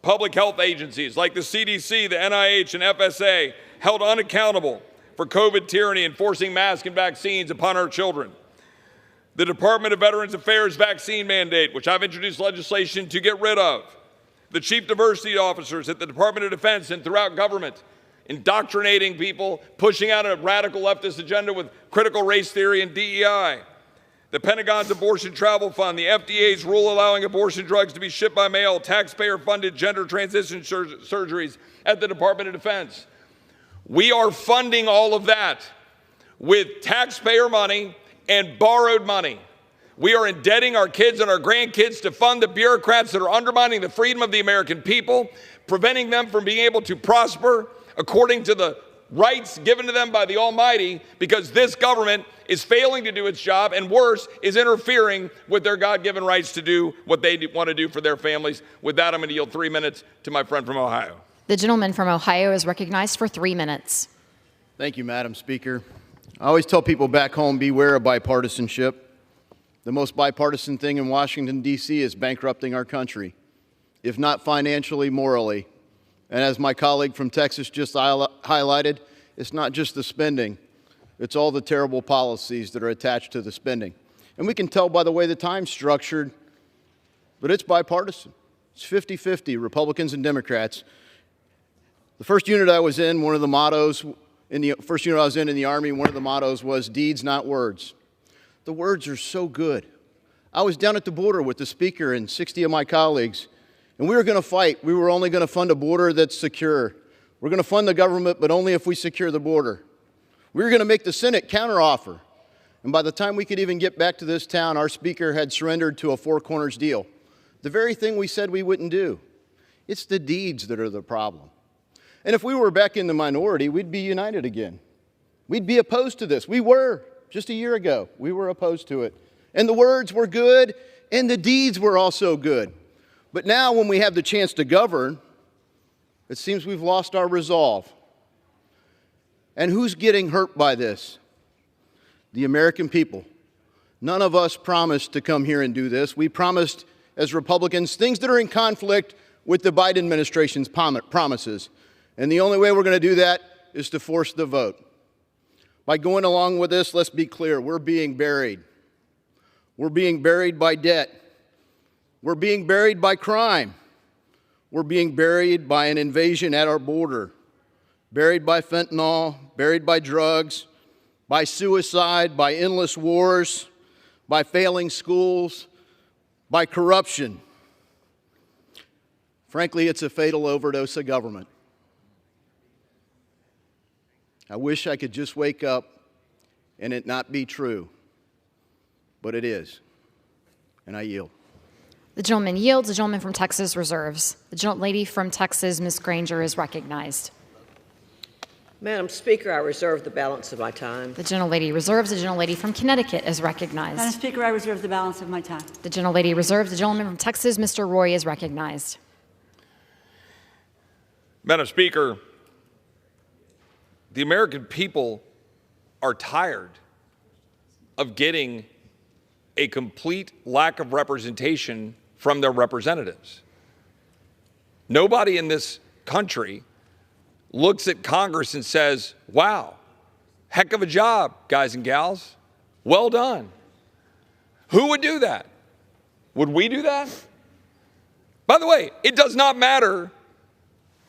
Public health agencies like the CDC, the NIH, and FSA held unaccountable for COVID tyranny and forcing masks and vaccines upon our children. The Department of Veterans Affairs vaccine mandate, which I've introduced legislation to get rid of. The chief diversity officers at the Department of Defense and throughout government indoctrinating people, pushing out a radical leftist agenda with critical race theory and DEI. The Pentagon's abortion travel fund, the FDA's rule allowing abortion drugs to be shipped by mail, taxpayer-funded gender transition surgeries at the Department of Defense. We are funding all of that with taxpayer money and borrowed money. We are indebting our kids and our grandkids to fund the bureaucrats that are undermining the freedom of the American people, preventing them from being able to prosper according to the rights given to them by the Almighty, because this government is failing to do its job, and worse, is interfering with their God-given rights to do what they want to do for their families. With that, I'm going to yield 3 minutes to my friend from Ohio. The gentleman from Ohio is recognized for 3 minutes. Thank you, Madam Speaker. I always tell people back home, beware of bipartisanship. The most bipartisan thing in Washington, D.C. is bankrupting our country, if not financially, morally. And as my colleague from Texas just highlighted, it's not just the spending, it's all the terrible policies that are attached to the spending. And we can tell by the way the Time's structured, but it's bipartisan. It's 50-50, Republicans and Democrats. The first unit I was in, one of the mottos, in the first unit I was in the Army, one of the mottos was deeds, not words. The words are so good. I was down at the border with the Speaker and 60 of my colleagues, and we were going to fight. We were only going to fund a border that's secure. We're going to fund the government, but only if we secure the border. We were going to make the Senate counteroffer. And by the time we could even get back to this town, our Speaker had surrendered to a Four Corners deal. The very thing we said we wouldn't do. It's the deeds that are the problem. And if we were back in the minority, we'd be united again. We'd be opposed to this. We were. Just a year ago, we were opposed to it. And the words were good, and the deeds were also good. But now when we have the chance to govern, it seems we've lost our resolve. And who's getting hurt by this? The American people. None of us promised to come here and do this. We promised, as Republicans, things that are in conflict with the Biden administration's promises. And the only way we're going to do that is to force the vote. By going along with this, let's be clear, we're being buried. We're being buried by debt. We're being buried by crime. We're being buried by an invasion at our border. Buried by fentanyl, buried by drugs, by suicide, by endless wars, by failing schools, by corruption. Frankly, it's a fatal overdose of government. I wish I could just wake up and it not be true, but it is, and I yield. The gentleman yields. The gentleman from Texas reserves. The gentlelady from Texas, Ms. Granger, is recognized. Madam Speaker, I reserve the balance of my time. The gentlelady reserves. The gentlelady from Connecticut is recognized. Madam Speaker, I reserve the balance of my time. The gentlelady reserves. The gentleman from Texas, Mr. Roy, is recognized. Madam Speaker, the American people are tired of getting a complete lack of representation from their representatives. Nobody in this country looks at Congress and says, wow, heck of a job, guys and gals. Well done. Who would do that? Would we do that? By the way, it does not matter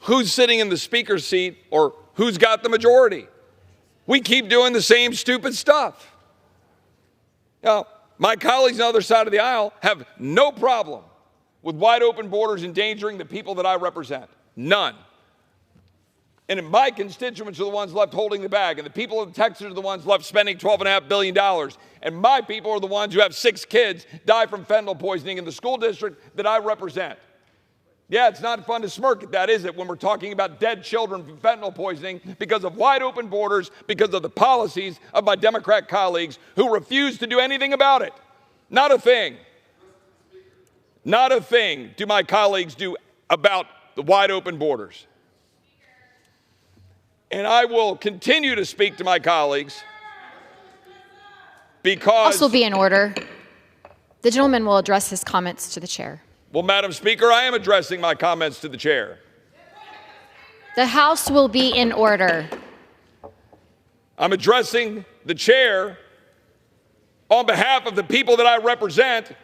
who's sitting in the speaker's seat or who's got the majority. We keep doing the same stupid stuff. Now, my colleagues on the other side of the aisle have no problem with wide open borders endangering the people that I represent. None. And my constituents are the ones left holding the bag, and the people of Texas are the ones left spending $12.5 billion. And my people are the ones who have 6 kids die from fentanyl poisoning in the school district that I represent. Yeah, it's not fun to smirk at that, is it, when we're talking about dead children from fentanyl poisoning because of wide open borders, because of the policies of my Democrat colleagues who refuse to do anything about it. Not a thing. Not a thing do my colleagues do about the wide open borders. And I will continue to speak to my colleagues because... This will be in order. The gentleman will address his comments to the chair. Well, Madam Speaker, I am addressing my comments to the chair. The House will be in order. I'm addressing the chair on behalf of the people that I represent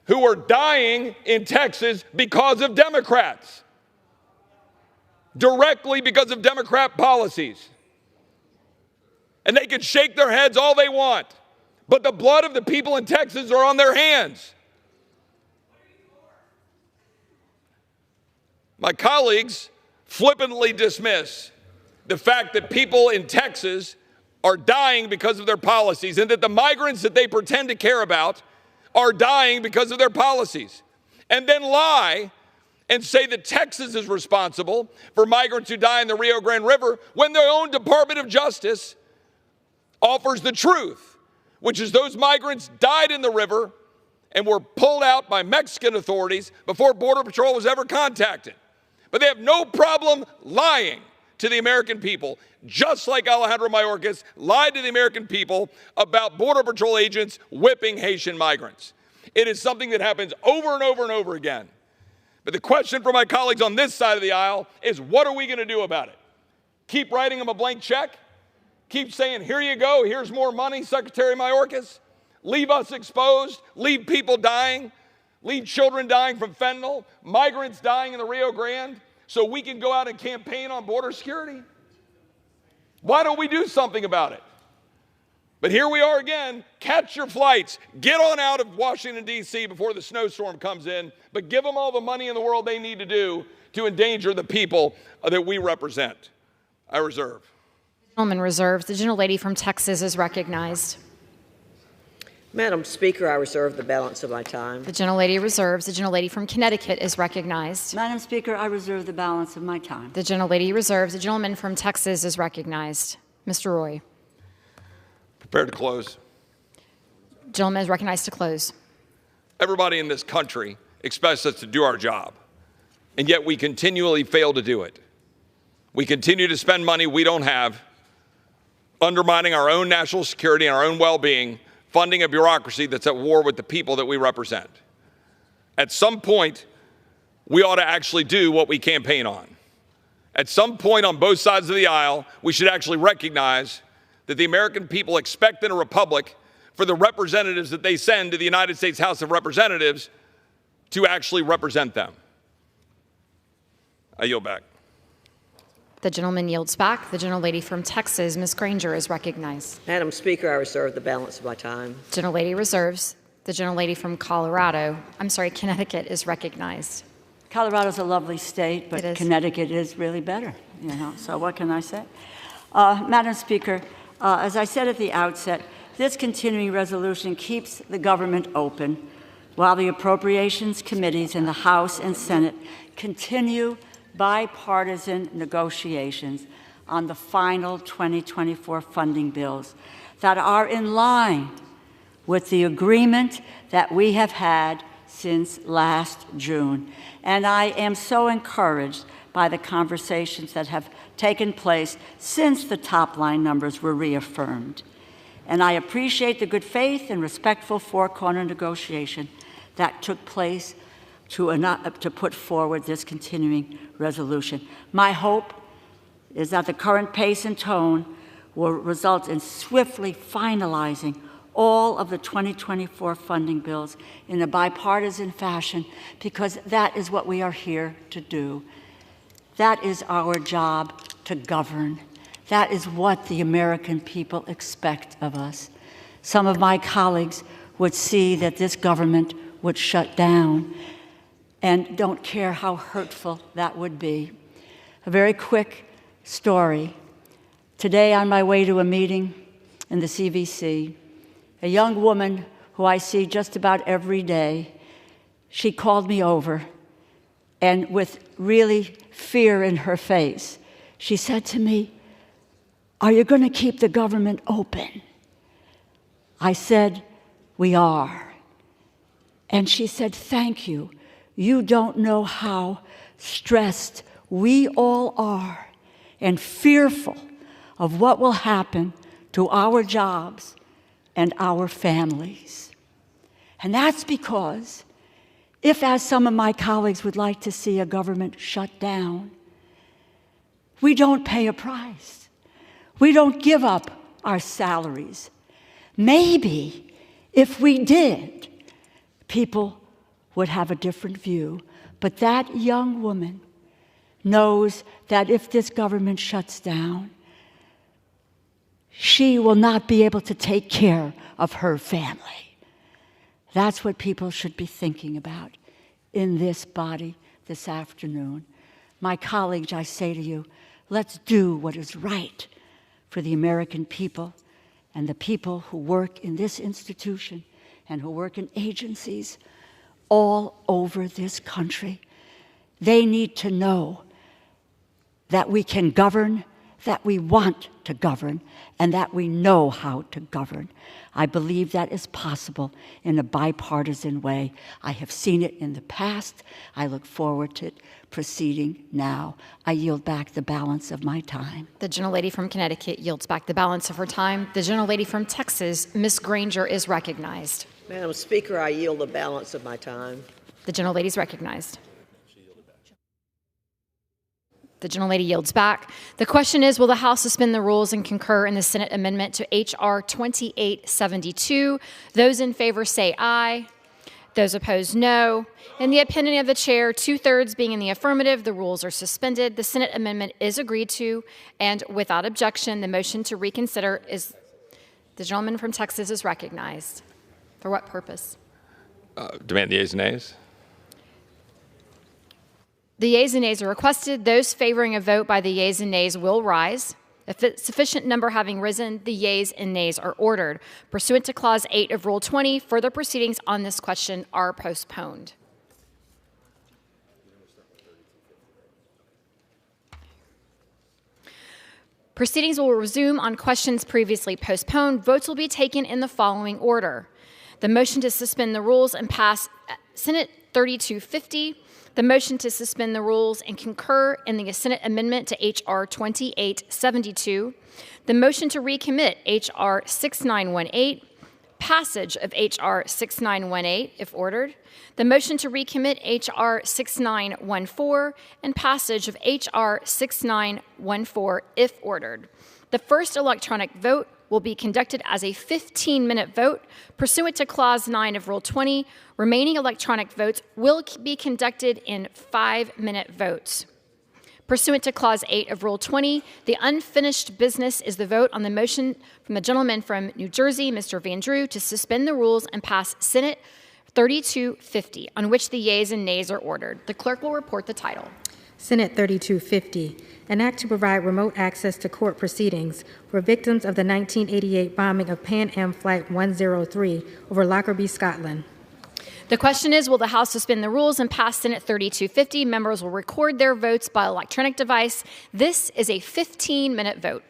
who are dying in Texas because of Democrats. Directly because of Democrat policies. And they can shake their heads all they want, but the blood of the people in Texas are on their hands. My colleagues flippantly dismiss the fact that people in Texas are dying because of their policies and that the migrants that they pretend to care about are dying because of their policies, and then lie and say that Texas is responsible for migrants who die in the Rio Grande River when their own Department of Justice offers the truth, which is those migrants died in the river and were pulled out by Mexican authorities before Border Patrol was ever contacted. But they have no problem lying to the American people, just like Alejandro Mayorkas lied to the American people about Border Patrol agents whipping Haitian migrants. It is something that happens over and over and over again. But the question for my colleagues on this side of the aisle is, what are we going to do about it? Keep writing them a blank check? Keep saying, here you go, here's more money, Secretary Mayorkas? Leave us exposed? Leave people dying? Leave children dying from fentanyl? Migrants dying in the Rio Grande? So we can go out and campaign on border security? Why don't we do something about it? But here we are again. Catch your flights. Get on out of Washington, D.C. before the snowstorm comes in, but give them all the money in the world they need to do to endanger the people that we represent. I reserve. The gentleman reserves. The gentlelady from Texas is recognized. Madam Speaker, I reserve the balance of my time. The gentlelady reserves. The gentlelady from Connecticut is recognized. Madam Speaker, I reserve the balance of my time. The gentlelady reserves. The gentleman from Texas is recognized. Mr. Roy. Prepared to close. The gentleman is recognized to close. Everybody in this country expects us to do our job, and yet we continually fail to do it. We continue to spend money we don't have. undermining our own national security and our own well-being, funding a bureaucracy that's at war with the people that we represent. At some point, we ought to actually do what we campaign on. At some point on both sides of the aisle, we should actually recognize that the American people expect in a republic for the representatives that they send to the United States House of Representatives to actually represent them. I yield back. The gentleman yields back. The gentlelady from Texas, Ms. Granger, is recognized. Madam Speaker, I reserve the balance of my time. Gentlelady reserves. The gentlelady from Connecticut is recognized. Colorado's a lovely state, but Connecticut is really better, so what can I say? Madam Speaker, as I said at the outset, this continuing resolution keeps the government open while the appropriations committees in the House and Senate continue bipartisan negotiations on the final 2024 funding bills that are in line with the agreement that we have had since last June. And I am so encouraged by the conversations that have taken place since the top-line numbers were reaffirmed. And I appreciate the good faith and respectful four-corner negotiation that took place to put forward this continuing resolution. My hope is that the current pace and tone will result in swiftly finalizing all of the 2024 funding bills in a bipartisan fashion, because that is what we are here to do. That is our job, to govern. That is what the American people expect of us. Some of my colleagues would see that this government would shut down and don't care how hurtful that would be. A very quick story. Today, on my way to a meeting in the CVC, a young woman who I see just about every day, she called me over, and with really fear in her face, she said to me, "Are you going to keep the government open?" I said, "We are." And she said, "Thank you. You don't know how stressed we all are and fearful of what will happen to our jobs and our families." And that's because if, as some of my colleagues would like to see a government shut down, we don't pay a price. We don't give up our salaries. Maybe if we did, people would have a different view. But that young woman knows that if this government shuts down, she will not be able to take care of her family. That's what people should be thinking about in this body this afternoon. My colleagues, I say to you, let's do what is right for the American people and the people who work in this institution and who work in agencies all over this country. They need to know that we can govern, that we want to govern, and that we know how to govern. I believe that is possible in a bipartisan way. I have seen it in the past. I look forward to it proceeding now. I yield back the balance of my time. The gentlelady from Connecticut yields back the balance of her time. The gentlelady from Texas, Ms. Granger, is recognized. Madam Speaker, I yield the balance of my time. The gentlelady is recognized. The gentlelady yields back. The question is, will the House suspend the rules and concur in the Senate amendment to H.R. 2872? Those in favor say aye. Those opposed, no. In the opinion of the chair, 2/3 being in the affirmative, the rules are suspended. The Senate amendment is agreed to, and without objection, the motion to reconsider is, the gentleman from Texas is recognized. For what purpose? Demand the yeas and nays. The yeas and nays are requested. Those favoring a vote by the yeas and nays will rise. If a sufficient number having risen, the yeas and nays are ordered. Pursuant to Clause 8 of Rule 20, further proceedings on this question are postponed. Proceedings will resume on questions previously postponed. Votes will be taken in the following order. The motion to suspend the rules and pass Senate 3250, the motion to suspend the rules and concur in the Senate amendment to H.R. 2872, the motion to recommit H.R. 6918, passage of H.R. 6918 if ordered, the motion to recommit H.R. 6914, and passage of H.R. 6914 if ordered. The first electronic vote will be conducted as a 15-minute vote pursuant to Clause 9 of Rule 20. Remaining electronic votes will be conducted in 5-minute votes. Pursuant to Clause 8 of Rule 20, the unfinished business is the vote on the motion from the gentleman from New Jersey, Mr. Van Drew, to suspend the rules and pass Senate 3250, on which the yeas and nays are ordered. The clerk will report the title. Senate 3250, an act to provide remote access to court proceedings for victims of the 1988 bombing of Pan Am Flight 103 over Lockerbie, Scotland. The question is, will the House suspend the rules and pass Senate 3250? Members will record their votes by electronic device. This is a 15-minute vote.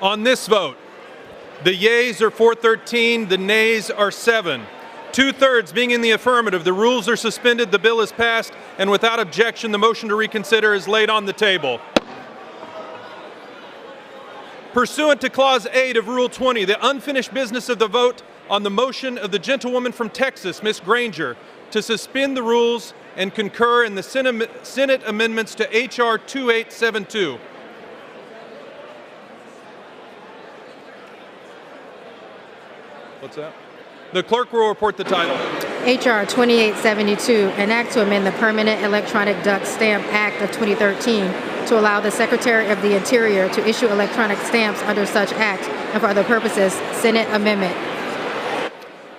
On this vote, the yeas are 413, the nays are 7. 2/3 being in the affirmative, the rules are suspended, the bill is passed, and without objection, the motion to reconsider is laid on the table. Pursuant to Clause 8 of Rule 20, the unfinished business of the vote on the motion of the gentlewoman from Texas, Ms. Granger, to suspend the rules and concur in the Senate amendments to H.R. 2872. What's that? The clerk will report the title. H.R. 2872, an act to amend the Permanent Electronic Duck Stamp Act of 2013 to allow the Secretary of the Interior to issue electronic stamps under such act and for other purposes. Senate amendment.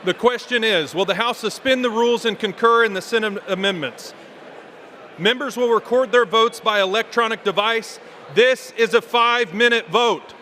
The question is, will the House suspend the rules and concur in the Senate amendments? Members will record their votes by electronic device. This is a 5-minute vote.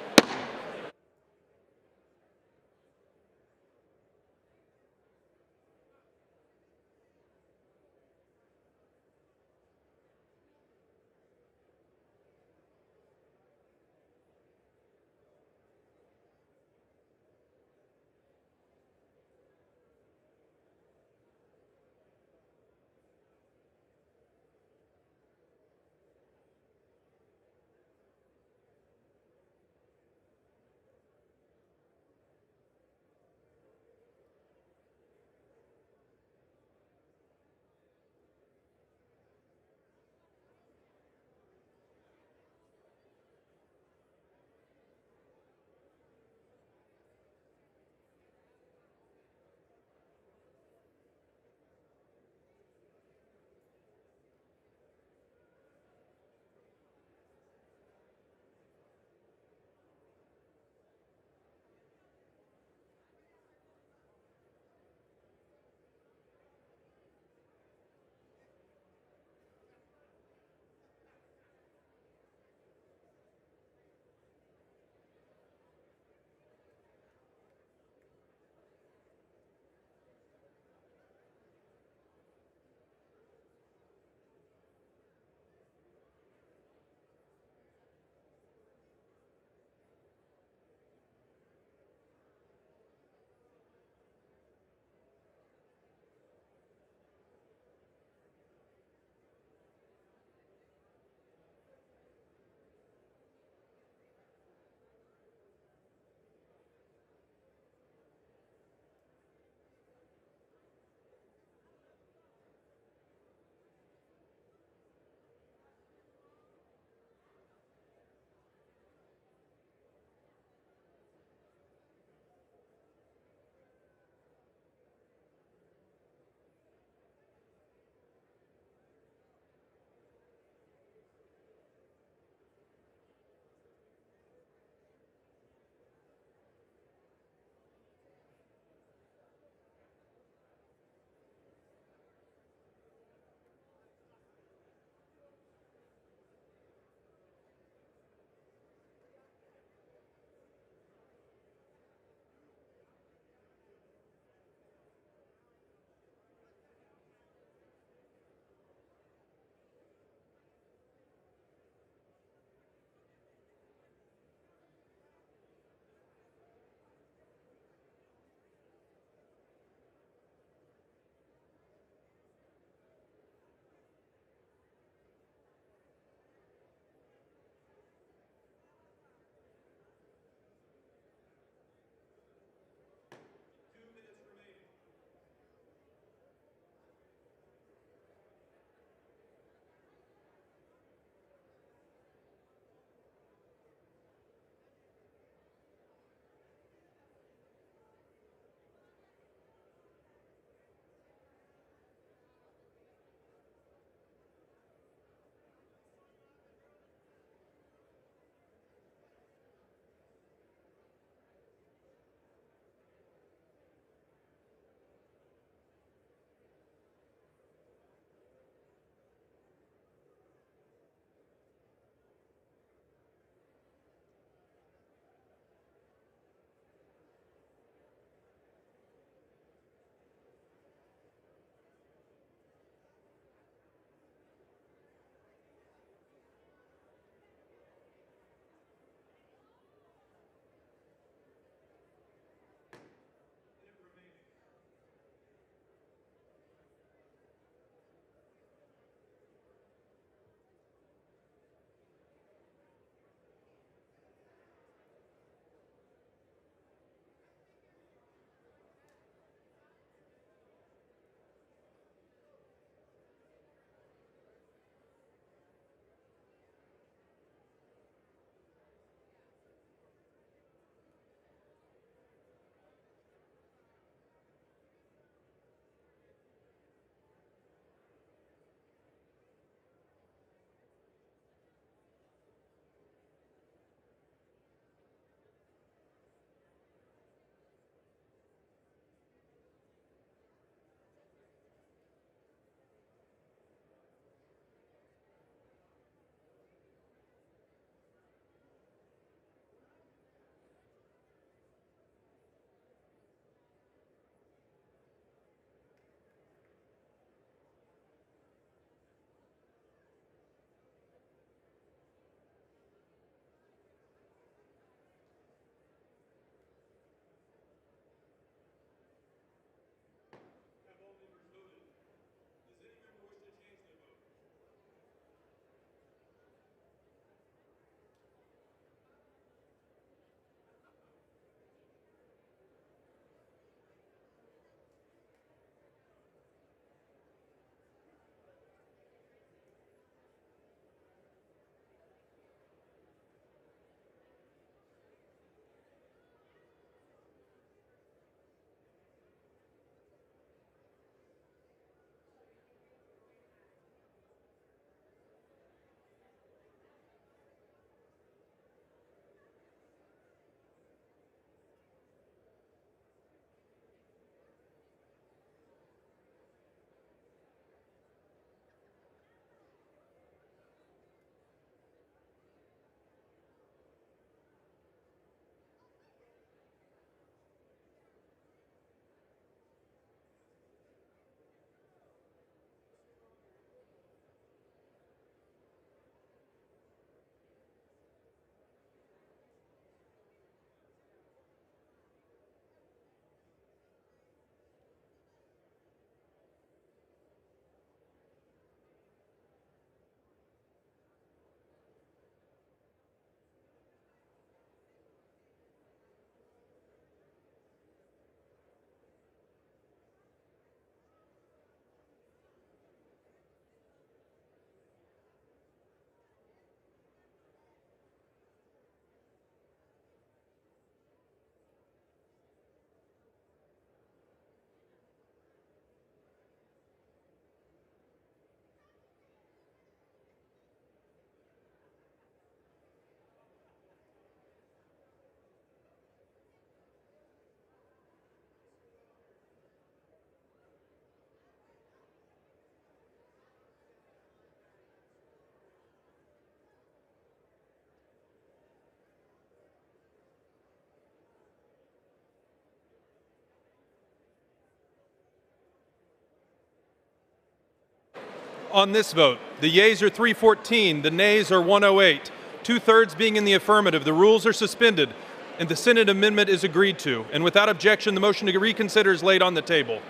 On this vote, the yeas are 314, the nays are 108. Two-thirds being in the affirmative, the rules are suspended, and the Senate amendment is agreed to. And without objection, the motion to reconsider is laid on the table.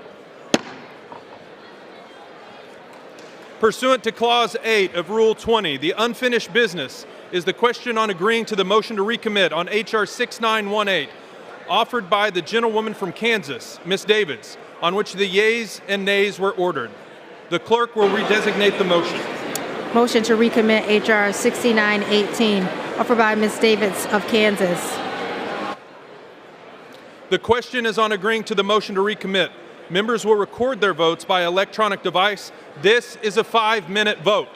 Pursuant to Clause 8 of Rule 20, the unfinished business is the question on agreeing to the motion to recommit on H.R. 6918, offered by the gentlewoman from Kansas, Ms. Davids, on which the yeas and nays were ordered. The clerk will redesignate the motion. Motion to recommit H.R. 6918, offered by Ms. Davids of Kansas. The question is on agreeing to the motion to recommit. Members will record their votes by electronic device. This is a 5-minute vote.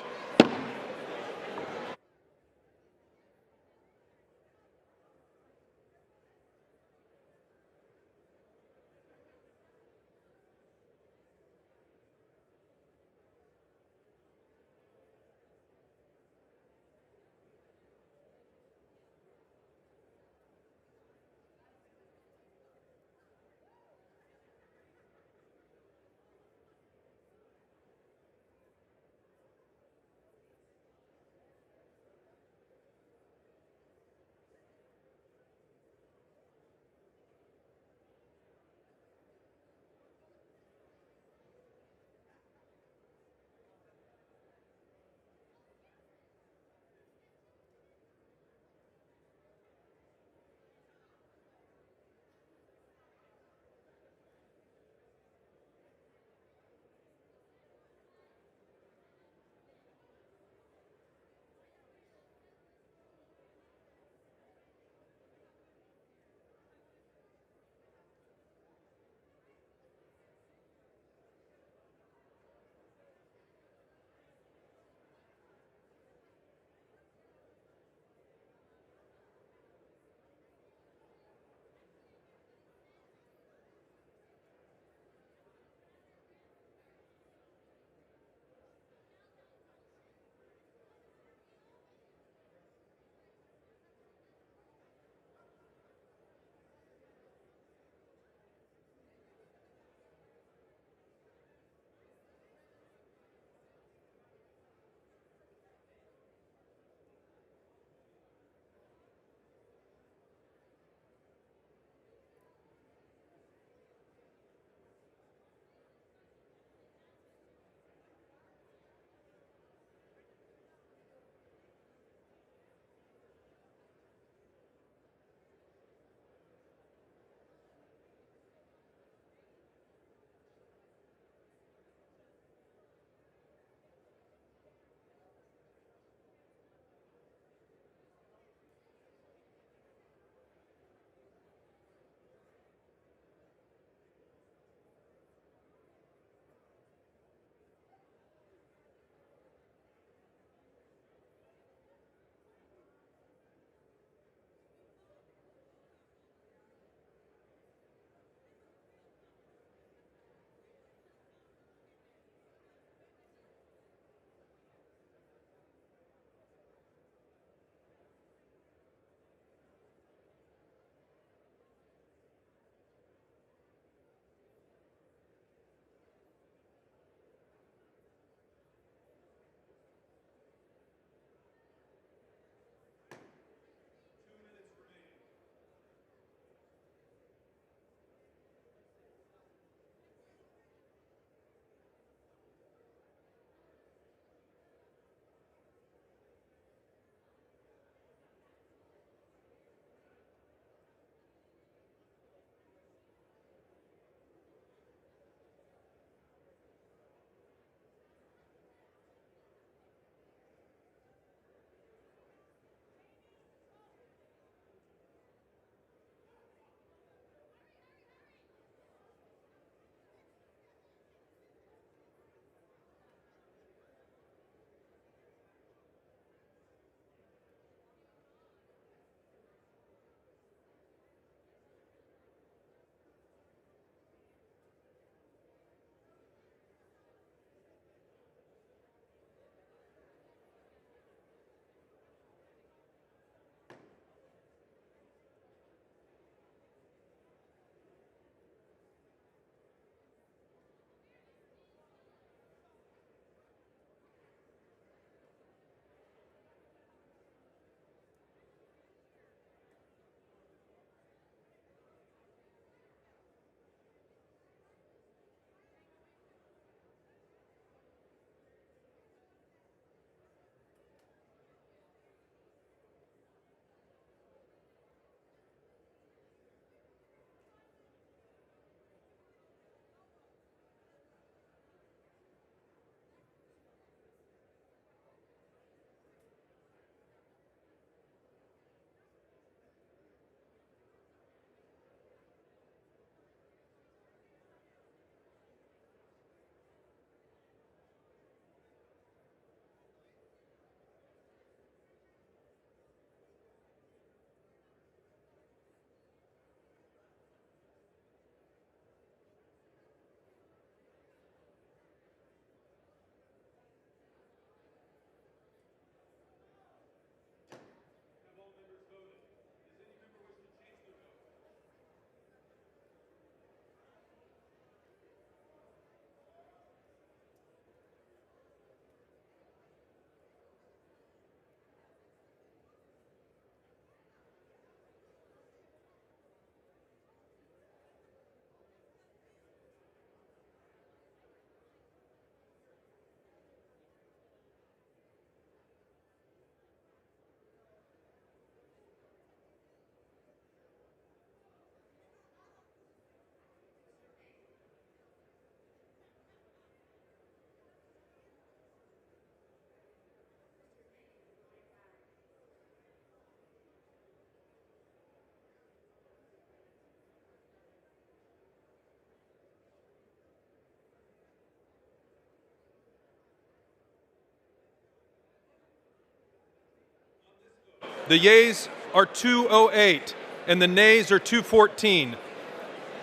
The yeas are 208 and the nays are 214.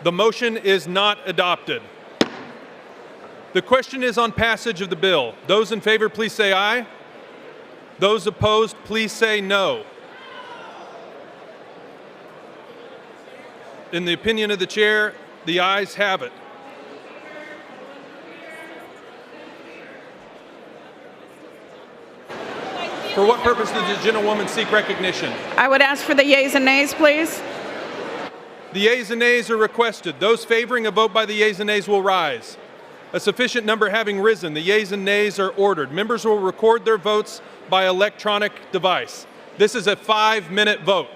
The motion is not adopted. The question is on passage of the bill. Those in favor, please say aye. Those opposed, please say no. In the opinion of the chair, the ayes have it. For what purpose does the gentlewoman seek recognition? I would ask for the yeas and nays, please. The yeas and nays are requested. Those favoring a vote by the yeas and nays will rise. A sufficient number having risen, the yeas and nays are ordered. Members will record their votes by electronic device. This is a 5-minute vote.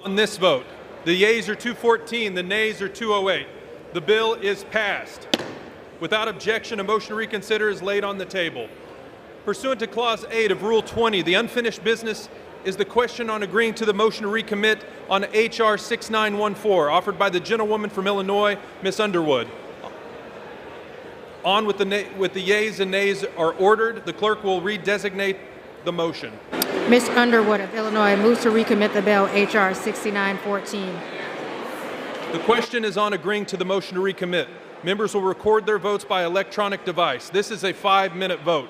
On this vote, the yeas are 214, the nays are 208. The bill is passed. Without objection, a motion to reconsider is laid on the table. Pursuant to Clause 8 of Rule 20, the unfinished business is the question on agreeing to the motion to recommit on H.R. 6914, offered by the gentlewoman from Illinois, Ms. Underwood. On with the yeas and nays are ordered. The clerk will redesignate the motion. Ms. Underwood of Illinois moves to recommit the bill H.R. 6914. The question is on agreeing to the motion to recommit. Members will record their votes by electronic device. This is a 5-minute vote.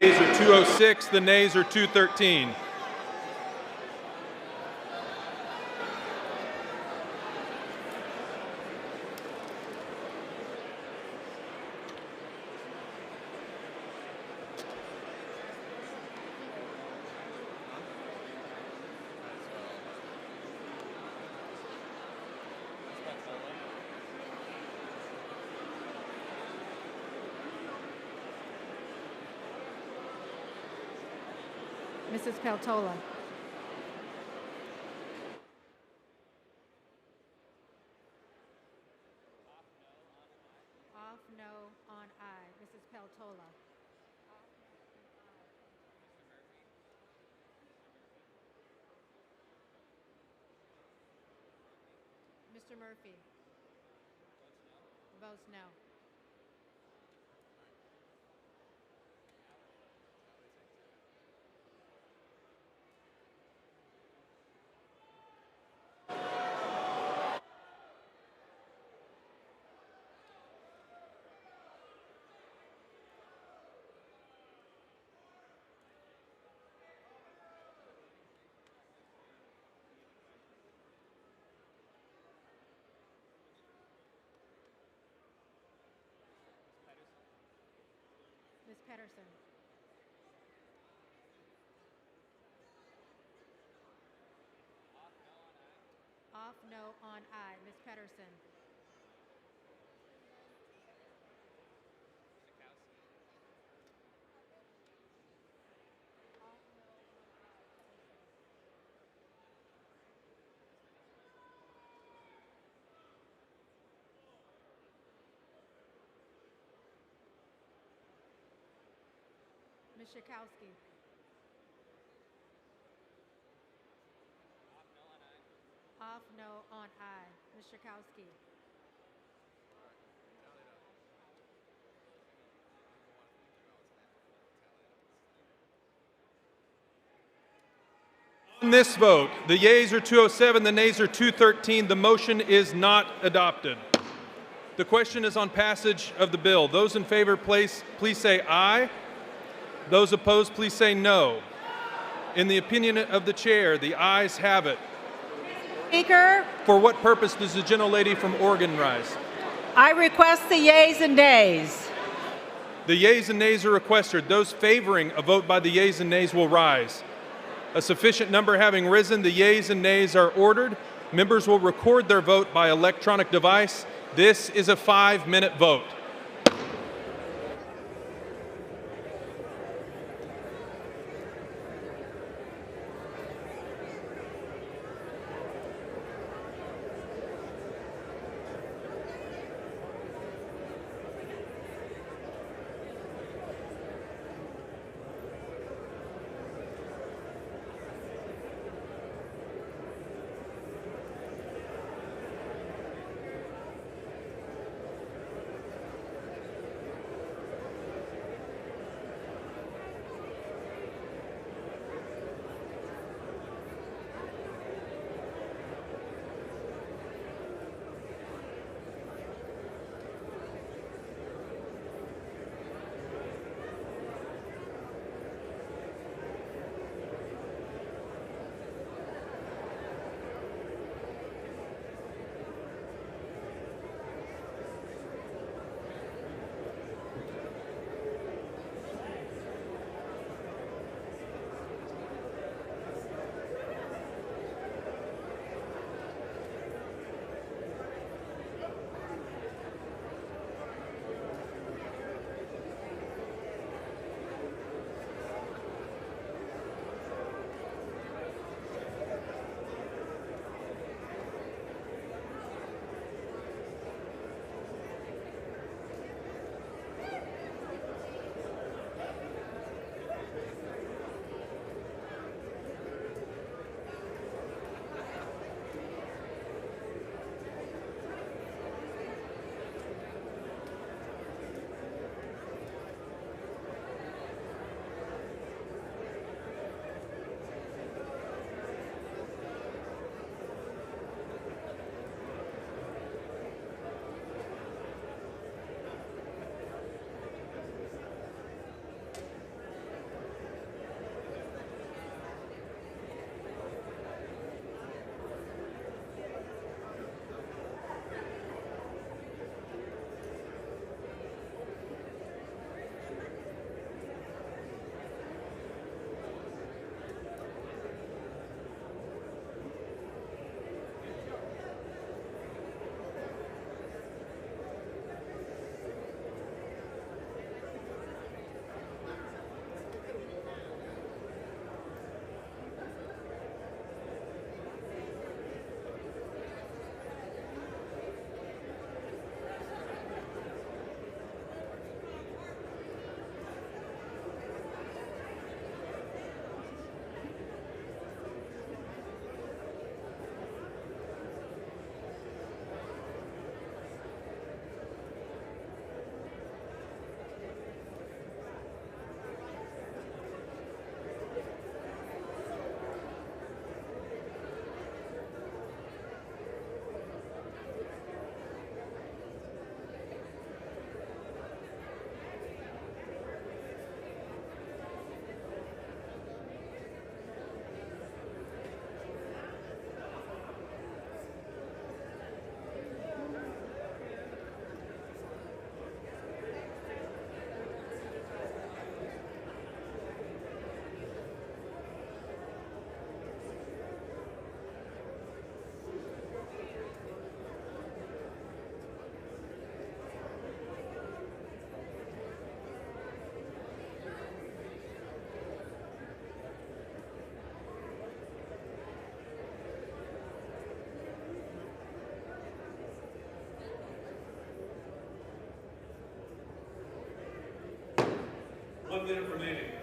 yeas are 206, the nays are 213. Mrs. Peltola. Off no on aye. Mrs. Peltola. Mr. Murphy. Votes no. Ms. Pedersen. Off no on aye. Ms. Pedersen. Ms. Schakowsky. Off no on aye. Ms. Schakowsky. On this vote, the yeas are 207, the nays are 213. The motion is not adopted. The question is on passage of the bill. Those in favor, please say aye. Those opposed, please say no. In the opinion of the chair, the ayes have it. Speaker, For what purpose does the gentlelady from Oregon rise? I request the yeas and nays. The yeas and nays are requested. Those favoring a vote by the yeas and nays will rise. A sufficient number having risen, the yeas and nays are ordered. Members will record their vote by electronic device. This is a 5-minute vote. 1 minute remaining.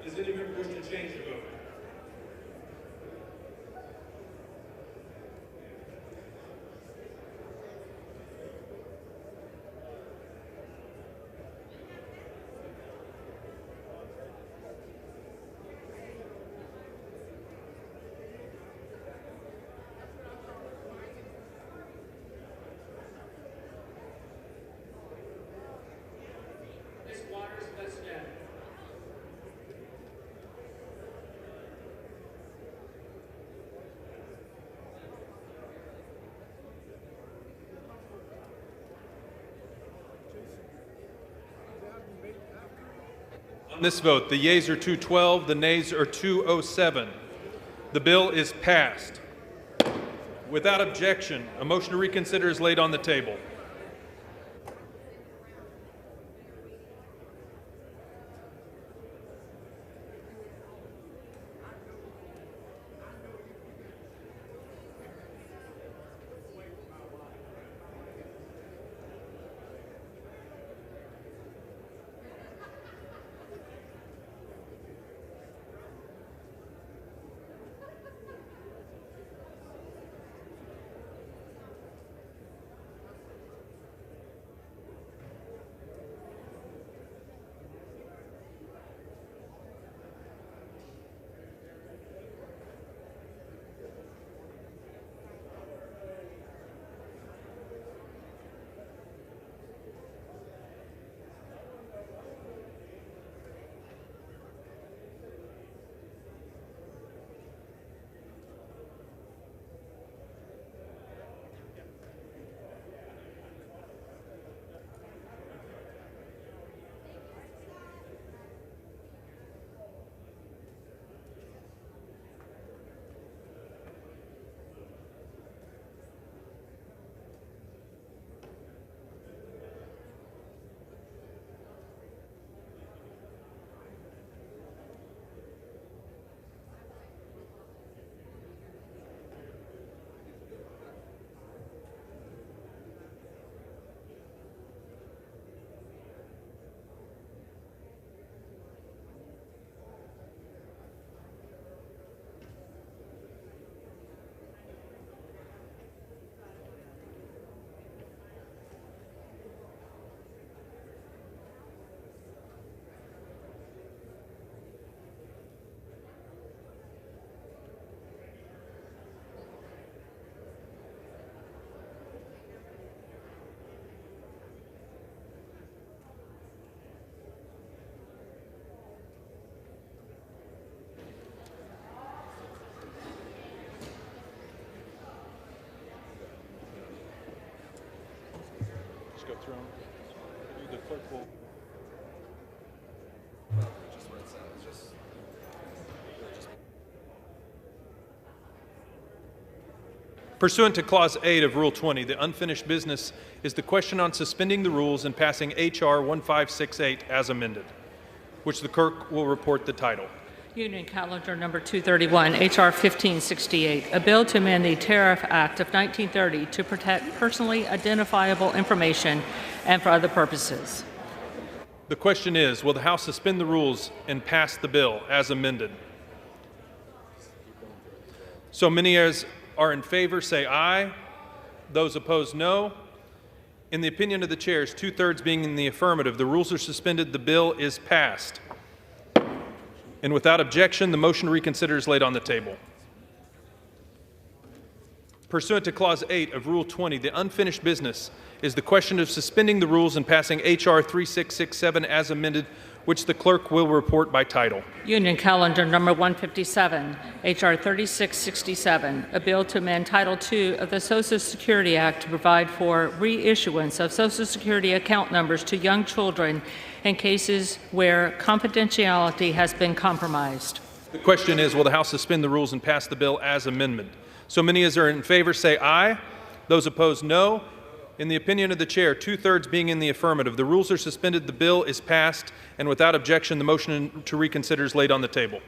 Does anyone wish to change the vote? Ms. Waters, let's go. On this vote, the yeas are 212, the nays are 207. The bill is passed. Without objection, a motion to reconsider is laid on the table. Go through them. The clerk will. Pursuant to Clause 8 of Rule 20, the unfinished business is the question on suspending the rules and passing H.R. 1568 as amended, which the clerk will report the title. Union Calendar Number 231, H.R. 1568, a bill to amend the Tariff Act of 1930 to protect personally identifiable information and for other purposes. The question is, will the House suspend the rules and pass the bill as amended? So many as are in favor say aye. Those opposed, no. In the opinion of the chairs, 2/3 being in the affirmative, the rules are suspended, the bill is passed. And without objection, the motion to reconsider is laid on the table. Pursuant to Clause 8 of Rule 20, the unfinished business is the question of suspending the rules and passing H.R. 3667 as amended, which the clerk will report by title. Union Calendar Number 157, H.R. 3667, a bill to amend Title II of the Social Security Act to provide for reissuance of Social Security account numbers to young children in cases where confidentiality has been compromised. The question is, will the House suspend the rules and pass the bill as amendment? So many as are in favor say aye. Those opposed, no. In the opinion of the chair, 2/3 being in the affirmative, the rules are suspended, the bill is passed, and without objection, the motion to reconsider is laid on the table.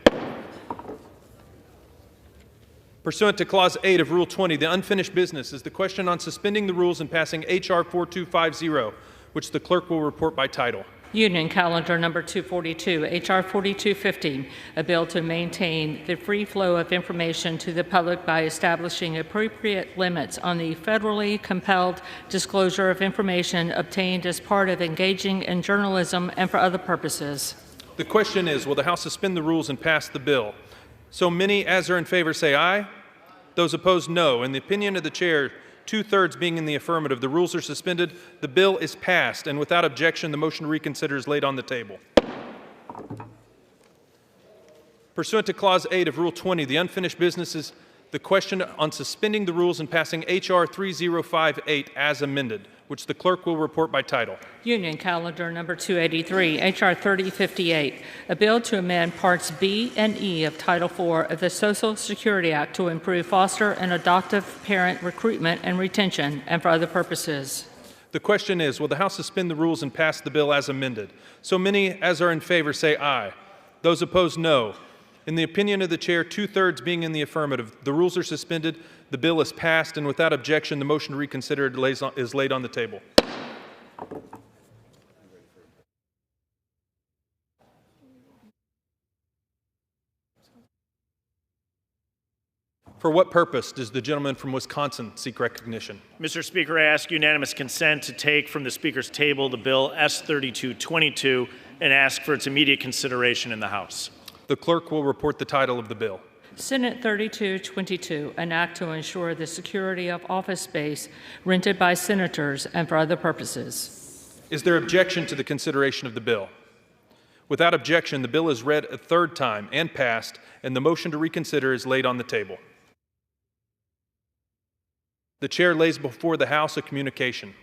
Pursuant to Clause 8 of Rule 20, the unfinished business is the question on suspending the rules and passing H.R. 4250, which the clerk will report by title. Union Calendar Number 242, H.R. 4250, a bill to maintain the free flow of information to the public by establishing appropriate limits on the federally compelled disclosure of information obtained as part of engaging in journalism and for other purposes. The question is, will the House suspend the rules and pass the bill? So many as are in favor say aye. Those opposed, no. In the opinion of the chair, 2/3 being in the affirmative, the rules are suspended, the bill is passed, and without objection, the motion to reconsider is laid on the table. Pursuant to Clause 8 of Rule 20, the unfinished business is the question on suspending the rules and passing H.R. 3058 as amended, which the clerk will report by title. Union Calendar Number 283, H.R. 3058, a bill to amend Parts B and E of Title IV of the Social Security Act to improve foster and adoptive parent recruitment and retention and for other purposes. The question is, will the House suspend the rules and pass the bill as amended? So many as are in favor say aye. Those opposed, no. In the opinion of the chair, 2/3 being in the affirmative, the rules are suspended, the bill is passed, and without objection, the motion to reconsider is laid on the table. For what purpose does the gentleman from Wisconsin seek recognition? Mr. Speaker, I ask unanimous consent to take from the Speaker's table the bill S-3222 and ask for its immediate consideration in the House. The clerk will report the title of the bill. Senate 3222, an act to ensure the security of office space rented by senators and for other purposes. Is there objection to the consideration of the bill? Without objection, the bill is read a third time and passed, and the motion to reconsider is laid on the table. The chair lays before the House a communication.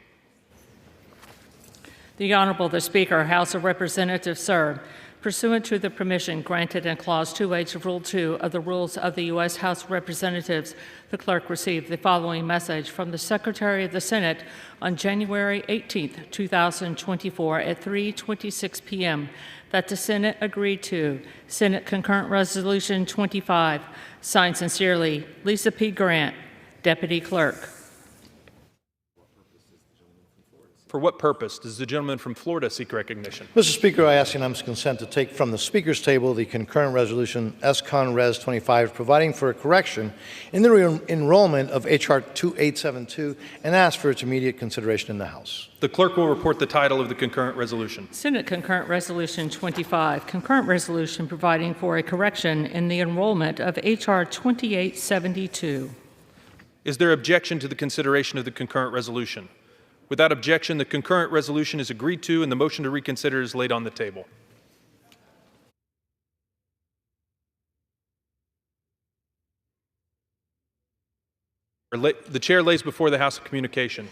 The Honorable the Speaker, House of Representatives, sir. Pursuant to the permission granted in Clause 2H of Rule 2 of the Rules of the U.S. House of Representatives, the clerk received the following message from the Secretary of the Senate on January 18, 2024 at 3:26 p.m. that the Senate agreed to Senate Concurrent Resolution 25. Signed sincerely, Lisa P. Grant, Deputy Clerk. For what purpose does the gentleman from Florida seek recognition? Mr. Speaker, I ask unanimous consent to take from the Speaker's table the concurrent resolution S-Con Res 25 providing for a correction in the enrollment of H.R. 2872 and ask for its immediate consideration in the House. The clerk will report the title of the concurrent resolution. Senate Concurrent Resolution 25, concurrent resolution providing for a correction in the enrollment of H.R. 2872. Is there objection to the consideration of the concurrent resolution? Without objection, the concurrent resolution is agreed to and the motion to reconsider is laid on the table. The chair lays before the House a communication.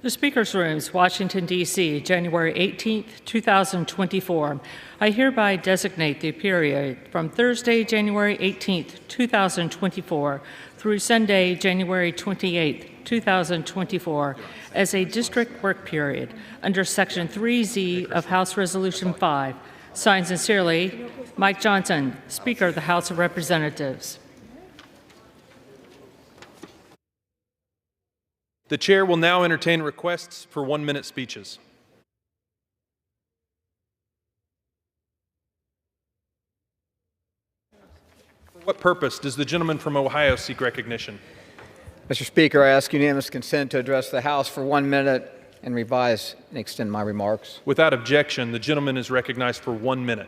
The Speaker's Rooms, Washington, D.C., January 18, 2024. I hereby designate the period from Thursday, January 18, 2024 through Sunday, January 28, 2024 as a district work period under Section 3Z of House Resolution 5. Signed sincerely, Mike Johnson, Speaker of the House of Representatives. The chair will now entertain requests for 1-minute speeches. For what purpose does the gentleman from Ohio seek recognition? Mr. Speaker, I ask unanimous consent to address the House for 1 minute and revise and extend my remarks. Without objection, the gentleman is recognized for 1 minute.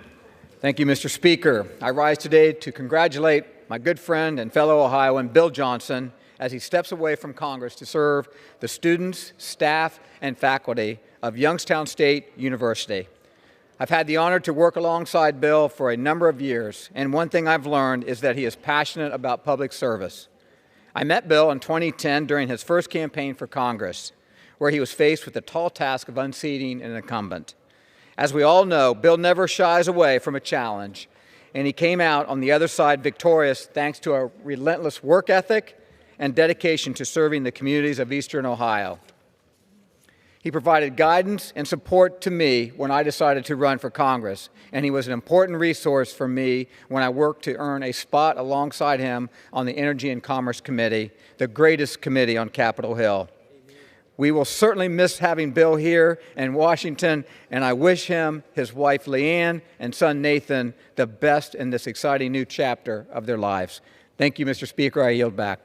Thank you, Mr. Speaker. I rise today to congratulate my good friend and fellow Ohioan, Bill Johnson, as he steps away from Congress to serve the students, staff, and faculty of Youngstown State University. I've had the honor to work alongside Bill for a number of years, and one thing I've learned is that he is passionate about public service. I met Bill in 2010 during his first campaign for Congress, where he was faced with the tall task of unseating an incumbent. As we all know, Bill never shies away from a challenge, and he came out on the other side victorious thanks to a relentless work ethic and dedication to serving the communities of Eastern Ohio. He provided guidance and support to me when I decided to run for Congress, and he was an important resource for me when I worked to earn a spot alongside him on the Energy and Commerce Committee, the greatest committee on Capitol Hill. We will certainly miss having Bill here in Washington, and I wish him, his wife Leanne, and son Nathan the best in this exciting new chapter of their lives. Thank you, Mr. Speaker. I yield back.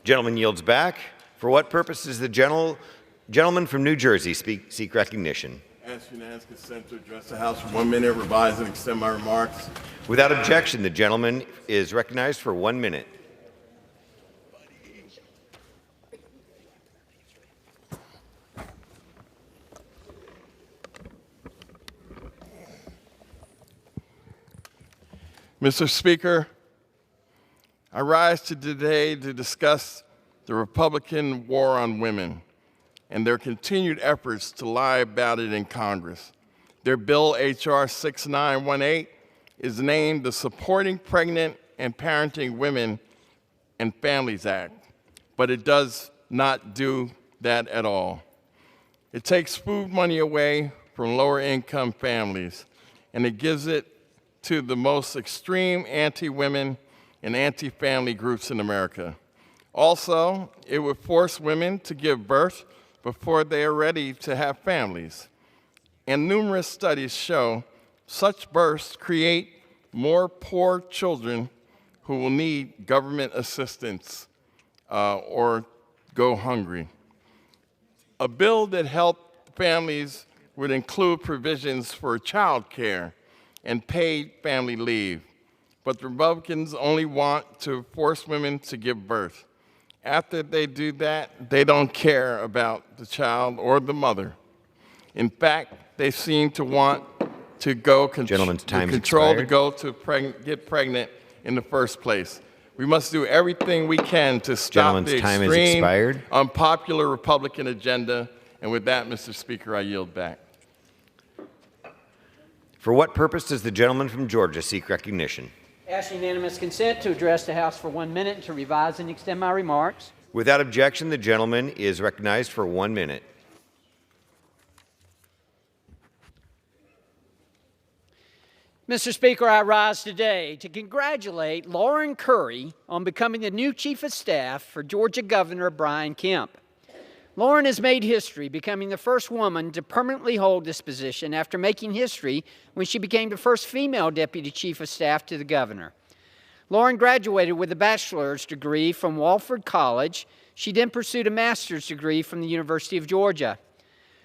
Gentleman yields back. For what purpose does the gentleman from New Jersey seek recognition? Ask unanimous consent to address the House for 1 minute, revise and extend my remarks. Without objection, the gentleman is recognized for 1 minute. Mr. Speaker, I rise today to discuss the Republican war on women and their continued efforts to lie about it in Congress. Their bill, H.R. 6918, is named the Supporting Pregnant and Parenting Women and Families Act, but it does not do that at all. It takes food money away from lower-income families, and it gives it to the most extreme anti-women and anti-family groups in America. Also, it would force women to give birth before they are ready to have families. And numerous studies show such births create more poor children who will need government assistance or go hungry. A bill that helped families would include provisions for child care and paid family leave. But the Republicans only want to force women to give birth. After they do that, they don't care about the child or the mother. In fact, they seem to want to go control to go to get pregnant in the first place. We must do everything we can to stop the extreme, unpopular Republican agenda. And with that, Mr. Speaker, I yield back. For what purpose does the gentleman from Georgia seek recognition? Ask unanimous consent to address the House for 1 minute and to revise and extend my remarks. Without objection, the gentleman is recognized for 1 minute. Mr. Speaker, I rise today to congratulate Lauren Curry on becoming the new Chief of Staff for Georgia Governor Brian Kemp. Lauren has made history, becoming the first woman to permanently hold this position after making history when she became the first female Deputy Chief of Staff to the Governor. Lauren graduated with a bachelor's degree from Wofford College. She then pursued a master's degree from the University of Georgia.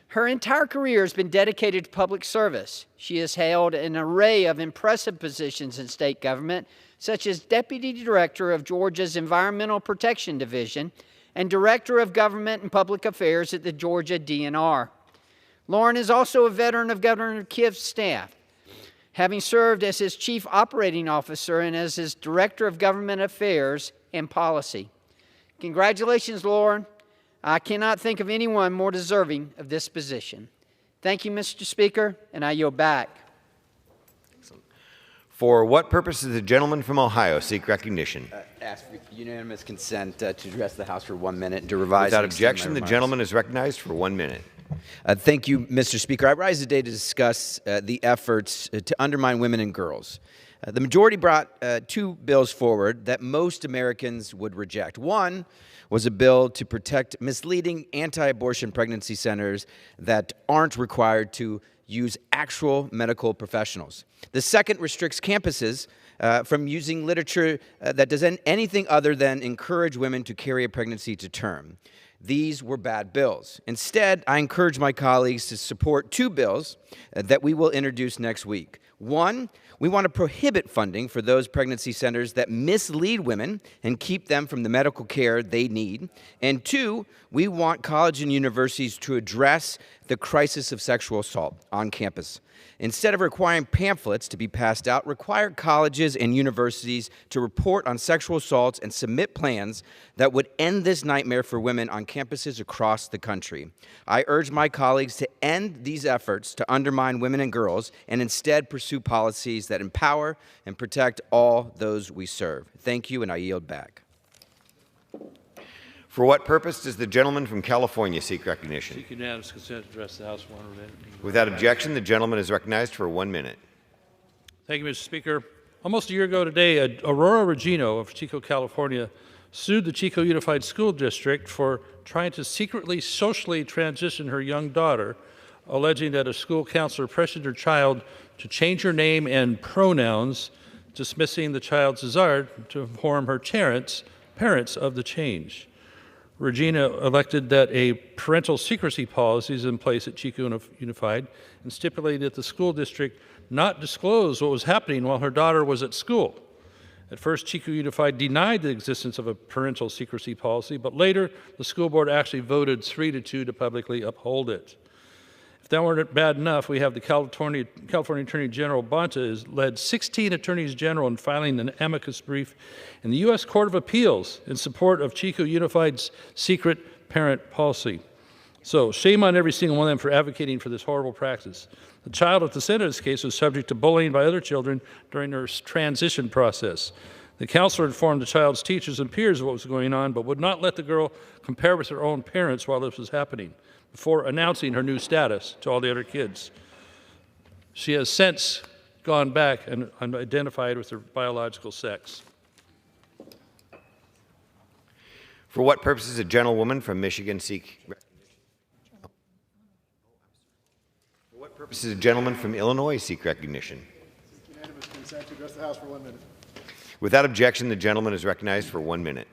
Her entire career has been dedicated to public service. She has held an array of impressive positions in state government, such as Deputy Director of Georgia's Environmental Protection Division and Director of Government and Public Affairs at the Georgia DNR. Lauren is also a veteran of Governor Kemp's staff, having served as his Chief Operating Officer and as his Director of Government Affairs and Policy. Congratulations, Lauren. I cannot think of anyone more deserving of this position. Thank you, Mr. Speaker, and I yield back. For what purpose does the gentleman from Ohio seek recognition? Ask for unanimous consent to address the House for 1 minute and to revise. Without objection, the gentleman is recognized for 1 minute. Thank you, Mr. Speaker. I rise today to discuss the efforts to undermine women and girls. The majority brought two bills forward that most Americans would reject. One was a bill to protect misleading anti-abortion pregnancy centers that aren't required to use actual medical professionals. The second restricts campuses from using literature that does anything other than encourage women to carry a pregnancy to term. These were bad bills. Instead, I encourage my colleagues to support two bills that we will introduce next week. One, we want to prohibit funding for those pregnancy centers that mislead women and keep them from the medical care they need. And two, we want colleges and universities to address the crisis of sexual assault on campus. Instead of requiring pamphlets to be passed out, require colleges and universities to report on sexual assaults and submit plans that would end this nightmare for women on campuses across the country. I urge my colleagues to end these efforts to undermine women and girls and instead pursue policies that empower and protect all those we serve. Thank you, and I yield back. For what purpose does the gentleman from California seek recognition? Seek unanimous consent to address the House for 1 minute. Without objection, the gentleman is recognized for 1 minute. Thank you, Mr. Speaker. Almost a year ago today, Aurora Regino of Chico, California, sued the Chico Unified School District for trying to secretly socially transition her young daughter, alleging that a school counselor pressured her child to change her name and pronouns, dismissing the child's desire to inform her parents of the change. Regina elected that a parental secrecy policy is in place at Chico Unified and stipulated that the school district not disclose what was happening while her daughter was at school. At first, Chico Unified denied the existence of a parental secrecy policy, but later the school board actually voted 3-2 to publicly uphold it. If that weren't bad enough, we have the California Attorney General Bonta has led 16 attorneys general in filing an amicus brief in the U.S. Court of Appeals in support of Chico Unified's secret parent policy. So shame on every single one of them for advocating for this horrible practice. The child at the center of this case was subject to bullying by other children during her transition process. The counselor informed the child's teachers and peers of what was going on, but would not let the girl compare with her own parents while this was happening, before announcing her new status to all the other kids. She has since gone back and identified with her biological sex. For what purpose does a gentlewoman from Michigan seek recognition? For what purpose does a gentleman from Illinois seek recognition? Unanimous consent to address the House for 1 minute. Without objection, the gentleman is recognized for 1 minute.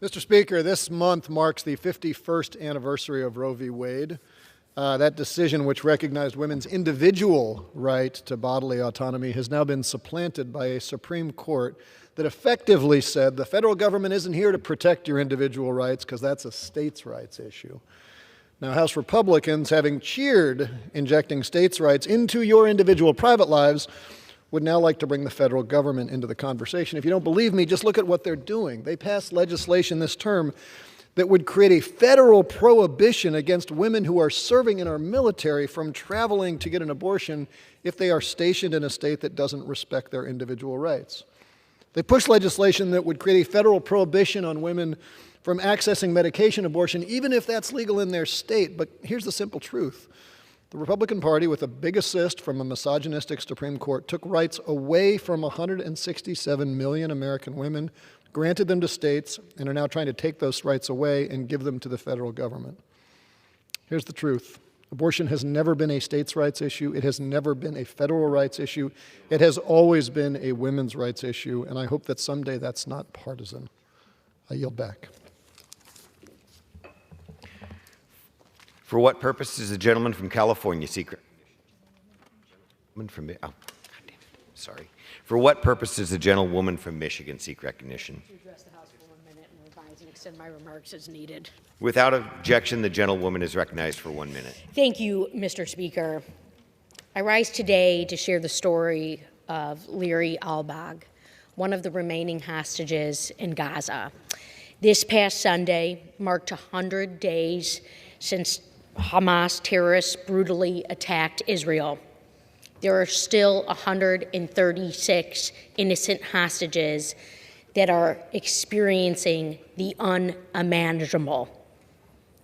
Mr. Speaker, this month marks the 51st anniversary of Roe v. Wade. That decision, which recognized women's individual right to bodily autonomy, has now been supplanted by a Supreme Court that effectively said the federal government isn't here to protect your individual rights because that's a states' rights issue. Now, House Republicans, having cheered injecting states' rights into your individual private lives, would now like to bring the federal government into the conversation. If you don't believe me, just look at what they're doing. They passed legislation this term that would create a federal prohibition against women who are serving in our military from traveling to get an abortion if they are stationed in a state that doesn't respect their individual rights. They pushed legislation that would create a federal prohibition on women from accessing medication abortion, even if that's legal in their state. But here's the simple truth. The Republican Party, with a big assist from a misogynistic Supreme Court, took rights away from 167 million American women, granted them to states, and are now trying to take those rights away and give them to the federal government. Here's the truth. Abortion has never been a states' rights issue. It has never been a federal rights issue. It has always been a women's rights issue, and I hope that someday that's not partisan. I yield back. For what purpose does the gentleman from California seek recognition? For what purpose does the gentlewoman from Michigan seek recognition? To address the House for 1 minute and revise and extend my remarks as needed. Without objection, the gentlewoman is recognized for 1 minute. Thank you, Mr. Speaker. I rise today to share the story of Leary Albag, one of the remaining hostages in Gaza. This past Sunday marked 100 days since Hamas terrorists brutally attacked Israel. There are still 136 innocent hostages that are experiencing the unimaginable.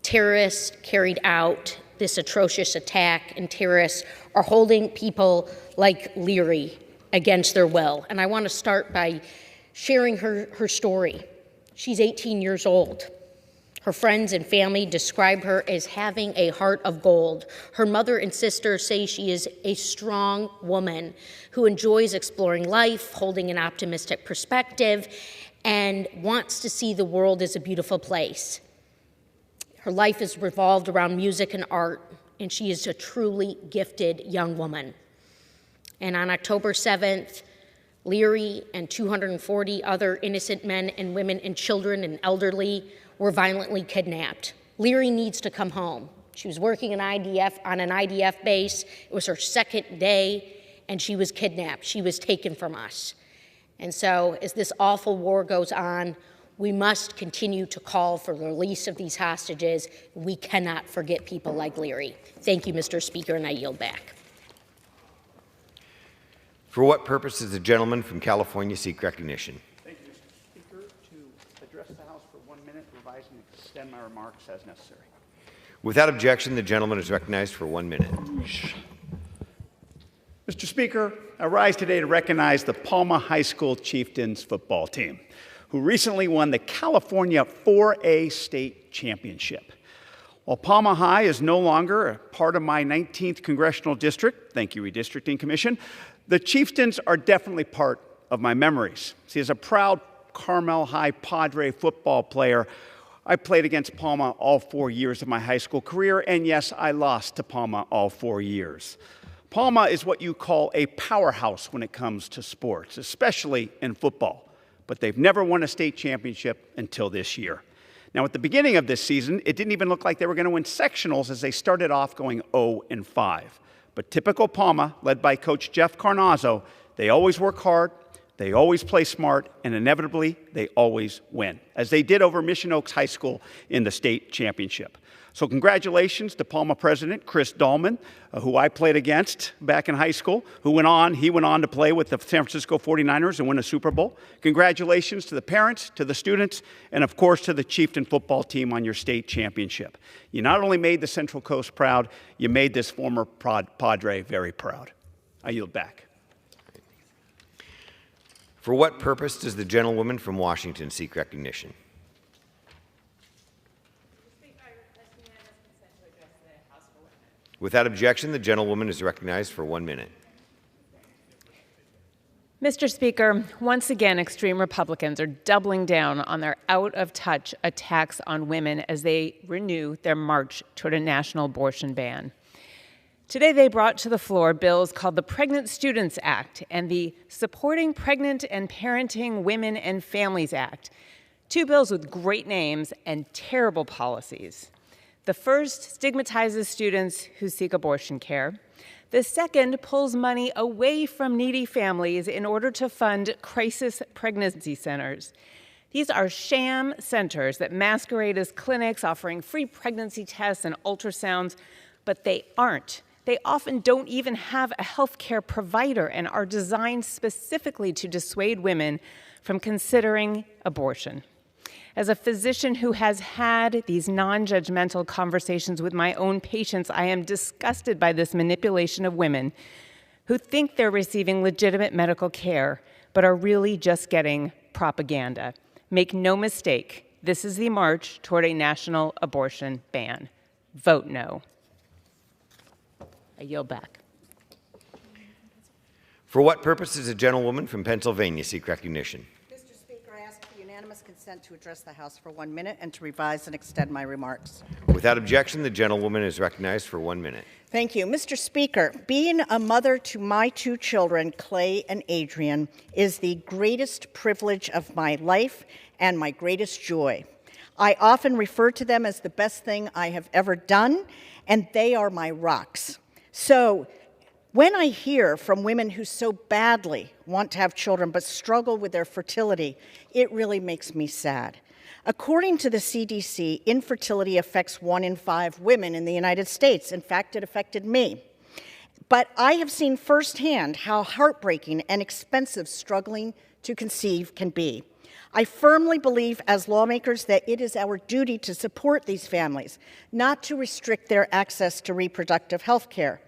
Terrorists carried out this atrocious attack, and terrorists are holding people like Leary against their will. And I want to start by sharing her story. She's 18 years old. Her friends and family describe her as having a heart of gold. Her mother and sister say she is a strong woman who enjoys exploring life, holding an optimistic perspective, and wants to see the world as a beautiful place. Her life is revolved around music and art, and she is a truly gifted young woman. And on October 7th, Leary and 240 other innocent men and women and children and elderly were violently kidnapped. Leary needs to come home. She was working on an IDF base. It was her second day, and she was kidnapped. She was taken from us. And so as this awful war goes on, we must continue to call for the release of these hostages. We cannot forget people like Leary. Thank you, Mr. Speaker, and I yield back. For what purpose does the gentleman from California seek recognition? Thank you, Mr. Speaker. To address the House for 1 minute, revise and extend my remarks as necessary. Without objection, the gentleman is recognized for 1 minute. Mr. Speaker, I rise today to recognize the Palma High School Chieftains football team, who recently won the California 4A state championship. While Palma High is no longer a part of my 19th congressional district, thank you, Redistricting Commission, the Chieftains are definitely part of my memories. See, as a proud Carmel High Padre football player, I played against Palma all 4 years of my high school career, and yes, I lost to Palma all 4 years. Palma is what you call a powerhouse when it comes to sports, especially in football, but they've never won a state championship until this year. Now, at the beginning of this season, it didn't even look like they were going to win sectionals as they started off going 0-5. But typical Palma, led by Coach Jeff Carnazzo, they always work hard, they always play smart, and inevitably, they always win, as they did over Mission Oaks High School in the state championship. So congratulations to Palma President Chris Dahlman, who I played against back in high school, he went on to play with the San Francisco 49ers and win a Super Bowl. Congratulations to the parents, to the students, and of course to the Chieftain football team on your state championship. You not only made the Central Coast proud, you made this former Padre very proud. I yield back. For what purpose does the gentlewoman from Washington seek recognition? Without objection, the gentlewoman is recognized for 1 minute. Mr. Speaker, once again, extreme Republicans are doubling down on their out-of-touch attacks on women as they renew their march toward a national abortion ban. Today, they brought to the floor bills called the Pregnant Students Act and the Supporting Pregnant and Parenting Women and Families Act, two bills with great names and terrible policies. The first stigmatizes students who seek abortion care. The second pulls money away from needy families in order to fund crisis pregnancy centers. These are sham centers that masquerade as clinics offering free pregnancy tests and ultrasounds, but they aren't. They often don't even have a health care provider and are designed specifically to dissuade women from considering abortion. As a physician who has had these non-judgmental conversations with my own patients, I am disgusted by this manipulation of women who think they're receiving legitimate medical care, but are really just getting propaganda. Make no mistake, this is the march toward a national abortion ban. Vote no. I yield back. For what purpose does a gentlewoman from Pennsylvania seek recognition? Consent to address the House for 1 minute and to revise and extend my remarks. Without objection, the gentlewoman is recognized for 1 minute. Thank you. Mr. Speaker, being a mother to my two children, Clay and Adrian, is the greatest privilege of my life and my greatest joy. I often refer to them as the best thing I have ever done, and they are my rocks. So, when I hear from women who so badly want to have children but struggle with their fertility, it really makes me sad. According to the CDC, infertility affects 1 in 5 women in the United States. In fact, it affected me. But I have seen firsthand how heartbreaking and expensive struggling to conceive can be. I firmly believe as lawmakers that it is our duty to support these families, not to restrict their access to reproductive health care.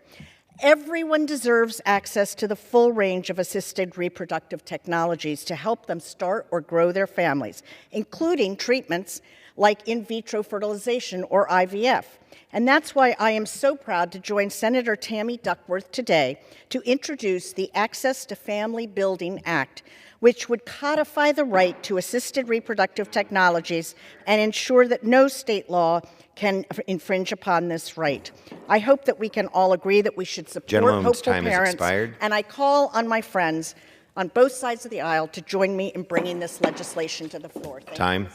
Everyone deserves access to the full range of assisted reproductive technologies to help them start or grow their families, including treatments like in vitro fertilization or IVF. And that's why I am so proud to join Senator Tammy Duckworth today to introduce the Access to Family Building Act, which would codify the right to assisted reproductive technologies and ensure that no state law can infringe upon this right. I hope that we can all agree that we should support hopeful parents, and I call on my friends on both sides of the aisle to join me in bringing this legislation to the floor. Thank you.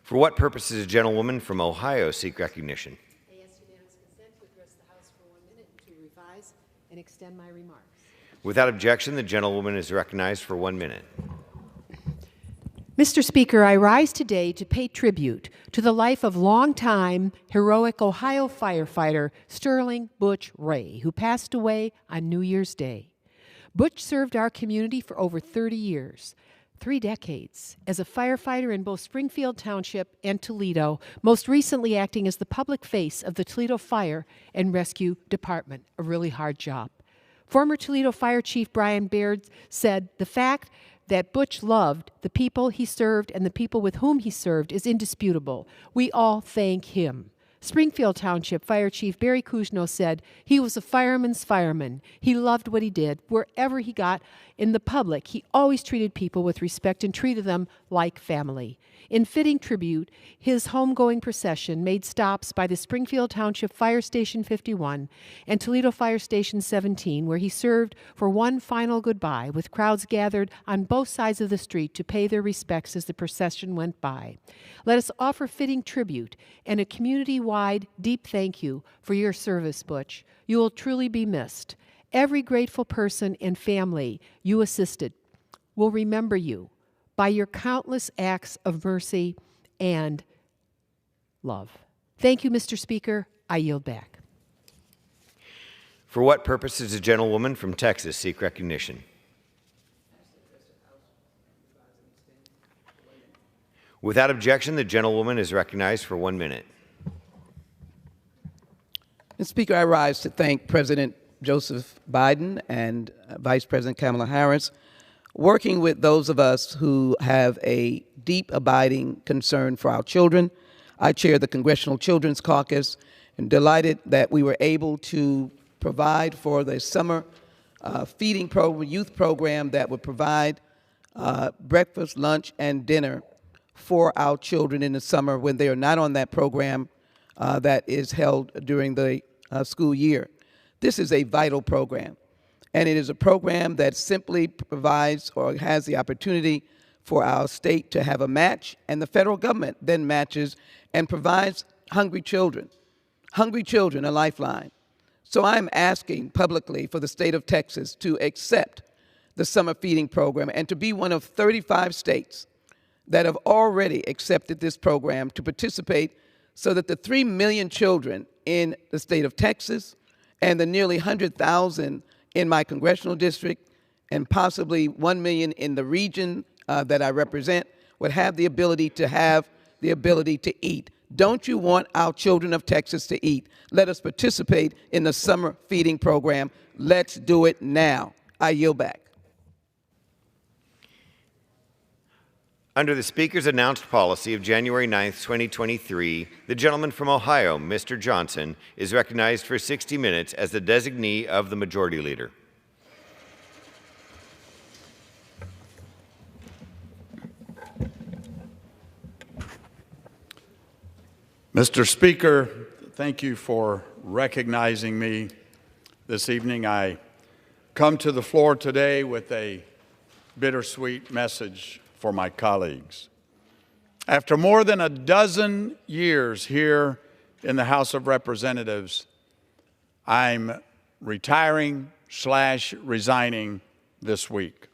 For what purpose does a gentlewoman from Ohio seek recognition? I ask unanimous consent to address the House for 1 minute to revise and extend my remarks. Without objection, the gentlewoman is recognized for 1 minute. Mr. Speaker, I rise today to pay tribute to the life of longtime heroic Ohio firefighter Sterling Butch Ray, who passed away on New Year's Day. Butch served our community for over 30 years, 3 decades, as a firefighter in both Springfield Township and Toledo, most recently acting as the public face of the Toledo Fire and Rescue Department, a really hard job. Former Toledo Fire Chief Brian Baird said, "The fact that Butch loved the people he served and the people with whom he served is indisputable. We all thank him." Springfield Township Fire Chief Barry Kuzno said, "He was a fireman's fireman. He loved what he did. Wherever he got in the public, he always treated people with respect and treated them like family." In fitting tribute, his homegoing procession made stops by the Springfield Township Fire Station 51 and Toledo Fire Station 17, where he served for one final goodbye, with crowds gathered on both sides of the street to pay their respects as the procession went by. Let us offer fitting tribute and a community-wide deep thank you for your service, Butch. You will truly be missed. Every grateful person and family you assisted will remember you by your countless acts of mercy and love. Thank you, Mr. Speaker. I yield back. For what purpose does a gentlewoman from Texas seek recognition? Without objection, the gentlewoman is recognized for 1 minute. Mr. Speaker, I rise to thank President Joseph Biden and Vice President Kamala Harris, working with those of us who have a deep, abiding concern for our children. I chair the Congressional Children's Caucus and delighted that we were able to provide for the summer feeding program, youth program that would provide breakfast, lunch, and dinner for our children in the summer when they are not on that program that is held during the school year. This is a vital program, and it is a program that simply provides or has the opportunity for our state to have a match, and the federal government then matches and provides hungry children a lifeline. So I'm asking publicly for the state of Texas to accept the summer feeding program and to be one of 35 states that have already accepted this program to participate, so that the 3 million children in the state of Texas and the nearly 100,000 in my congressional district and possibly 1 million in the region that I represent would have the ability to eat. Don't you want our children of Texas to eat? Let us participate in the summer feeding program. Let's do it now. I yield back. Under the Speaker's announced policy of January 9th, 2023, the gentleman from Ohio, Mr. Johnson, is recognized for 60 minutes as the designee of the Majority Leader. Mr. Speaker, thank you for recognizing me this evening. I come to the floor today with a bittersweet message for my colleagues. After more than a dozen years here in the House of Representatives, I'm retiring/resigning this week.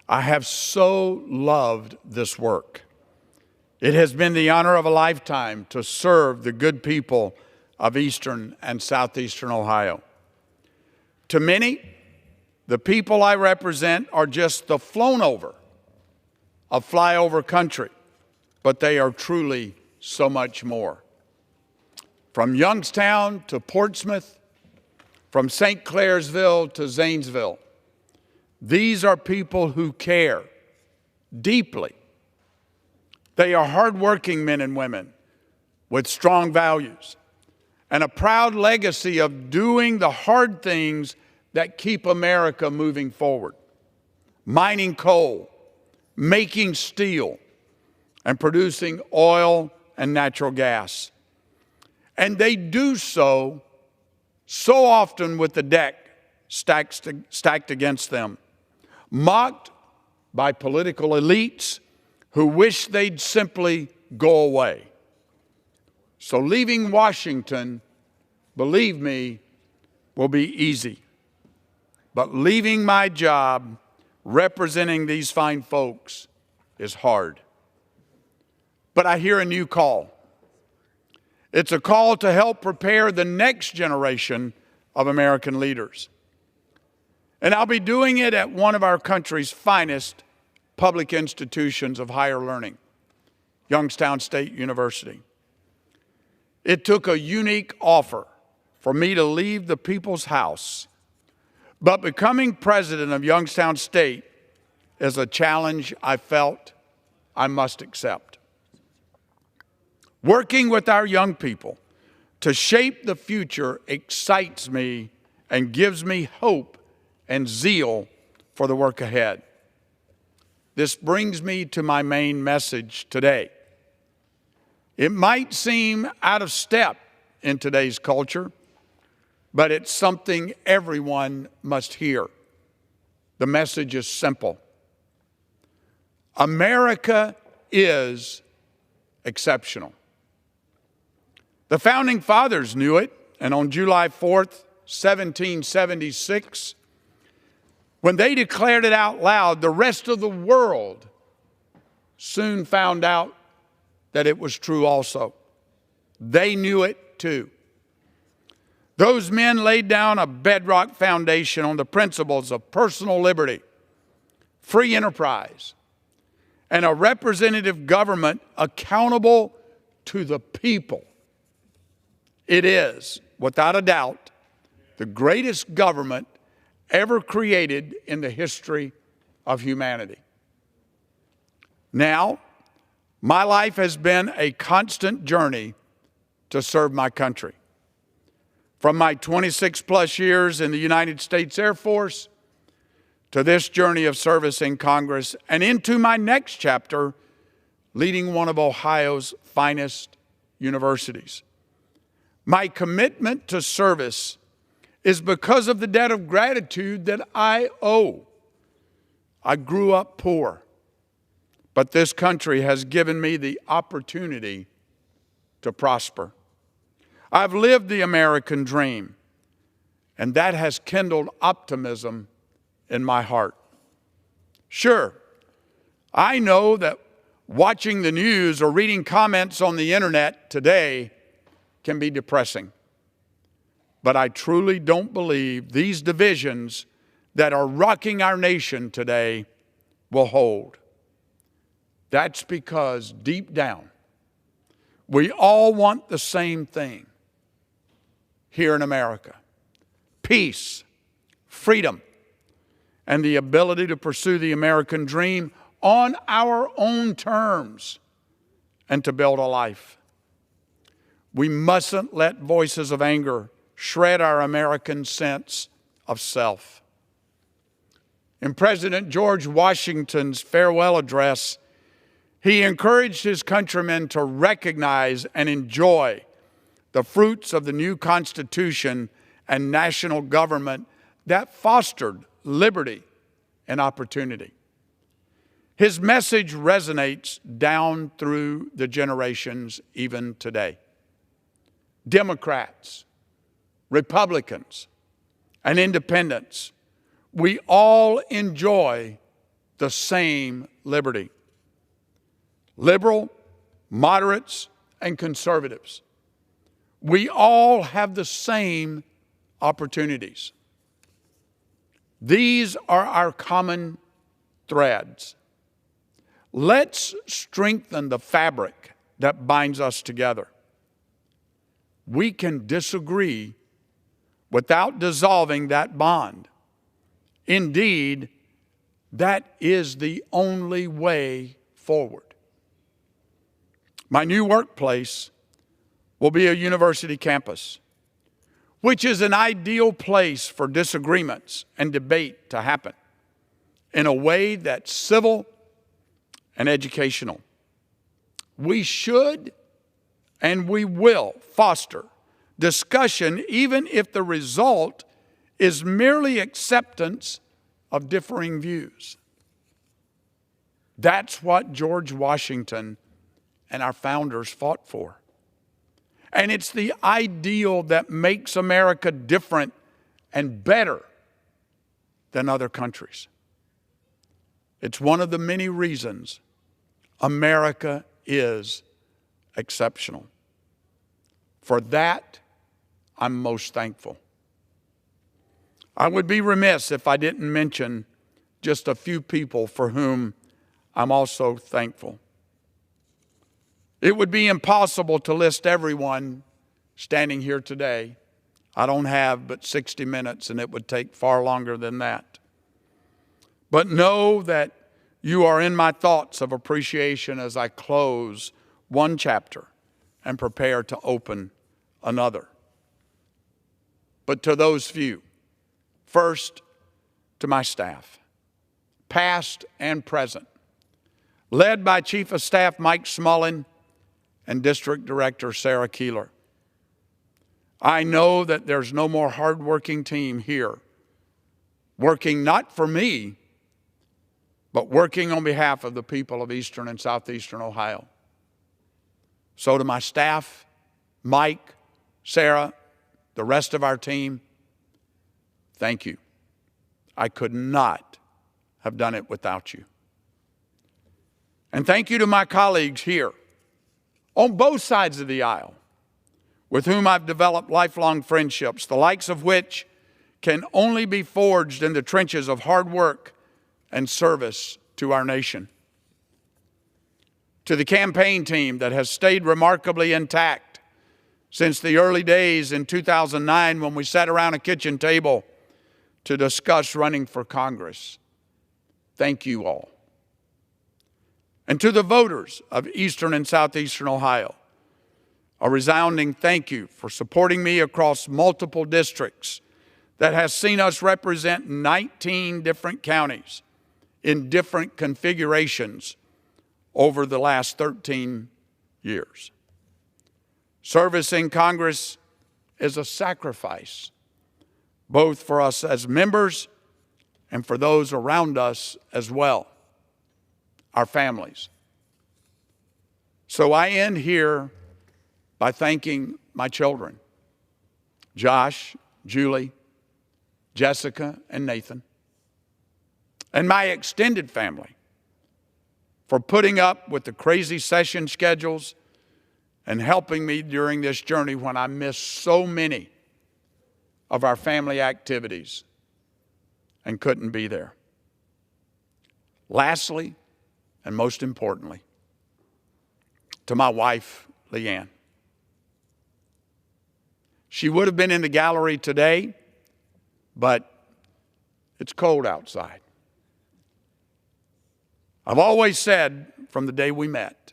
I have so loved this work. It has been the honor of a lifetime to serve the good people of Eastern and Southeastern Ohio. To many, the people I represent are just the flown over of flyover country, but they are truly so much more. From Youngstown to Portsmouth, from St. Clairsville to Zanesville, these are people who care deeply They are hardworking men and women with strong values and a proud legacy of doing the hard things that keep America moving forward. Mining coal, making steel, and producing oil and natural gas. And they do so often with the deck stacked against them, mocked by political elites who wish they'd simply go away. So leaving Washington, believe me, will be easy. But leaving my job representing these fine folks is hard. But I hear a new call. It's a call to help prepare the next generation of American leaders. And I'll be doing it at one of our country's finest public institutions of higher learning, Youngstown State University. It took a unique offer for me to leave the people's house, but becoming president of Youngstown State is a challenge I felt I must accept. Working with our young people to shape the future excites me and gives me hope and zeal for the work ahead. This brings me to my main message today. It might seem out of step in today's culture, but it's something everyone must hear. The message is simple. America is exceptional. The Founding Fathers knew it, and on July 4th, 1776, when they declared it out loud, the rest of the world soon found out that it was true also. They knew it too. Those men laid down a bedrock foundation on the principles of personal liberty, free enterprise, and a representative government accountable to the people. It is, without a doubt, the greatest government ever created in the history of humanity. Now, my life has been a constant journey to serve my country. From my 26-plus years in the United States Air Force to this journey of service in Congress and into my next chapter, leading one of Ohio's finest universities. My commitment to service is because of the debt of gratitude that I owe. I grew up poor, but this country has given me the opportunity to prosper. I've lived the American dream, and that has kindled optimism in my heart. Sure, I know that watching the news or reading comments on the internet today can be depressing. But I truly don't believe these divisions that are rocking our nation today will hold. That's because deep down, we all want the same thing here in America: peace, freedom, and the ability to pursue the American dream on our own terms and to build a life. We mustn't let voices of anger shred our American sense of self. In President George Washington's farewell address, he encouraged his countrymen to recognize and enjoy the fruits of the new Constitution and national government that fostered liberty and opportunity. His message resonates down through the generations even today. Democrats, Republicans, and independents, we all enjoy the same liberty. Liberal, moderates, and conservatives, we all have the same opportunities. These are our common threads. Let's strengthen the fabric that binds us together. We can disagree without dissolving that bond. Indeed, that is the only way forward. My new workplace will be a university campus, which is an ideal place for disagreements and debate to happen in a way that's civil and educational. We should and we will foster discussion even if the result is merely acceptance of differing views. That's what George Washington and our founders fought for. And it's the ideal that makes America different and better than other countries. It's one of the many reasons America is exceptional. For that, I'm most thankful. I would be remiss if I didn't mention just a few people for whom I'm also thankful. It would be impossible to list everyone standing here today. I don't have but 60 minutes, and it would take far longer than that. But know that you are in my thoughts of appreciation as I close one chapter and prepare to open another. But to those few, first, to my staff, past and present, led by Chief of Staff Mike Smullen and District Director Sarah Keeler. I know that there's no more hardworking team here, working not for me, but working on behalf of the people of Eastern and Southeastern Ohio. So to my staff, Mike, Sarah, the rest of our team, thank you. I could not have done it without you. And thank you to my colleagues here on both sides of the aisle, with whom I've developed lifelong friendships, the likes of which can only be forged in the trenches of hard work and service to our nation. To the campaign team that has stayed remarkably intact since the early days in 2009 when we sat around a kitchen table to discuss running for Congress, thank you all. And to the voters of Eastern and Southeastern Ohio, a resounding thank you for supporting me across multiple districts that has seen us represent 19 different counties in different configurations over the last 13 years. Service in Congress is a sacrifice, both for us as members and for those around us as well, our families. So I end here by thanking my children, Josh, Julie, Jessica, and Nathan, and my extended family for putting up with the crazy session schedules and helping me during this journey when I missed so many of our family activities and couldn't be there. Lastly, and most importantly, to my wife, Leanne. She would have been in the gallery today, but it's cold outside. I've always said from the day we met,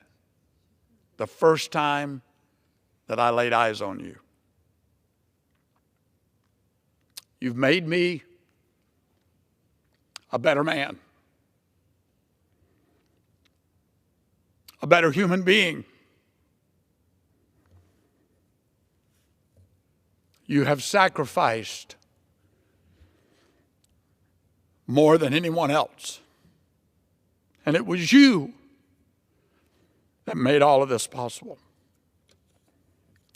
the first time that I laid eyes on you, you've made me a better man, a better human being. You have sacrificed more than anyone else. And it was you that made all of this possible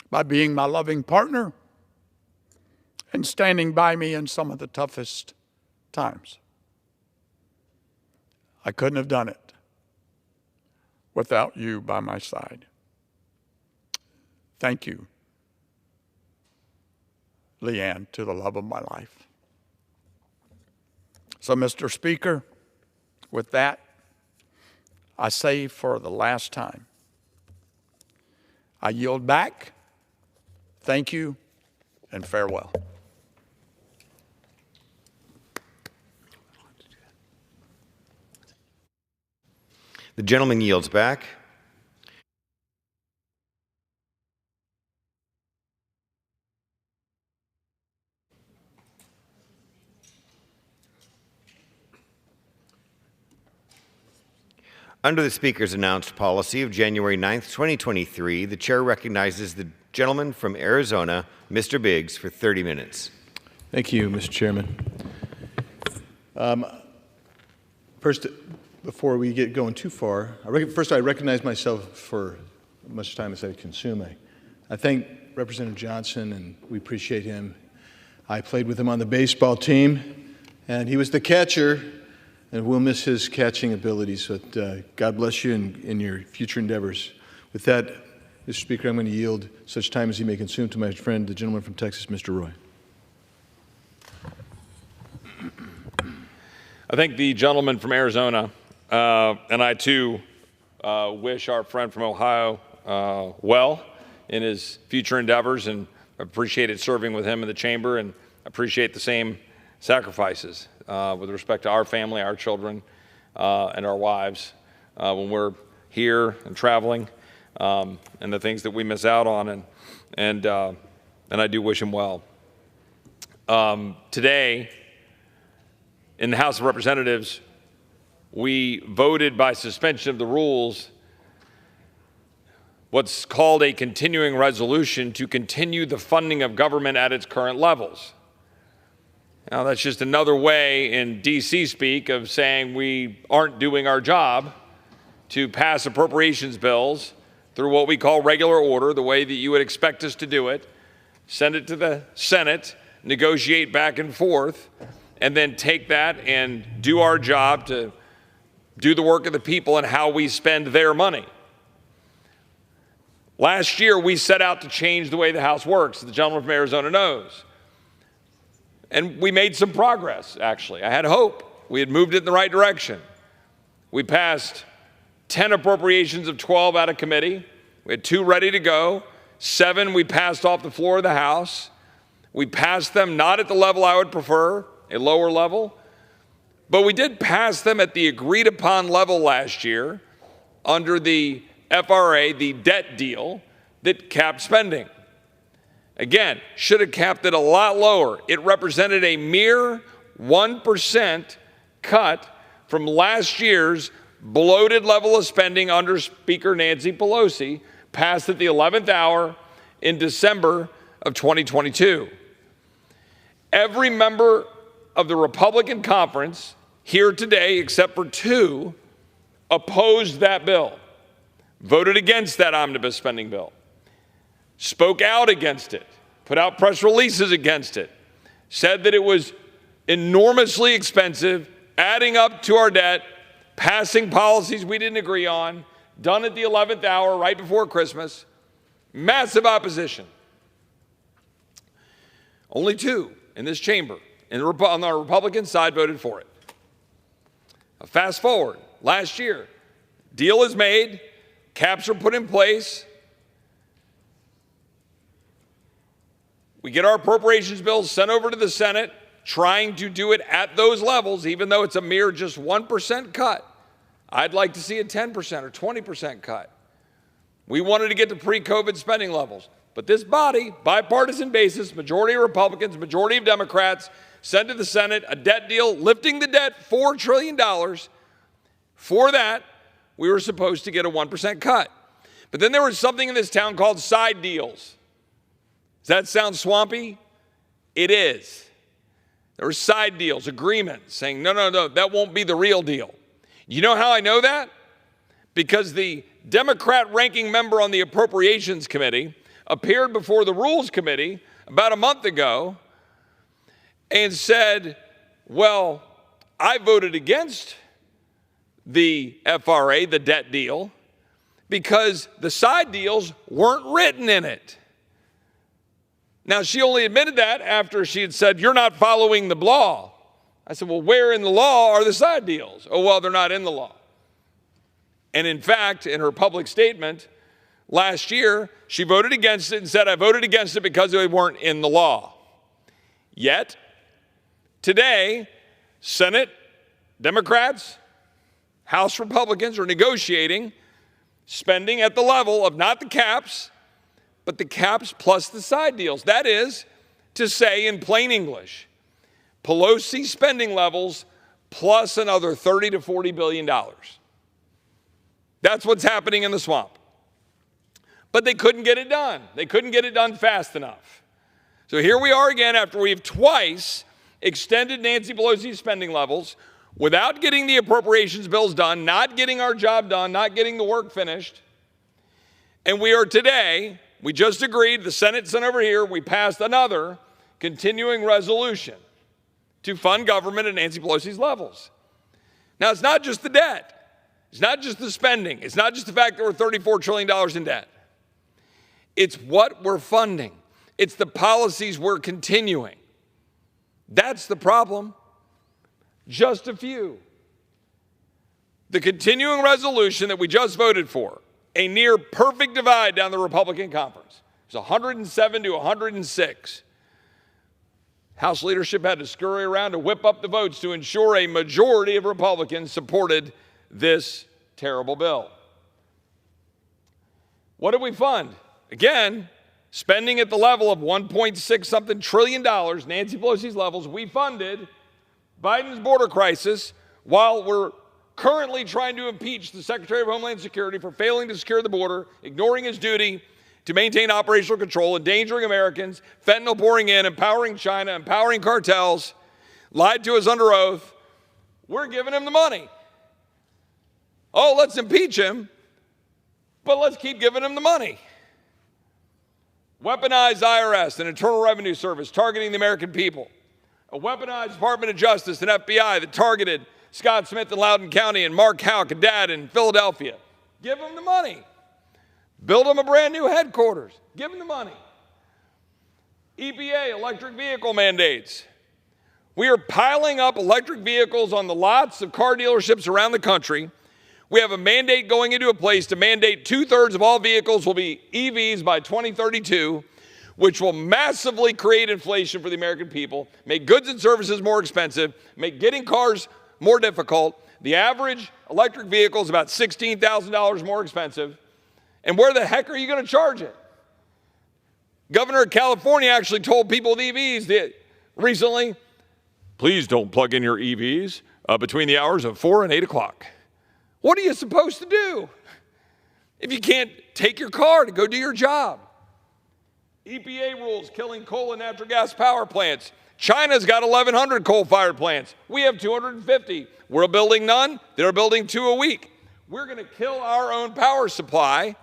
by being my loving partner and standing by me in some of the toughest times. I couldn't have done it without you by my side. Thank you, Leanne, to the love of my life. So, Mr. Speaker, with that, I say for the last time, I yield back. Thank you and farewell. The gentleman yields back. Under the Speaker's announced policy of January 9th, 2023, the Chair recognizes the gentleman from Arizona, Mr. Biggs, for 30 minutes. Thank you, Mr. Chairman. First, before we get going too far, I recognize myself for much time as I consume. I thank Representative Johnson, and we appreciate him. I played with him on the baseball team, and he was the catcher, and we'll miss his catching abilities, but God bless you in your future endeavors. With that, Mr. Speaker, I'm going to yield such time as he may consume to my friend, the gentleman from Texas, Mr. Roy. I thank the gentleman from Arizona, and I too wish our friend from Ohio well in his future endeavors, and appreciated serving with him in the chamber, and appreciate the same sacrifices with respect to our family, our children, and our wives when we're here and traveling, and the things that we miss out on, and I do wish him well. Today, in the House of Representatives, we voted by suspension of the rules what's called a continuing resolution to continue the funding of government at its current levels. Now, that's just another way in D.C. speak of saying we aren't doing our job to pass appropriations bills through what we call regular order, the way that you would expect us to do it, send it to the Senate, negotiate back and forth, and then take that and do our job to do the work of the people and how we spend their money. Last year, we set out to change the way the House works, the gentleman from Arizona knows. And we made some progress, actually. I had hope. We had moved it in the right direction. We passed 10 appropriations of 12 out of committee. We had 2 ready to go. 7 we passed off the floor of the House. We passed them not at the level I would prefer, a lower level, but we did pass them at the agreed upon level last year under the FRA, the debt deal that capped spending. Again, should have capped it a lot lower. It represented a mere 1% cut from last year's bloated level of spending under Speaker Nancy Pelosi, passed at the 11th hour in December of 2022. Every member of the Republican conference here today, except for 2, opposed that bill, voted against that omnibus spending bill, spoke out against it, put out press releases against it, said that it was enormously expensive, adding up to our debt, passing policies we didn't agree on, done at the 11th hour right before Christmas. Massive opposition. Only 2 in this chamber on the Republican side voted for it. Fast forward, last year, deal is made, caps are put in place. We get our appropriations bills sent over to the Senate, trying to do it at those levels, even though it's a mere just 1% cut. I'd like to see a 10% or 20% cut. We wanted to get to pre-COVID spending levels. But this body, bipartisan basis, majority of Republicans, majority of Democrats, sent to the Senate a debt deal lifting the debt $4 trillion. For that, we were supposed to get a 1% cut. But then there was something in this town called side deals. Does that sound swampy? It is. There were side deals, agreements, saying, no, that won't be the real deal. You know how I know that? Because the Democrat ranking member on the Appropriations Committee appeared before the Rules Committee about a month ago and said, well, I voted against the FRA, the debt deal, because the side deals weren't written in it. Now, she only admitted that after she had said, you're not following the law. I said, well, where in the law are the side deals? Oh, well, they're not in the law. And in fact, in her public statement last year, she voted against it and said, I voted against it because they weren't in the law. Yet, today, Senate Democrats, House Republicans are negotiating spending at the level of not the caps, but the caps plus the side deals. That is to say, in plain English, Pelosi spending levels plus another $30 to $40 billion. That's what's happening in the swamp. But they couldn't get it done. They couldn't get it done fast enough. So here we are again after we've twice extended Nancy Pelosi's spending levels without getting the appropriations bills done, not getting our job done, not getting the work finished. And we are today, we just agreed, the Senate sent over here, we passed another continuing resolution to fund government at Nancy Pelosi's levels. Now, it's not just the debt. It's not just the spending. It's not just the fact that we're $34 trillion in debt. It's what we're funding. It's the policies we're continuing. That's the problem. Just a few. The continuing resolution that we just voted for, a near perfect divide down the Republican conference. It's 107 to 106. House leadership had to scurry around to whip up the votes to ensure a majority of Republicans supported this terrible bill. What did we fund? Again, spending at the level of $1.6 something trillion, Nancy Pelosi's levels, we funded Biden's border crisis while we're currently trying to impeach the Secretary of Homeland Security for failing to secure the border, ignoring his duty to maintain operational control, endangering Americans, fentanyl pouring in, empowering China, empowering cartels, lied to us under oath. We're giving him the money. Oh, let's impeach him, but let's keep giving him the money. Weaponized IRS and Internal Revenue Service targeting the American people. A weaponized Department of Justice and FBI that targeted Scott Smith in Loudoun County and Mark Houck and Dad in Philadelphia. Give them the money. Build them a brand new headquarters. Give them the money. EPA, electric vehicle mandates. We are piling up electric vehicles on the lots of car dealerships around the country. We have a mandate going into a place to mandate 2/3 of all vehicles will be EVs by 2032, which will massively create inflation for the American people, make goods and services more expensive, make getting cars more difficult. The average electric vehicle is about $16,000 more expensive. And where the heck are you going to charge it? Governor of California actually told people with EVs that recently, please don't plug in your EVs between the hours of 4 and 8 o'clock. What are you supposed to do if you can't take your car to go do your job? EPA rules killing coal and natural gas power plants. China's got 1,100 coal-fired plants. We have 250. We're building none. They're building 2 a week. We're going to kill our own power supply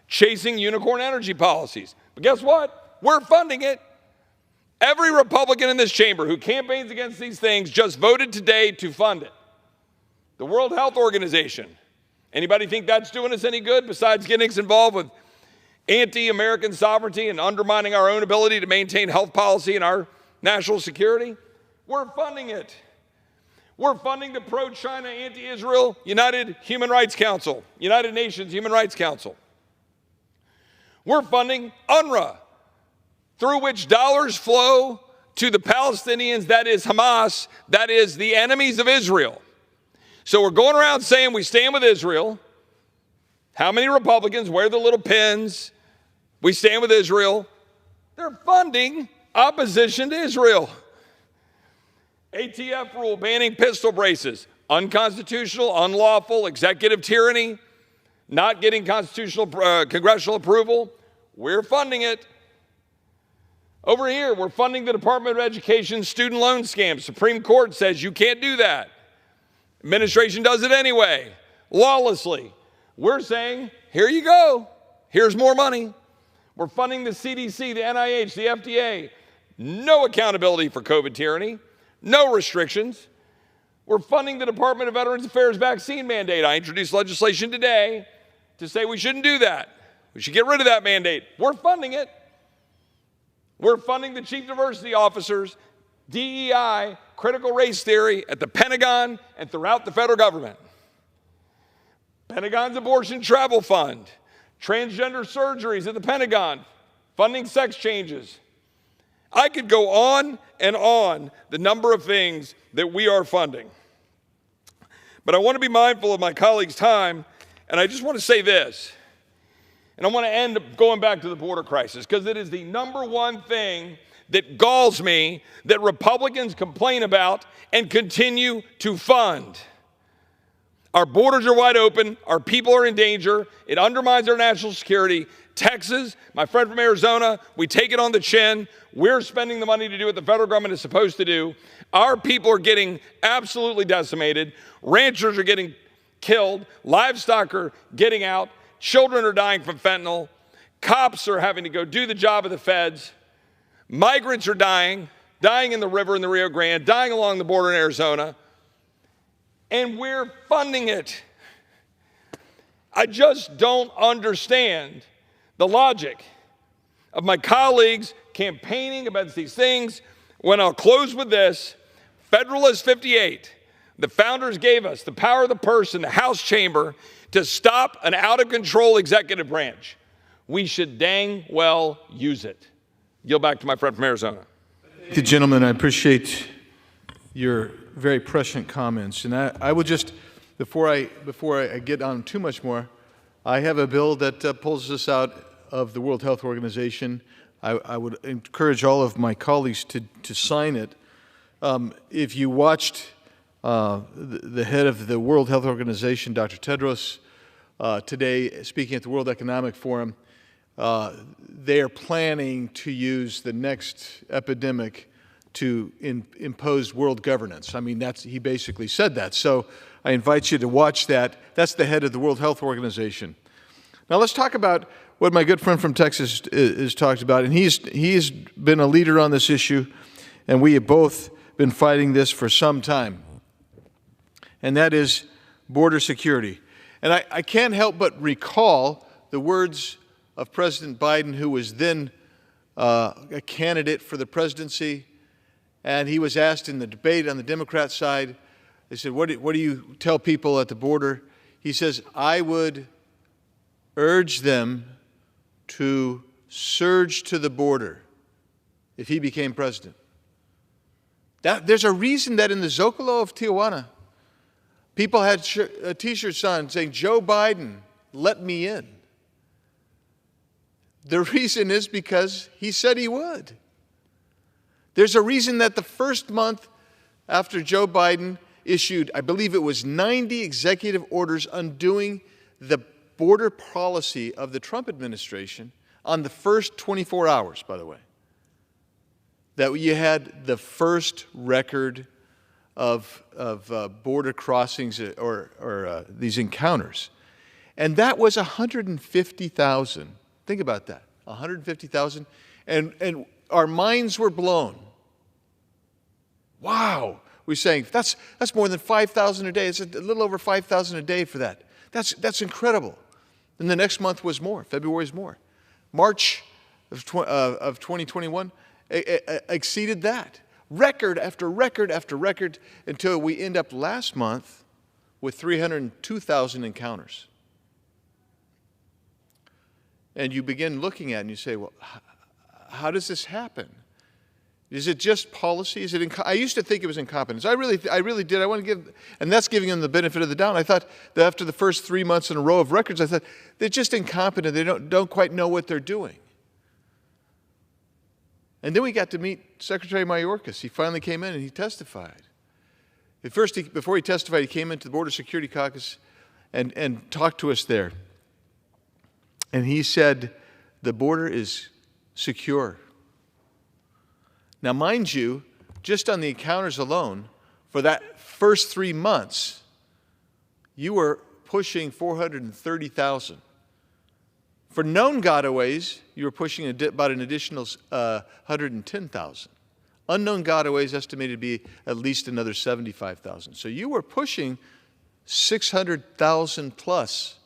chasing unicorn energy policies. But guess what? We're funding it. Every Republican in this chamber who campaigns against these things just voted today to fund it. The World Health Organization. Anybody think that's doing us any good besides getting us involved with anti-American sovereignty and undermining our own ability to maintain health policy and our national security? We're funding it. We're funding the pro-China, anti-Israel United Human Rights Council, United Nations Human Rights Council. We're funding UNRWA, through which dollars flow to the Palestinians, that is Hamas, that is the enemies of Israel. So we're going around saying we stand with Israel. How many Republicans wear the little pins? We stand with Israel. They're funding opposition to Israel. ATF rule banning pistol braces. Unconstitutional, unlawful, executive tyranny. Not getting constitutional, congressional approval. We're funding it. Over here, we're funding the Department of Education student loan scam. Supreme Court says you can't do that. Administration does it anyway, lawlessly. We're saying, here you go. Here's more money. We're funding the CDC, the NIH, the FDA. No accountability for COVID tyranny. No restrictions. We're funding the Department of Veterans Affairs vaccine mandate. I introduced legislation today to say we shouldn't do that. We should get rid of that mandate. We're funding it. We're funding the chief diversity officers, DEI, critical race theory at the Pentagon and throughout the federal government. Pentagon's abortion travel fund, transgender surgeries at the Pentagon, funding sex changes. I could go on and on the number of things that we are funding. But I want to be mindful of my colleagues' time, and I just want to say this. And I want to end going back to the border crisis, because it is the number one thing that galls me that Republicans complain about and continue to fund. Our borders are wide open. Our people are in danger. It undermines our national security. Texas, my friend from Arizona, we take it on the chin. We're spending the money to do what the federal government is supposed to do. Our people are getting absolutely decimated. Ranchers are getting killed. Livestock are getting out. Children are dying from fentanyl. Cops are having to go do the job of the feds. Migrants are dying in the river in the Rio Grande, dying along the border in Arizona. And we're funding it. I just don't understand the logic of my colleagues campaigning against these things. When I'll close with this, Federalist 58, the founders gave us the power of the purse in the House chamber to stop an out-of-control executive branch. We should dang well use it. Yield back to my friend from Arizona. Thank you, gentlemen. I appreciate your very prescient comments. And I would just, before I get on too much more, I have a bill that pulls us out of the World Health Organization. I would encourage all of my colleagues to sign it. If you watched the head of the World Health Organization, Dr. Tedros, today speaking at the World Economic Forum, they are planning to use the next epidemic to impose world governance. I mean, he basically said that. So I invite you to watch that. That's the head of the World Health Organization. Now let's talk about what my good friend from Texas has talked about. And he's been a leader on this issue, and we have both been fighting this for some time. And that is border security. And I can't help but recall the words of President Biden, who was then a candidate for the presidency. And he was asked in the debate on the Democrat side, they said, what do you tell people at the border? He says, I would urge them to surge to the border if he became president. There's a reason that in the Zocalo of Tijuana, people had T-shirts on saying, Joe Biden, let me in. The reason is because he said he would. There's a reason that the first month after Joe Biden issued, I believe it was 90 executive orders undoing the border policy of the Trump administration on the first 24 hours, by the way, that you had the first record of border crossings or these encounters. And that was 150,000. Think about that, 150,000. And our minds were blown. Wow. We're saying, that's more than 5,000 a day. It's a little over 5,000 a day for that. That's incredible. And the next month was more. February is more. March of 2021 exceeded that. Record after record after record until we end up last month with 302,000 encounters. And you begin looking at it and you say, well, how does this happen? Is it just policy? Is it? I used to think it was incompetence. I really did. I want to give, and that's giving them the benefit of the doubt. I thought that after the first 3 months in a row of records, I thought they're just incompetent. They don't quite know what they're doing. And then we got to meet Secretary Mayorkas. He finally came in and he testified. At first, before he testified, he came into the Border Security Caucus and talked to us there. And he said, the border is secure. Now, mind you, just on the encounters alone, for that first 3 months, you were pushing 430,000. For known gotaways, you were pushing about an additional 110,000. Unknown gotaways estimated to be at least another 75,000. So you were pushing 600,000 plus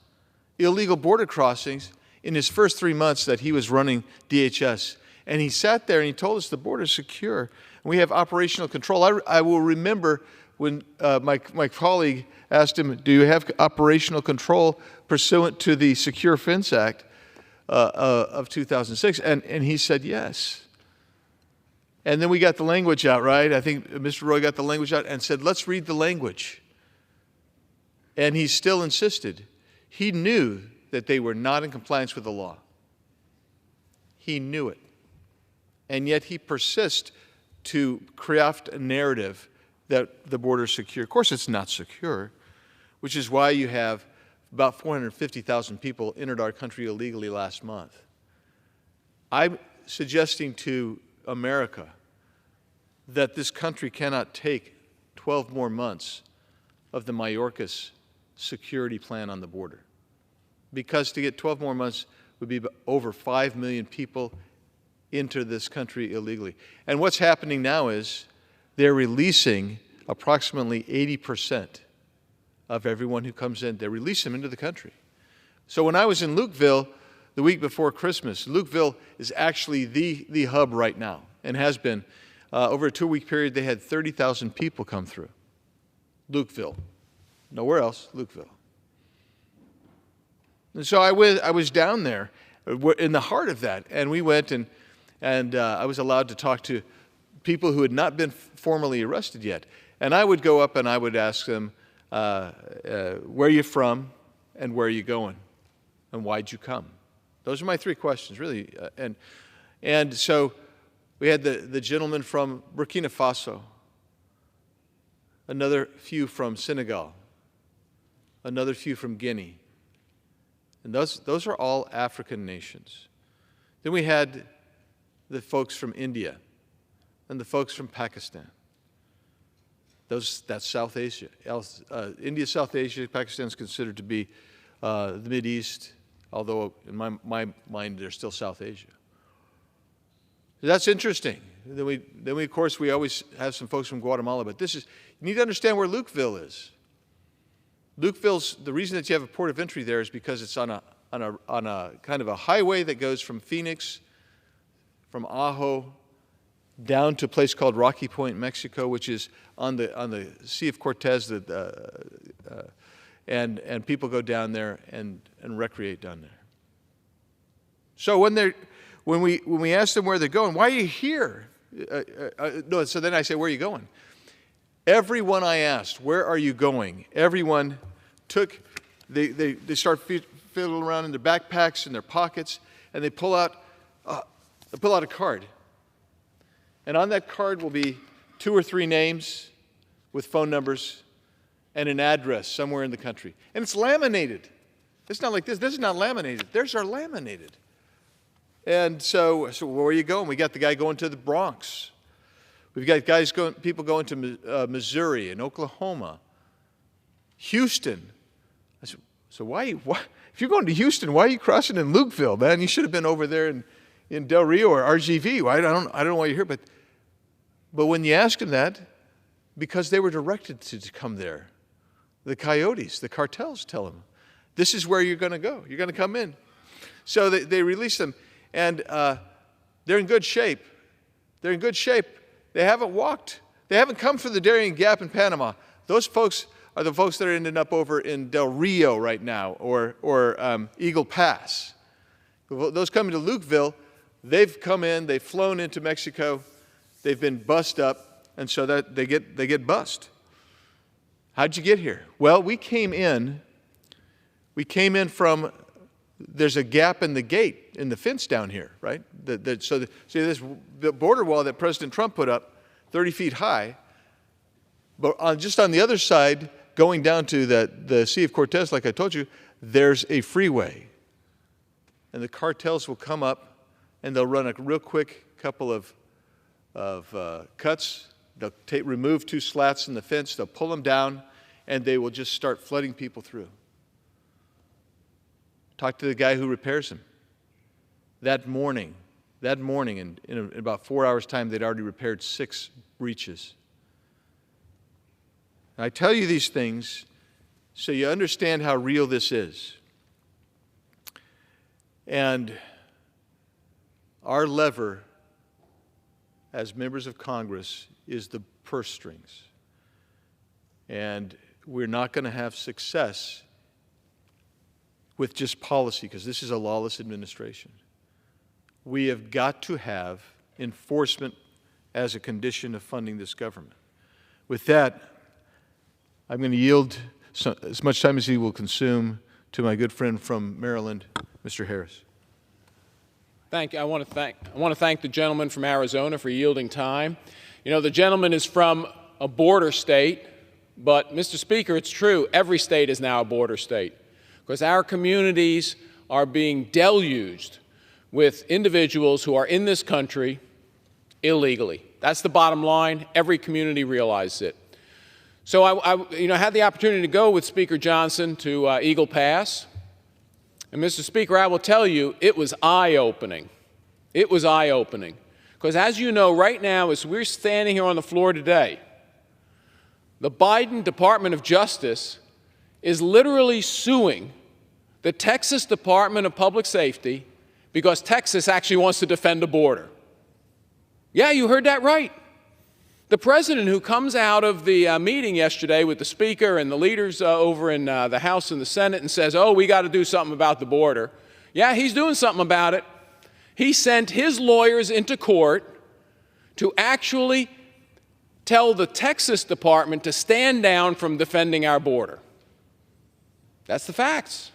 illegal border crossings in his first 3 months that he was running DHS. And he sat there and he told us the border is secure. And we have operational control. I will remember when my colleague asked him, do you have operational control pursuant to the Secure Fence Act of 2006? And he said yes. And then we got the language out, right? I think Mr. Roy got the language out and said, let's read the language. And he still insisted. He knew that they were not in compliance with the law. He knew it. And yet he persists to craft a narrative that the border is secure. Of course, it's not secure. which is why you have about 450,000 people entered our country illegally last month. I'm suggesting to America that this country cannot take 12 more months of the Mayorkas security plan on the border, because to get 12 more months would be over 5 million people into this country illegally. And what's happening now is they're releasing approximately 80% of everyone who comes in. They release them into the country. So when I was in Lukeville the week before Christmas, Lukeville is actually the hub right now and has been. Over a 2-week period, they had 30,000 people come through. Lukeville. Nowhere else, Lukeville. And so I was down there in the heart of that, and we went and I was allowed to talk to people who had not been formally arrested yet. And I would go up and I would ask them, where are you from and where are you going and why'd you come? Those are my 3 questions, really. And so we had the gentleman from Burkina Faso, another few from Senegal, another few from Guinea. And those are all African nations. Then we had the folks from India and the folks from Pakistan. That's South Asia. India, South Asia, Pakistan is considered to be the Mideast, although in my mind they're still South Asia. That's interesting. Then we of course we always have some folks from Guatemala, but you need to understand where Lukeville is. Lukeville's, the reason that you have a port of entry there is because it's on a kind of a highway that goes from Phoenix, from Ajo, down to a place called Rocky Point, Mexico, which is on the Sea of Cortez, and people go down there and recreate down there. So when we ask them where they're going, why are you here? So then I say, where are you going? Everyone I asked, where are you going? Everyone they start fiddling around in their backpacks and their pockets, and they pull out a card. And on that card will be 2 or 3 names with phone numbers and an address somewhere in the country. And it's laminated. It's not like this. This is not laminated. Theirs are laminated. And so where are you going? We got the guy going to the Bronx. We've got people going to Missouri and Oklahoma, Houston. I said, so why, if you're going to Houston, why are you crossing in Lukeville, man? You should have been over there in Del Rio or RGV. I don't know why you're here, but when you ask them that, because they were directed to come there, the coyotes, the cartels tell them, this is where you're going to go. You're going to come in. So they release them, and they're in good shape. They're in good shape. They haven't walked. They haven't come for the Darien Gap in Panama. Those folks are the folks that are ending up over in Del Rio right now, or Eagle Pass. Those coming to Lukeville, they've come in, they've flown into Mexico, they've been bussed up, and so that they get bussed. How'd you get here? Well, we came in from, there's a gap in the gate, in the fence down here, right? So this border wall that President Trump put up, 30 feet high, but just on the other side, going down to the Sea of Cortez, like I told you, there's a freeway. And the cartels will come up, and they'll run a real quick couple of cuts. They'll remove 2 slats in the fence, they'll pull them down, and they will just start flooding people through. Talk to the guy who repairs them. That morning, in about 4 hours' time, they'd already repaired 6 breaches. And I tell you these things so you understand how real this is. And our lever as members of Congress is the purse strings. And we're not going to have success with just policy, because this is a lawless administration. We have got to have enforcement as a condition of funding this government. With that, I'm going to yield as much time as he will consume to my good friend from Maryland, Mr. Harris. Thank you. I want to thank the gentleman from Arizona for yielding time. You know, the gentleman is from a border state, But, Mr. Speaker, it's true. Every state is now a border state because our communities are being deluged with individuals who are in this country illegally. That's the bottom line. Every community realizes it. So I had the opportunity to go with Speaker Johnson to Eagle Pass. And, Mr. Speaker, I will tell you, it was eye-opening. It was eye-opening. Because as you know, right now, as we're standing here on the floor today, the Biden Department of Justice is literally suing the Texas Department of Public Safety because Texas actually wants to defend the border. Yeah, you heard that right. The president who comes out of the meeting yesterday with the speaker and the leaders over in the House and the Senate and says, oh, we got to do something about the border. Yeah, he's doing something about it. He sent his lawyers into court to actually tell the Texas Department to stand down from defending our border. That's the facts.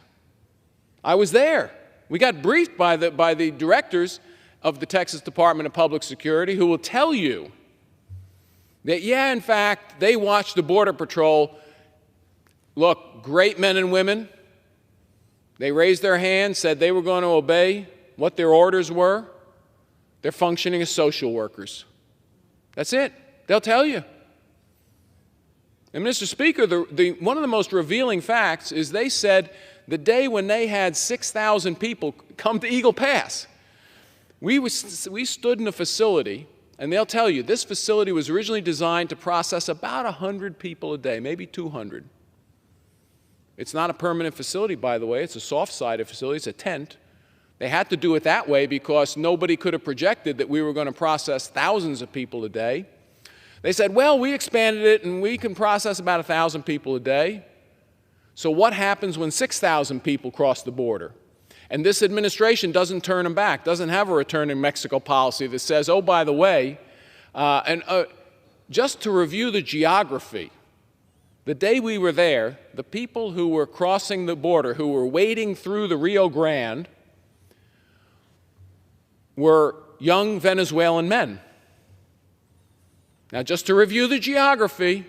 I was there. We got briefed by the directors of the Texas Department of Public Security who will tell you that, yeah, in fact, they watch the Border Patrol. Look, great men and women. They raised their hands, said they were going to obey what their orders were. They're functioning as social workers. That's it. They'll tell you. And, Mr. Speaker, one of the most revealing facts is they said the day when they had 6,000 people come to Eagle Pass, we stood in a facility. And they'll tell you, this facility was originally designed to process about 100 people a day, maybe 200. It's not a permanent facility, by the way. It's a soft-sided facility. It's a tent. They had to do it that way because nobody could have projected that we were going to process thousands of people a day. They said, well, we expanded it, and we can process about 1,000 people a day. So what happens when 6,000 people cross the border? And this administration doesn't turn them back, doesn't have a return in Mexico policy that says, oh, by the way, just to review the geography, the day we were there, the people who were crossing the border, who were wading through the Rio Grande, were young Venezuelan men. Now, just to review the geography,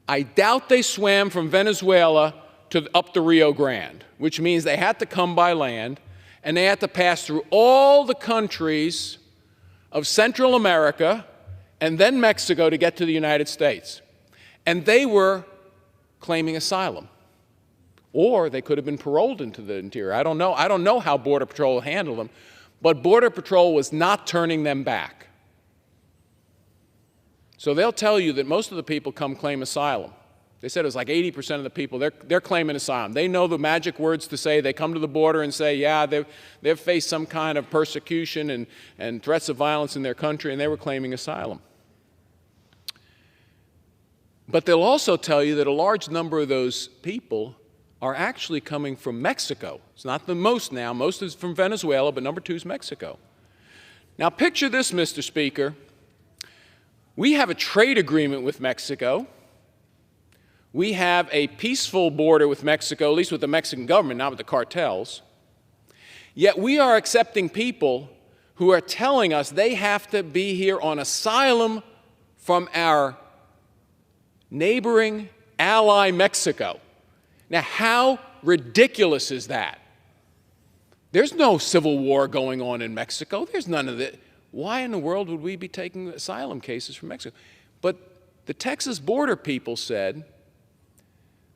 I doubt they swam from Venezuela up the Rio Grande, which means they had to come by land, and they had to pass through all the countries of Central America and then Mexico to get to the United States. And they were claiming asylum. Or they could have been paroled into the interior. I don't know how Border Patrol handled them, but Border Patrol was not turning them back. So they'll tell you that most of the people come claim asylum. They said it was like 80% of the people, they're claiming asylum. They know the magic words to say. They come to the border and say, yeah, they've faced some kind of persecution and threats of violence in their country, and they were claiming asylum. But they'll also tell you that a large number of those people are actually coming from Mexico. It's not the most now. Most is from Venezuela, but number 2 is Mexico. Now picture this, Mr. Speaker. We have a trade agreement with Mexico. We have a peaceful border with Mexico, at least with the Mexican government, not with the cartels. Yet we are accepting people who are telling us they have to be here on asylum from our neighboring ally, Mexico. Now, how ridiculous is that? There's no civil war going on in Mexico. There's none of that. Why in the world would we be taking asylum cases from Mexico? But the Texas border people said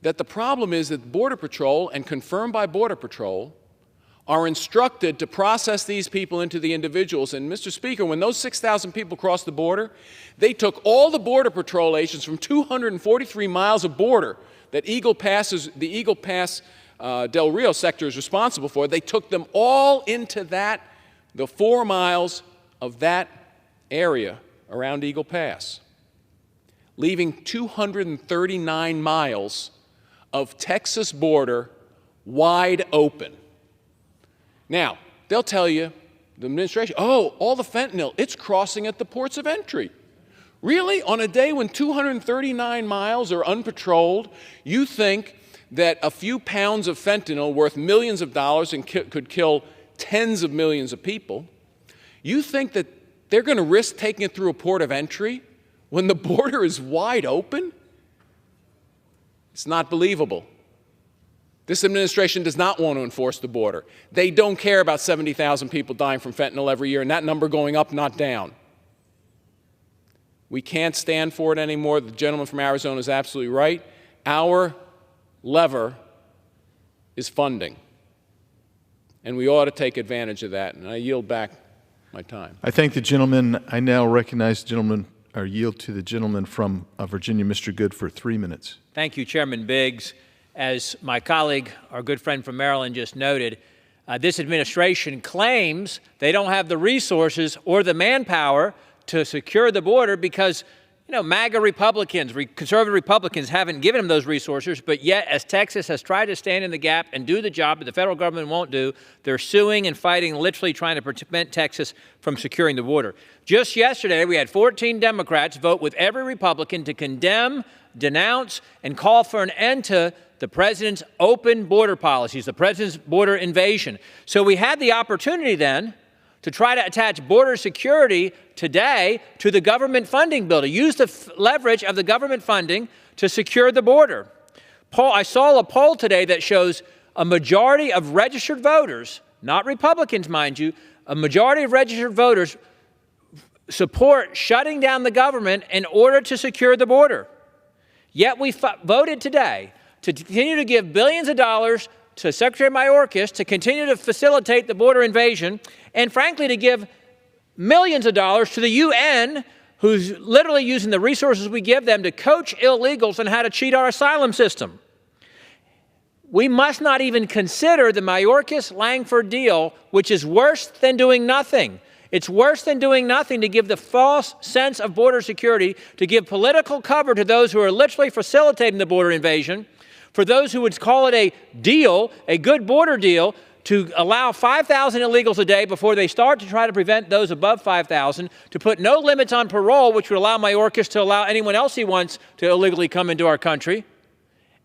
that the problem is that Border Patrol, and confirmed by Border Patrol, are instructed to process these people into the individuals. And, Mr. Speaker, when those 6,000 people crossed the border, they took all the Border Patrol agents from 243 miles of border that the Eagle Pass Del Rio sector is responsible for. They took them all into the 4 miles of that area around Eagle Pass, leaving 239 miles of Texas border wide open. Now, they'll tell you, the administration, oh, all the fentanyl, it's crossing at the ports of entry. Really? On a day when 239 miles are unpatrolled, you think that a few pounds of fentanyl worth millions of dollars and could kill tens of millions of people? You think that they're going to risk taking it through a port of entry when the border is wide open? It's not believable. This administration does not want to enforce the border. They don't care about 70,000 people dying from fentanyl every year, and that number going up, not down. We can't stand for it anymore. The gentleman from Arizona is absolutely right. Our lever is funding, and we ought to take advantage of that. And I yield back my time. I thank the gentleman. I now recognize the gentleman, or yield to the gentleman from Virginia, Mr. Good, for 3 minutes. Thank you, Chairman Biggs. As my colleague, our good friend from Maryland, just noted, this administration claims they don't have the resources or the manpower to secure the border because, you know, MAGA Republicans, conservative Republicans haven't given them those resources, but yet as Texas has tried to stand in the gap and do the job that the federal government won't do, they're suing and fighting, literally trying to prevent Texas from securing the border. Just yesterday, we had 14 Democrats vote with every Republican to condemn, denounce, and call for an end to the president's open border policies, the president's border invasion. So we had the opportunity then to try to attach border security today to the government funding bill, to use the leverage of the government funding to secure the border. I saw a poll today that shows a majority of registered voters, not Republicans, mind you, a majority of registered voters support shutting down the government in order to secure the border. Yet we voted today to continue to give billions of dollars to Secretary Mayorkas to continue to facilitate the border invasion, and frankly to give millions of dollars to the UN, who's literally using the resources we give them to coach illegals on how to cheat our asylum system. We must not even consider the Mayorkas-Langford deal, which is worse than doing nothing. It's worse than doing nothing to give the false sense of border security, to give political cover to those who are literally facilitating the border invasion, for those who would call it a deal, a good border deal, to allow 5,000 illegals a day before they start to try to prevent those above 5,000, to put no limits on parole, which would allow Mayorkas to allow anyone else he wants to illegally come into our country,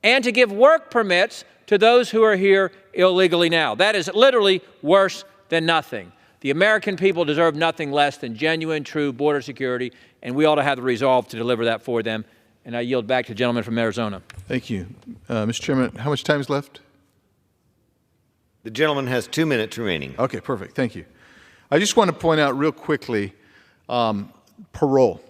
and to give work permits to those who are here illegally now. That is literally worse than nothing. The American people deserve nothing less than genuine, true border security, and we ought to have the resolve to deliver that for them. And I yield back to the gentleman from Arizona. Thank you. Mr. Chairman, how much time is left? The gentleman has 2 minutes remaining. Okay, perfect. Thank you. I just want to point out real quickly, parole.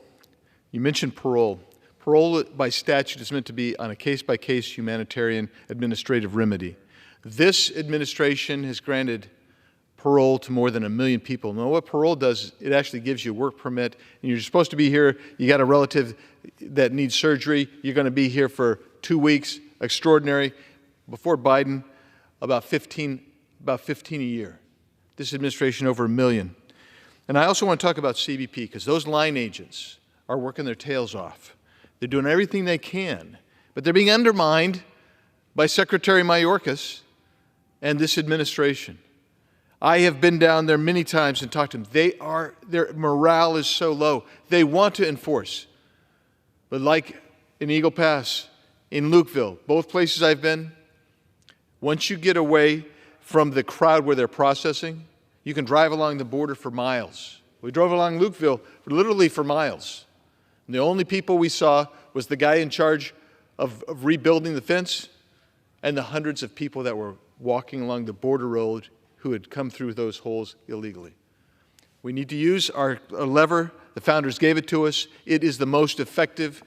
You mentioned parole. Parole by statute is meant to be on a case-by-case humanitarian administrative remedy. This administration has granted parole to more than 1 million people. Now, what parole does, it actually gives you a work permit, and you're supposed to be here, you got a relative that needs surgery, you're going to be here for 2 weeks, extraordinary. Before Biden, about 15 a year. This administration, over 1 million. And I also want to talk about CBP, because those line agents are working their tails off. They're doing everything they can, but they're being undermined by Secretary Mayorkas and this administration. I have been down there many times and talked to them. Their morale is so low. They want to enforce. But like in Eagle Pass, in Lukeville, both places I've been, once you get away from the crowd where they're processing, you can drive along the border for miles. We drove along Lukeville literally for miles. And the only people we saw was the guy in charge of rebuilding the fence and the hundreds of people that were walking along the border road who had come through those holes illegally. We need to use our lever. The founders gave it to us. It is the most effective.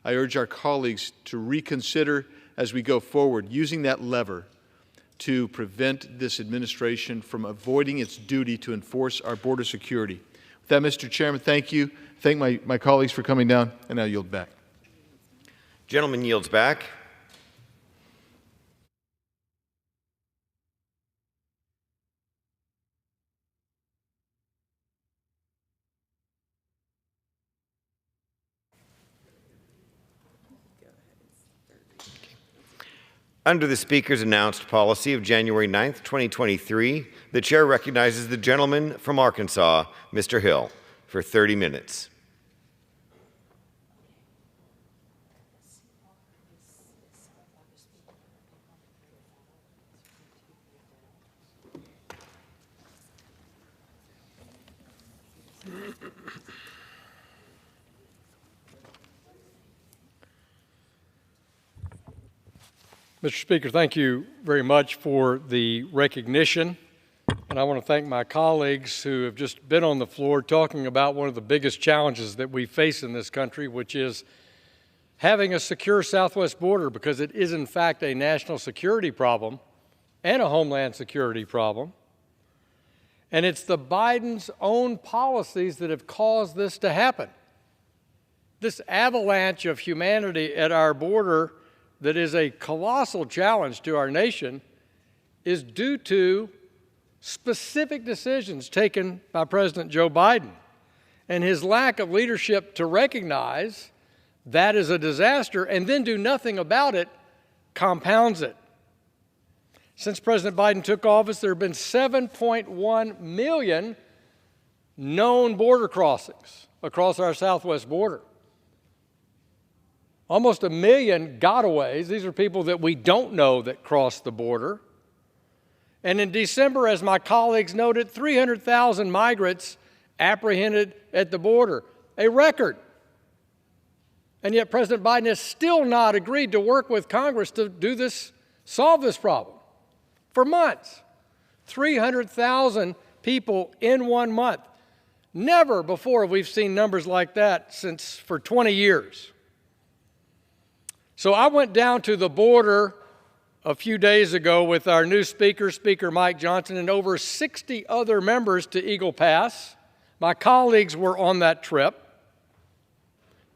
I urge our colleagues to reconsider as we go forward, using that lever to prevent this administration from avoiding its duty to enforce our border security. With that, Mr. Chairman, thank you. Thank my colleagues for coming down, and I yield back. Gentleman yields back. Under the Speaker's announced policy of January 9th, 2023, the Chair recognizes the gentleman from Arkansas, Mr. Hill, for 30 minutes. Mr. Speaker, thank you very much for the recognition. And I want to thank my colleagues who have just been on the floor talking about one of the biggest challenges that we face in this country, which is having a secure southwest border, because it is in fact a national security problem and a homeland security problem. And it's the Biden's own policies that have caused this to happen. This avalanche of humanity at our border that is a colossal challenge to our nation is due to specific decisions taken by President Joe Biden. And his lack of leadership to recognize that is a disaster and then do nothing about it compounds it. Since President Biden took office, there have been 7.1 million known border crossings across our southwest border. Almost 1 million gotaways. These are people that we don't know that cross the border. And in December, as my colleagues noted, 300,000 migrants apprehended at the border, a record. And yet President Biden has still not agreed to work with Congress to do this, solve this problem. For months, 300,000 people in 1 month. Never before have we seen numbers like that for 20 years. So I went down to the border a few days ago with our new speaker, Speaker Mike Johnson, and over 60 other members to Eagle Pass. My colleagues were on that trip.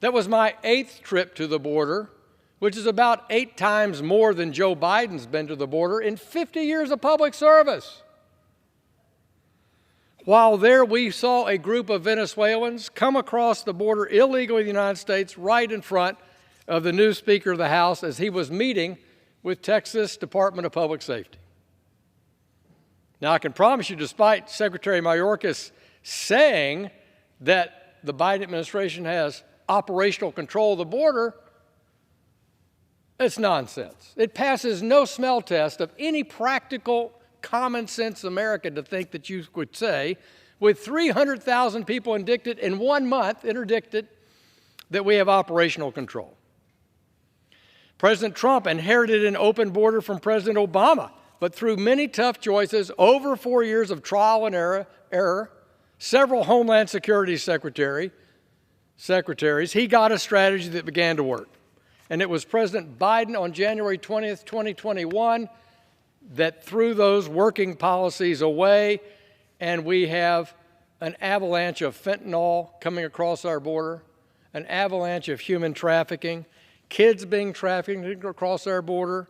That was my 8th trip to the border, which is about 8 times more than Joe Biden's been to the border in 50 years of public service. While there, we saw a group of Venezuelans come across the border illegally in the United States right in front of the new Speaker of the House as he was meeting with Texas Department of Public Safety. Now, I can promise you, despite Secretary Mayorkas saying that the Biden administration has operational control of the border, it's nonsense. It passes no smell test of any practical, common sense American to think that you would say, with 300,000 people interdicted in 1 month, that we have operational control. President Trump inherited an open border from President Obama, but through many tough choices, over 4 years of trial and error, several Homeland Security secretaries, he got a strategy that began to work. And it was President Biden on January 20th, 2021, that threw those working policies away, and we have an avalanche of fentanyl coming across our border, an avalanche of human trafficking, kids being trafficked across our border.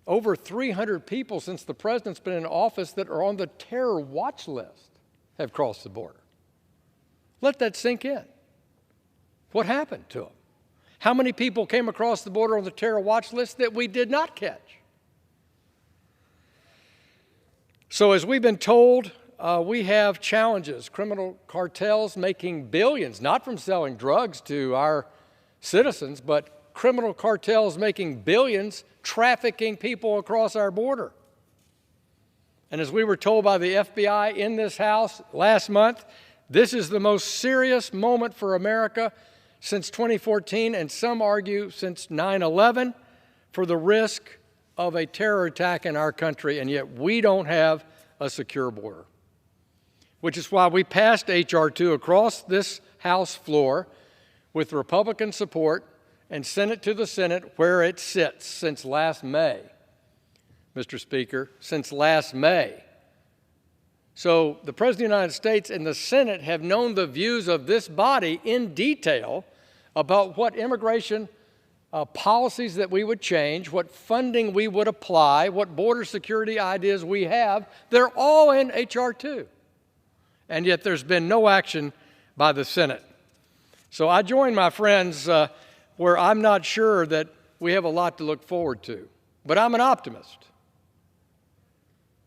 Over 300 people since the president's been in office that are on the terror watch list have crossed the border. Let that sink in. What happened to them? How many people came across the border on the terror watch list that we did not catch? So as we've been told, we have challenges. Criminal cartels making billions, not from selling drugs to our citizens, but criminal cartels making billions trafficking people across our border. And as we were told by the FBI in this House last month, this is the most serious moment for America since 2014, and some argue since 9/11, for the risk of a terror attack in our country, and yet we don't have a secure border. Which is why we passed H.R. 2 across this House floor with Republican support and sent it to the Senate, where it sits since last May, Mr. Speaker, since last May. So the President of the United States and the Senate have known the views of this body in detail about what immigration policies that we would change, what funding we would apply, what border security ideas we have. They're all in H.R. 2. And yet there's been no action by the Senate. So I join my friends where I'm not sure that we have a lot to look forward to, but I'm an optimist.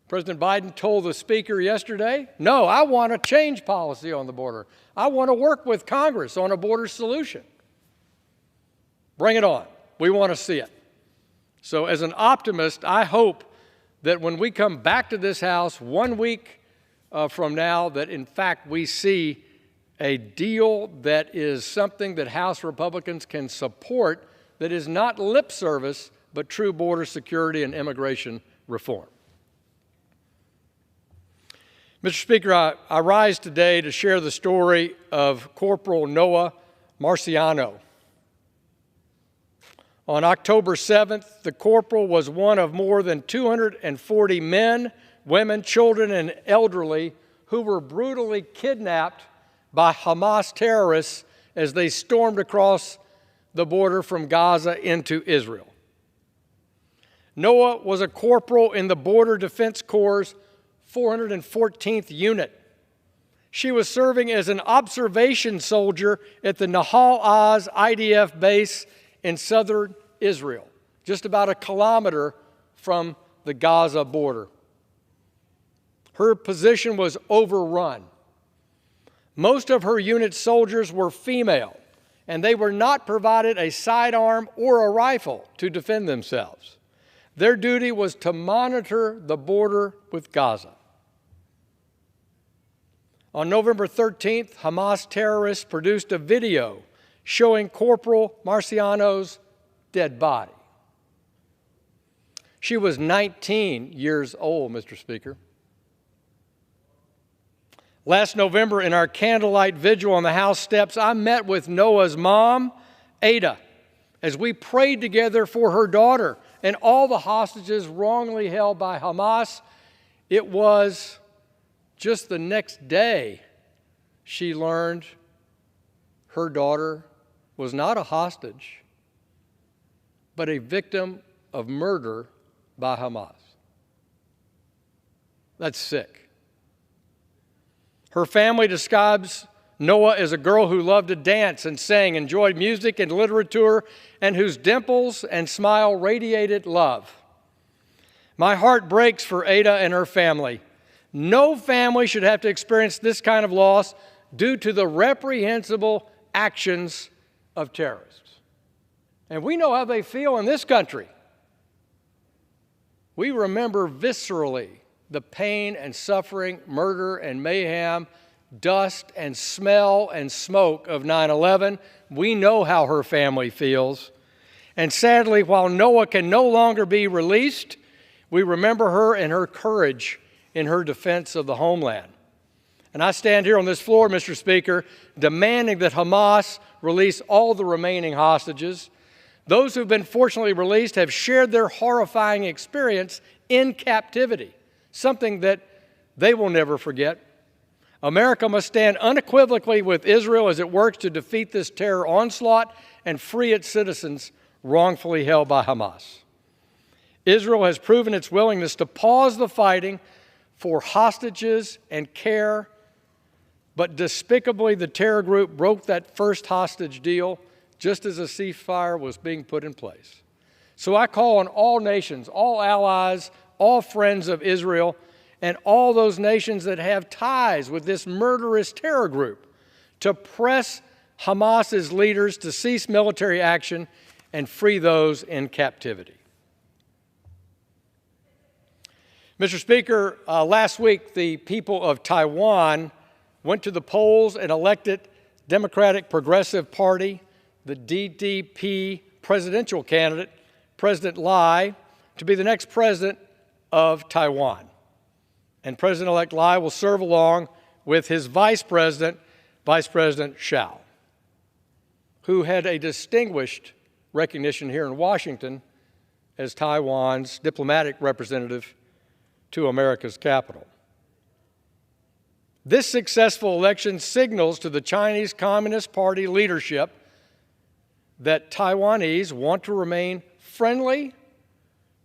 President Biden told the Speaker yesterday, no, I want to change policy on the border. I want to work with Congress on a border solution. Bring it on. We want to see it. So as an optimist, I hope that when we come back to this House 1 week from now, that in fact we see a deal that is something that House Republicans can support that is not lip service, but true border security and immigration reform. Mr. Speaker, I rise today to share the story of Corporal Noah Marciano. On October 7th, the corporal was one of more than 240 men, women, children, and elderly who were brutally kidnapped by Hamas terrorists as they stormed across the border from Gaza into Israel. Noah was a corporal in the Border Defense Corps' 414th Unit. She was serving as an observation soldier at the Nahal Oz IDF base in southern Israel, just about a kilometer from the Gaza border. Her position was overrun. Most of her unit's soldiers were female, and they were not provided a sidearm or a rifle to defend themselves. Their duty was to monitor the border with Gaza. On November 13th, Hamas terrorists produced a video showing Corporal Marciano's dead body. She was 19 years old, Mr. Speaker. Last November, in our candlelight vigil on the House steps, I met with Noah's mom, Ada, as we prayed together for her daughter and all the hostages wrongly held by Hamas. It was just the next day she learned her daughter was not a hostage, but a victim of murder by Hamas. That's sick. Her family describes Noah as a girl who loved to dance and sing, enjoyed music and literature, and whose dimples and smile radiated love. My heart breaks for Ada and her family. No family should have to experience this kind of loss due to the reprehensible actions of terrorists. And we know how they feel in this country. We remember viscerally the pain and suffering, murder and mayhem, dust and smell and smoke of 9/11. We know how her family feels. And sadly, while Noah can no longer be released, we remember her and her courage in her defense of the homeland. And I stand here on this floor, Mr. Speaker, demanding that Hamas release all the remaining hostages. Those who've been fortunately released have shared their horrifying experience in captivity, something that they will never forget. America must stand unequivocally with Israel as it works to defeat this terror onslaught and free its citizens wrongfully held by Hamas. Israel has proven its willingness to pause the fighting for hostages and care, but despicably the terror group broke that first hostage deal just as a ceasefire was being put in place. So I call on all nations, all allies, all friends of Israel, and all those nations that have ties with this murderous terror group to press Hamas's leaders to cease military action and free those in captivity. Mr. Speaker, last week the people of Taiwan went to the polls and elected Democratic Progressive Party, the DDP presidential candidate, President Lai, to be the next president of Taiwan. And President-elect Lai will serve along with his vice president, Vice President Shao, who had a distinguished recognition here in Washington as Taiwan's diplomatic representative to America's capital. This successful election signals to the Chinese Communist Party leadership that Taiwanese want to remain friendly,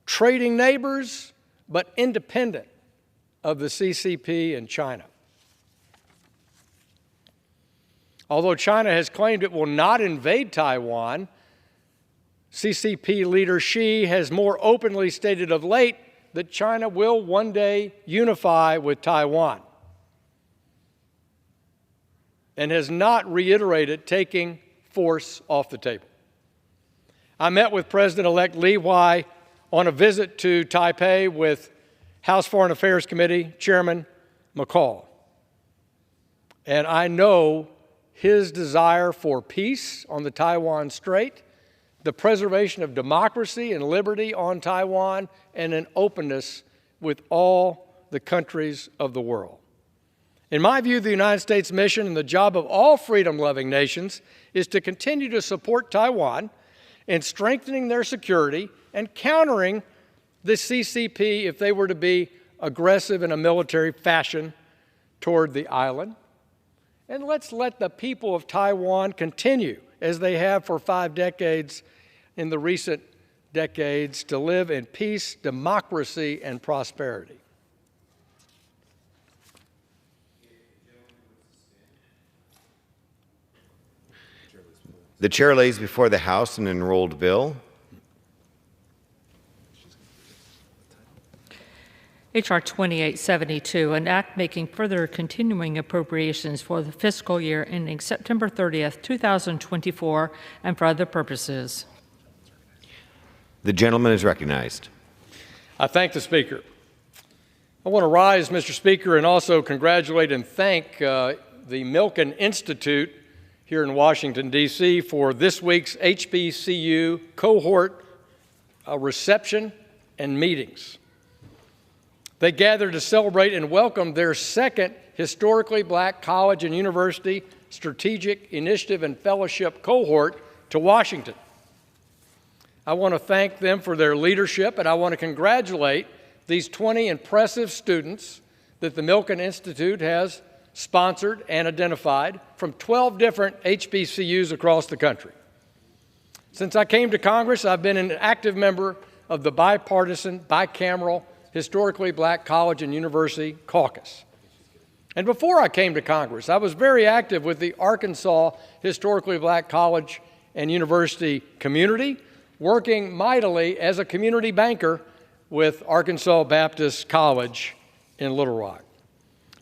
trading neighbors, but independent of the CCP and China. Although China has claimed it will not invade Taiwan, CCP leader Xi has more openly stated of late that China will one day unify with Taiwan and has not reiterated taking force off the table. I met with President-elect Lee Wai on a visit to Taipei with House Foreign Affairs Committee Chairman McCall. And I know his desire for peace on the Taiwan Strait, the preservation of democracy and liberty on Taiwan, and an openness with all the countries of the world. In my view, the United States mission and the job of all freedom-loving nations is to continue to support Taiwan in strengthening their security and countering the CCP if they were to be aggressive in a military fashion toward the island. And let's let the people of Taiwan continue, as they have for 5 decades in the recent decades, to live in peace, democracy, and prosperity. The chair lays before the House an enrolled bill. H.R. 2872, an act making further continuing appropriations for the fiscal year ending September 30th, 2024, and for other purposes. The gentleman is recognized. I thank the Speaker. I want to rise, Mr. Speaker, and also congratulate and thank the Milken Institute here in Washington, D.C. for this week's HBCU cohort reception and meetings. They gathered to celebrate and welcome their second historically black college and university strategic initiative and fellowship cohort to Washington. I want to thank them for their leadership, and I want to congratulate these 20 impressive students that the Milken Institute has sponsored and identified from 12 different HBCUs across the country. Since I came to Congress, I've been an active member of the bipartisan, bicameral, historically black college and university caucus. And before I came to Congress, I was very active with the Arkansas historically black college and university community, working mightily as a community banker with Arkansas Baptist College in Little Rock.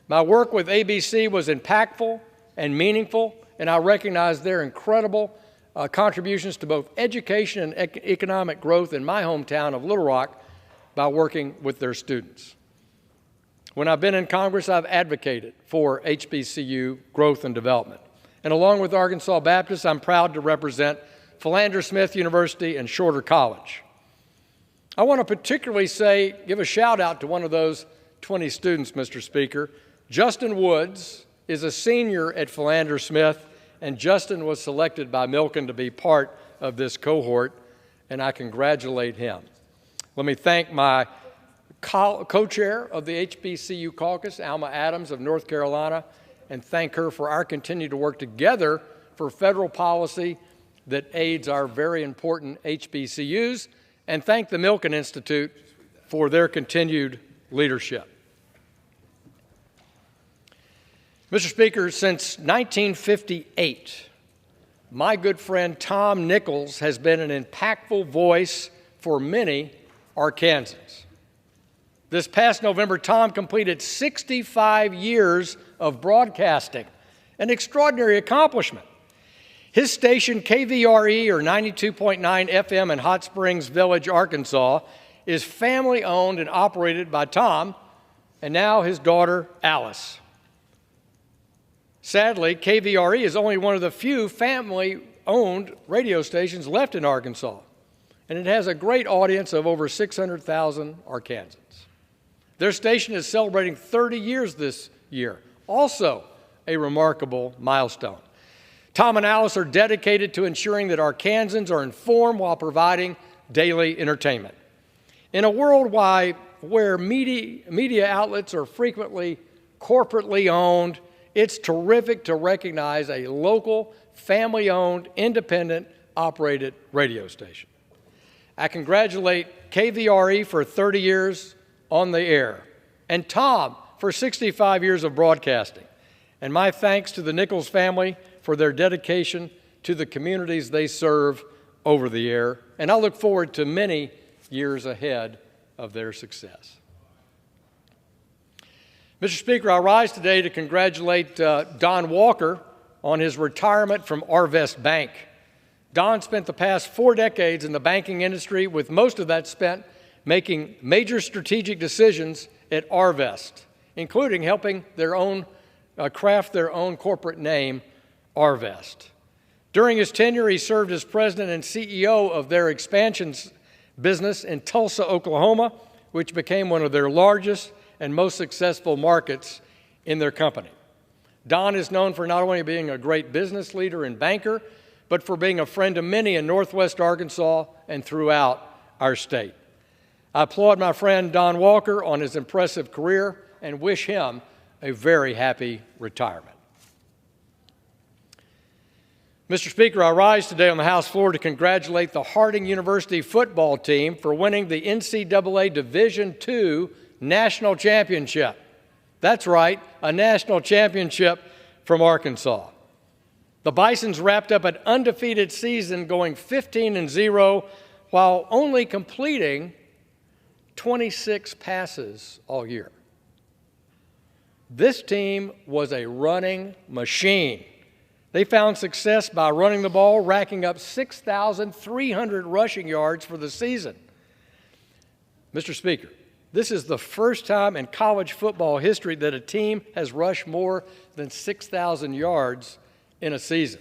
My work with ABC was impactful and meaningful, and I recognize their incredible contributions to both education and economic growth in my hometown of Little Rock by working with their students. When I've been in Congress, I've advocated for HBCU growth and development. And along with Arkansas Baptist, I'm proud to represent Philander Smith University and Shorter College. I want to particularly give a shout out to one of those 20 students, Mr. Speaker. Justin Woods is a senior at Philander Smith, and Justin was selected by Milken to be part of this cohort, and I congratulate him. Let me thank my co-chair of the HBCU caucus, Alma Adams of North Carolina, and thank her for our continue to work together for federal policy that aids our very important HBCUs, and thank the Milken Institute for their continued leadership. Mr. Speaker, since 1958, my good friend Tom Nichols has been an impactful voice for many Arkansans. This past November, Tom completed 65 years of broadcasting, an extraordinary accomplishment. His station, KVRE, or 92.9 FM in Hot Springs Village, Arkansas, is family-owned and operated by Tom and now his daughter, Alice. Sadly, KVRE is only one of the few family-owned radio stations left in Arkansas, and it has a great audience of over 600,000 Arkansans. Their station is celebrating 30 years this year, also a remarkable milestone. Tom and Alice are dedicated to ensuring that Arkansans are informed while providing daily entertainment. In a world where media outlets are frequently corporately owned, it's terrific to recognize a local, family-owned, independent, operated radio station. I congratulate KVRE for 30 years on the air, and Tom for 65 years of broadcasting. And my thanks to the Nichols family for their dedication to the communities they serve over the air, and I look forward to many years ahead of their success. Mr. Speaker, I rise today to congratulate Don Walker on his retirement from Arvest Bank. Don spent the past 4 decades in the banking industry, with most of that spent making major strategic decisions at Arvest, including helping craft their own corporate name, Arvest. During his tenure, he served as president and CEO of their expansion business in Tulsa, Oklahoma, which became one of their largest and most successful markets in their company. Don is known for not only being a great business leader and banker, but for being a friend to many in Northwest Arkansas and throughout our state. I applaud my friend Don Walker on his impressive career and wish him a very happy retirement. Mr. Speaker, I rise today on the House floor to congratulate the Harding University football team for winning the NCAA Division II National Championship. That's right, a national championship from Arkansas. The Bisons wrapped up an undefeated season going 15-0 while only completing 26 passes all year. This team was a running machine. They found success by running the ball, racking up 6,300 rushing yards for the season. Mr. Speaker, this is the first time in college football history that a team has rushed more than 6,000 yards in a season.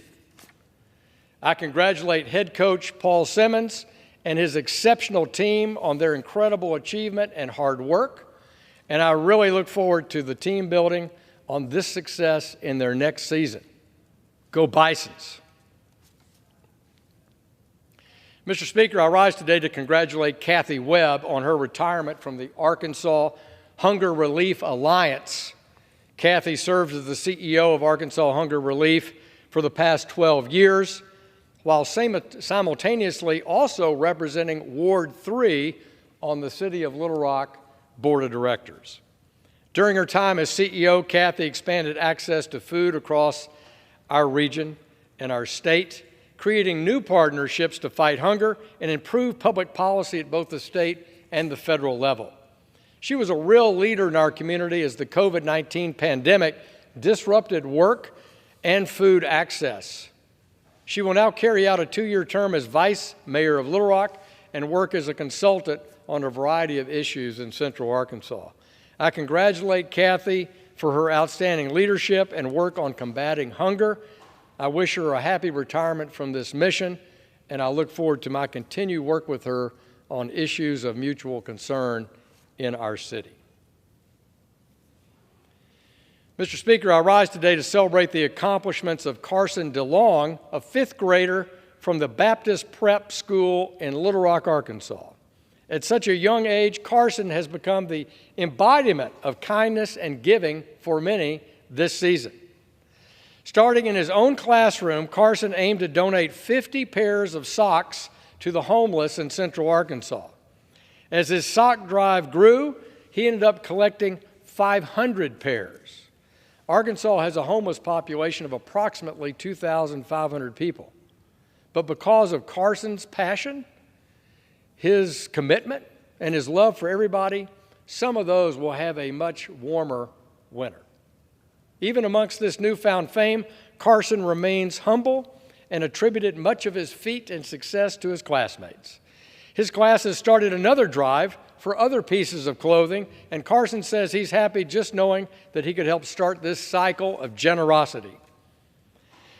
I congratulate head coach Paul Simmons and his exceptional team on their incredible achievement and hard work, and I really look forward to the team building on this success in their next season. Go Bisons. Mr. Speaker, I rise today to congratulate Kathy Webb on her retirement from the Arkansas Hunger Relief Alliance. Kathy served as the CEO of Arkansas Hunger Relief for the past 12 years, while simultaneously also representing Ward 3 on the City of Little Rock Board of Directors. During her time as CEO, Kathy expanded access to food across our region and our state, creating new partnerships to fight hunger and improve public policy at both the state and the federal level. She was a real leader in our community as the COVID-19 pandemic disrupted work and food access. She will now carry out a 2-year term as Vice Mayor of Little Rock and work as a consultant on a variety of issues in Central Arkansas. I congratulate Kathy for her outstanding leadership and work on combating hunger. I wish her a happy retirement from this mission, and I look forward to my continued work with her on issues of mutual concern in our city. Mr. Speaker, I rise today to celebrate the accomplishments of Carson DeLong, a 5th grader from the Baptist Prep School in Little Rock, Arkansas. At such a young age, Carson has become the embodiment of kindness and giving for many this season. Starting in his own classroom, Carson aimed to donate 50 pairs of socks to the homeless in Central Arkansas. As his sock drive grew, he ended up collecting 500 pairs. Arkansas has a homeless population of approximately 2,500 people. But because of Carson's passion, his commitment, and his love for everybody, some of those will have a much warmer winter. Even amongst this newfound fame, Carson remains humble and attributed much of his feat and success to his classmates. His class has started another drive for other pieces of clothing, and Carson says he's happy just knowing that he could help start this cycle of generosity.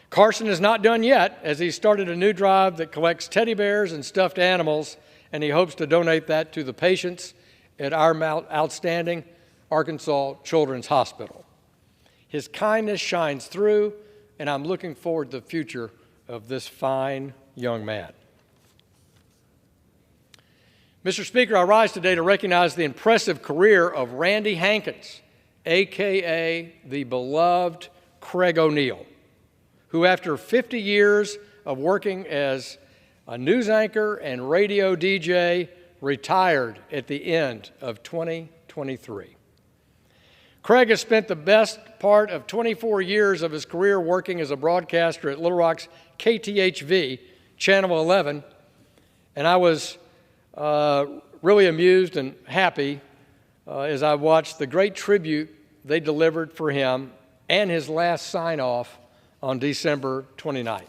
Carson is not done yet, as he started a new drive that collects teddy bears and stuffed animals, and he hopes to donate that to the patients at our outstanding Arkansas Children's Hospital. His kindness shines through, and I'm looking forward to the future of this fine young man. Mr. Speaker, I rise today to recognize the impressive career of Randy Hankins, a.k.a. the beloved Craig O'Neill, who after 50 years of working as a news anchor and radio DJ, retired at the end of 2023. Craig has spent the best part of 24 years of his career working as a broadcaster at Little Rock's KTHV, Channel 11, and I was really amused and happy as I watched the great tribute they delivered for him and his last sign-off on December 29th.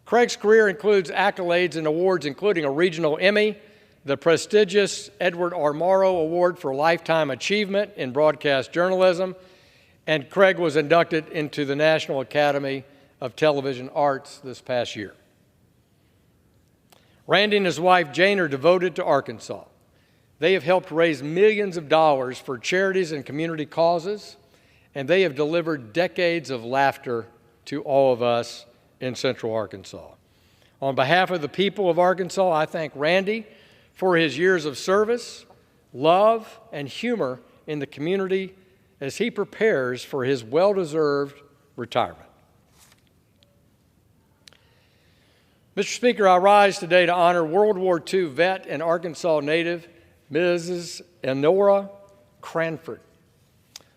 Craig's career includes accolades and awards, including a regional Emmy, the prestigious Edward R. Morrow Award for Lifetime Achievement in Broadcast Journalism, and Craig was inducted into the National Academy of Television Arts this past year. Randy and his wife Jane are devoted to Arkansas. They have helped raise millions of dollars for charities and community causes, and they have delivered decades of laughter to all of us in Central Arkansas. On behalf of the people of Arkansas, I thank Randy for his years of service, love, and humor in the community as he prepares for his well-deserved retirement. Mr. Speaker, I rise today to honor World War II vet and Arkansas native Mrs. Elnora Cranford,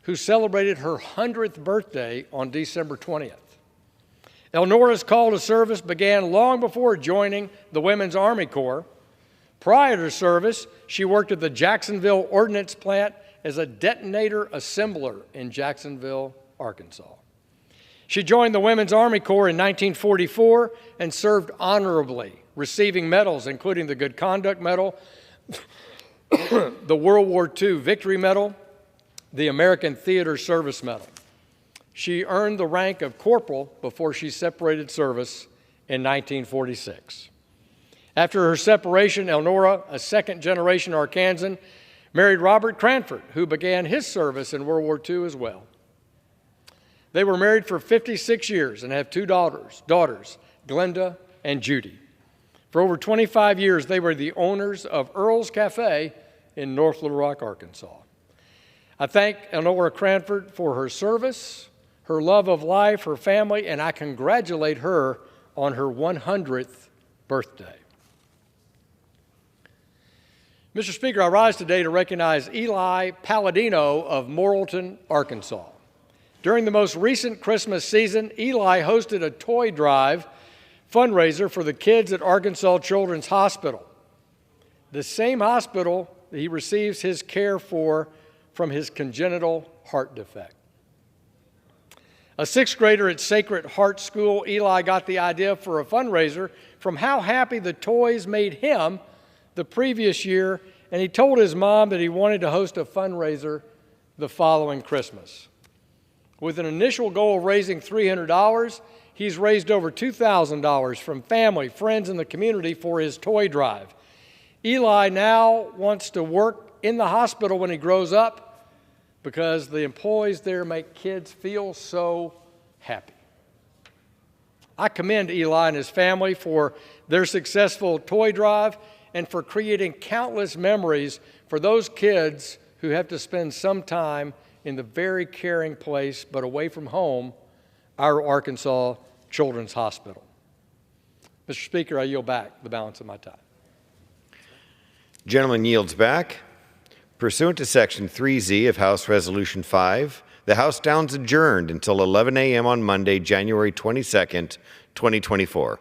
who celebrated her 100th birthday on December 20th. Elnora's call to service began long before joining the Women's Army Corps. Prior to service, she worked at the Jacksonville Ordnance Plant as a detonator assembler in Jacksonville, Arkansas. She joined the Women's Army Corps in 1944 and served honorably, receiving medals including the Good Conduct Medal, the World War II Victory Medal, the American Theater Service Medal. She earned the rank of corporal before she separated service in 1946. After her separation, Elnora, a second-generation Arkansan, married Robert Cranford, who began his service in World War II as well. They were married for 56 years and have two daughters, Glenda and Judy. For over 25 years, they were the owners of Earl's Cafe in North Little Rock, Arkansas. I thank Elnora Cranford for her service, her love of life, her family, and I congratulate her on her 100th birthday. Mr. Speaker, I rise today to recognize Eli Palladino of Morrilton, Arkansas. During the most recent Christmas season, Eli hosted a toy drive fundraiser for the kids at Arkansas Children's Hospital, the same hospital that he receives his care for from his congenital heart defect. A sixth grader at Sacred Heart School, Eli got the idea for a fundraiser from how happy the toys made him the previous year, and he told his mom that he wanted to host a fundraiser the following Christmas. With an initial goal of raising $300, he's raised over $2,000 from family, friends, and the community for his toy drive. Eli now wants to work in the hospital when he grows up because the employees there make kids feel so happy. I commend Eli and his family for their successful toy drive and for creating countless memories for those kids who have to spend some time in the very caring place, but away from home, our Arkansas Children's Hospital. Mr. Speaker, I yield back the balance of my time. Gentleman yields back. Pursuant to Section 3Z of House Resolution 5, the House stands adjourned until 11 a.m. on Monday, January 22nd, 2024.